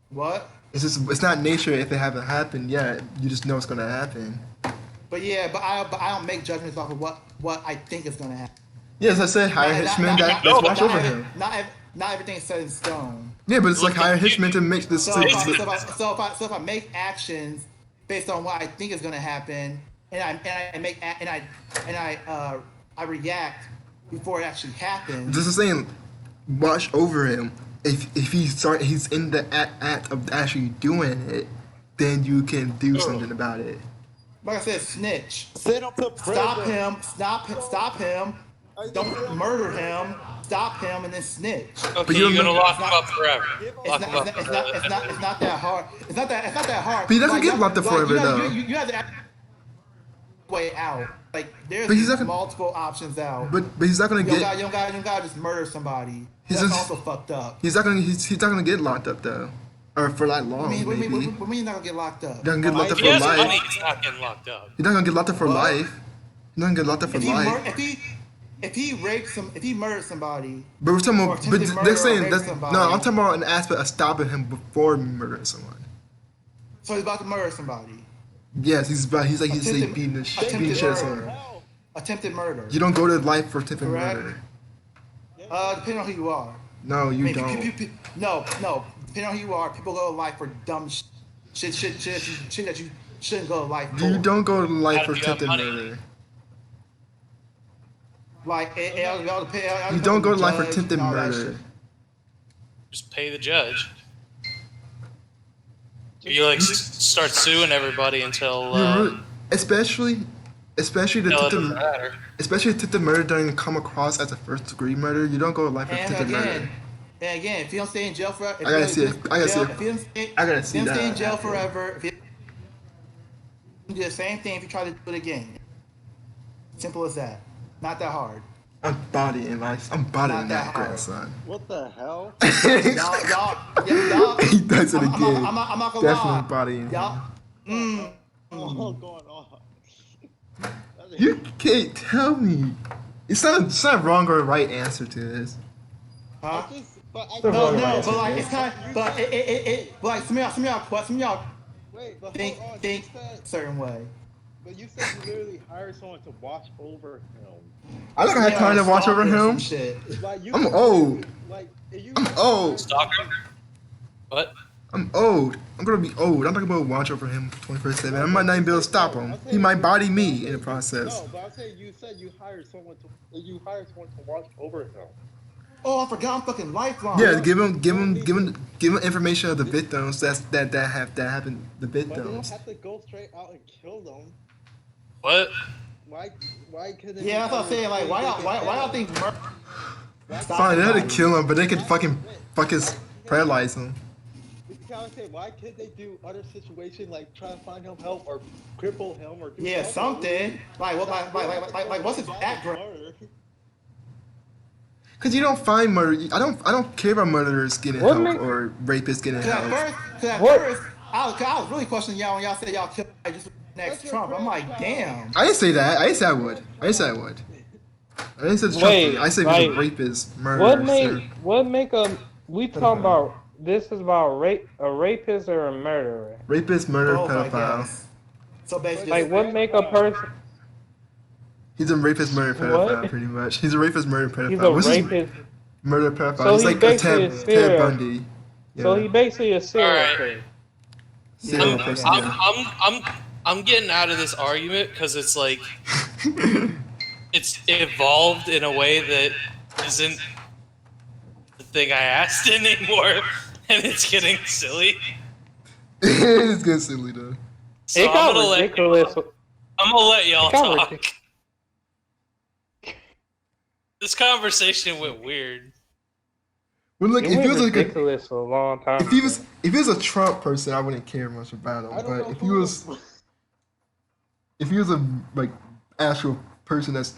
what? It's not nature if it haven't happened yet. You just know it's gonna happen. But I don't make judgments off of what I think is gonna happen. Yes, I said hire Hitchman that watch over him. Not everything's set in stone. Yeah, but it's like hire Hitchman to make this. So if I make actions based on what I think is gonna happen, and I react before it actually happens. This is saying, watch over him. If he's in the act of actually doing it, then you can do something about it. Like I said, snitch. Send him to prison. Stop him. Don't murder him. Stop him and then snitch. Okay, you you're gonna don't- lock him up forever. Lock him up It's forever. not that hard. It's not that hard. But he doesn't get locked up forever, though. You have to act way out. Like But he's there's not gonna- multiple options out. But he's not gonna You don't get. gotta just murder somebody. He's That's just- also fucked up. He's not gonna get locked up though, or for that long. What do you Maybe. mean you're not gonna get locked up? Doesn't get locked up If for he has life. money, he's not getting locked up. He's not gonna get locked up for What? life. He's not gonna get locked up for If he, life. mur- if he if he murdered somebody, But we're talking or about, but attempted murder they're or saying raped that's somebody, no. I'm talking about an aspect of stopping him before murdering someone. so he's about to murder somebody. Yes, he's like Attempted- beating attempted shit. murder. Attempted murder. You don't go to life for attempted Correct. murder. Depending on who you are. No, you I mean, don't. no. Depending on who you are, people go to life for dumb shit that you shouldn't go to life for. You don't go to life for If you have attempted money. murder. Like, You don't go to life for judge attempted and all that murder. shit. Just pay the judge. You like start suing everybody until Especially the it doesn't attempted, matter. especially attempted murder doesn't come across as a first degree murder. You don't go to life for And attempted murder. again, if you don't stay in jail forever, I gotta see it. I gotta see it. If you don't stay, I gotta see if you don't stay in that. jail forever, if you do the same thing if you try to do it again. Simple as that. Not that hard. I'm bodying Not that that hard. grandson. What the hell? Y'all. He does it again. I'm not gonna Definitely lie. bodying Y'all. him. All going on. You can't tell me. It's not wrong or right answer to this. Huh? But I No, Right. but like it's kind of, but it like some of y'all Wait, but think hold on. think You said, a certain way. but you said you literally hired someone to watch over him. I don't have time to watch over Stalker or him. some shit. Like you I'm could old. literally, like, if you I'm old. Stalker? What? I'm old. I'm gonna be old. I'm not gonna watch over him 24/7. I might not even be able to stop him. He might body me in the process. No, but I'm saying you said you hired someone to watch over him. Oh, I forgot I'm fucking lifelong. Yeah, give him information of the victims that happened. The But they don't victims. have to go straight out and kill them. What? Why couldn't? Yeah, that's what I'm saying. Like, why y'all think murder? Fine, they had to kill him, but they could fucking paralyze him. You gotta say, why can't they do other situations like try to find him help or cripple him or do Yeah, something. Like what? Like what's his background? Cause you don't find murder. I don't care about murderers getting What help make- or rapists getting Cause help. at What? first, I was really questioning y'all when y'all said y'all killed just next Trump. I'm like, damn. I didn't say that. I didn't say I would. I didn't say I would. I didn't say Trump. Wait, I said he was a rapist, murderer. What make a we talking about? This is about a rapist or a murderer? Rapist, murderer, Both, I pedophile. guess. So basically, Like what make a person? He's a rapist, murderer, pedophile, What? pretty much. He's a rapist, murderer, pedophile. He's a What's his rapist. murder, pedophile? So he's he's like a basically a Ted serial- Bundy. So he basically a serial Alright. killer. serial Yeah, person. yeah. I'm getting out of this argument because it's like it's evolved in a way that isn't the thing I asked anymore, and it's getting silly. It's good, silly though. So It got I'm gonna ridiculous. I'm gonna let y'all It got talk. ridiculous. This conversation went weird. Well, look, It if he was was like a, ridiculous a long time. if he was a Trump person, I wouldn't care much about him. I don't But know if he who was a like actual person that's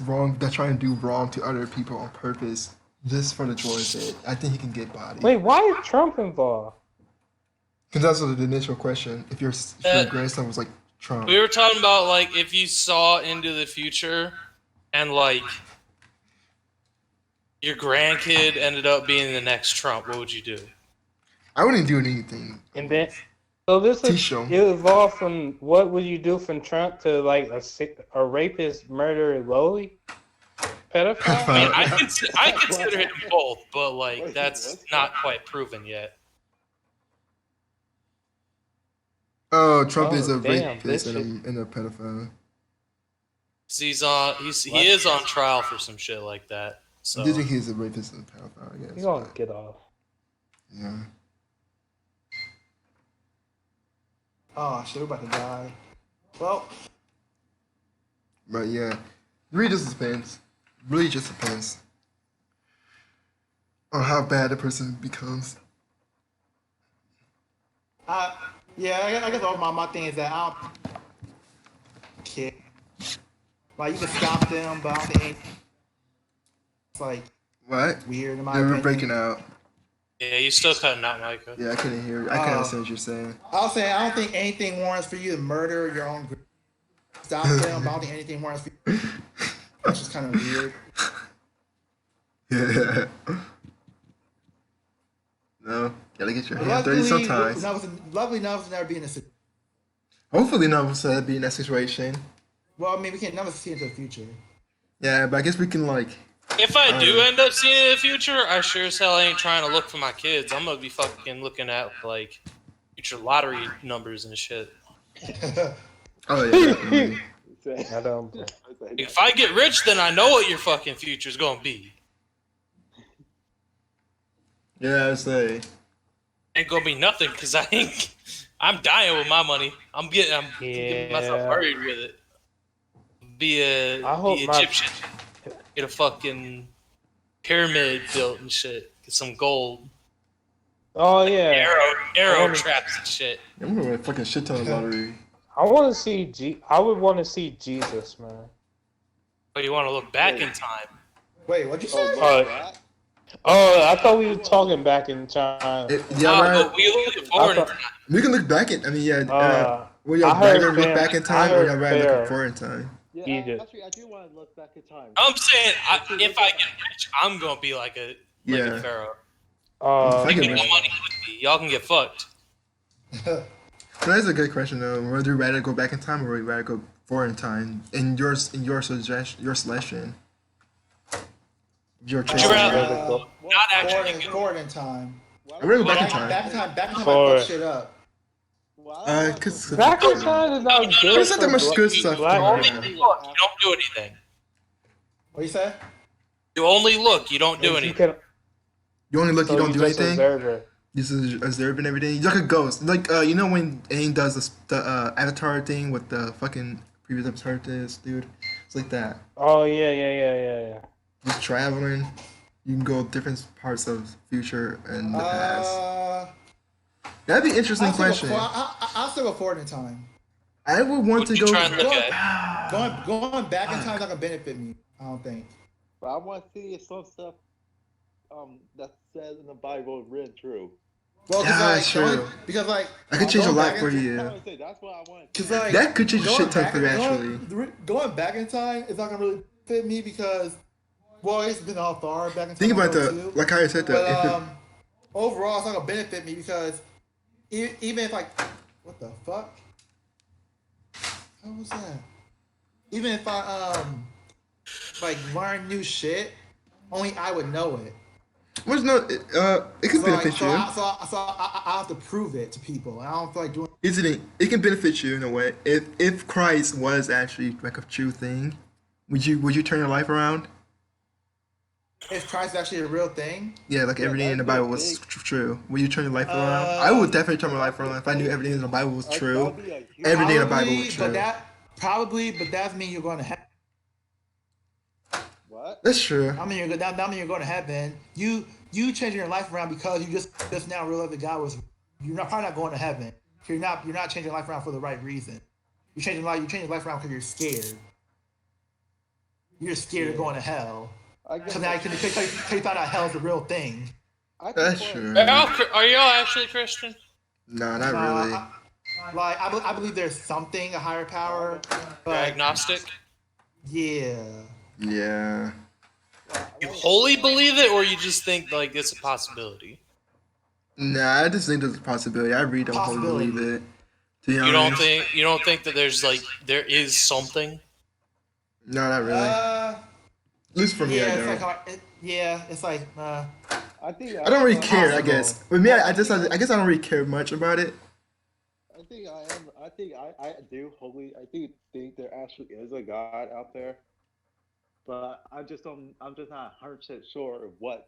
wrong, that's trying to do wrong to other people on purpose, just for the joy of it, I think he can get bodied. Wait, why is Trump involved? Because that's the initial question. If your grandson was like Trump, We were talking about like if you saw into the future and like your grandkid ended up being the next Trump, what would you do? I wouldn't do anything. And then, so this is T-show. it evolved from what would you do from Trump to like a rapist, murderer, lowly, pedophile? I mean, I consider him both, but like that's not quite proven yet. Oh, Trump Oh, is a damn, rapist this and a pedophile. 'Cause he is on trial for some shit like that. So I do think he's a rapist and a pedophile, I guess. You gonna but, get off? yeah. oh shit, we're about to die. Well, But yeah, really just depends. Really just depends on how bad the person becomes. yeah, I guess all my thing is that I don't care. Like you can stop them, but I don't think it's like What? weird in my Yeah, we're opinion. breaking out. yeah, you still cutting out, Micah. Yeah, I couldn't hear. I can't understand what you're saying. I'll say I don't think anything warrants for you to murder your own. Stop them. But I don't think anything warrants for you. That's just kind of weird. Yeah. No, gotta get your But hands dirty luckily, sometimes. luckily, none of us will never be in a situation. Hopefully, none of us will be in that situation. Well, I mean, we can't never see into the future. Yeah, but I guess we can like. If I do end up seeing it in the future, I sure as hell ain't trying to look for my kids. I'm gonna be fucking looking at like future lottery numbers and shit. Oh yeah. Definitely. I don't. If I get rich, then I know what your fucking future's gonna be. Yeah, I say. Ain't gonna be nothing because I'm dying with my money. I'm getting myself buried with it. Be I hope be my- Egyptian. Get a fucking pyramid built and shit. Get some gold. Oh yeah. Arrow wanna- traps and shit. I'm gonna win a fucking shit ton of lottery. I want to see I would want to see Jesus, man. But you want to look back in time. Wait, what'd you say? Oh, I thought we were talking back in time. Yeah, right. But we looking forward in time. We can look back at. I mean, yeah. Will I y'all heard rather look fair- back in I time, or heard y'all rather fair. look forward in time? Yeah, Egypt. actually, I do want to look back in time. I'm saying if I get rich, I'm gonna be like a Yeah. pharaoh. If I You get get rich. no money with me, y'all can get fucked. That's a good question though. Would you rather go back in time, or would you rather go forward in time? In your suggestion, your selection. Your choice. you rather- Well, Not actually. Forward in time. I rather go back in Back time. in time, I Forward. fuck shit up. Cause Back in time is not good. there's not that for much good black- stuff black going people. on. You look, you don't do anything. What you say? You only look, you don't do You anything. can- You only look, so you don't do just anything. observe it. This is observing everything. You're like a ghost. Like you know when Aang does the Avatar thing with the fucking previous episodes, dude. It's like that. Oh yeah. Just traveling. You can go different parts of future and the past. That'd be an interesting question. I'll still go forward in time. I would want What to you go. trying to look at? Going back in time is not gonna benefit me. I don't think. But I want to see if some stuff that says in the Bible is written true. Well, Yeah, true. because like I could change a going lot back for in- you. I would say that's what I want. Cause like That could change a going shit ton back- for you, actually. Going back in time is not gonna really fit me because, well, it's been all far back in time. Think about ago, the too. like how I said that. If But overall, it's not gonna benefit me because even if like, what the fuck? How was that? Even if I like learn new shit, only I would know it. What's no? It can benefit you. I have to prove it to people. I don't feel like doing. Isn't it? It can benefit you in a way. If Christ was actually like a true thing, would you turn your life around? If Christ is actually a real thing, Yeah, like everything in the Bible was true. Would you turn your life around? I would definitely turn my life around if I knew everything in the Bible was true. Everything in the Bible was true. but that means you're going to heaven. What? That's true. I mean, that means you're going to heaven. You changing your life around because you just now realized that God was. Probably not going to heaven. You're not changing your life around for the right reason. You're changing your life around because you're scared. You're scared of going to hell. I guess So now you thought that hell's a real thing. That's true. Are y'all actually Christian? No, not really. I believe there's something, a higher power. You're But agnostic? yeah. Yeah. You wholly believe it, or you just think like it's a possibility? Nah, I just think there's a possibility. I really don't wholly Possibility. believe it. To be You don't honest. think that there is something? No, not really. At least for me, Yeah, I it's don't. like it's like I think I don't really am. care. I guess. With me, I guess I don't really care much about it. I think I am. I think I do. Hopefully, I do think there actually is a God out there, but I just don't. I'm just not 100% sure of what.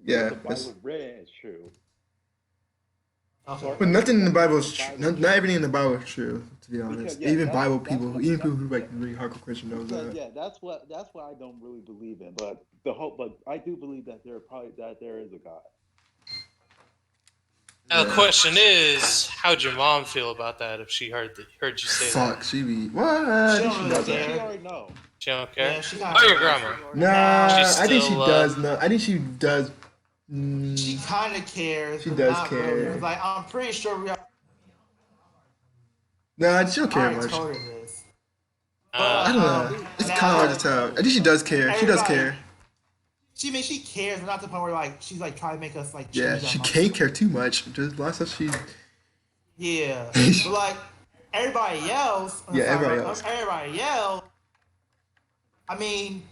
Yeah, The that's- Bible written is true. okay. But nothing in the Bible is true. Not everything in the Bible is true. To be honest, yeah, even that's- Bible that's people, what- even people who like really hardcore Christian knows Because, that. yeah, that's what I don't really believe in. But but I do believe that there is a God. Now the question is, how'd your mom feel about that if she heard you say Fuck, that? she be what? She don't She really does care. She that. already know. She don't care? Yeah, she Oh, your grandma. Nah, She's I think she still, does. No, I think she does. She kind of cares. She but does not care. really. Like I'm pretty sure we Nah, she don't I care already much. told her this. I don't know. It's kind of hard to tell. I think she does care. She does care. She cares, but not to the point where like she's like trying to make us like. Yeah, change she our can't care too much. Just lots of she. Yeah, but like everybody else. Yeah, everybody else. Everybody else. I mean,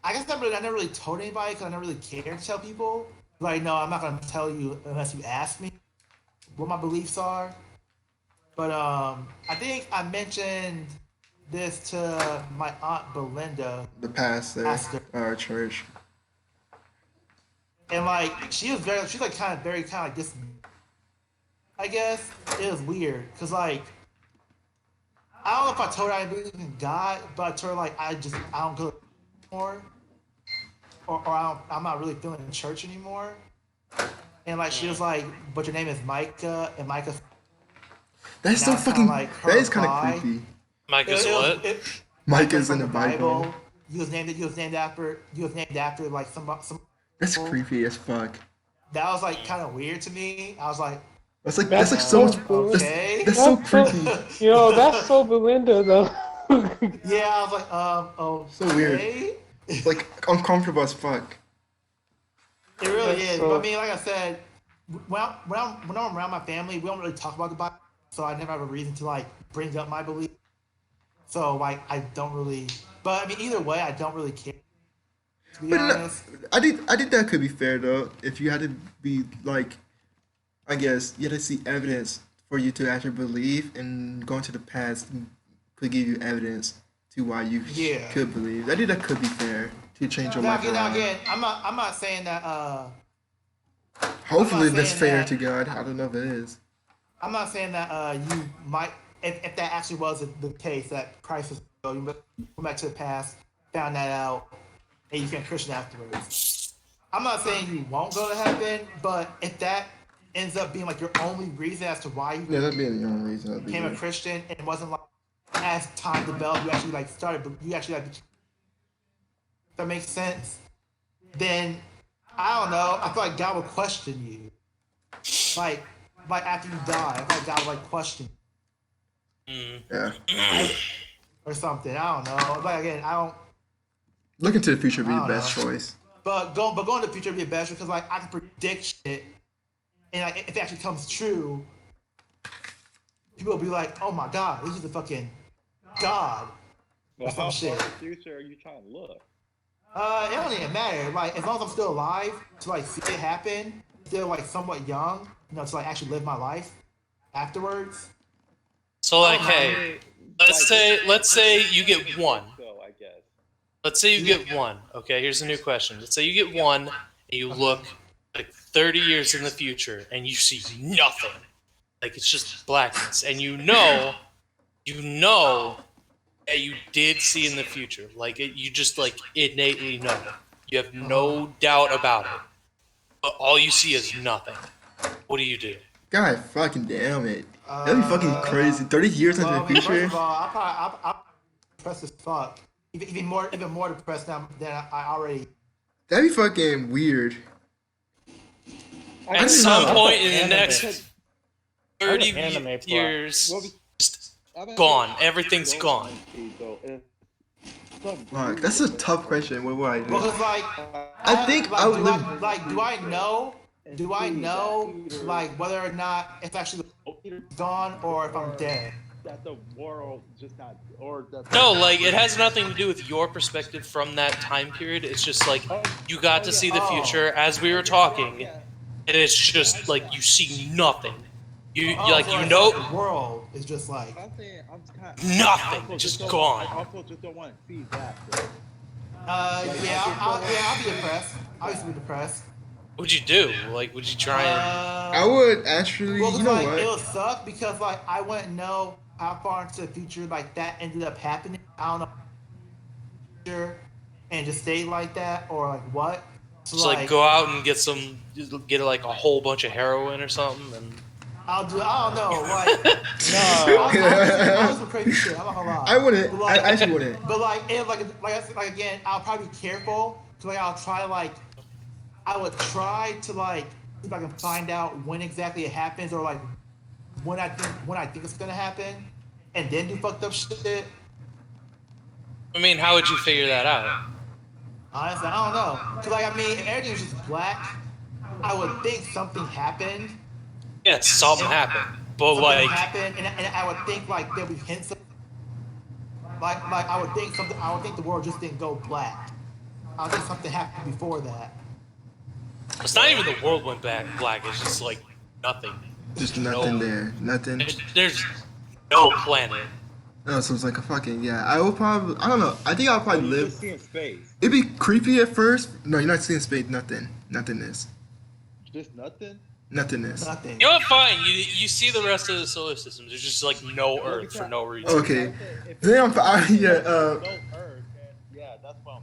I guess I never really told anybody because I never really cared to tell people. Like, no, I'm not gonna tell you unless you ask me what my beliefs are. But I think I mentioned this to my aunt Belinda, The pastor, Pastor. our church. and like she's like kind of like this. I guess it was weird because like I don't know if I told her I believe in God, but I told her like I don't go anymore, or I'm not really feeling in church anymore. And like she was like, but your name is Micah, and Micah. That's so That's kinda fucking. like her That is kind vibe. of creepy. Micah's what? Mike is in from the Bible. You was named after like some. That's creepy as fuck. That was like kind of weird to me. I was like, That's like so much. okay. That's so creepy. Yo, that's so Belinda though. Yeah, I was like, oh, So weird. okay. It's like uncomfortable as fuck. It really That's is. so- But I mean, like I said, when I'm around my family, we don't really talk about the Bible, so I never have a reason to like bring up my belief. So like, I don't really. But I mean, either way, I don't really care. To be But no, honest. I think that could be fair though. If you had to be like, I guess you had to see evidence for you to actually believe, and going to the past could give you evidence to why you Yeah. could believe. I think that could be fair to change your Now life again, around. I'm not saying that. Hopefully, I'm not that's saying fair that- to God. I don't know if it is. I'm not saying that you might, if that actually was the case, that Christ was, you went back to the past, found that out, and you became Christian afterwards. I'm not saying you won't go to heaven, but if that ends up being like your only reason as to why you Yeah, that'd be the only reason. That'd be became a good. Christian, and it wasn't like as time developed, you actually like started, but you actually like, if that makes sense, then I don't know. I feel like God will question you. Like after you die, I feel like God will like question you Yeah. or something. I don't know. Like again, I don't. Looking to the future would be I the don't best know. choice. But going to the future would be better because like I can predict shit, and like if it actually comes true, people will be like, "Oh my God, this is a fucking God." Well, some how shit. far in the future are you trying to look? It don't even matter. Like as long as I'm still alive to like see it happen, still like somewhat young, to like actually live my life afterwards. So like, hey, let's say you get one. So I guess. Let's say you get one. Okay, here's a new question. Let's say you get one, and you look like 30 years in the future, and you see nothing. Like it's just blackness, and you know that you did see in the future. Like you just like innately know. You have no doubt about it. But all you see is nothing. What do? God fucking damn it. That'd be fucking crazy. 30 years into the Well, first future? of all, I'm depressed as fuck. Even more depressed than I already. That'd be fucking weird. At some know. point in the Anime. next 30 I'm an anime plot. years, Well, just gone. Everything's gone. Fuck, that's a tough question. What would I do? Because like, I think I would live. do I know like whether or not it's actually gone or if I'm dead? That the world just not, or that. No, like it has nothing to do with your perspective from that time period. It's just like you got to see the future as we were talking, and it's just like you see nothing. You like so you it's know like the world is just like. I'm saying I'm just kind Nothing, just gone. I also just don't want to see that. Bro. I'll be depressed. I used to be depressed. what'd you do? Like would you try and I would actually, Well, you 'cause, know like, it what? would suck because like I wouldn't know how far into the future like that ended up happening. I don't know, and just stay like that or like what? So, just like go out and get like a whole bunch of heroin or something and I don't know, like I was some crazy shit. I'm not gonna lie. I wouldn't. But, like, I actually wouldn't. But like, and like again, I'll probably be careful. So like, I would try to like see if I can find out when exactly it happens or like when I think it's gonna happen, and then do fucked up shit. I mean, how would you figure that out? Honestly, I don't know. Cause like I mean, if everything was just black, I would think something happened. Yeah, something happened, but Something like, happened, and I would think like there'd be hints of like I would think something. I would think the world just didn't go black. I would think something happened before that. it's not even the world went back black. It's just like nothing. Just nothing there. Nothing. There's no planet. No, so it's like a fucking yeah. I will probably. I don't know. I think I'll probably You're live. just seeing space. It'd be creepy at first. No, you're not seeing space. Nothing. Nothingness. Just nothing. Nothingness. Nothing. You know what? Fine. You see the rest of the solar system. There's just like no Earth for no reason. Okay. Damn. Yeah. No Earth. And yeah, that's why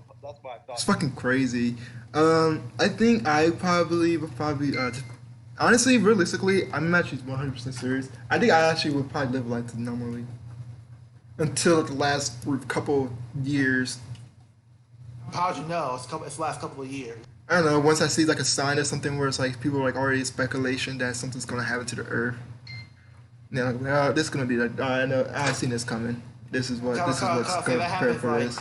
I thought. It's fucking crazy. I think I probably would just, honestly, realistically, I'm actually 100% serious. I think I actually would probably live life normally until the last couple years. How'd you know? It's the last couple of years. I don't know. Once I see like a sign or something where it's like people are like already speculation that something's gonna happen to the Earth. And they're like, well, this is gonna be like, oh, I know, I've seen this coming. This is what's Can I gonna say that prepare happens, for like- this.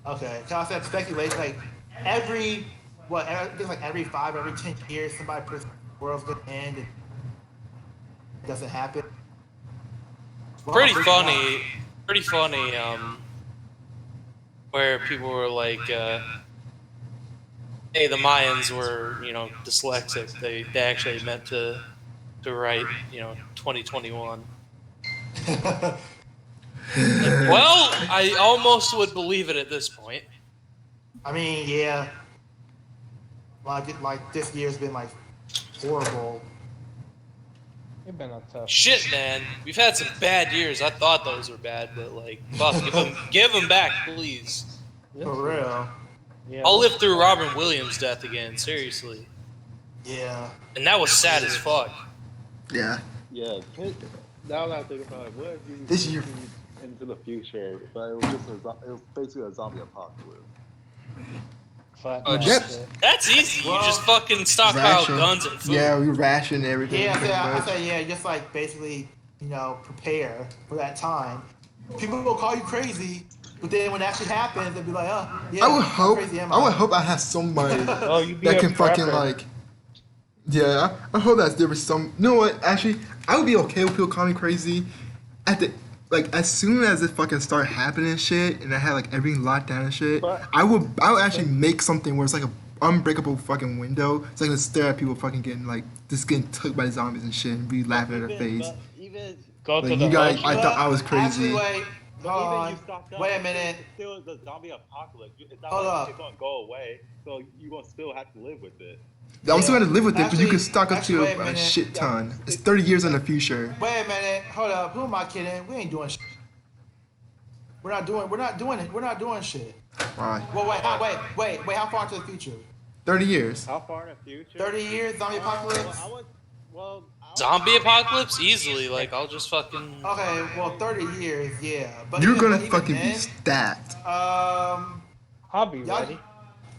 Okay, can I say speculation? Like every 5, every 10 years, somebody predicts the world's gonna end and it doesn't happen. Well, Pretty I'm freaking funny. out. Pretty funny. Where people were like, "Hey, the Mayans were, dyslexic. They actually meant to write, 2021." Well, I almost would believe it at this point. I mean, yeah. Like this year's been like horrible. It's been a tough. Shit, man, we've had some bad years. I thought those were bad, but like, fuck, give them back, please. For real. Yeah, I'll live through Robin Williams' death again, seriously. Yeah. And that was sad as fuck. Yeah. Yeah. Now that I think about it, what if you This year- into the future, but it was basically a zombie apocalypse. Fuck Oh, that Yep. shit. That's easy. Well, You just fucking stockpile Ration. guns and food. Yeah, we ration everything. Yeah, pretty I much. say yeah, just like basically, prepare for that time. People will call you crazy, but then when it actually happens, they'll be like, oh, yeah. I would how hope. crazy am I would hope I have somebody Oh, you be that a can fucking prepper. like. Yeah, I hope that there was some. You know what? Actually, I would be okay with people calling me crazy. As soon as it fucking start happening shit, and I had like everything locked down and shit, But- I would actually make something where it's like a unbreakable fucking window, so I can stare at people fucking getting took by zombies and shit, and be laughing at their face. Even Go Like to the you guys, ocean. I thought I was Actually, crazy. wait. Hold even on. you stocked up, Wait a minute. It's still the zombie apocalypse. It's not Hold like up. it's gonna go away, so you gonna still have to live with it. I'm still gonna live with it, but you Actually- can stock up actually, to wait a a minute. shit ton. It's 30 years in the future. Wait a minute. Hold up. Who am I kidding? We ain't doing shit. We're not doing it. We're not doing shit. Why? Well, wait. How far into the future? 30 years. How far in the future? 30 years, zombie apocalypse? Zombie apocalypse? Easily. Like, I'll just fucking. Okay, well, 30 years, yeah. But You're even- gonna but even fucking be then, stacked. I'll be y'all- ready.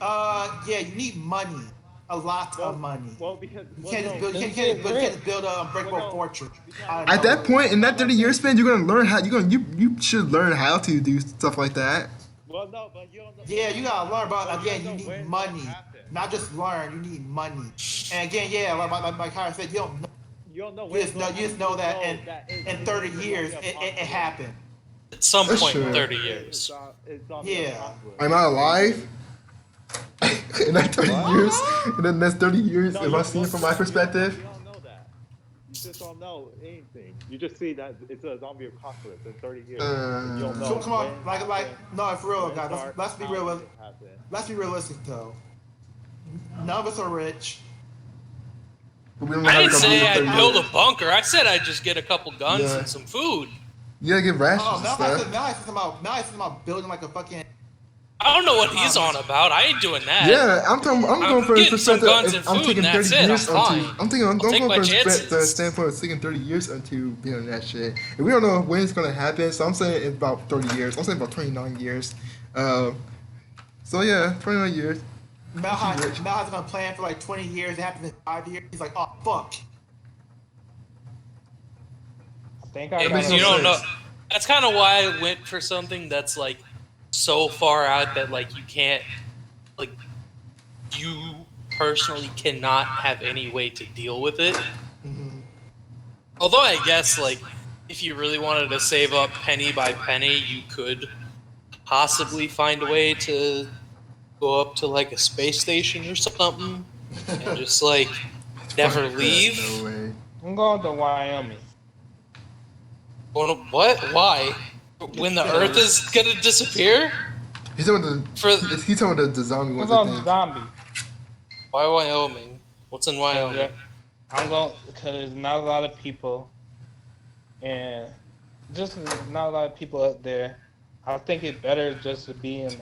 yeah, you need money. A lot of money. Well, because You can't just build an unbreakable fortress. out of At that nowhere. point, in that 30 year span, you're gonna learn how. You should learn how to do stuff like that. well, no, but you don't know. Yeah, you gotta learn, but Well, again, you you don't know when need it's money. gonna happen. Not just learn, you need money. And again, yeah, like Kyra said, you don't know. You don't know. You when just it's know, gonna you just know that it's in 30 years, it happened. At some That's point in true. 30 years. It's zombie Yeah. apocalypse. Am I alive? In that 30 years? In the next 30 years, No, if you I see it don't from know my that. perspective? You don't know that. You just don't know anything. You just see that it's a zombie apocalypse in 30 years. You don't know So come on, when like, happened, no, for real, when guys. start, Let's be how real. it happened. Let's be realistic though. None of us are rich. But we don't know how I to didn't go say through I'd 30 build years. a bunker. I said I'd just get a couple guns Yeah. and some food. You gotta get rations Oh, and now stuff. I think about building like a fucking. I don't know what he's on about. I ain't doing that. Yeah, I'm going for a getting some perspective. guns If and I'm food taking and 30 that's it. years I'm onto. fine. I'm I'll take going my for the chances. standpoint of taking 30 years into doing that shit. And we don't know when it's gonna happen, so I'm saying it's about 30 years. I'm saying about 29 years. So yeah, 29 years. Malhai's gonna plan for like 20 years. It happens in 5 years. He's like, oh fuck. I think I Yeah, got because no you don't know. sense. That's kind of why I went for something that's like so far out that like you can't, like, you personally cannot have any way to deal with it. Although I guess like if you really wanted to save up penny by penny, you could possibly find a way to go up to like a space station or something and just like never leave. No way. I'm going to Wyoming. What? Why? When the Earth is gonna disappear? He's talking about the zombie ones. What's I on think. zombie? Why Wyoming? What's in Wyoming? I'm going because there's not a lot of people, and just not a lot of people up there. I think it's better just to be in.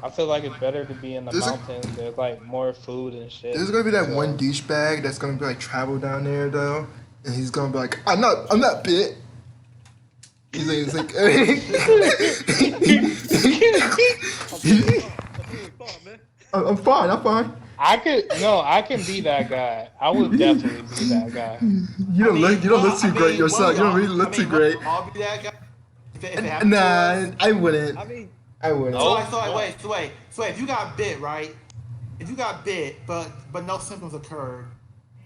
I feel like it's better to be in the mountains. There's like more food and shit. There's gonna be that one douchebag that's gonna be like travel down there though, and he's gonna be like, I'm not bit. He's like, I'm fine. I can be that guy. I would definitely be that guy. You don't look too great yourself. You don't really look too great. I'll be that guy. If it happens to Nah, us. I wouldn't. I wouldn't. So wait. If you got bit, right? If you got bit, but no symptoms occurred,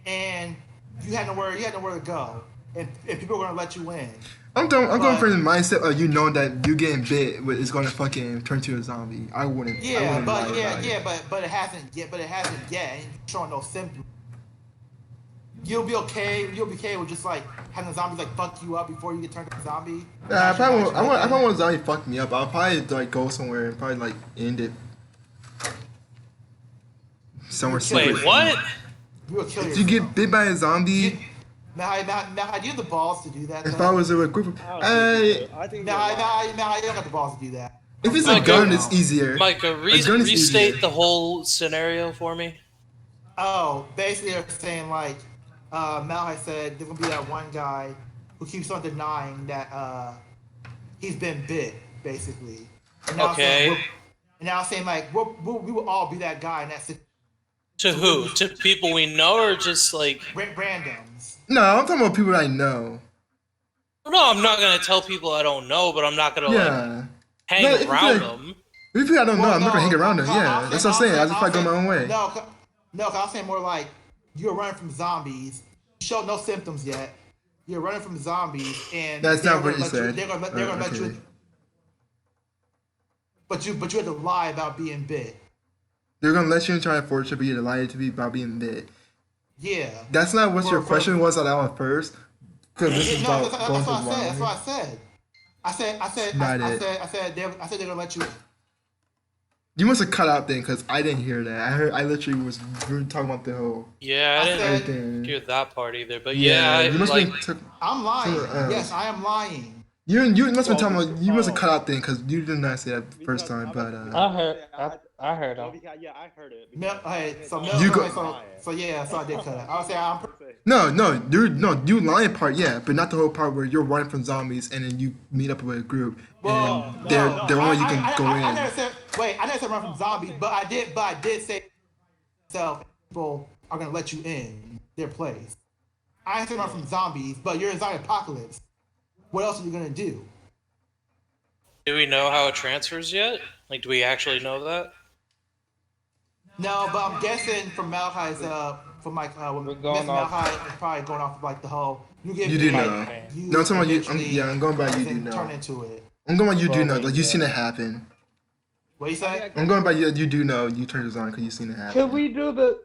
and you had nowhere to go, and people are gonna let you in. I'm going for the mindset of you know that you getting bit is gonna fucking turn to a zombie. I wouldn't. Yeah, but it hasn't yet. But it hasn't yet. And you're showing no symptoms. You'll be okay. You'll be okay with just like having the zombies like fuck you up before you get turned into a zombie. Nah, if I want a zombie fuck me up, I'll probably like go somewhere and probably like end it. Somewhere. Wait, what? You will kill If you get bit by a zombie. Now, do you have the balls to do that? If I was in a group of, you don't got the balls to do that. if it's a gun, it's easier. Micah, restate the whole scenario for me. Oh, basically they're saying like, Malhai said there's gonna be that one guy who keeps on denying that he's been bit, basically. And now saying like we will all be that guy in that situation. To who? To people we know, or just like randoms? No, I'm talking about people I know. No, I'm not gonna tell people I don't know, but I'm not gonna like hang around them. If people I don't know, I'm not gonna hang around them. Yeah, that's what I'm saying. I just probably go my own way. No, cause I'm saying more like you're running from zombies. You show no symptoms yet. You're running from zombies, and that's not what you said. They're gonna let you. But you had to lie about being bit. They're gonna let you in try to force you, but you lied to be about being bit. Yeah. That's not what your question was at all first. Because this is about going to Wyoming. That's what I said. I said they're gonna let you. You must have cut out then, because I didn't hear that. I literally was talking about the whole. Yeah, I didn't hear that part either. But yeah, you must like, I'm lying. Yes, I am lying. You must have been talking about. You must have cut out then, because you did not say that the first time. But I heard him. Yeah, I heard it. So I did cut it. I was saying you lying part, yeah, but not the whole part where you're running from zombies and then you meet up with a group and they're only you can go in. I never said run from zombies, but I did say people are gonna let you in their place. I didn't say run from zombies, but you're in zombie apocalypse. What else are you gonna do? Do we know how it transfers yet? Like, do we actually know that? No, but I'm guessing from Malhai's from like Malhai is probably going off of like the whole you do know. No, I'm talking about you. I'm going by you do know. Turn into it. I'm going by you do know. Like you've seen it happen. What you say? I'm going by you do know. You turned this on because you've seen it happen. Can we do the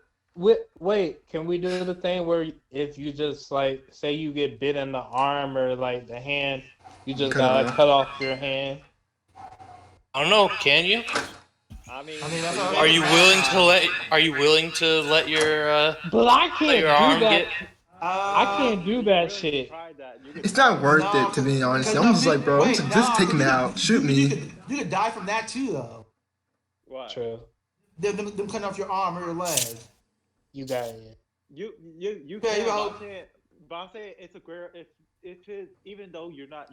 Can we do the thing where if you just like say you get bit in the arm or like the hand, you just gotta cut off your hand? I don't know. Can you? I mean, are you willing to let your but I can't your arm do that. get? I can't do that shit. It's not worth it to be honest. I'm just like, bro, just take me out, shoot me. You could die from that too, though. What? True. Them cutting off your arm or your leg. You got it. You Yeah, can. But I'm saying it's a great if it even though you're not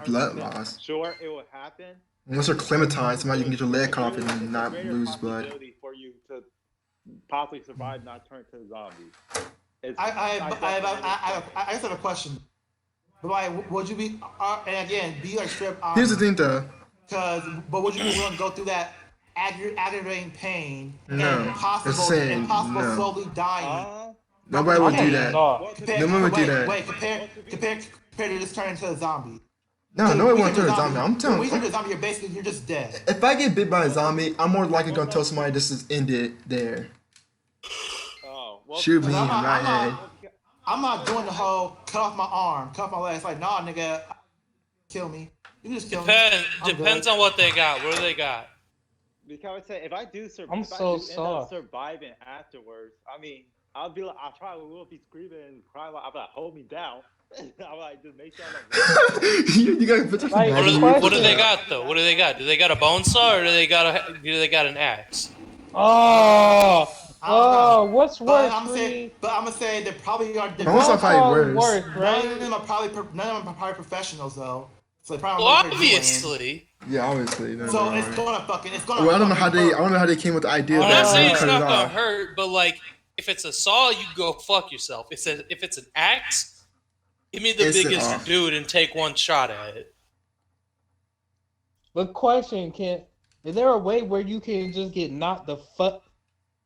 blood loss. Sure, it will happen. Unless you're acclimatized, you can get your leg cut off and not lose blood. For you to possibly survive, not turn to a zombie. I just have a question. But like, would you be? And again, be like strip. Here's the thing, though. But would you be willing to go through that aggravating pain No. and impossible, Insane. No. slowly dying? Nobody would do that. Compare, No one would do that. Wait, compare to just turning into a zombie. No, no one wants to turn a zombie. I'm When telling you turn you. into a zombie, you're just dead. If I get bit by a zombie, I'm more likely gonna tell somebody this is ended there. Oh, well, Shoot me in I'm my not- head. I'm not doing the whole cut off my arm, cut off my leg. It's like, nah, nigga, kill me. You can just kill me. Depends on what they got. What do they got? because I say if I do survive, I'm so soft. surviving afterwards, I mean, I'll be like, I probably will be screaming and crying. I'll be like, hold me down. I'm like, just make sure I'm like. you gotta put your Like, What do they got though? What do they got? Do they got a bone saw or do they got an axe? What's worse? I'm gonna say they probably are. Bone saw probably worse. None right? of them are probably professionals though. So they probably Well, know what they're doing. obviously. Yeah, obviously. No, So no, it's no. gonna. Well, I don't know how fucking they. I don't know how they came with the idea. I'm that not saying you it's cut not it gonna off. hurt, but like if it's a saw, you go fuck yourself. If it's an axe, give me the It's biggest off. dude and take one shot at it. But question, is there a way where you can just get knocked the fuck?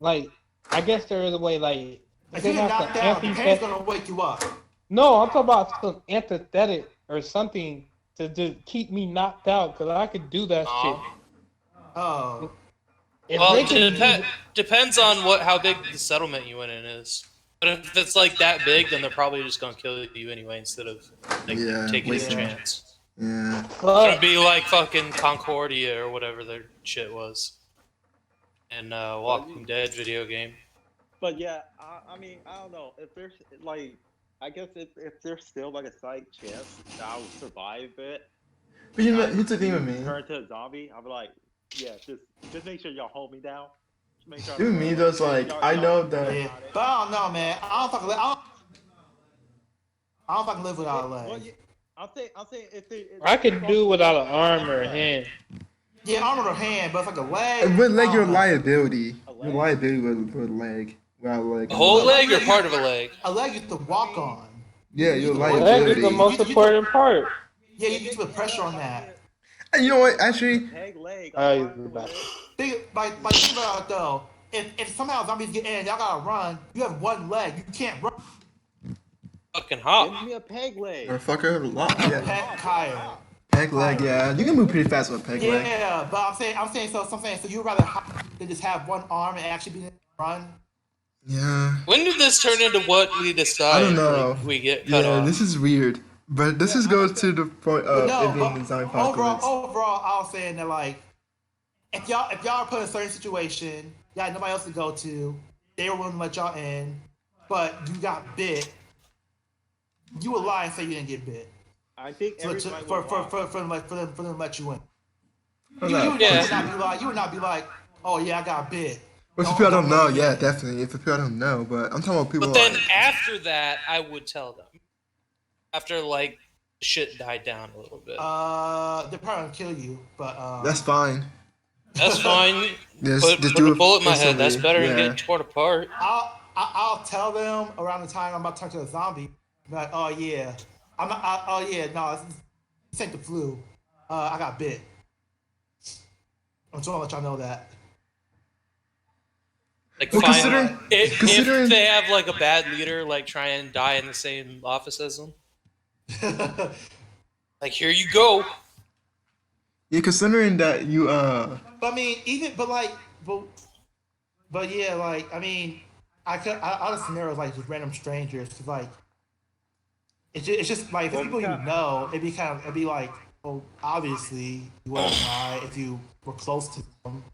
Like, I guess there is a way. Like, If they you get have knocked some down, the pain's anti-pet. gonna wake you up. No, I'm talking about some antithetic or something to just keep me knocked out because I could do that shit. Oh. If Well, they it can depends on how big the settlement you went in is. But if it's like that big, then they're probably just gonna kill you anyway instead of like Yeah, taking a wasting- chance. Yeah. It's gonna be like fucking Concordia or whatever their shit was. In Walking Dead video game. But yeah, I mean, I don't know if there's like, I guess if there's still like a slight chance that I'll survive it, But you know, here's the thing with me. turn to a zombie, I'll be like, yeah, just make sure y'all hold me down. Just make sure. Even me, though, it's like, I know that. Yeah. But I don't know, man. I don't fucking live without a Well, leg. yeah, I'm saying if they. I could do without an arm or a hand. Yeah, arm or hand, but it's like a leg. With leg, I your don't know. liability. Your liability with a leg. Without a leg. A whole leg or part of a leg? A leg you have to walk on. Yeah, your Leg is liability. the most important part. Yeah, you need to put pressure on that. And you know what? Actually, Peg leg. I use the back. Think about it though. If somehow zombies get in, y'all gotta run. You have one leg. You can't run. Fucking Give hop. me a peg leg. motherfucker, a lot. Yeah. Pet Kyle. Peg leg, yeah. You can move pretty fast with a peg leg. Yeah, but I'm saying so you'd rather than just have one arm and actually be able to run. Yeah. When did this turn into what we decide? I don't know. Like, we get cut Yeah, off. this is weird. But this is goes to the point of No, it being but the zombie apocalypse. overall, I was saying that like, if y'all are put in a certain situation, y'all had nobody else to go to, they were willing to let y'all in, but you got bit, you would lie and say you didn't get bit. I think So everybody for would lie. them to let you in. Hold You up. would not be like, oh yeah, I got bit. But if people don't know, yeah, definitely. If people don't know, but I'm talking about people But then like, after that, I would tell them. After like shit died down a little bit. They're probably gonna kill you, but that's fine. That's fine. Just Put do a it bullet in my head. That's instantly. better than Yeah. getting torn apart. I'll tell them around the time I'm about to turn to a zombie. Be like, oh yeah, no, this ain't the flu. I got bit. I'm just gonna let y'all know that. Like, Well, fine. considering- If they have like a bad leader, like try and die in the same office as them. Like, here you go. Yeah, considering that you But I mean, but yeah, like I mean, other scenarios like just random strangers, 'cause, like it's just like if it's people you know, it'd be like, well, obviously you wouldn't lie if you were close to them.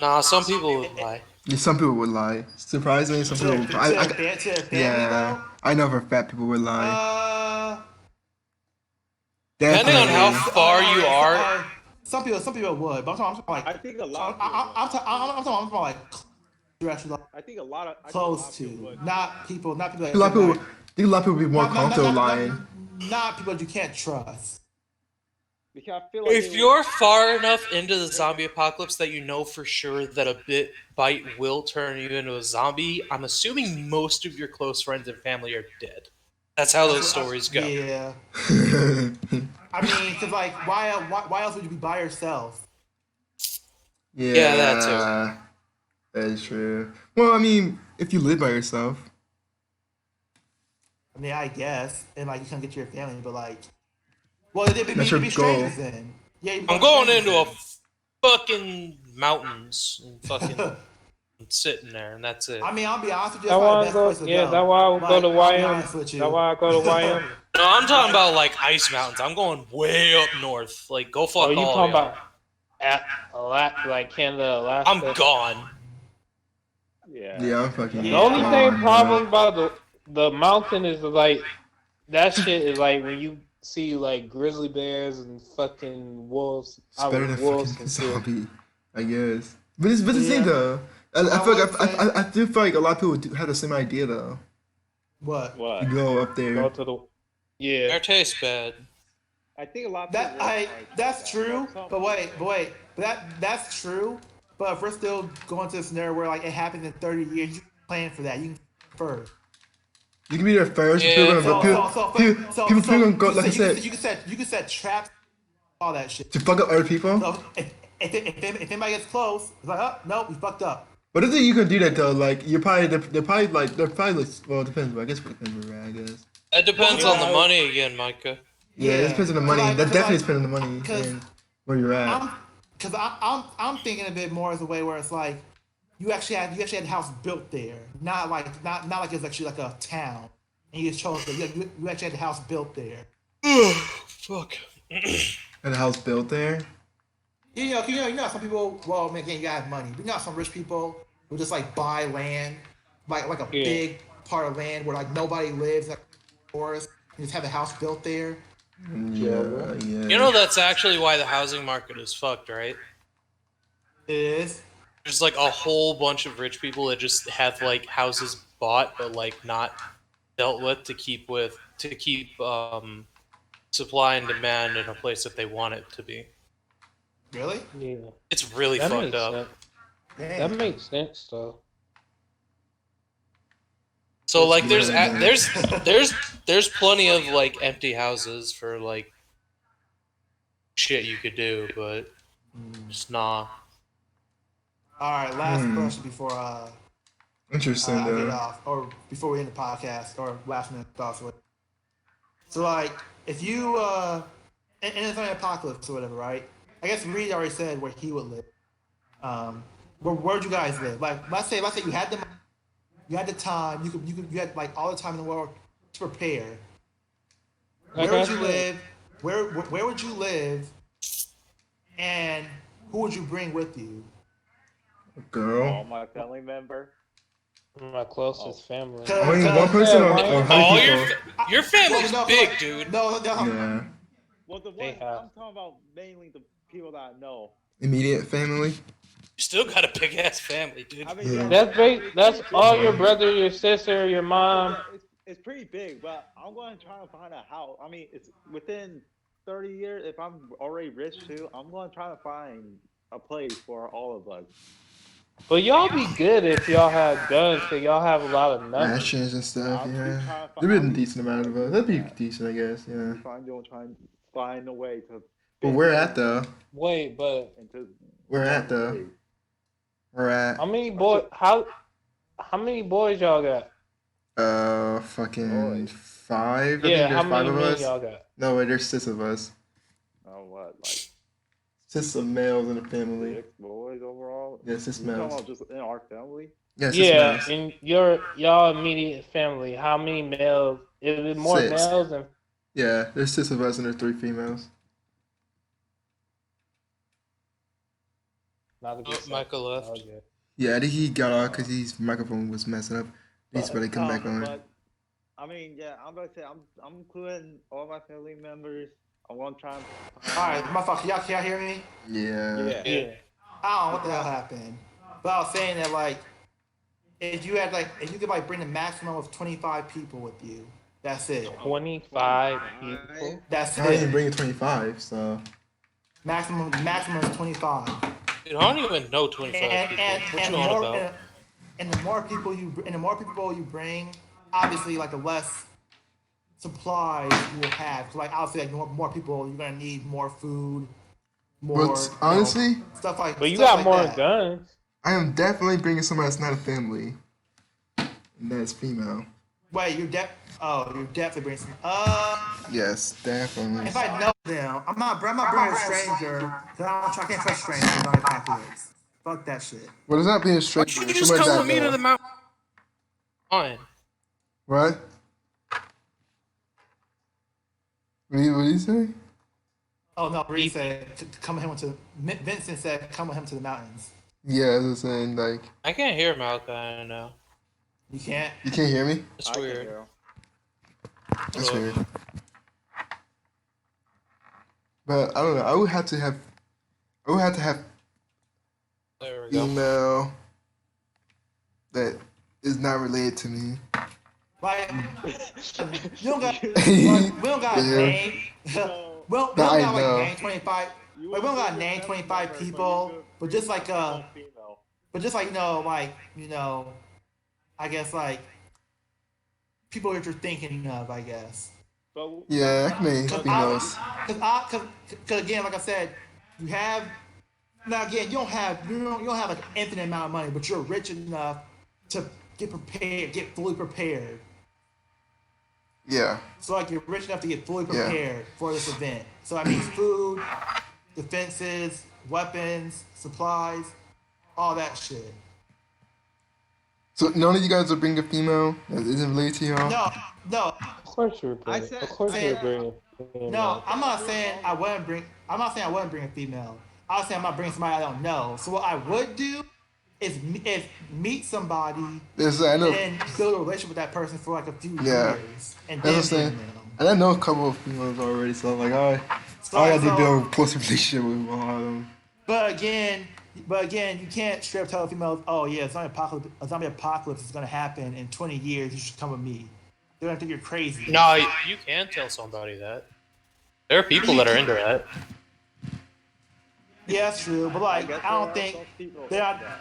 Nah, some people would lie. yeah, some people would lie. Surprisingly, some To people their, would. to their family, Yeah, I know for fat people would though. lie. Depending on how Definitely. far you are, some people would, but I'm talking like I think a lot. Of I'm talking like you're actually like I think a lot of. I think a lot close of people to, would. not people that A lot of people. I think a lot of people would be more comfortable lying. Not people that you can't trust. Because I feel like if you're far enough into the zombie apocalypse that you know for sure that a bite will turn you into a zombie, I'm assuming most of your close friends and family are dead. That's how those stories go. Yeah. I mean, because like, why else would you be by yourself? Yeah, that too. That is true. Well, I mean, if you live by yourself, I mean, I guess, and like you can't get to your family, but like, well, it'd that's your be goal. strangers then. Yeah, you'd be I'm going strangers into a then. fucking mountains and fucking sitting there, and that's it. I mean, I'll be honest with you, That's that's why probably I the best go. place to Yeah, go. that's why I would go Like, to I'll be honest Wyoming. with you. That's why I go to Wyoming. No, I'm talking about like ice mountains. I'm going way up north. Like, go fuck Oh, you all talking y'all. about like Canada, Alaska? I'm gone. Yeah. Yeah, I'm fucking. The only Yeah. thing problem about the mountain is like that shit is like when you see like grizzly bears and fucking wolves. It's better than wolves fucking and shit. zombie, I guess. But it's the same Yeah. though. I I feel would like say- I do feel like a lot of people have the same idea though. What? What? You go up there. Go to the yeah. Their tastes bad. I think a lot of That people realize that's that. true. Some But wait, that's true. But if we're still going to a scenario where like it happens in 30 years, you can plan for that. You can first. You can be there first. Yeah. People gonna go. Like I said, you can set traps, all that shit. to fuck up other people. So if anybody gets close, it's like, oh no, we fucked up. But I think you can do that though. Like they're probably like well, it depends. But I guess it depends where we're at, I guess. It depends on the money again, Micah. Yeah, it depends on the money. Like, That definitely like, depends on the money 'cause and where you're at. I'm thinking a bit more as a way where it's like you actually had a house built there, not like it's actually like a town, and you just chose to, you actually had a house built there. Fuck. And a house built there. You know, some people. Well, man, again, you gotta have money. But you know, some rich people who just like buy land, like a Yeah. big part of land where like nobody lives, like forest, and just have a house built there. Yeah. You know that's actually why the housing market is fucked, right? It is. There's like a whole bunch of rich people that just have like houses bought but like not dealt with to keep supply and demand in a place that they want it to be. Really? Yeah. It's really That fucked makes up. sense. Damn. That makes sense though. So like there's Yeah. there's plenty of like empty houses for like shit you could do, but just nah. All right, last question before Interesting I get though. off, or before we end the podcast, or last minute thoughts. So like, if you and it's an apocalypse or whatever, right? I guess Reed already said where he would live. Where'd you guys live? Like, let's say you had the time, you had like all the time in the world to prepare. Where would you live? Where would you live? And who would you bring with you? All Girl. my family member. My closest family. Only one person or Yeah, how Oh, many your people? your family's No, big, like- dude. No. Yeah. Well, the They one have- I'm talking about mainly the people that I know. Immediate family. You still got a big ass family, dude. I mean, Yeah. That's all your brother, your sister, your mom. It's pretty big, but I'm going to try to find a house. I mean, it's within 30 years. If I'm already rich too, I'm going to try to find a place for all of us. But y'all be good if y'all have guns, so y'all have a lot of numbers. Rations and stuff. I'll be Yeah. trying to There'd be a I'll decent amount of us. That'd be decent, I guess. Yeah. try and find a way to. But where at though? Wait, but Into Where at though? Where at? how many many boys y'all got? Fucking 5. I Yeah, think how there's 5 many of men us. y'all got? No, wait, there's 6 of us. Oh, what, like 6 of males in the family. 6 boys overall? Yeah, 6 You talking males. about just in our family? Yeah, 6 Yeah, males. in y'all immediate family, how many males? Is it more 6. males than? Yeah, there's 6 of us and there's 3 females. Not a good Oh, Michael left. Okay. Yeah, I think he got off because his microphone was messing up. He's about to come back on. But, I mean, yeah, I'm about to say I'm including all my family members. I'm gonna try. All right, motherfucker, y'all hear me? Yeah. Yeah. I don't know what the hell happened. But I was saying that like, if you could like bring a maximum of 25 people with you, that's it. 25 people. That's I didn't even it. bring a 25, so. Maximum is 25. Dude, I don't even know 25 people. What you on about? And the more people you bring, obviously like the less supplies you will have. 'Cause, like obviously, like more people, you're gonna need more food, more But honestly, stuff like. But you stuff got like more that. guns. I am definitely bringing somebody that's not a family, and that's female. Wait, you're definitely bringing some. Yes, definitely. If I know them, I'm not bringing a stranger. 'Cause I can't trust strangers on the apocalypse. Fuck that shit. What is not being a Why stranger? don't you just Somebody come that with me to the mountain? Fine. What? What do you say? Oh no, Reed said to come with him to. Vincent said come with him to the mountains. Yeah, as I was saying, like, I can't hear Malachi now. You can't. you can't hear me? It's I can weird. hear 'em. That's weird. But I don't know. I would have to have There we go. female that is not related to me. Like you don't got. We don't got Yeah. name. We don't That got I like know. name 25. You Like, we don't would got do name that 25 first, but people, you but just like one female. but just like I guess like people that you're thinking of, I guess. But Yeah, I can name Cause females. again, like I said, you have now again you don't have like an infinite amount of money, but you're rich enough to get prepared, get fully prepared. Yeah. So like you're rich enough to get fully Yeah. prepared for this event. So that means food, defenses, weapons, supplies, all that shit. So none of you guys will bring a female that isn't related to y'all? No, Of course you're bringing. I said- Of course I you're said- bringing. no. I'm not saying I wouldn't bring a female. I was saying I'm not bringing somebody I don't know. So what I would do is meet somebody I know. and build a relationship with that person for like a few Yeah. years, and That's what I'm then saying. bring them. And I know a couple of females already, so I'm like, alright. So, I got to so- build a close relationship with all of them. But again, you can't straight up tell females, oh yeah, a zombie apocalypse is gonna happen in 20 years. You should come with me. They're gonna think you're crazy. No, you can tell somebody that. There are people that are into that. Yeah, that's true. But like, guess I don't there are think some people they're like not. that.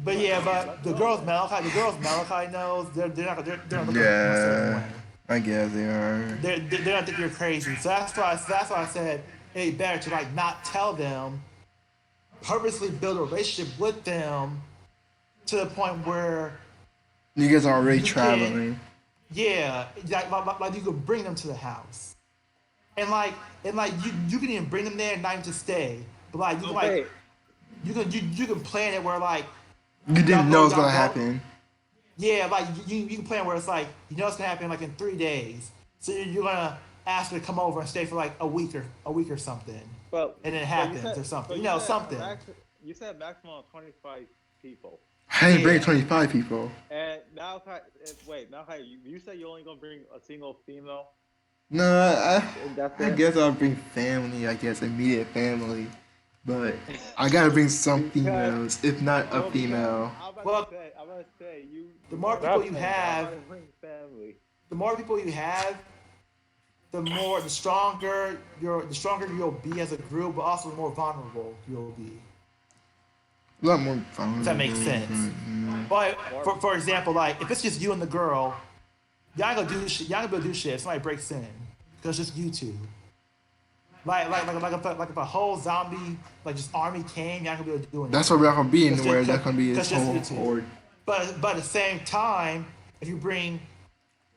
But yeah, but the girls Malachi knows they're not looking at a certain Yeah. way. I guess they are. They're not think you're crazy. So that's why I said it's better to like not tell them. Purposely build a relationship with them to the point where You guys are already You traveling. yeah, like you could bring them to the house, and like you can even bring them there and not even to stay, but like you can Okay. like you can plan it where like You didn't know it was y'all gonna go- happen. yeah, like you can plan where it's like you know it's gonna happen like in 3 days, so you're gonna ask her to come over and stay for like a week or something, But and it but happens said- or something, but you know, said something. you said maximum of 25 people. I didn't bring Yeah. 25 people. And Malachi, Malachi, you said you're only gonna bring a single female. No, And that's I it? guess I'll bring family, I guess, immediate family. But I gotta bring some females, if not a Well, female. I'm about Well, to say you. the more people you I'm have, gonna bring family. the more people you have, the stronger you'll be as a group, but also the more vulnerable you'll be. A lot more fun. If that makes sense. But for example, like if it's just you and the girl, y'all gonna do shit. Y'all gonna be able to do shit if somebody breaks in, because it's just you two. Like if a whole zombie like just army came, y'all gonna be able to do it. That's what we're gonna be in, That's where just- that's gonna be that's this just whole you two. horde. But at the same time, if you bring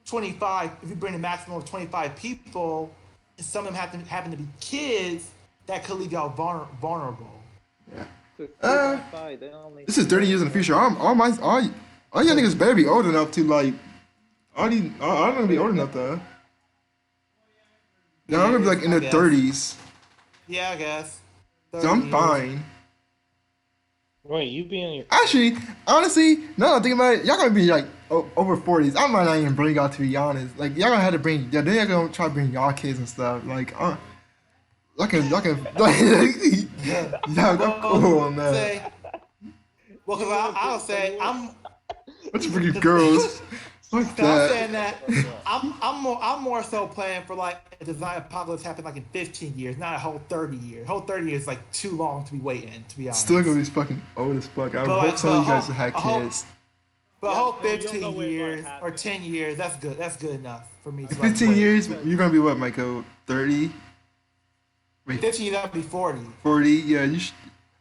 25, if you bring a maximum of 25 people, and some of them happen to be kids, that could leave y'all vulnerable. Yeah. To sleep Uh, outside, they only- This is 30 years in the future. All y'all niggas better be old enough to like. I'm gonna be old enough though. Yeah, I'm gonna be like in I their guess. 30s, Yeah, I guess. so 30 I'm years. fine. Wait, you be in your. Actually, honestly, now that I'm thinking about it, y'all gonna be like over 40s. I might not even bring y'all, to be honest. Like y'all gonna have to bring. Yeah, then y'all gonna try to bring y'all kids and stuff. Like, y'all can. Yeah, I'm cool on that. Say, well, because I'll say I'm. Let's bring you girls. Fuck So I'm that. saying that I'm more so planning for like a design apocalypse happen like in 15 years, not a whole 30 years. Whole 30 years is like too long to be waiting, to be honest. Still gonna be fucking old as fuck. I But hope like, some of you but guys have had a whole- kids. But a Yeah, whole bro, you don't know 15 when it might years or happen. 10 years, that's good. That's good enough for me. To, 15 wait. years, you're gonna be what, Michael? 30? Wait, 15 years, that'll be 40. 40? Yeah, you should.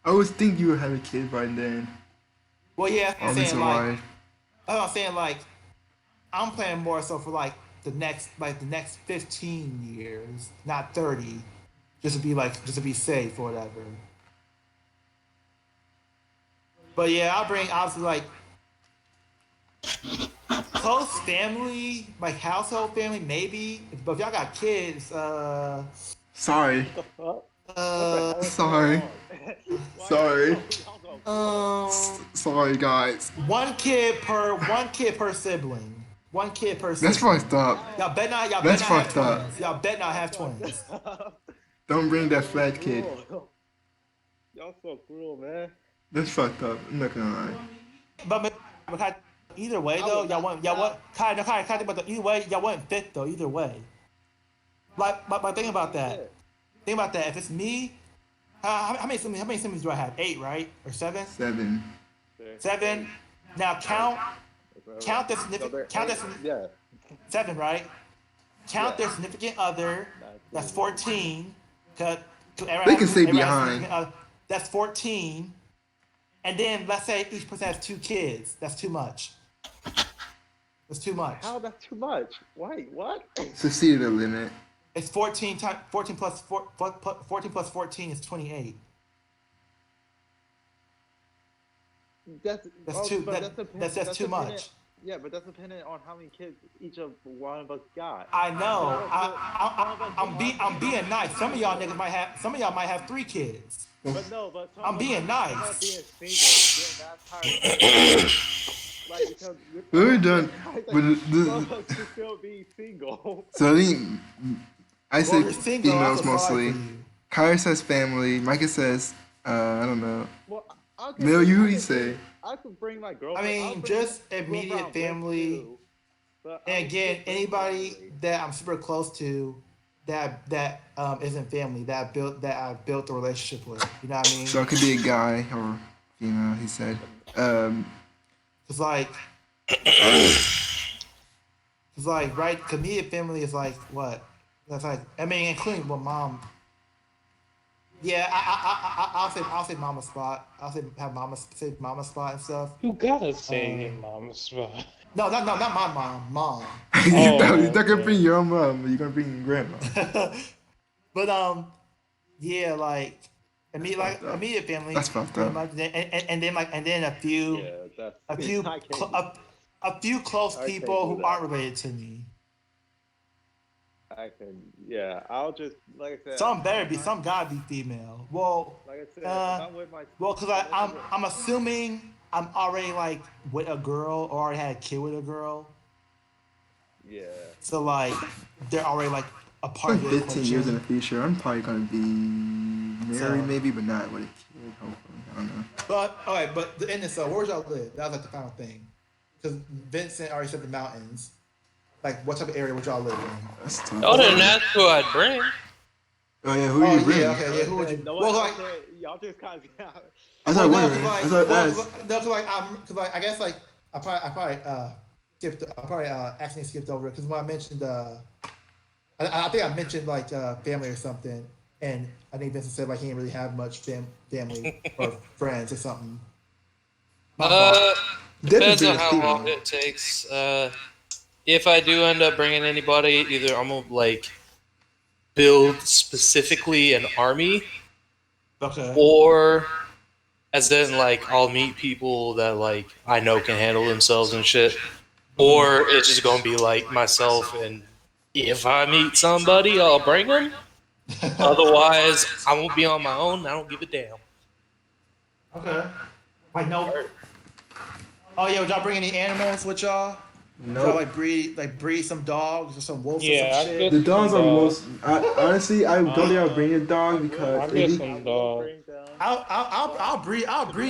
I always think you would have a kid by then. Well, yeah, I'm All saying this like, alive. I'm saying like, I'm planning more so for like the next 15 years, not 30, just to be safe or whatever. But yeah, I'll bring obviously like close family, like household family, maybe. But if y'all got kids, Sorry. What the fuck? Sorry. Sorry. um, Sorry, guys. one kid per sibling. One kid per That's sibling. fucked up. Y'all bet not. Y'all That's bet not have fucked up. twins. Y'all bet not have twins. Don't bring that fat kid. Y'all so cruel, man. That's fucked up. I'm not gonna lie. But either way though, y'all want kind of think about the either way y'all wouldn't fit though either way. Like, but think about that. Think about that. If it's me, how many siblings do I have? 8, right? Or 7? 7. 7. Now count the significant. Yeah. 7, right? Count their significant other. That's 14. They can stay behind. That's 14. And then let's say each person has 2 kids. That's too much. That's too much. How that's too much? Wait, what? Succeeded the limit. It's 14 plus 14 is 28. That's too. but That's too dependent- much. Yeah, but that's dependent on how many kids each of one of us got. I know. I'm being nice. Some of y'all niggas might have. Some of y'all might have 3 kids. But no, but I'm being nice. I'm not being single. Getting that tired. Like because We're done. some of us should still be single. So I say Well, you're single, I females feel sorry mostly. for you. Kyra says family. Micah says, I don't know. Well, I could Mil, bring- you I what you could say? bring- I could bring my I girlfriend. I'll mean, bring just my immediate girlfriend with family. too, but I And would again, still bring anybody family. that I'm super close to, that isn't family, that I've built a relationship with. You know what I mean? So it could be a guy or female, he said. It's like, right? Immediate family is like what? That's like, I mean, including mom. Yeah, I'll say mama's spot. I'll say mama's spot and stuff. You gotta say mama's spot. No, not my mom. Mom. You're not okay. gonna bring your own mom, but you're gonna bring your grandma. But yeah, like immediate family. That's fucked pretty up. much. And then a few Yeah, that's a few I can't a few close I can't people do who that. aren't related to me. I can, yeah. I'll just like I said. Some gotta be female. Well, Like I said, uh, if I'm with my. well, cause I'm assuming I'm already like with a girl or already had a kid with a girl. Yeah. So like they're already like a part Like of the 15 years in equation. the future, I'm probably gonna be married, So- maybe, but not with a kid. Hopefully, I don't know. But all right, but the end is so where y'all live? That was like the final thing. Because Vincent already said the mountains. Like what type of area would y'all live in? That's tough. Y'all didn't ask who I'd bring. Oh yeah, who do you bring? yeah, okay, yeah. Who would you? No, Well, like, y'all just kind of. I thought well, wondering. no, I 'cause thought like, that's. cause like I guess like I probably skipped. I probably accidentally skipped over it because when I mentioned I think I mentioned like family or something, and I think Vincent said like he didn't really have much family or friends or something. My fault. Depends Definitely on how bring a long female. it takes. If I do end up bringing anybody, either I'm gonna like build specifically an army, Okay. or as in like I'll meet people that like I know can handle themselves and shit, or it's just gonna be like myself, and if I meet somebody, I'll bring them. Otherwise, I won't be on my own. I don't give a damn. Okay. Like no. Oh yeah, would y'all bring any animals with y'all? No. Y'all like breed some dogs or some wolves Yeah, or I some shit? get The dogs are some most. Honestly, I don't think I'll bring a dog I because get it, some dog. I'll breed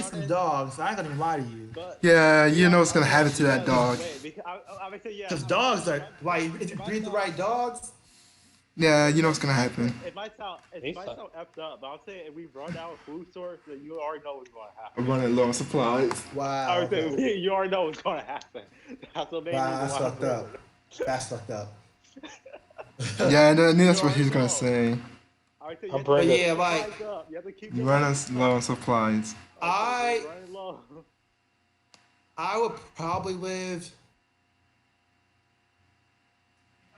some dogs. I ain't gonna even lie to you. yeah, you know what's gonna happen to that dog. Wait, because I would say yeah. Cause dogs are like if you breed the right dogs, Yeah, you know what's gonna happen. It might sound effed up, but I'll say if we run out of food source, then you already know what's going to happen. I'm running low on supplies. I Wow. would say you already know what's going to happen. That's what made me Wow, that's want fucked up. That's fucked up. Yeah, I knew that's what he was gonna say. I would say I'll you bring But it. yeah, like you have to keep You your run supplies low on supplies. I running low. I would probably live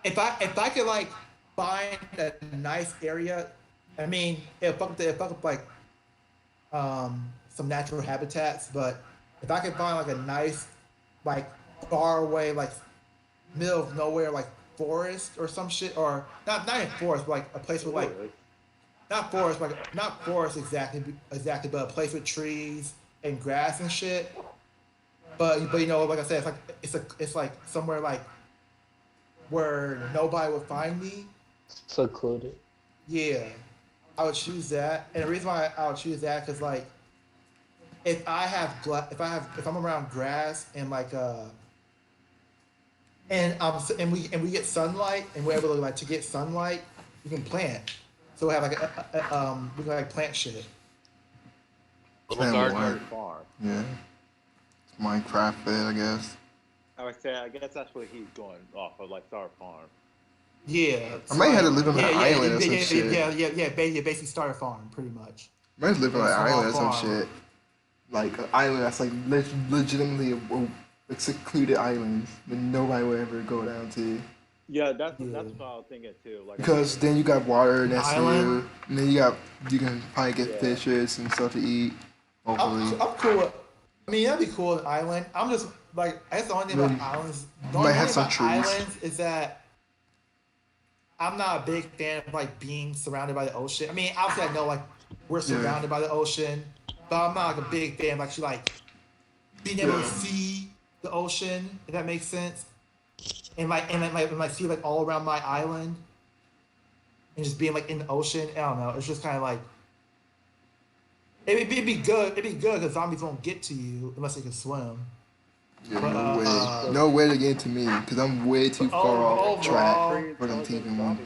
if I could like find a nice area. I mean, if I could like some natural habitats, but if I could find like a nice like far away like middle of nowhere like forest or some shit, or not even forest, but like a place with like not forest, like not forest exactly, but a place with trees and grass and shit. But you know, like I said, it's like somewhere like where nobody would find me. Secluded. Yeah, I would choose that, and the reason why I would choose that because like if I'm around grass and like and we get sunlight and we're able to like to get sunlight, we can plant. So we have like we can like plant shit. Little Plant garden. what? Farm. Yeah. It's Minecraft it, I guess. I would say I guess that's what he's going off of, like Star Farm. Yeah, I might have to live on an island or some yeah, shit. basically start a farm pretty much. I might live on an Small island or some farm. shit. Like an island that's like legitimately a secluded island that nobody would ever go down to. Yeah, that's what I was thinking too. Like Because then you got water next to Island? you, and then you can probably get fishes and stuff to eat. Hopefully, I'm cool with. I mean, that'd be cool. An island. I'm just like I guess the only thing about islands. The might only have thing some about trees. islands is that I'm not a big fan of like being surrounded by the ocean. I mean, obviously I know like we're surrounded by the ocean, but I'm not like a big fan of actually like being able to see the ocean. If that makes sense, and like see like all around my island, and just being like in the ocean. I don't know. It's just kind of like it'd be good. It'd be good because zombies won't get to you unless they can swim. yeah, but, no way, no way to get to me because I'm way too far off track for them to even want.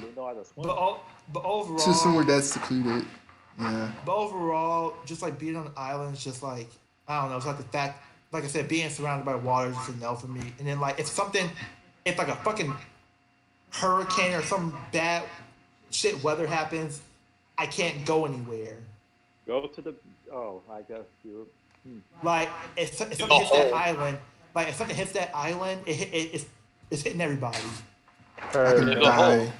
But overall, To somewhere that's secluded. Yeah. But overall, just like being on an island is just like I don't know. It's like the fact, like I said, being surrounded by water is just a no for me. And then like if like a fucking hurricane or some bad shit weather happens, I can't go anywhere. go to the. Oh, I guess you. Like if something hits that island, like if something hits that island, it's hitting everybody. I can Dig a die. hole.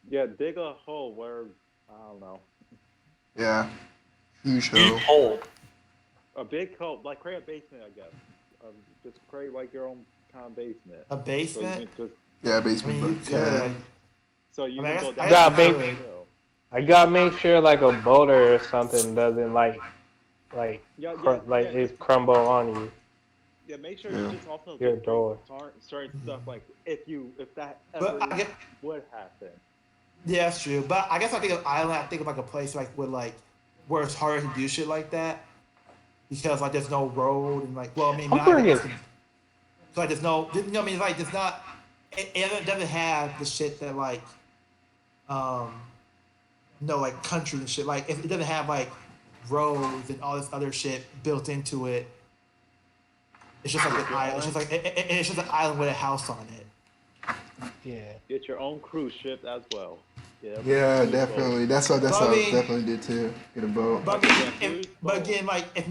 Yeah, dig a hole where I don't know. Yeah. Huge Deep hole. hole. A big hole, like create a basement, I guess. Just create like your own kind of basement. A So you basement. can just Yeah, I basement. mean, you but yeah. could. so you I mean, can go I down. guess Yeah, you big- could. I gotta make sure like a boulder or something doesn't like it crumble on you. Yeah, make sure Yeah. you just also Your just door. certain stuff like if that But ever I get, would happen. yeah, that's true. But I guess I think of island. I think of like a place like with like where it's harder to do shit like that because like there's no road and like well I mean I'm not bringing- so like there's no you know what I mean like there's not it doesn't have the shit that like like country and shit like it doesn't have like roads and all this other shit built into it. It's just like an island. It's just like it's just an island with a house on it. Yeah. Get your own cruise ship as well. Yeah, definitely. That's what But I I mean- definitely did too. Get a boat. But, again, like if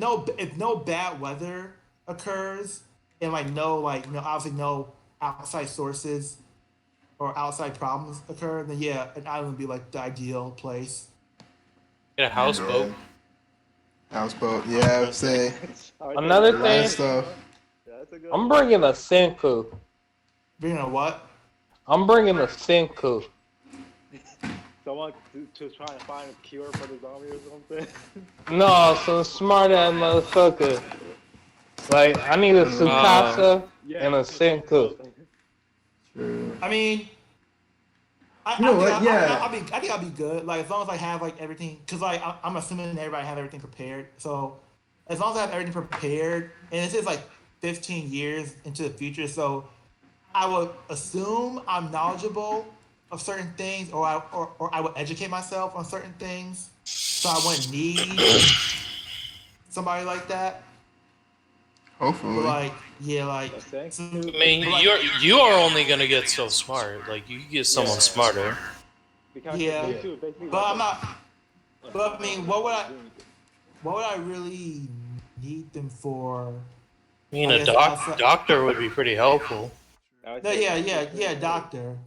no bad weather occurs and like no obviously no outside sources or outside problems occur, then yeah, an island would be like the ideal place. Get a houseboat. Houseboat. Yeah, I would say Another a lot thing, of stuff. That's a good I'm bringing a Senku. You know what? I'm bringing a Senku. someone to try to find a cure for the zombie or something. No, some smart ass motherfucker. Like I need a Sukasa and a Senku. True. I mean, You know what? Yeah. I think I'll be good. Like as long as I have like everything, because like I'm assuming everybody have everything prepared. So as long as I have everything prepared, and this is like 15 years into the future, so I would assume I'm knowledgeable of certain things, or I would educate myself on certain things, so I wouldn't need somebody like that. But Hopefully. like, yeah, like, The thing. so, I mean, but like, you are only gonna get so smart. Like you can get someone Yeah. smarter. Because Yeah. Senku is basically but like I'm not. a But I mean, what doing- would I really need them for? I mean, I a guess outside- doctor would be pretty helpful. I would No, say yeah, doctor.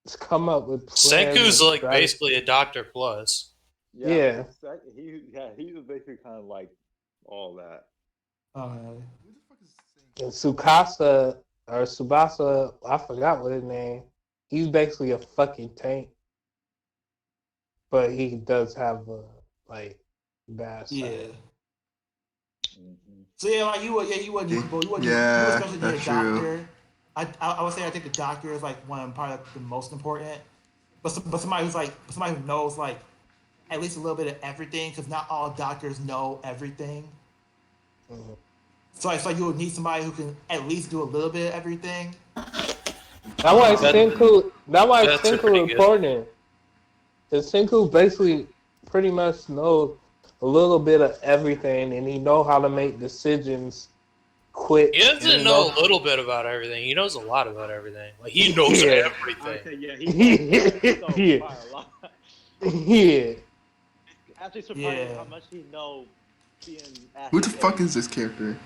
Let's come up with plans Senku's and like strategies. basically a doctor plus. Yeah. He was basically kind of like all that. And Tsukasa or Subasa, I forgot what his name. He's basically a fucking tank, but he does have a like bad side. Yeah. Mhm. So yeah, like you would need people. You would Yeah, especially need a that's true. doctor. I would say I think the doctor is like one probably like the most important. But somebody who knows like at least a little bit of everything, because not all doctors know everything. Mhm. So you would need somebody who can at least do a little bit of everything. That's why That- Senku. That's why that's Senku pretty good. important. Because Senku basically pretty much knows a little bit of everything, and he know how to make decisions quick. He doesn't and know a little bit about everything. He knows a lot about everything. Like he knows Yeah. I everything. would say yeah, he knows Yeah. quite a lot. Yeah. Actually surprising Yeah. how much he knows being at Who the his fuck age. is this character?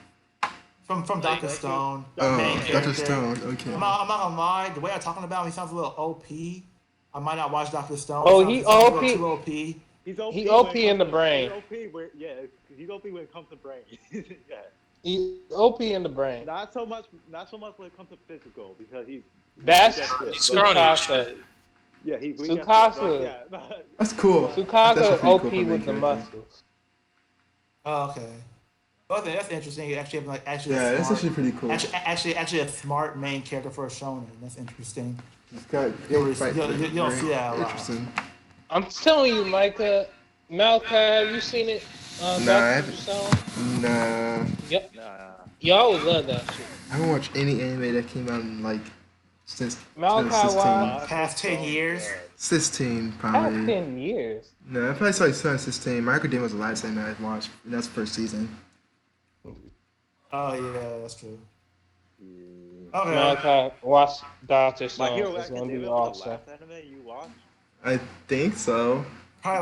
From Doctor Like, Stone. Oh, main Dr. character. Stone. Okay. I'm not gonna lie. The way I'm talking about him, he sounds a little OP. I might not watch Doctor Stone. Oh, Sounds- he sounds a little OP? Too OP. He's OP, He OP when it in the comes to- brain. He's OP when, yeah, he's OP when it comes to brain. Yeah. He OP in the brain. Not so much when it comes to physical because he's That's it. He's scrawny as shit. Yeah, he's weak at Tsukasa. it, but yeah. That's cool. That's Tsukasa pretty OP cool for main with the character. muscles. Oh, okay. Okay, that's interesting. You actually have actually Yeah, a that's smart, actually pretty cool. actually a smart main character for a shonen. That's interesting. He's got You good fight. don't see that a lot. Interesting. I'm telling you, Micah, Malka, have you seen it? Nah, I Doctor haven't. Stone? Nah, Yep. Nah. Y'all would love that shit. I haven't watched any anime that came out in like since Malachi 2016. Wise. Past 10 years? 16 Past probably. 10 years. No, I probably saw like 2016. My Academia was the last anime I watched. And that's the first season. Oh yeah, that's true. Yeah. Okay. Malachi, watch Doctor My Stone. Hero It's gonna be Academia was awesome. the last anime you watched? I think so. Probably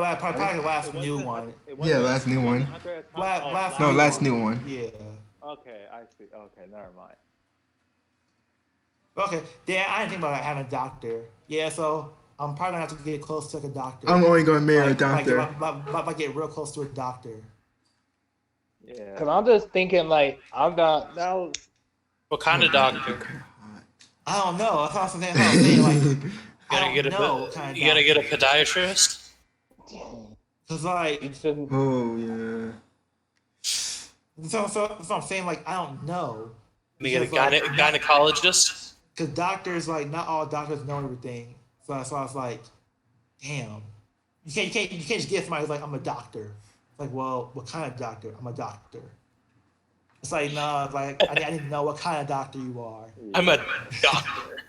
the last It new wasn't- one. it Yeah, wasn't- last new it wasn't one. Hunter x La- Hunter? last No, new last one. new one. Yeah. Okay, I see. Okay, never mind. Okay. Yeah, I didn't think about having a doctor. Yeah, so I'm probably gonna have to get close to a doctor. I'm only gonna marry a Like, doctor. Like get real close to a doctor. Yeah. Cause I'm just thinking like I'm not. Now, What kind of doctor? I don't know. That's what I'm saying. That's what I'm saying. Like, I Gotta don't get a know what kind of you gotta get a doctor. podiatrist. Cause like, You shouldn't. Oh yeah. so that's what I'm saying. Like, I don't know. You get a Because, like, gynecologist. Cause doctors, like, not all doctors know everything. So that's why I was like, damn, you can't just get somebody who's like, I'm a doctor. It's like, well, what kind of doctor? I'm a doctor. It's like, no, it's like I didn't know what kind of doctor you are. I'm a doctor.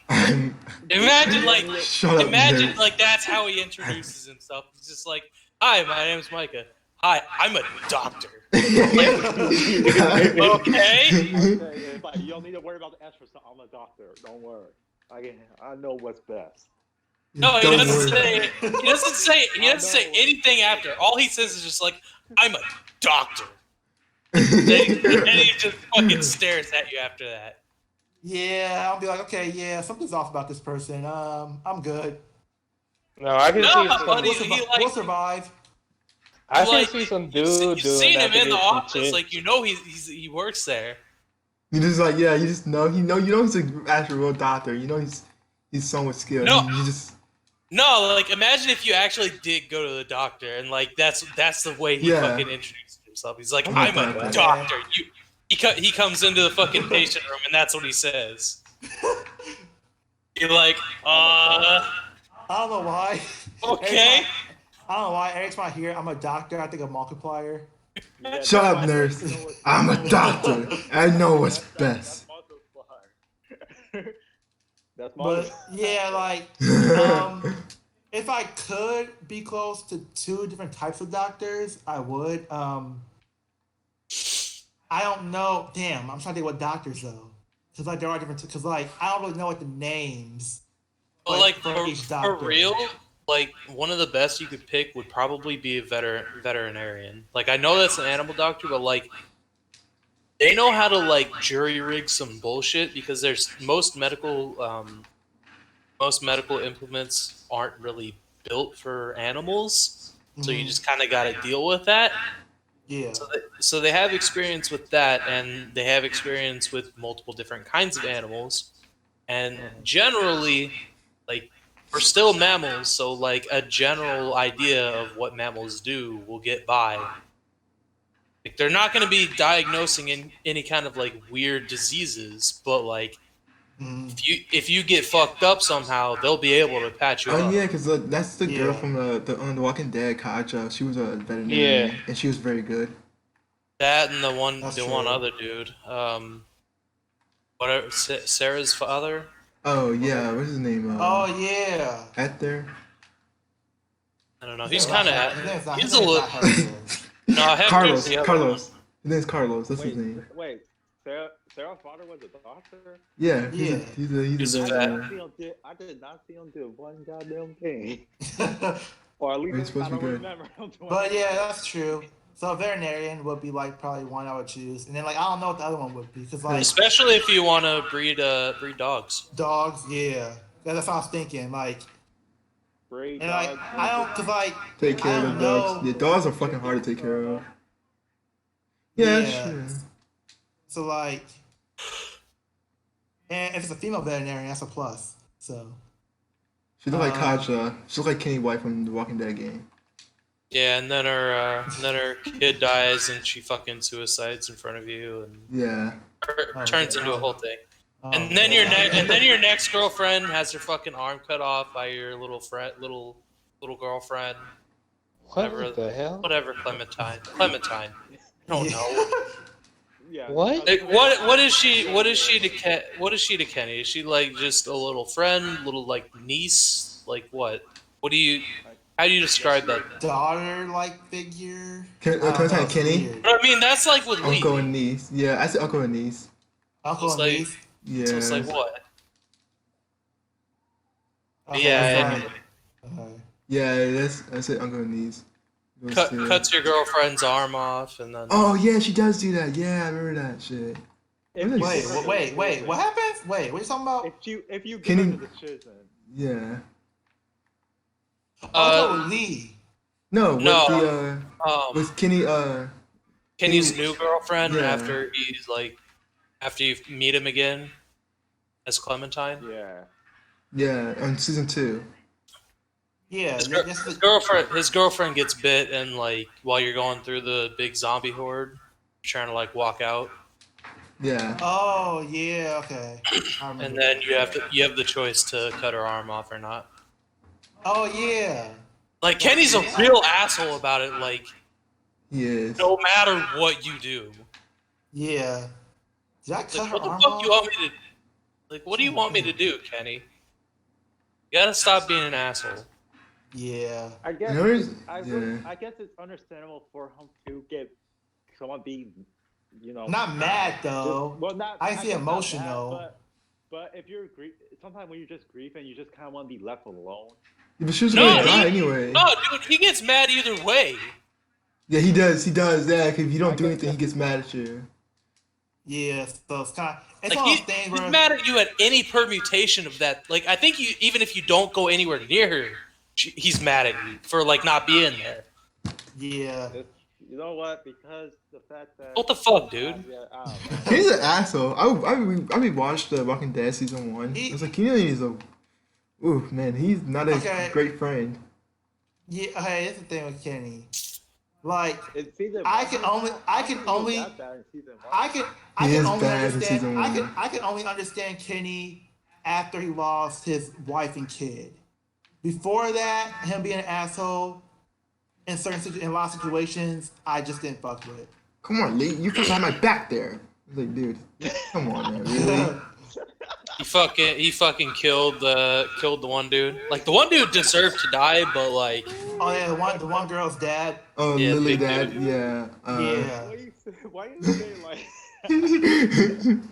I'm, Imagine like shut up, imagine nerd. like that's how he introduces himself. He's just like, "Hi, my name's Micah. Hi, I'm a doctor." Okay. okay, but you don't need to worry about the extra stuff. I'm a doctor. Don't worry. I know what's best. No, he Don't doesn't worry. say. He doesn't say. He doesn't say anything after. All he says is just like, "I'm a doctor." And he just fucking stares at you after that. Yeah, I'll be like, okay, yeah, something's off about this person. I'm good. No, I can No, see but some. he- We'll survive. I can like, see some dude You've doing seen that him to in the get some office, chick. like you know he works there. You just like yeah, you just know you know he's an actual real doctor. You know he's someone with skill. No. You just No, like imagine if you actually did go to the doctor and like that's the way he Yeah. fucking introduced himself. He's like, I'm a "I'm a doctor." doctor." He comes into the fucking patient room and that's what he says. You're like, I don't know why. okay. I don't know why. Every time I hear I'm a doctor, I think of multiplier. Yeah, shut that's up, why- nurse. you know what- I'm a doctor. I know what's best. That's That's my. But yeah, like if I could be close to two different types of doctors, I would. I don't know. Damn, I'm trying to think what doctors though, because like there are different. Because like I don't really know what the names. But like for each for doctor. real, like one of the best you could pick would probably be a veterinarian. Like I know that's an animal doctor, but like they know how to like jury rig some bullshit because there's most medical implements aren't really built for animals, so you just kind of got to deal with that. Yeah. So they have experience with that, and they have experience with multiple different kinds of animals, and generally, like we're still mammals, so like a general idea of what mammals do will get by. Like they're not going to be diagnosing any kind of like weird diseases, but like if you get fucked up somehow, they'll be able to patch you Oh up. yeah, because that's the girl Yeah. from the Walking Dead, Katja. She was a veterinarian, and she was very good. That and the one That's one true. other dude, whatever, Sarah's father. Oh yeah, what's his name? Oh yeah. Hector. I don't know. He's Yeah, kind of his name's not- he's his a name's little. not Hector. No, Hector's Carlos. the other Carlos. His name's Carlos. That's his Wait, name. wait. Sarah's father was a doctor. Yeah, he's Yeah. he's He's a fat. veterinarian. I did not see him do one goddamn thing, or at He's least supposed I to be don't good. remember him doing. But yeah, that's true. So a veterinarian would be like probably one I would choose, and then like I don't know what the other one would be because like Especially if you want to breed dogs. dogs, yeah, that's what I was thinking. Like, Breed and like dogs. I don't because like Take care I of don't the dogs. know. Yeah, dogs are fucking hard to take care of. Yeah, that's Yeah. true. So like, and if it's a female veterinarian, that's a plus. So She look like Um, Katja. She look like Kenny White from the Walking Dead game. Yeah, and then her kid dies and she fucking suicides in front of you and Yeah. turns into a whole thing. oh, And then your yeah. your next girlfriend has her fucking arm cut off by your little girlfriend. What the hell? Whatever, Clementine. I don't know. Yeah. What? Like, what is she to Kenny? Is she like just a little friend, little like niece? Like what? How do you describe that? daughter-like figure. Can I tell it's Kenny? weird. But I mean, that's like with Lee. Uncle and niece. Yeah, I said uncle and niece. Uncle It's and like- niece. Yeah. So it's like what? Okay, Yeah, it's like- Yeah, I said uncle and niece. Those two. Cuts your girlfriend's arm off and then. Oh yeah, she does do that. Yeah, I remember that shit. If Wait, you Wait, give her the wait. decision- What happens? Wait, what are you talking about? If you give Kenny- her the decision, Yeah. Oh, no, Lee. No, with No. with Kenny Kenny's new girlfriend Yeah. after you meet him again as Clementine. yeah. on season 2. Yeah, His, this is his girlfriend gets bit, and like while you're going through the big zombie horde, trying to like walk out, Yeah. Oh yeah, okay. I remember. and then you have the choice to cut her arm off or not. Oh yeah. Like Kenny's a real asshole about it. Like He is. no matter what you do, Yeah. Did I cut like her what the arm fuck off? you want me to? Like what do you want me to do, Kenny? You gotta stop being an asshole. Yeah. I guess Notice- I guess it's understandable for him to get someone be, Not mad though. Well, not. I see guess not emotional. mad, but if you're sometimes when you're just grieving, you just kind of want to be left alone. Yeah, but she was No, gonna die anyway. No, dude, he gets mad either way. Yeah, he does. Yeah, 'cause if you don't do anything, he gets mad at you. Yeah, so it's kind of it's Like one of he, those things he's where mad at you at any permutation of that. Like I think even if you don't go anywhere near her, he's mad at you for like not being there. yeah. You know what? Because the fact that What the fuck, dude? Yeah, I don't know. He's an asshole. I rewatched the Walking Dead season 1. I was like, Kenny is ooh man, he's not a Okay. great friend. Yeah, hey, that's the thing with Kenny. Like It's season I one. can only I can only Not bad in season one. I can He is only bad in understand season one. I can only understand Kenny after he lost his wife and kid. Before that, him being an asshole in in a lot of situations, I just didn't fuck with. Come on, Lee, you fucking had my back there. I was like, dude, come on, man, really? he fucking killed the one dude. Like the one dude deserved to die, but like Oh yeah, the one girl's dad. Oh, Yeah, Lily big Dad, dude. yeah. Yeah. Why you say like?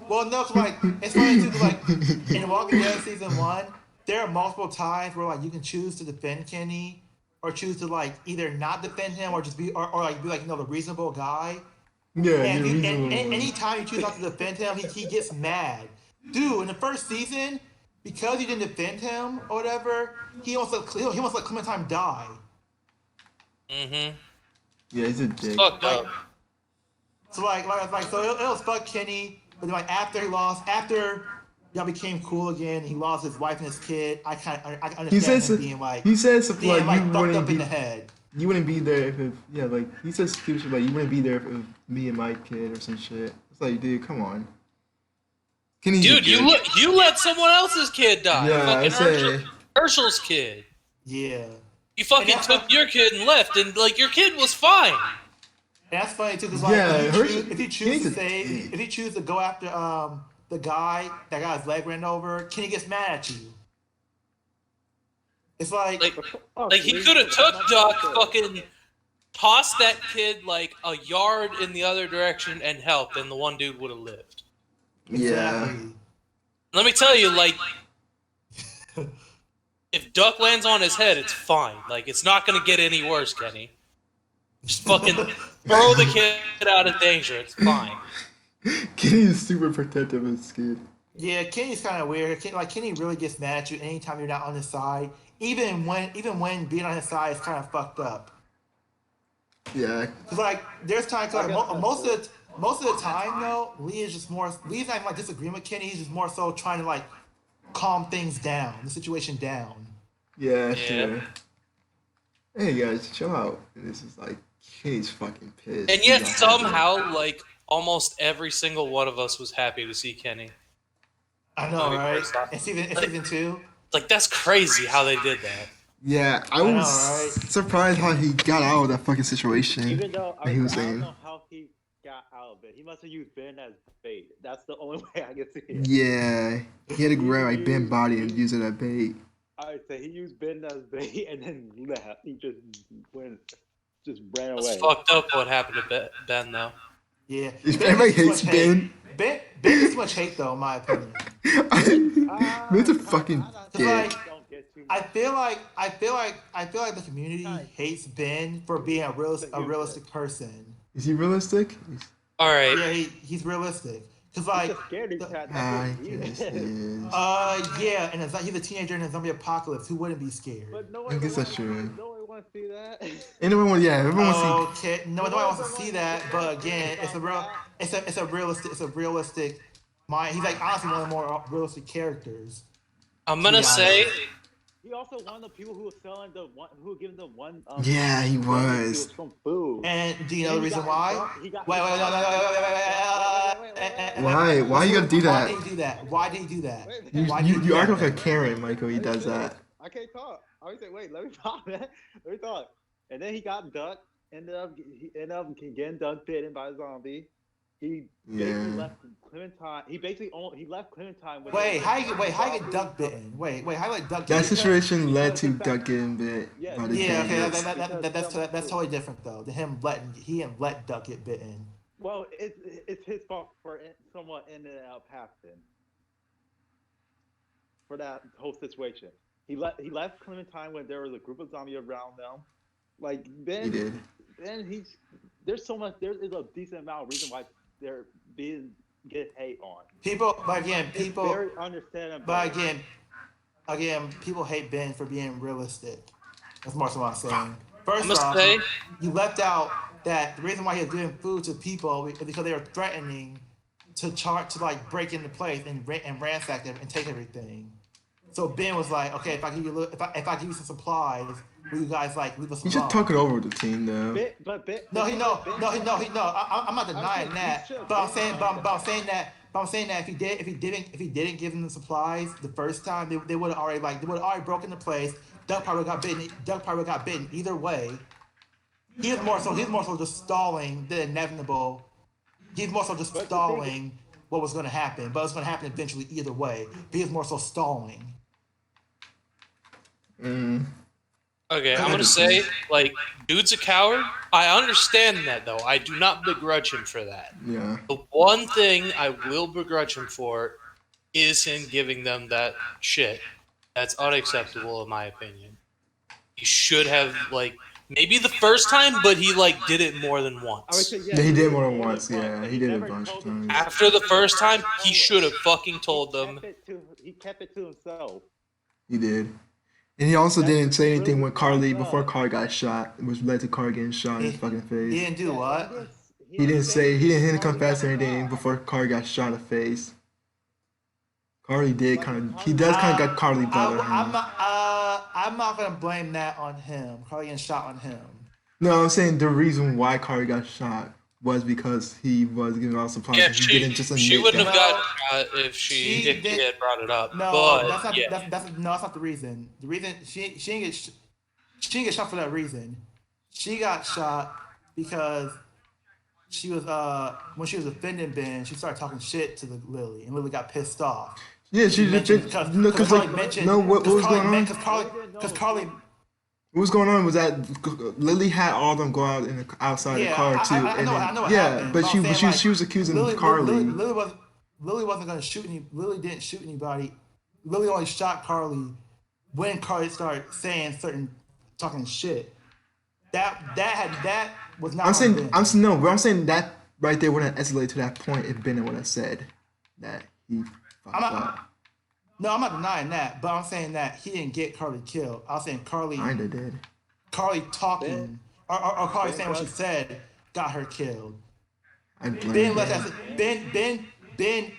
Well, no, 'cause, like it's funny too. 'Cause, like in Walking Dead season 1, there are multiple times where like you can choose to defend Kenny, or choose to like either not defend him, or just be or like be like the reasonable guy. Yeah, And, you're you, reasonable. and anytime you choose not to defend him, he gets mad. Dude, in the first season, because you didn't defend him or whatever, he wants to let Clementine die. mm-hmm. Yeah, he's a dick. Fucked up. So so it was fuck Kenny, but then like after y'all became cool again, he lost his wife and his kid. I understand He says him being like he says stuff being like like you fucked wouldn't up in be the head. you wouldn't be there if yeah, like he says stupid shit like you wouldn't be there if me and my kid or some shit. It's like, dude, come on. Kenny's a Dude, dick. you let someone else's kid die. Yeah, I Fucking say Herschel's kid. Yeah. You fucking And took your kid and left, and like your kid was fine. And that's funny too, because like Yeah, if you Kenny's choose to a say dick. if you choose to go after the guy that got his leg ran over, Kenny gets mad at you. It's like Like he could have took Duck, fucking tossed that kid like a yard in the other direction and helped, and the one dude would have lived. Yeah. exactly. Let me tell you, like, if Duck lands on his head, it's fine. Like, it's not gonna get any worse, Kenny. Just fucking throw the kid out of danger. It's fine. Kenny is super protective of his kid. Yeah, Kenny's kind of weird. Kenny really gets mad at you anytime you're not on his side, even when being on his side is kind of fucked up. Yeah. Cause like there's times like most of the time though, Lee's not even like disagreeing with Kenny. He's just more so trying to like calm things down, the situation down. Yeah, Yeah. sure. Hey guys, chill out. This is like Kenny's fucking pissed. And He's yet not happy. somehow, like, almost every single one of us was happy to see Kenny. I know, Maybe right? first off. And season 2. Like, that's crazy how they did that. Yeah, I know, was right? surprised how he got out of that fucking situation. Even though that he was I don't saying. know how he got out of it. He must have used Ben as bait. That's the only way I can see it. Yeah, he had to grab like Ben body and use it as bait. I would say he used Ben as bait and then left. He just ran It's away. fucked up what happened to Ben, though. Yeah. Everybody hates Ben. Ben gets much hate though, in my opinion. Ben's a fucking dick. Like, Don't get too I feel like the community hates Ben for being a realistic person. Is he realistic? All right. Yeah, he's realistic. Cause He's like, a scaredy cat. I That's what he guess is. he is. yeah, and he's a teenager in a zombie apocalypse. Who wouldn't be scared? But no I guess that's true. No one wants to see that. Anyone want? Yeah, everyone wants to see. Okay, no one wants to see that, but again, it's a realistic mind. He's like honestly one of the more realistic characters. I'm gonna Yeah. say, He also one of the people who was selling who were giving the one. Yeah, he it was. from food. And do you know the And he reason got- why? he got- Wait, Why you gotta do Why that? did he do that? Why did he do that? You, Why did he you, do you act that? like a Karen, Michael. He does that. I can't talk. I always say, wait, let me talk, man. Let me talk. And then he got ducked. Ended up getting duck bitten by a zombie. He basically Yeah. left Clementine. He left Clementine with. How you get duck bitten? Wait, how you like duck That bitten? situation led to Duck getting bit Yeah, by the Yeah, okay, bandits. that's totally different though. He didn't let Duck get bitten. Well, it's his fault for it somewhat ended up happening. For that whole situation, he left Clementine when there was a group of zombies around them. Like Ben, He did. there's is a decent amount of reason why they're get hate on. It's Very understandable. But again, people hate Ben for being realistic. That's more so what I'm saying. First must off, say- you left out that the reason why he was giving food to people is because they were threatening to like break into place and ransack them and take everything. So Ben was like, okay, if I give you some supplies, will you guys like leave us You alone? should talk it over with the team, though. No. I'm not denying that. But I'm saying that if he didn't give them the supplies the first time, they would have already broken the place. Duck probably got bitten. Either way, he's more so just stalling the inevitable. He's more so just stalling what was going to happen, but it was going to happen eventually either way. But he was more so stalling. Mm. Okay, I'm gonna say, like, dude's a coward. I understand that, though. I do not begrudge him for that. Yeah. The one thing I will begrudge him for is him giving them that shit. That's unacceptable, in my opinion. He should have, like, maybe the first time, but he, like, did it more than I would once. say, Yeah, he did more than did it once. Yeah, but he did it a never bunch of told them. times. After the first time, he should have fucking told them. He kept it to himself. He did. And he also That's didn't say anything really when Carly, fucked before up. Carly got shot, which led to Carly getting shot in his fucking face. He didn't do what? He didn't Carly confess got or anything shot. before Carly got shot in the face. Carly did kind of, he does kind of got Carly better. I'm not gonna blame that on him. Carly getting shot on him. No, I'm saying the reason why Carly got shot was because he was giving out supplies. Yeah, and he didn't just she admit wouldn't that. have gotten shot if She he did- had brought it up. No, but that's not. yeah, That's not the reason. The reason she didn't get shot for that reason. She got shot because she was when she was offending Ben, she started talking shit to the Lily, and Lily got pissed off. Yeah, she just because Carly like mentioned- no, what was Carly going on? Because Carly, What was going on was that Lily had all of them go out in the outside the Yeah, car I too, know- and I know what yeah, happened, but but she I'm saying, she was accusing Carly. Lily wasn't gonna shoot any. Lily didn't shoot anybody. Lily only shot Carly when Carly started saying talking shit. That was not. I'm on saying Ben. but I'm saying that right there wouldn't escalate to that point if Bennett would have said that he fucked I'm not- up. No, I'm not denying that, but I'm saying that he didn't get Carly killed. I was saying Carly Kinda did. talking or Carly saying what she said got her killed. I blame Ben let Ben. that Ben.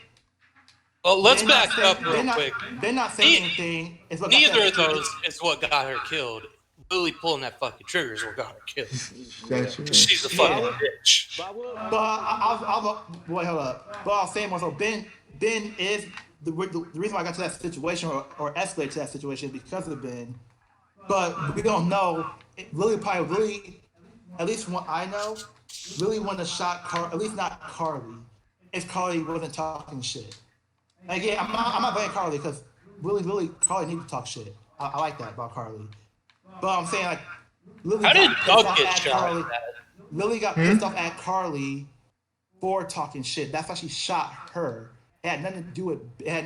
well, let's Ben not back saying- up real Ben not- quick. Ben not saying Ne- anything is what got Neither that- of those is what got her killed. Lily pulling that fucking trigger is what got her killed. That's true. She's a fucking bitch. But I will, But I'll wait, hold up. But I was saying more so Ben is the reason why I got to that situation or escalated to that situation is because of Ben. But we don't know. Lily, at least from what I know, Lily wouldn't have shot at least not Carly, if Carly wasn't talking shit. Again, I'm not blaming Carly because Carly needs to talk shit. I like that about Carly. But I'm saying like Lily How did got pissed Doug off get at shot? Carly. at that? Lily got pissed off at Carly for talking shit. That's why she shot her. It had nothing to do with. That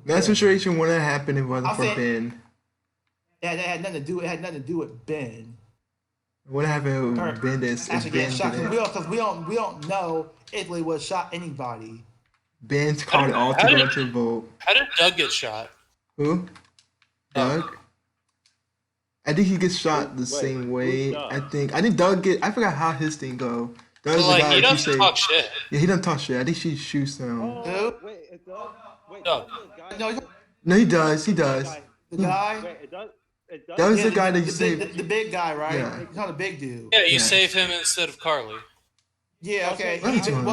Ben. situation wouldn't have happened if it wasn't I'm for saying- Ben. It had nothing to do. It had nothing to do with Ben. It wouldn't have happened Her if Ben didn't. If actually Ben getting shot. didn't. Because we don't know if Lily would have shot anybody. Ben called it all to How go did- to vote. How did Doug get shot? Who? Doug? I think he gets shot the same way. Doug? I think Doug I forgot how his thing go. Doug's So, the like, guy he that you doesn't say. talk shit. Yeah, he doesn't talk shit. I think she shoots him. Who? wait, it does. Wait, Doug. doesn't the guy- No, No, he does. He does. the guy. Wait, it does. It does. That was Yeah, the guy that you the saved. big guy, right? Yeah. He's not a big dude. Yeah, you Yeah. save him instead of Carly. Yeah, okay. What are you doing?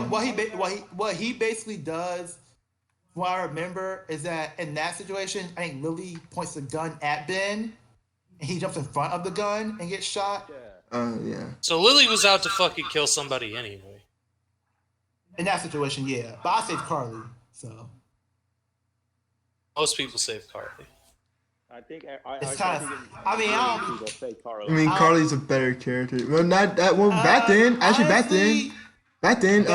What he basically does, what I remember, is that in that situation, I think Lily points the gun at Ben, and he jumps in front of the gun and gets shot. Yeah. Yeah. So Lily was out to fucking kill somebody anyway. In that situation, yeah. But I saved Carly, so Most people save Carly. I think It's kinda- I mean, I don't- will say Carly. I mean, Carly's a better character. Well, not that. Well, back then, honestly, she had back then,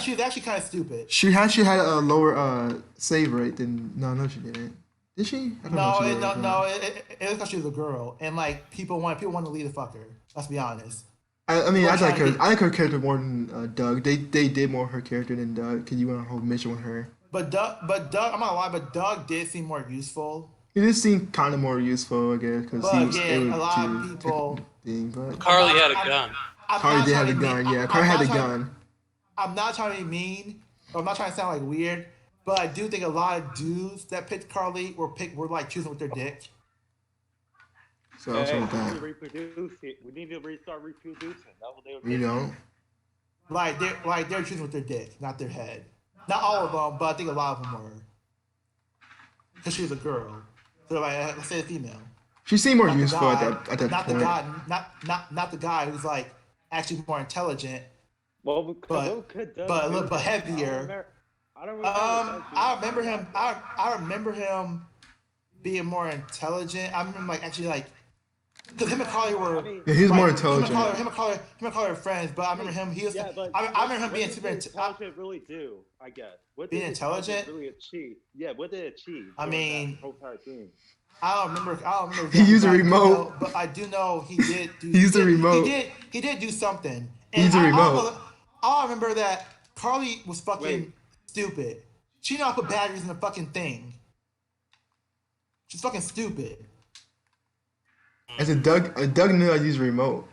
she was actually kind of stupid. she had a lower save rate than no she didn't. Did she? I don't know if she did. It was because she was a girl, and like people want to lead the fucker. Let's be honest. I mean, Well, I like trying to her. be- I like her character more than Doug. They did more of her character than Doug. Cause you went on a whole mission with her. But Doug, I'm not lying, but Doug did seem more useful. He did seem kind of more useful, I guess, because But he was again, able a lot of to people- thing. But Carly had a gun. I'm Carly not did have trying a to be- gun. Yeah, I'm Carly had not a trying- gun. I'm not trying to be mean, or I'm not trying to sound like weird, but I do think a lot of dudes that picked Carly were like choosing with their dick. So I was Hey, with we need to that. reproduce it. We need to start reproducing. That's what they were You doing. know, They're choosing with their dick, not their head. Not all of them, but I think a lot of them were. Because she was a girl. So like, let's say a female. she seemed more Not the useful guy- at that not point. the guy, not the guy who's like actually more intelligent. Well, But- Khalil could do but a little that. bit heavier. I don't remember. I remember him. I remember him being more intelligent. I remember like actually like because him and Carly were. Yeah, he's more like, intelligent. Him and Carly were friends, but I remember him. He was. Yeah, but I remember him what being did super. the intelligent really do? I guess. What Being did intelligent intelligent? really achieve? Yeah, what did it achieve? I during mean, that whole entire thing? I don't remember. He used a but I do remote. know- but I do know he did. Do, He used a remote. He did do something. He used a remote. I remember that Carly was fucking Wait. stupid. She did not put batteries in the fucking thing. She's fucking stupid. As a Doug knew I used a remote.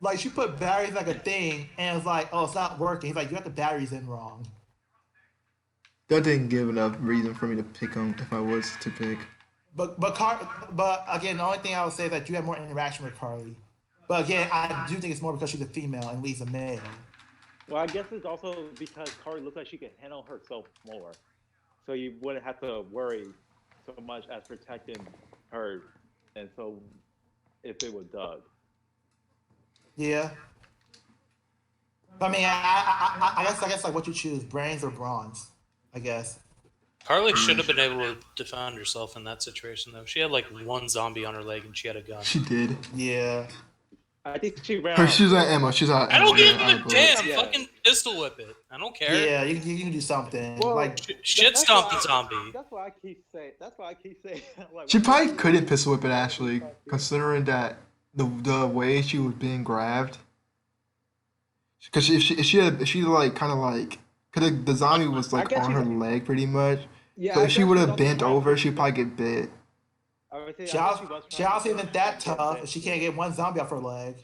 Like she put batteries in like a thing, and it was like, oh, it's not working. He's like, you got the batteries in wrong. Doug didn't give enough reason for me to pick him if I was to pick. But again, the only thing I would say is that you have more interaction with Carly. But again, I do think it's more because she's a female and Lee's a male. Well, I guess it's also because Carly looks like she can handle herself more, so you wouldn't have to worry so much as protecting her. And so, if it was Doug, Yeah. I mean, I guess like what you choose, brains or bronze. I guess. Carly should have been able to defend herself in that situation, though. She had like one zombie on her leg and she had a gun. She did. Yeah. I think she ran. Her, out. she's out of ammo. She's out of I ammo. don't give out a of bullets. damn. Yeah. Fucking pistol whip it. I don't care. Yeah, you can do something. Well, like Shit That's stomp why the zombie. That's why I keep saying. That's why I keep saying. Like, She probably couldn't pistol whip it actually, considering that the way she was being grabbed. Because if she like kind of like, cause the zombie was I like guess on you- her leg pretty much. Yeah, So I if she guess would she's have also bent trying over, to- she'd probably get bit. I would say- I she guess also, she was she trying also to- isn't that tough. If she can't get one zombie off her leg.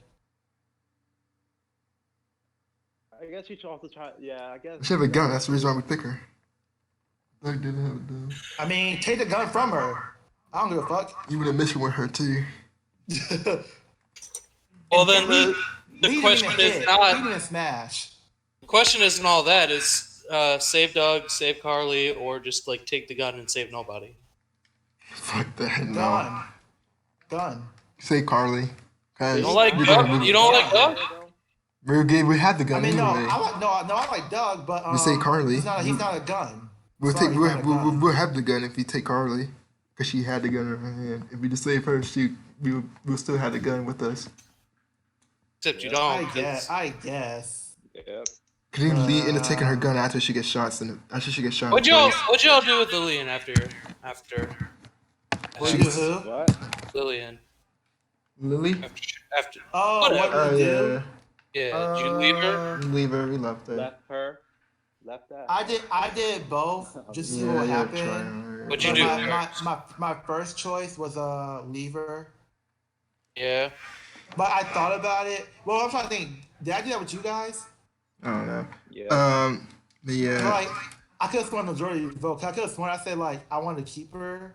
I guess she should also try. Yeah, I guess. She have a gun. That's the reason why we pick her. Doug didn't have a gun. I mean, take the gun from her. I don't give a fuck. You would have mission with her too. Well, then Lee the didn't question even is hit. not. Lee didn't smash. The question isn't all that. Is save Doug, save Carly, or just like take the gun and save nobody? Fuck that. No. Gun. Gun. Say Carly. Cause You don't like we're gonna Doug? move- You don't like Doug? We had the I gun mean, anyway. I like Doug, but We say Carly. He's not a gun. We'll Sorry, take. he's not a gun. We'll have the gun if we take Carly, cause she had the gun in her hand. If we just save her, we'll still have the gun with us. Except you I don't. 'cause- guess. I guess. Yeah. Cause you lead into taking her gun after she gets shot. After she gets shot. in What'd the y'all face. do with Lillian after What She do you gets- who? What? Lillian? Lily? After Oh, Whatever. what Oh do we do? yeah. yeah, did you leave her? Leave her. We left her. Left her. Left that. I did both just to see Yeah, what yeah, happened. trying her. What'd you But do? my first choice was lever. Yeah. But I thought about it. Well, I'm trying to think. Did I do that with you guys? I don't know. Yeah. But yeah. Like, I could have sworn the majority vote. I could have sworn I said like I wanted to keep her,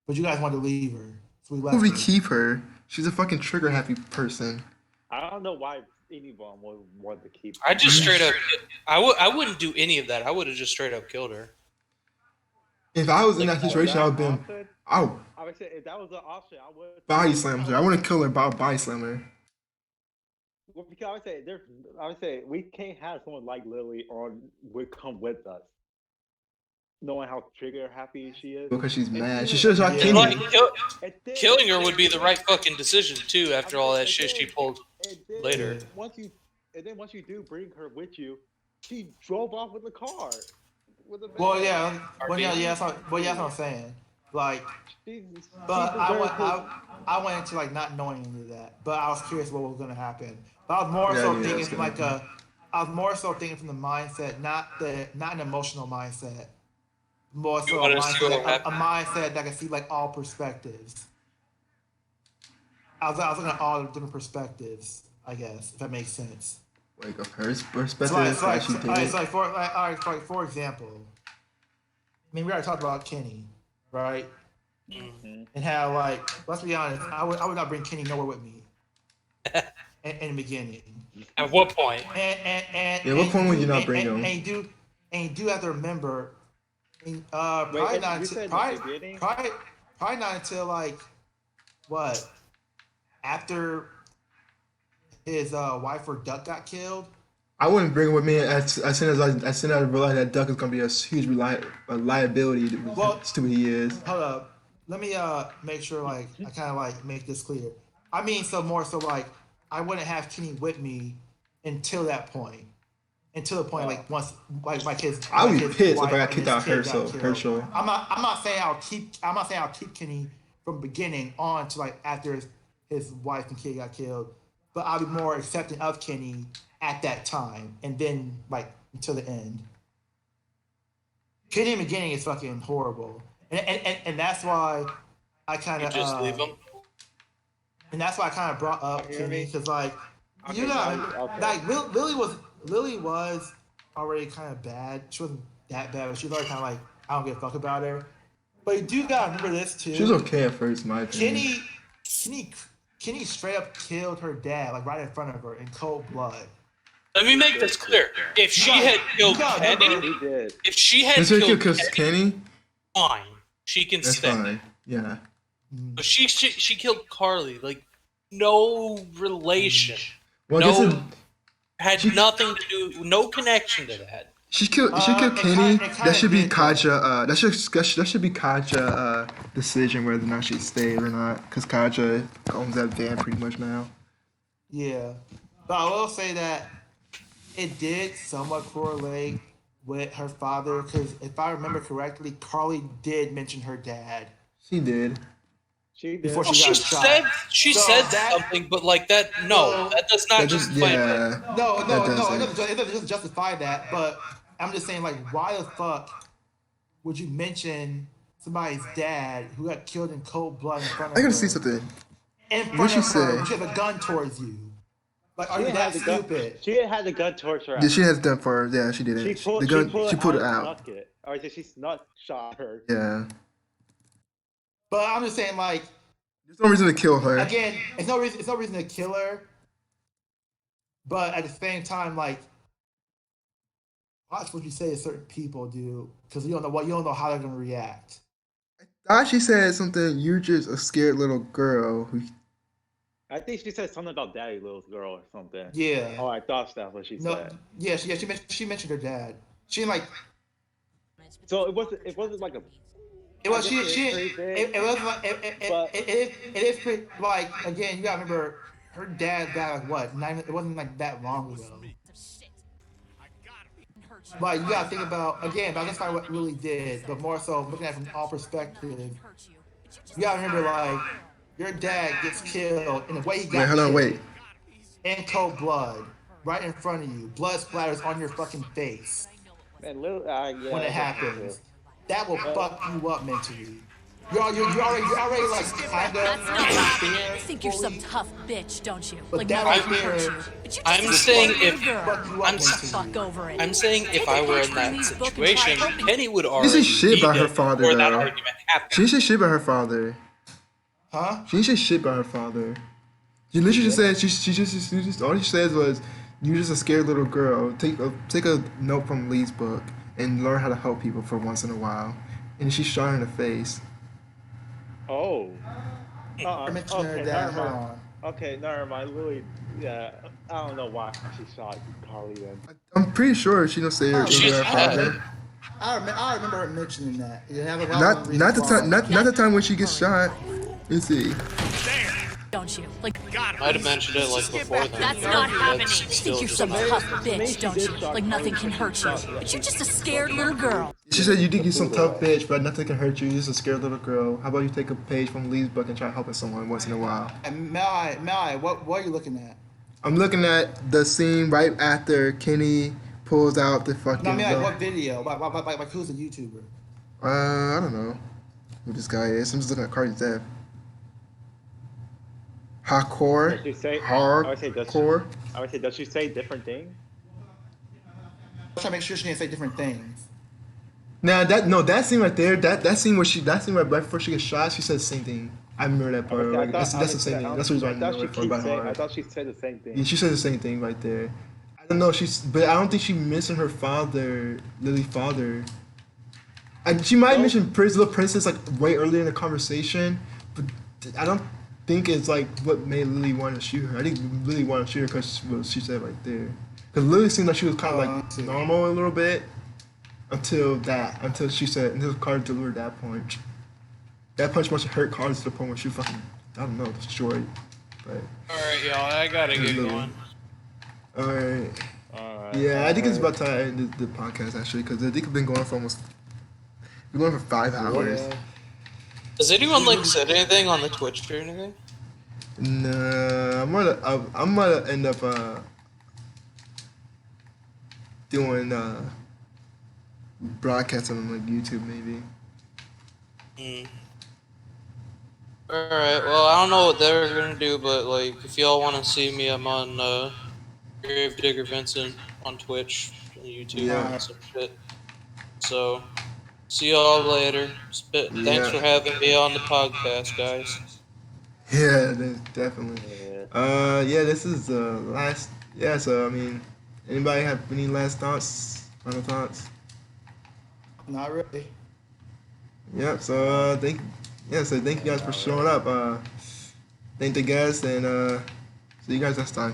but you guys wanted to leave her, so we left. Who we her. keep her? She's a fucking trigger happy person. I don't know why anyone would want to keep. I just straight up. I wouldn't do any of that. I would have just straight up killed her. If I was in Like, that situation, I would have been. I would I would say if that was an option, I would body slam her. I want to kill her, but I'll body slam her. Well, because I would say we can't have someone like Lily would come with us, knowing how trigger happy she is. Because she's And mad. She then- should have shot Yeah. And, like, Kenny. and then- killing her would be the right fucking decision too. After all that shit she pulled. and then later. Once you do bring her with you, she drove off with the car. With a Well, van. yeah. Well, yeah. That's what I'm saying. Like, She's- but she I deserves went. her- I went into like not knowing any of that, but I was curious what was gonna happen. But I was more Yeah, so yeah, thinking that's from gonna like a. I was more so thinking from the mindset, not an emotional mindset. More so a wanted to see what mindset, a happened. mindset that can see like all perspectives. I was looking at all the different perspectives, I guess, if that makes sense. Like of her So perspective, like, how she did it. for example, I mean, we already talked about Kenny, right? Mhm. And how, like, let's be honest, I would not bring Kenny nowhere with me in the beginning. At what point? And Yeah, what point would you not bring him? And you do have to remember, probably Wait, not you until said in the probably, beginning? probably not until like what after his wife or duck got killed. I wouldn't bring it with me as soon as I realized that Duck is gonna be a huge liability. Well- Stupid he is. Hold up. Let me make sure like I kind of like make this clear. I mean, so more so like I wouldn't have Kenny with me until that point. Until the point like once like my kids. I would my be kid's pissed if wife I got and kicked his out kid got killed. Herschel. I'm not saying I'll keep Kenny from beginning on to like after his wife and kid got killed, but I'll be more accepting of Kenny at that time and then like until the end. Kenny in the beginning is fucking horrible, and that's why I kind You of just leave him. and that's why I kind of brought up You hear Kenny me? because like Okay, you know okay. like Lily was already kind of bad. She wasn't that bad, but she was already kind of like I don't give a fuck about her. But you do gotta remember this too. She was okay at first, in my opinion. Kenny straight up killed her dad like right in front of her in cold blood. Let me make this clear. If she You had killed gotta Kenny, remember- He did. if she had That's what killed kills Kenny, Kenny. fine. She can That's stay. fine. Yeah. But she killed Carly. Like, no relation. Well, I guess No, had nothing to do, no connection to that. she killed it Kenny. kinda That should be did, though. Katja. That should be Katja decision whether or not she stayed or not, because Katja owns that van pretty much now. Yeah, but I will say that it did somewhat correlate with her father because if I remember correctly, Carly did mention her dad. She did. She did. Before Well, she she got said shot. she So said that- something, but like that. No, that does not That just justify it. yeah. No, That it doesn't. doesn't justify that. But I'm just saying, like, why the fuck would you mention somebody's dad who got killed in cold blood in front of I her? gotta see something. In front What'd she of her, say? when she has a gun towards you. Like, are She you didn't that have the gun. stupid? She didn't have the gun towards her. Yeah, she has done for. Yeah, she did She it. pulled. The gun. She She pulled it out. Snuck it. Or she snuck shot her. Yeah. But I'm just saying, like, There's no reason to kill her. again, it's no reason to kill her. But at the same time, like, watch what you say to certain people, dude, because you don't know how they're gonna react. I thought she said something. You're just a scared little girl who. I think she said something about daddy, little girl, or something. Yeah. Oh, I thought that's what she No. said. Yeah. She mentioned her dad. She didn't like. So it wasn't like a. It was I she. guess She. it's pretty big, It wasn't like. but- It is pretty. Like again, you gotta remember, her dad died like what? It wasn't like that long ago. Like you gotta think about again. But that's not what really did, but more so looking at it from all perspectives. You gotta remember, like your dad gets killed in the way he got Wait, hold on, killed, wait. in cold blood, right in front of you. Blood splatters on your fucking face Man, little, yeah, when it that's happens. true. That will fuck you up mentally. You're already like kind That's of not happening. scared. You think you're some fully, tough bitch, don't you? But Like that nothing right can hurt there- you. But you I'm just a saying scared if- girl. fuck you up I'm mentally. Fuck over it. I'm saying if Take I a were page in from that Lee's book and try situation, hoping- Kenny would She already said shit be about her dead father before that though. argument happened. She said shit about her father. Huh? She said shit about her father. She literally just said she just all she says was, "You're just a scared little girl. Take a note from Lee's book and learn how to help people for once in a while." And she shot her in the face. Oh. I mentioned her Okay, dad. never Hold mind. on. Okay, never mind. Lily, yeah, I don't know why she shot Carly then. I'm pretty sure she don't say her, She's her dead. father. I remember her mentioning that. You have a Not the time. Not the time when she gets shot. Let's see. Don't you? Like Might have mentioned it like before then. that's not happening. You still think you're just some not- tough bitch, don't you? Like nothing can hurt you. But you're just a scared little girl. She said you think you're some tough bitch, but nothing can hurt you. You're just a scared little girl. How about you take a page from Lee's book and try helping someone once in a while? And Malai, what are you looking at? I'm looking at the scene right after Kenny pulls out the fucking. No, I mean like gun. what video? Like who's a YouTuber? I don't know who this guy is. I'm just looking at Cardi's death. Hardcore. Does she say? I would say Hardcore. does she say different things? I'm trying to make sure she didn't say different things. Now that scene right there, that scene right before she gets shot, she said the same thing. I remember that part. Like, that's the same thing. That's the reason I know it from by I heart. thought she said the same thing. Yeah, she said the same thing right there. I don't know. But I don't think she mentioned her father, Lily's father. And she might mention Little Princess like way earlier in the conversation, but I don't think it's like what made Lily want to shoot her. I think Lily wanted to shoot her because what she said right there. Because Lily seemed like she was kind of like normal a little bit until she said, until Carter delivered that punch. That punch must have hurt Carter to the point where she fucking, I don't know, destroyed. But Alright, y'all, I gotta get going. Alright. Yeah, I think it's about time to end the podcast actually, because I think we've been going for 5 hours. Yeah. Does anyone like said anything on the Twitch or anything? Nah, I'm gonna end up doing broadcasting on like YouTube maybe. Alright, well, I don't know what they're gonna do, but like, if y'all want to see me, I'm on Gravedigger Vincent on Twitch and YouTube and some shit. So, see y'all later. Thanks for having me on the podcast, guys. Yeah, definitely. Yeah, this is the last. Yeah, so I mean, anybody have any last thoughts? Final thoughts? Not really. Yep. So thank you guys for showing up. Thank the guests and see you guys next time.